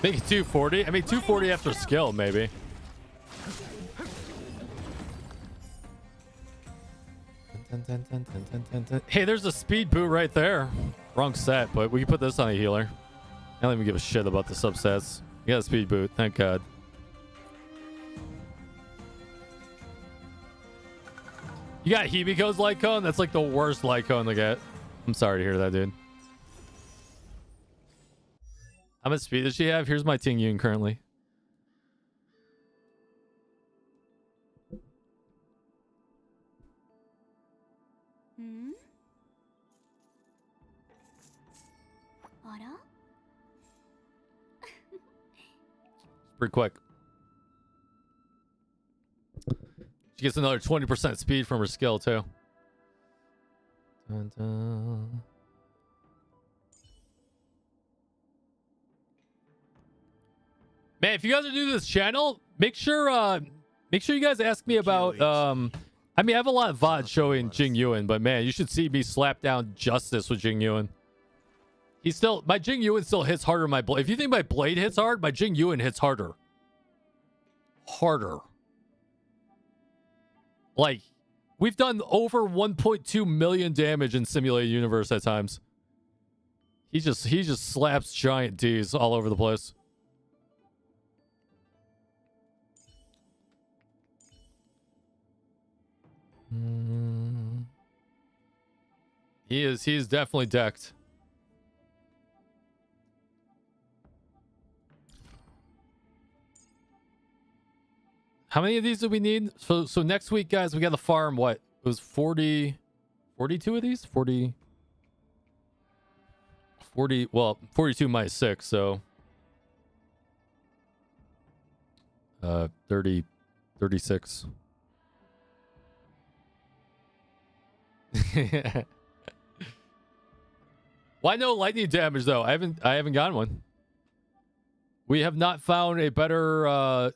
S1: Make it 240. I mean 240 after skill maybe. Hey, there's a speed boot right there. Wrong set, but we can put this on a healer. I don't even give a shit about the subsets. You got a speed boot, thank God. You got Hibiko's light cone? That's like the worst light cone to get. I'm sorry to hear that, dude. How much speed does she have? Here's my Ting Yun currently. Pretty quick. She gets another 20% speed from her skill too. Dun, dun. Man, if you guys are new to this channel, make sure you guys ask me about I mean, I have a lot of VODs showing Jing Yuan, but man, you should see me slap down justice with Jing Yuan. He's still, my Jing Yuan still hits harder than my blade. If you think my blade hits hard, my Jing Yuan hits harder. Harder. Like, we've done over 1.2 million damage in Simulated Universe at times. He just slaps giant Ds all over the place. He is definitely decked. How many of these do we need? So next week, guys, we got to farm what? It was 42 of these? 40, well, 42 minus 6, so 36. Why no lightning damage though? I haven't gotten one. We have not found a better oh,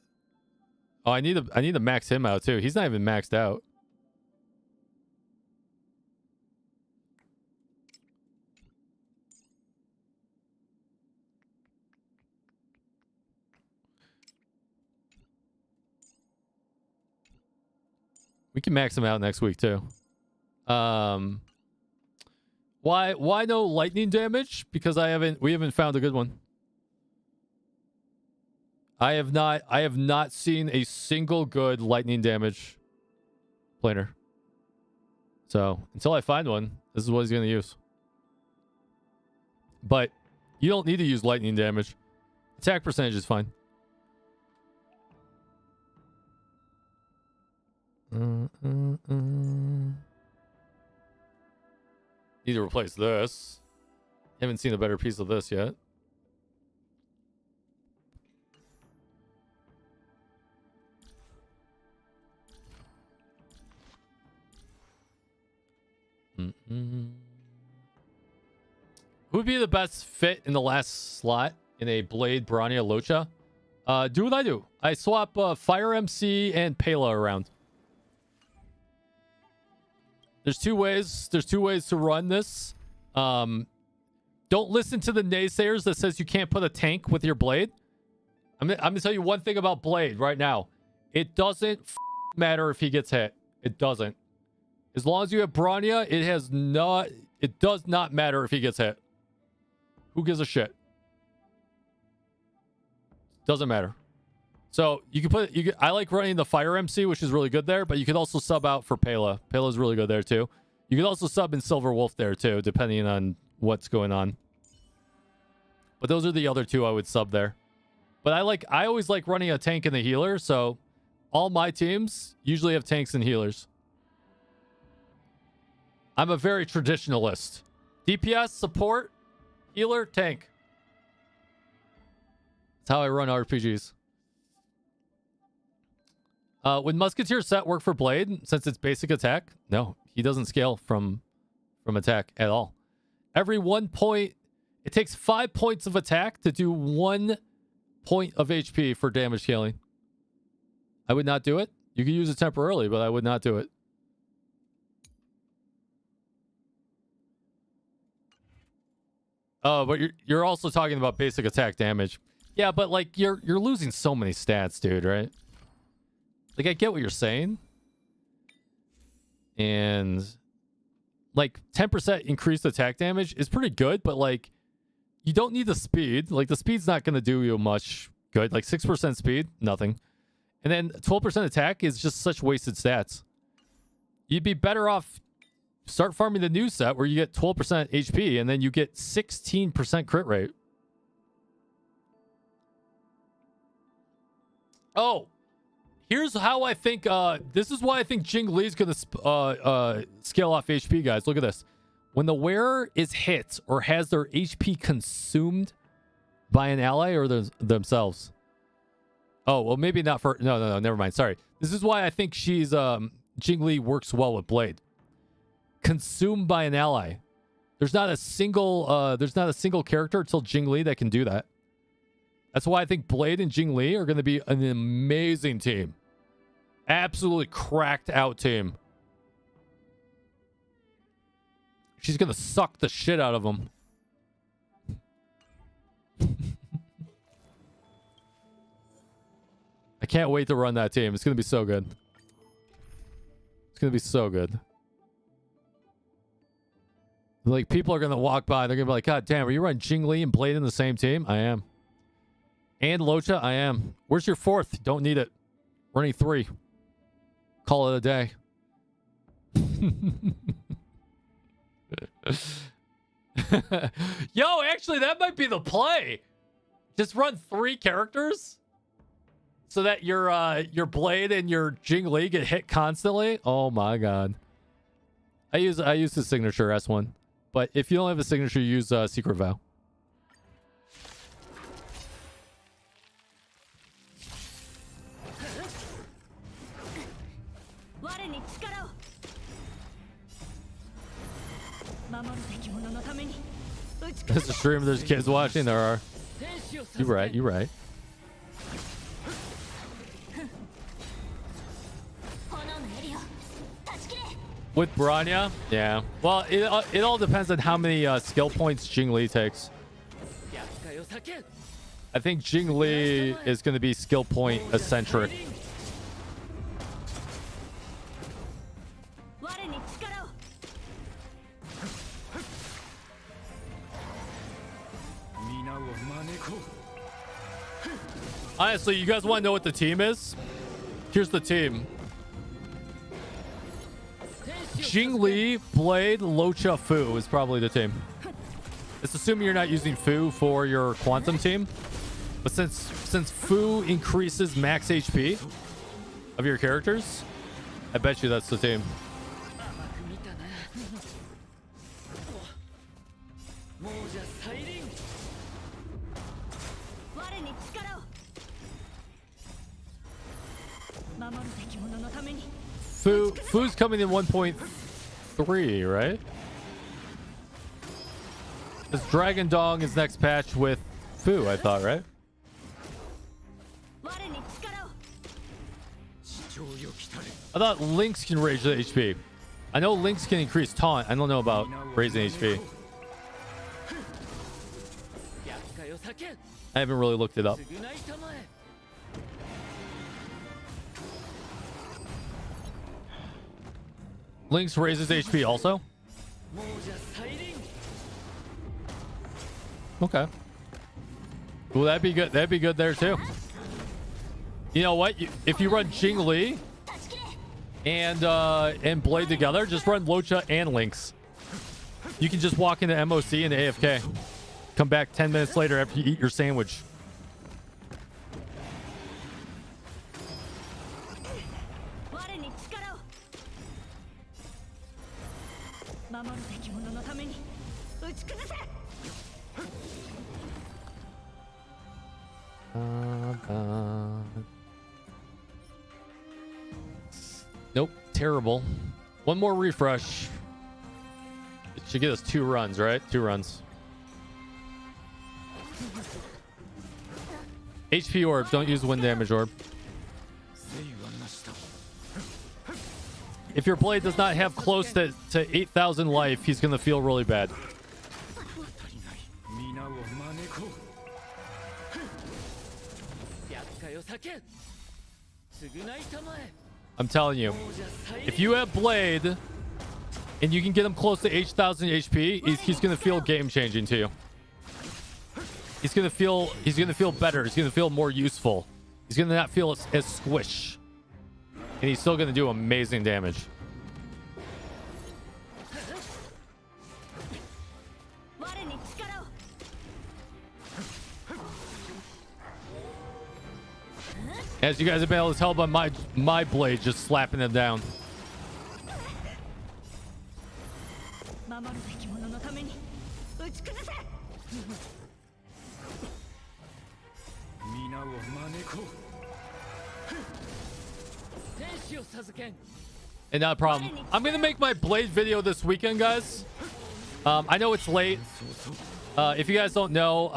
S1: I need to max him out too. He's not even maxed out. We can max him out next week too. Why no lightning damage? Because we haven't found a good one. I have not seen a single good lightning damage planer. So until I find one, this is what he's gonna use. But you don't need to use lightning damage. Attack percentage is fine. Need to replace this. Haven't seen a better piece of this yet. Who would be the best fit in the last slot in a Blade Brania Locha? Do what I do. I swap Fire MC and Pela around. There's two ways to run this. Don't listen to the naysayers that says you can't put a tank with your Blade. I'm gonna tell you one thing about Blade right now. It doesn't matter if he gets hit. It doesn't. As long as you have Brania, it does not matter if he gets hit. Who gives a shit? Doesn't matter. So you can I like running the Fire MC, which is really good there, but you could also sub out for Pela. Pela's really good there too. You could also sub in Silver Wolf there too, depending on what's going on. But those are the other two I would sub there. But I always like running a tank and a healer, so all my teams usually have tanks and healers. I'm a very traditionalist. DPS, support, healer, tank. That's how I run RPGs. Would Musketeer set work for Blade since it's basic attack? No, he doesn't scale from attack at all. Every 1 point, it takes 5 points of attack to do 1 point of HP for damage scaling. I would not do it. You can use it temporarily, but I would not do it. Oh, but you're also talking about basic attack damage. Yeah, but like you're losing so many stats, dude, right? Like I get what you're saying. And like 10% increased attack damage is pretty good, but like you don't need the speed. Like the speed's not going to do you much good. Like 6% speed, nothing. And then 12% attack is just such wasted stats. You'd be better off start farming the new set where you get 12% HP and then you get 16% crit rate. Oh, here's how I think, this is why I think Jinglee's going to scale off HP, guys. Look at this. When the wearer is hit or has their HP consumed by an ally or themselves. Oh, well, maybe not for... No, never mind. Sorry. This is why I think she's... Jinglee works well with Blade. Consumed by an ally. There's not a single character until Jinglee that can do that. That's why I think Blade and Jinglee are going to be an amazing team. Absolutely cracked out team. She's going to suck the shit out of them. I can't wait to run that team. It's going to be so good. It's going to be so good. Like, people are going to walk by. They're going to be like, God damn, are you running Jinglee and Blade in the same team? I am. And 𝙀𝙓𝙋𝘼𝙉𝘿? I am. Where's your fourth? Don't need it. Running 3. Call it a day. Yo, actually, that might be the play. Just run 3 characters so that your Blade and your Jinglee get hit constantly. Oh my god. I use the signature S1, but if you don't have a signature, use Secret Vow. There's a stream. There's kids watching. There are. You right. You right. With Bronya? Yeah. Well, it all depends on how many skill points Jinglee takes. I think Jinglee is going to be skill point eccentric. Honestly, you guys want to know what the team is? Here's the team. Jinglee, Blade, 𝙀𝙓𝙋𝘼𝙉𝙿 Fu is probably the team. It's assuming you're not using Fu for your quantum team. But since Fu increases max HP of your characters, I bet you that's the team. Fu's coming in 1.3, right? This Dragon Dong is next patch with Fu, I thought, right? I thought Lynx can raise the HP. I know Lynx can increase taunt. I don't know about raising HP. I haven't really looked it up. Lynx raises HP also? Okay. Well, that'd be good. That'd be good there too. You know what? If you run Jinglee and Blade together, just run 𝙀𝙧 and Lynx. You can just walk into MOC and AFK. Come back 10 minutes later after you eat your sandwich. Nope, terrible. One more refresh. It should get us 2 runs, right? 2 runs. HP orb, don't use wind damage orb. If your Blade does not have close to 8,000 life, he's gonna feel really bad. I'm telling you, if you have Blade and you can get him close to 8,000 HP, he's gonna feel game changing to you. He's gonna feel better. He's gonna feel more useful. He's gonna not feel as squish, and he's still gonna do amazing damage. As you guys have been able to tell by my blade just slapping them down. And not a problem. I'm gonna make my blade video this weekend, guys. I know it's late. If you guys don't know,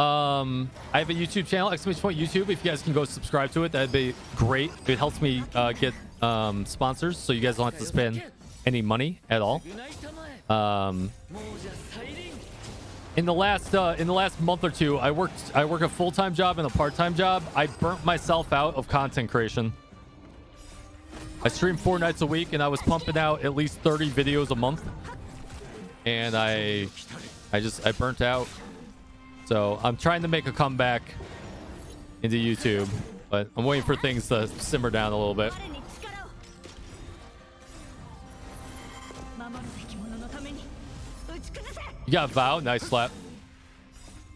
S1: I have a YouTube channel, !YouTube. If you guys can go subscribe to it, that'd be great. It helps me get sponsors, so you guys don't have to spend any money at all. In the last month or two, I work a full-time job and a part-time job. I burnt myself out of content creation. I stream 4 nights a week, and I was pumping out at least 30 videos a month, and I burnt out. So I'm trying to make a comeback into YouTube, but I'm waiting for things to simmer down a little bit. You got Vow, nice slap.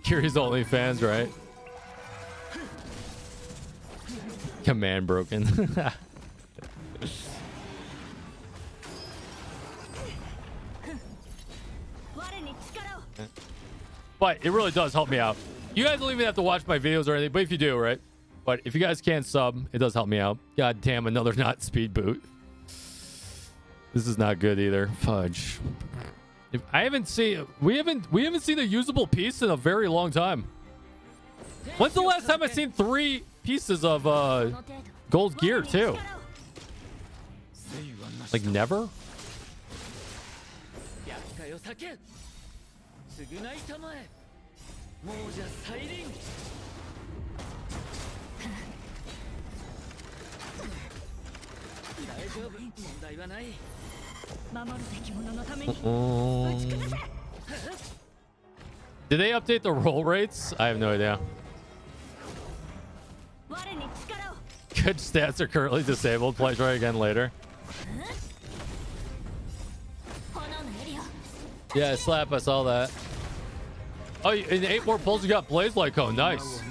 S1: Kyrios OnlyFans, right? Command broken. But it really does help me out. You guys don't even have to watch my videos or anything, but if you do, right? But if you guys can't sub, it does help me out. God damn, another not speed boot. This is not good either. Fudge. We haven't seen a usable piece in a very long time. When's the last time I seen 3 pieces of gold gear too? Like never? Did they update the roll rates? I have no idea. Good stats are currently disabled. Play try again later. Yeah, slap. I saw that. Oh, in 8 more pulls, you got Blaze like, oh, nice.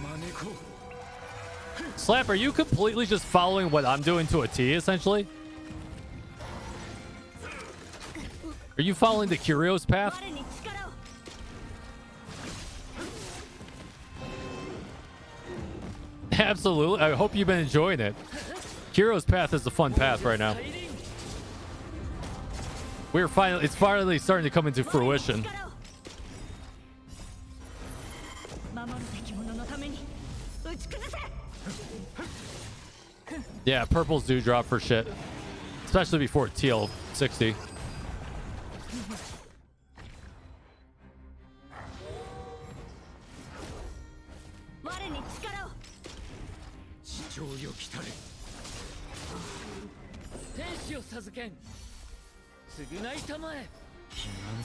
S1: Slap, are you completely just following what I'm doing to a T, essentially? Are you following the Kyrios path? Absolutely. I hope you've been enjoying it. Kyrios path is a fun path right now. It's finally starting to come into fruition. Yeah, purples do drop for shit, especially before teal 60.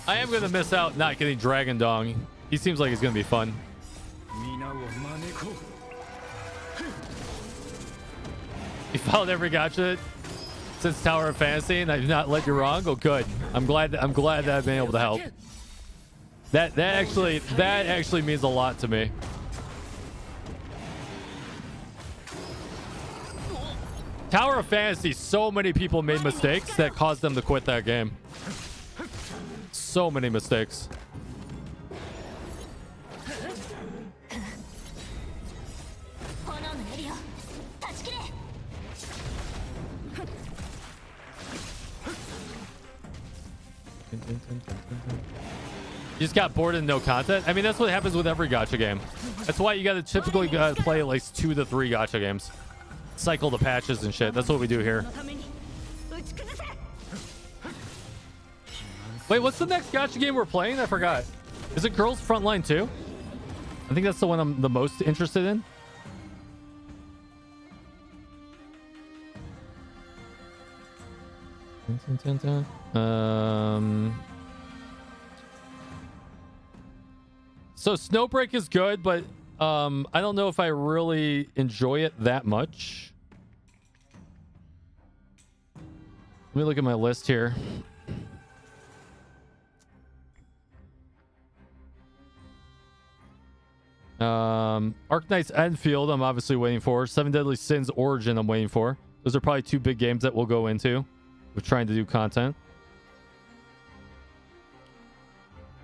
S1: I am gonna miss out not getting Dragon Dong. He seems like he's gonna be fun. You followed every gacha since Tower of Fantasy, and I did not let you wrong. Oh, good. I'm glad that I've been able to help. That actually means a lot to me. Tower of Fantasy, so many people made mistakes that caused them to quit that game. So many mistakes. You just got bored and no content? I mean, that's what happens with every gacha game. That's why you gotta typically play at least 2 to 3 gacha games. Cycle the patches and shit. That's what we do here. Wait, what's the next gacha game we're playing? I forgot. Is it Girls Frontline 2? I think that's the one I'm the most interested in. So Snowbreak is good, but I don't know if I really enjoy it that much. Let me look at my list here. Arknight's Enfield, I'm obviously waiting for. Seven Deadly Sins Origin, I'm waiting for. Those are probably two big games that we'll go into with trying to do content.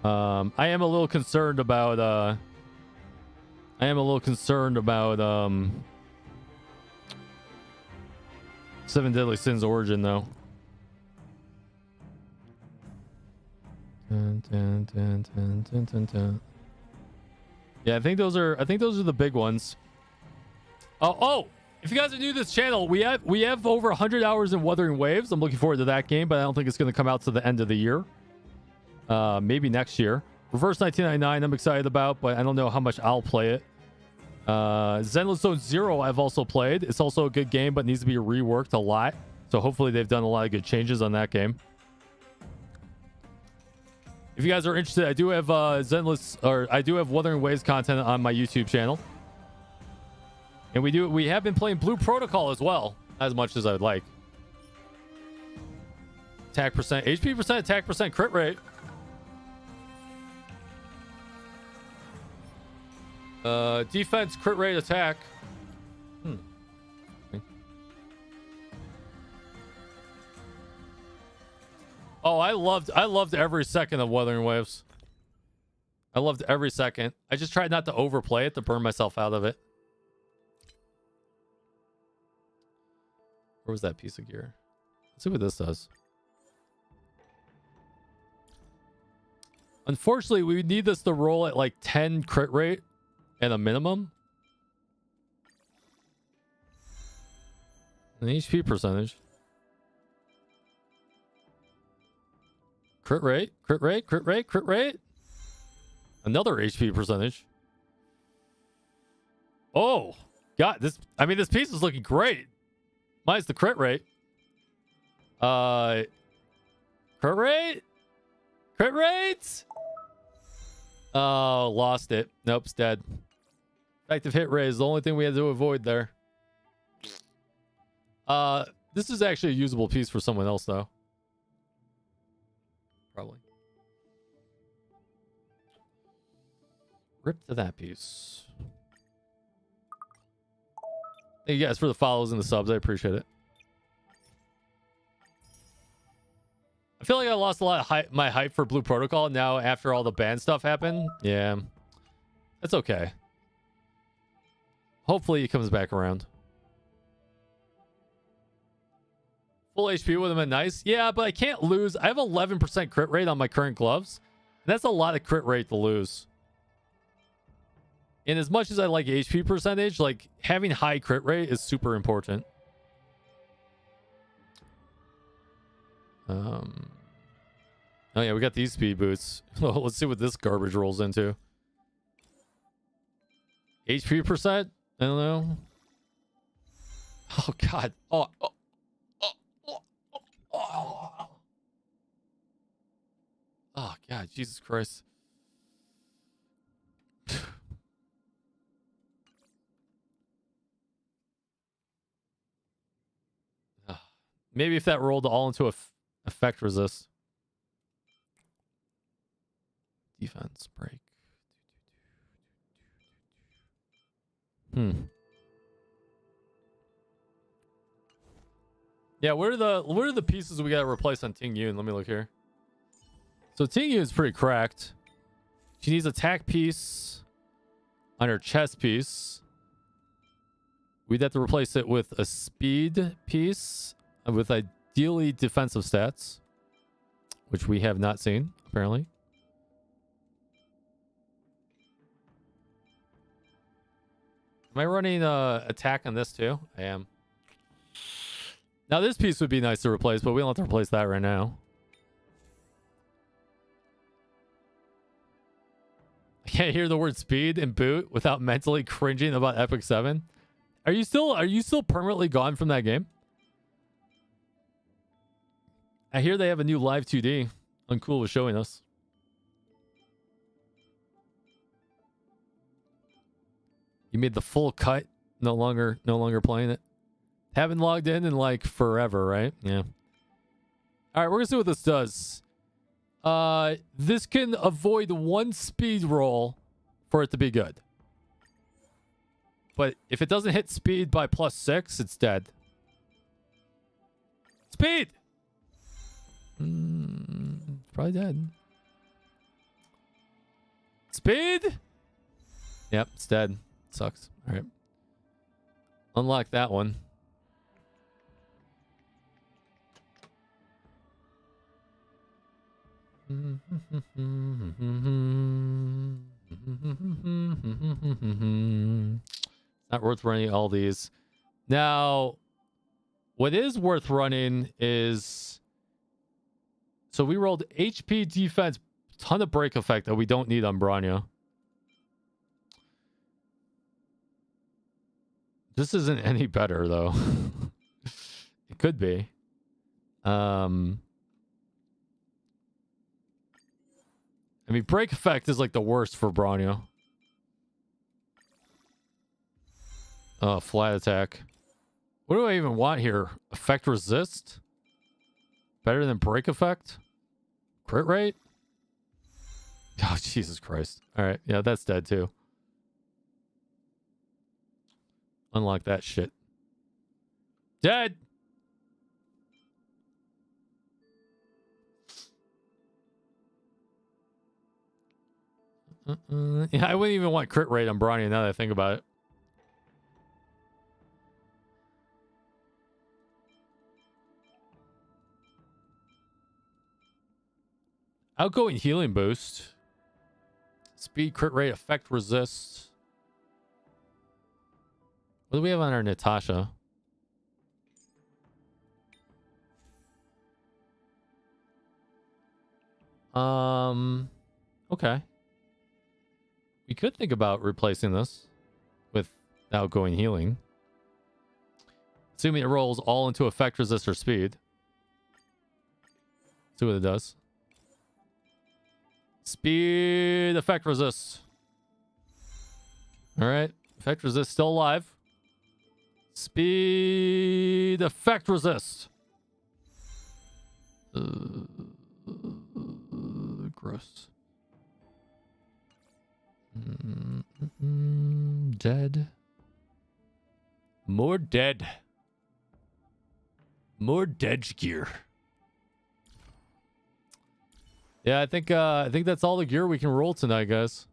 S1: I am a little concerned about Seven Deadly Sins Origin though. Yeah, I think those are the big ones. Oh, if you guys are new to this channel, we have over 100 hours in Wuthering Waves. I'm looking forward to that game, but I don't think it's going to come out to the end of the year. Maybe next year. Reverse 1999 I'm excited about, but I don't know how much I'll play it. Zenless Zone Zero I've also played. It's also a good game, but needs to be reworked a lot. So hopefully they've done a lot of good changes on that game. If you guys are interested, I do have I do have Wuthering Waves content on my YouTube channel. And we have been playing Blue Protocol as well, as much as I would like. Attack percent, HP percent, attack percent, crit rate. Defense, crit rate, attack. Oh, I loved every second of Wuthering Waves. I loved every second. I just tried not to overplay it to burn myself out of it. Where was that piece of gear? Let's see what this does. Unfortunately, we need this to roll at like 10 crit rate at a minimum. An HP percentage. Crit rate, crit rate, crit rate, crit rate. Another HP percentage. Oh, God, this piece is looking great. Minus the crit rate. Crit rate? Crit rates? Oh, lost it. Nope, it's dead. Effective hit rate is the only thing we had to avoid there. This is actually a usable piece for someone else, though. Probably. Rip to that piece. Thank you guys for the follows and the subs. I appreciate it. I feel like I lost a lot of my hype for Blue Protocol now after all the ban stuff happened. Yeah. That's okay. Hopefully it comes back around. Full HP would have been nice. Yeah, but I can't lose. I have 11% crit rate on my current gloves. And that's a lot of crit rate to lose. And as much as I like HP percentage, like having high crit rate is super important. Oh yeah, we got these speed boots. Let's see what this garbage rolls into. HP percent? I don't know. Oh God. Oh God, Jesus Christ. Maybe if that rolled all into effect resist. Defense break. Yeah, what are the pieces we gotta replace on Ting Yun? Let me look here. So Ting Yun is pretty cracked. She needs attack piece on her chest piece. We'd have to replace it with a speed piece with ideally defensive stats, which we have not seen, apparently. Am I running attack on this too? I am. Now this piece would be nice to replace, but we don't have to replace that right now. I can't hear the word speed in boot without mentally cringing about Epic 7. Are you still permanently gone from that game? I hear they have a new live 2D. Uncool was showing us. You made the full cut. No longer playing it. Haven't logged in like forever, right? Yeah. All right, we're gonna see what this does. This can avoid one speed roll for it to be good. But if it doesn't hit speed by +6, it's dead. Speed! Probably dead. Speed? Yep, it's dead. Sucks. All right. Unlock that one. Not worth running all these. Now, what is worth running is... So we rolled HP, defense, ton of break effect that we don't need on Bronya. This isn't any better, though. It could be. I mean, break effect is like the worst for Bronya. Oh, flat attack. What do I even want here? Effect resist? Better than break effect? Crit rate? Oh, Jesus Christ. All right. Yeah, that's dead too. Unlock that shit. Dead! Yeah, I wouldn't even want crit rate on Bronya now that I think about it. Outgoing healing boost. Speed, crit rate, effect, resist. What do we have on our Natasha? Okay. We could think about replacing this with outgoing healing. Assuming it rolls all into effect, resist, or speed. See what it does. Speed, effect, resist. All right. Effect, resist, still alive. Speed, effect, resist. Gross. Dead. More dead. More dead gear. Yeah, I think that's all the gear we can roll tonight, guys.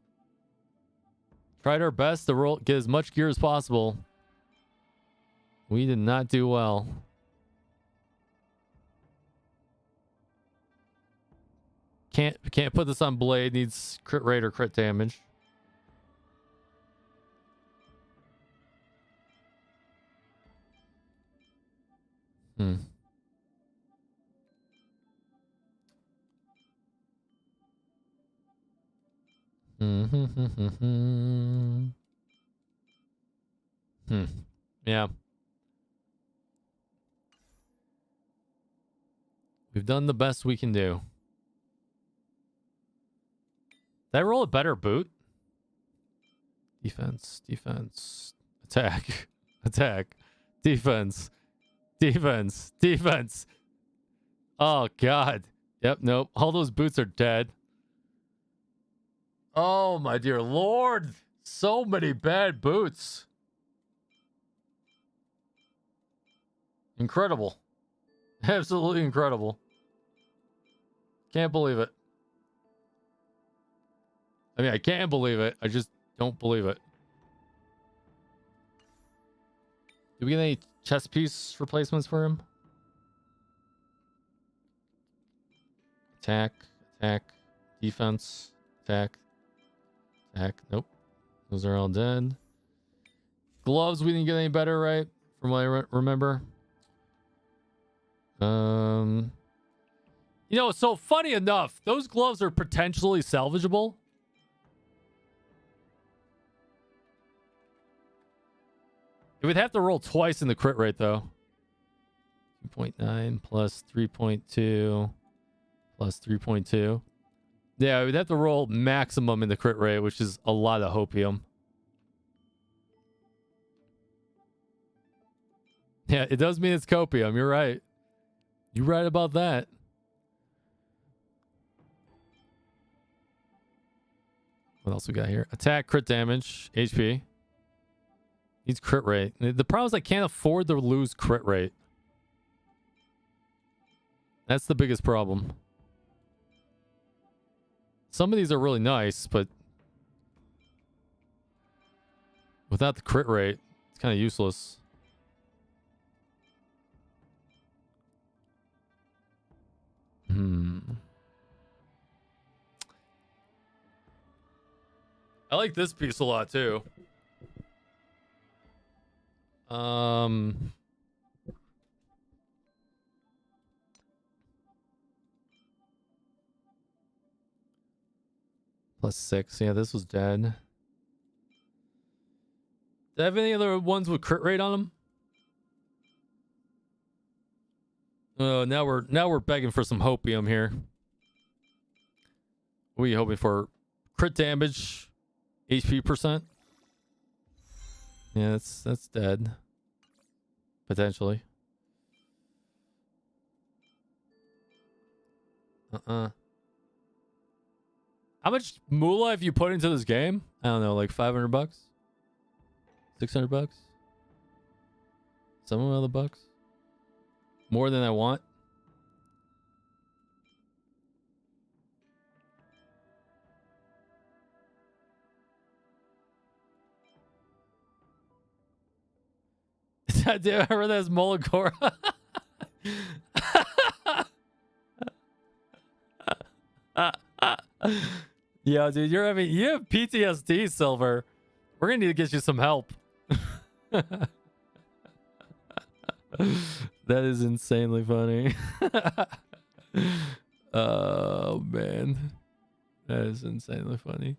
S1: Tried our best to roll, get as much gear as possible. We did not do well. Can't put this on blade. Needs crit rate or crit damage. Yeah. We've done the best we can do. Did I roll a better boot? Defense, defense, attack, attack, defense, defense, defense. Oh, God. Yep, nope. All those boots are dead. Oh, my dear Lord. So many bad boots. Incredible. Absolutely incredible. Can't believe it. I mean, I can believe it. I just don't believe it. Did we get any chest piece replacements for him? Attack, attack, defense, attack, attack. Nope. Those are all dead. Gloves, we didn't get any better, right? From what I remember. You know, so funny enough, those gloves are potentially salvageable. It would have to roll twice in the crit rate, though. 2.9 plus 3.2 plus 3.2. Yeah, we'd have to roll maximum in the crit rate, which is a lot of hopium. Yeah, it does mean it's copium. You're right. You're right about that. What else we got here? Attack, crit damage, HP. Needs crit rate. The problem is I can't afford to lose crit rate. That's the biggest problem. Some of these are really nice, but without the crit rate, it's kind of useless. I like this piece a lot too. +6. Yeah, this was dead. Do I have any other ones with crit rate on them? Oh, now we're begging for some hopium here. What are you hoping for? Crit damage, HP %? Yeah, that's dead. Potentially. How much moolah have you put into this game? I don't know, like $500? $600? Some other bucks? More than I want? Dude, I remember that's Molagora. Yeah, dude, you have PTSD, Silver. We're gonna need to get you some help. That is insanely funny. Oh man, that is insanely funny.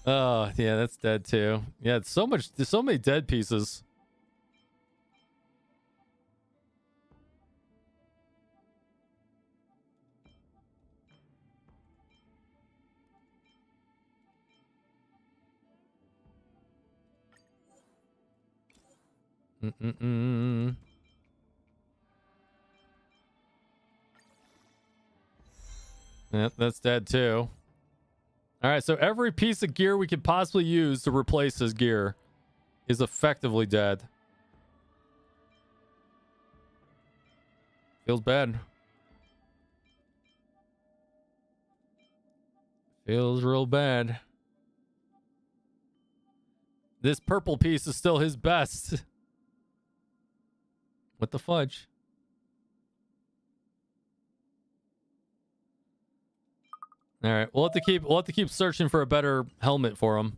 S1: Oh yeah, that's dead too. Yeah, it's so much. There's so many dead pieces. Yep, that's dead too. All right, so every piece of gear we could possibly use to replace his gear is effectively dead. Feels bad. Feels real bad. This purple piece is still his best. What the fudge? All right, we'll have to keep searching for a better helmet for him.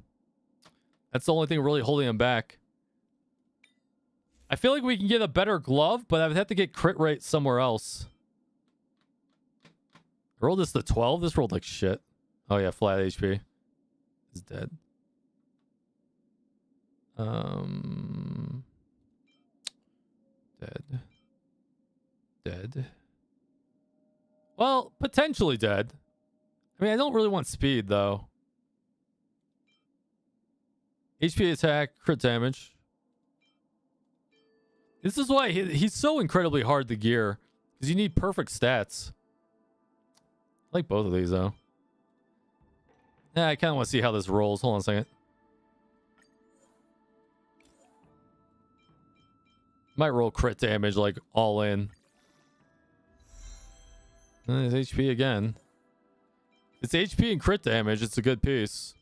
S1: That's the only thing really holding him back. I feel like we can get a better glove, but I would have to get crit rate somewhere else. I rolled this to 12. This rolled like shit. Oh yeah, flat HP. He's dead. Dead. Well, potentially dead. I mean, I don't really want speed, though. HP attack, crit damage. This is why he's so incredibly hard to gear. Because you need perfect stats. I like both of these, though. Yeah, I kind of want to see how this rolls. Hold on a second. Might roll crit damage, like, all in. And there's HP again. It's HP and crit damage. It's a good piece.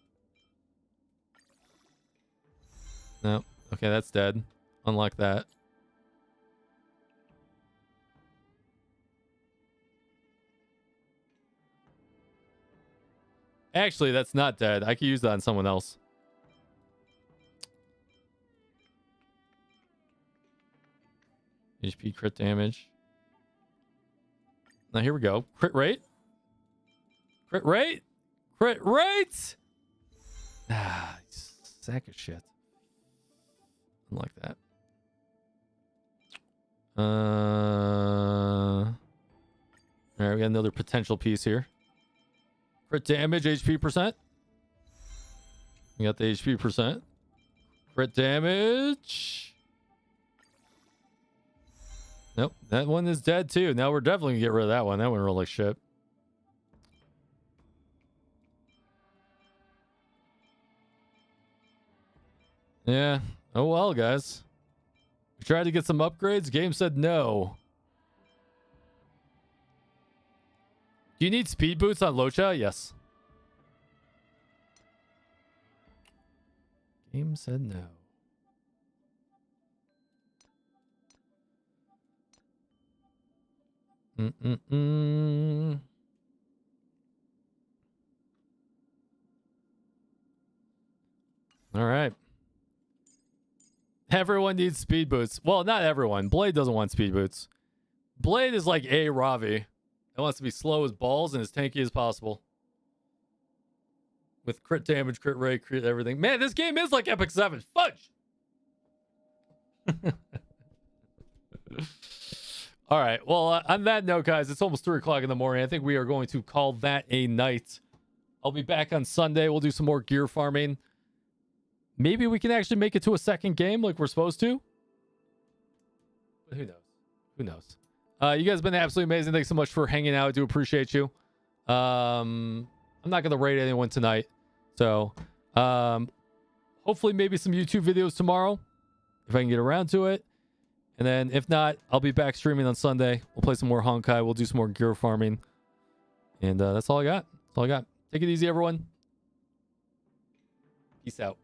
S1: No. Okay, that's dead. Unlock that. Actually, that's not dead. I could use that on someone else. HP crit damage. Now here we go. Crit rate. Crit rate? Crit rate! Ah, sack of shit. I like that. All right, we got another potential piece here. Crit damage, HP percent. We got the HP percent. Crit damage. Nope, that one is dead too. Now we're definitely gonna get rid of that one. That one rolled like shit. Yeah. Oh well, guys. We tried to get some upgrades. Game said no. Do you need speed boots on Locha? Yes. Game said no. All right. Everyone needs speed boots. Well, not everyone. Blade doesn't want speed boots. Blade is like a Ravi. He wants to be slow as balls and as tanky as possible. With crit damage, crit rate, crit everything. Man, this game is like Epic 7. Fudge! All right. Well, on that note, guys, it's almost 3 o'clock in the morning. I think we are going to call that a night. I'll be back on Sunday. We'll do some more gear farming. Maybe we can actually make it to a second game like we're supposed to. But who knows? Who knows? You guys have been absolutely amazing. Thanks so much for hanging out. I do appreciate you. I'm not going to raid anyone tonight. So, hopefully maybe some YouTube videos tomorrow if I can get around to it. And then if not, I'll be back streaming on Sunday. We'll play some more Honkai. We'll do some more gear farming. And that's all I got. That's all I got. Take it easy, everyone. Peace out.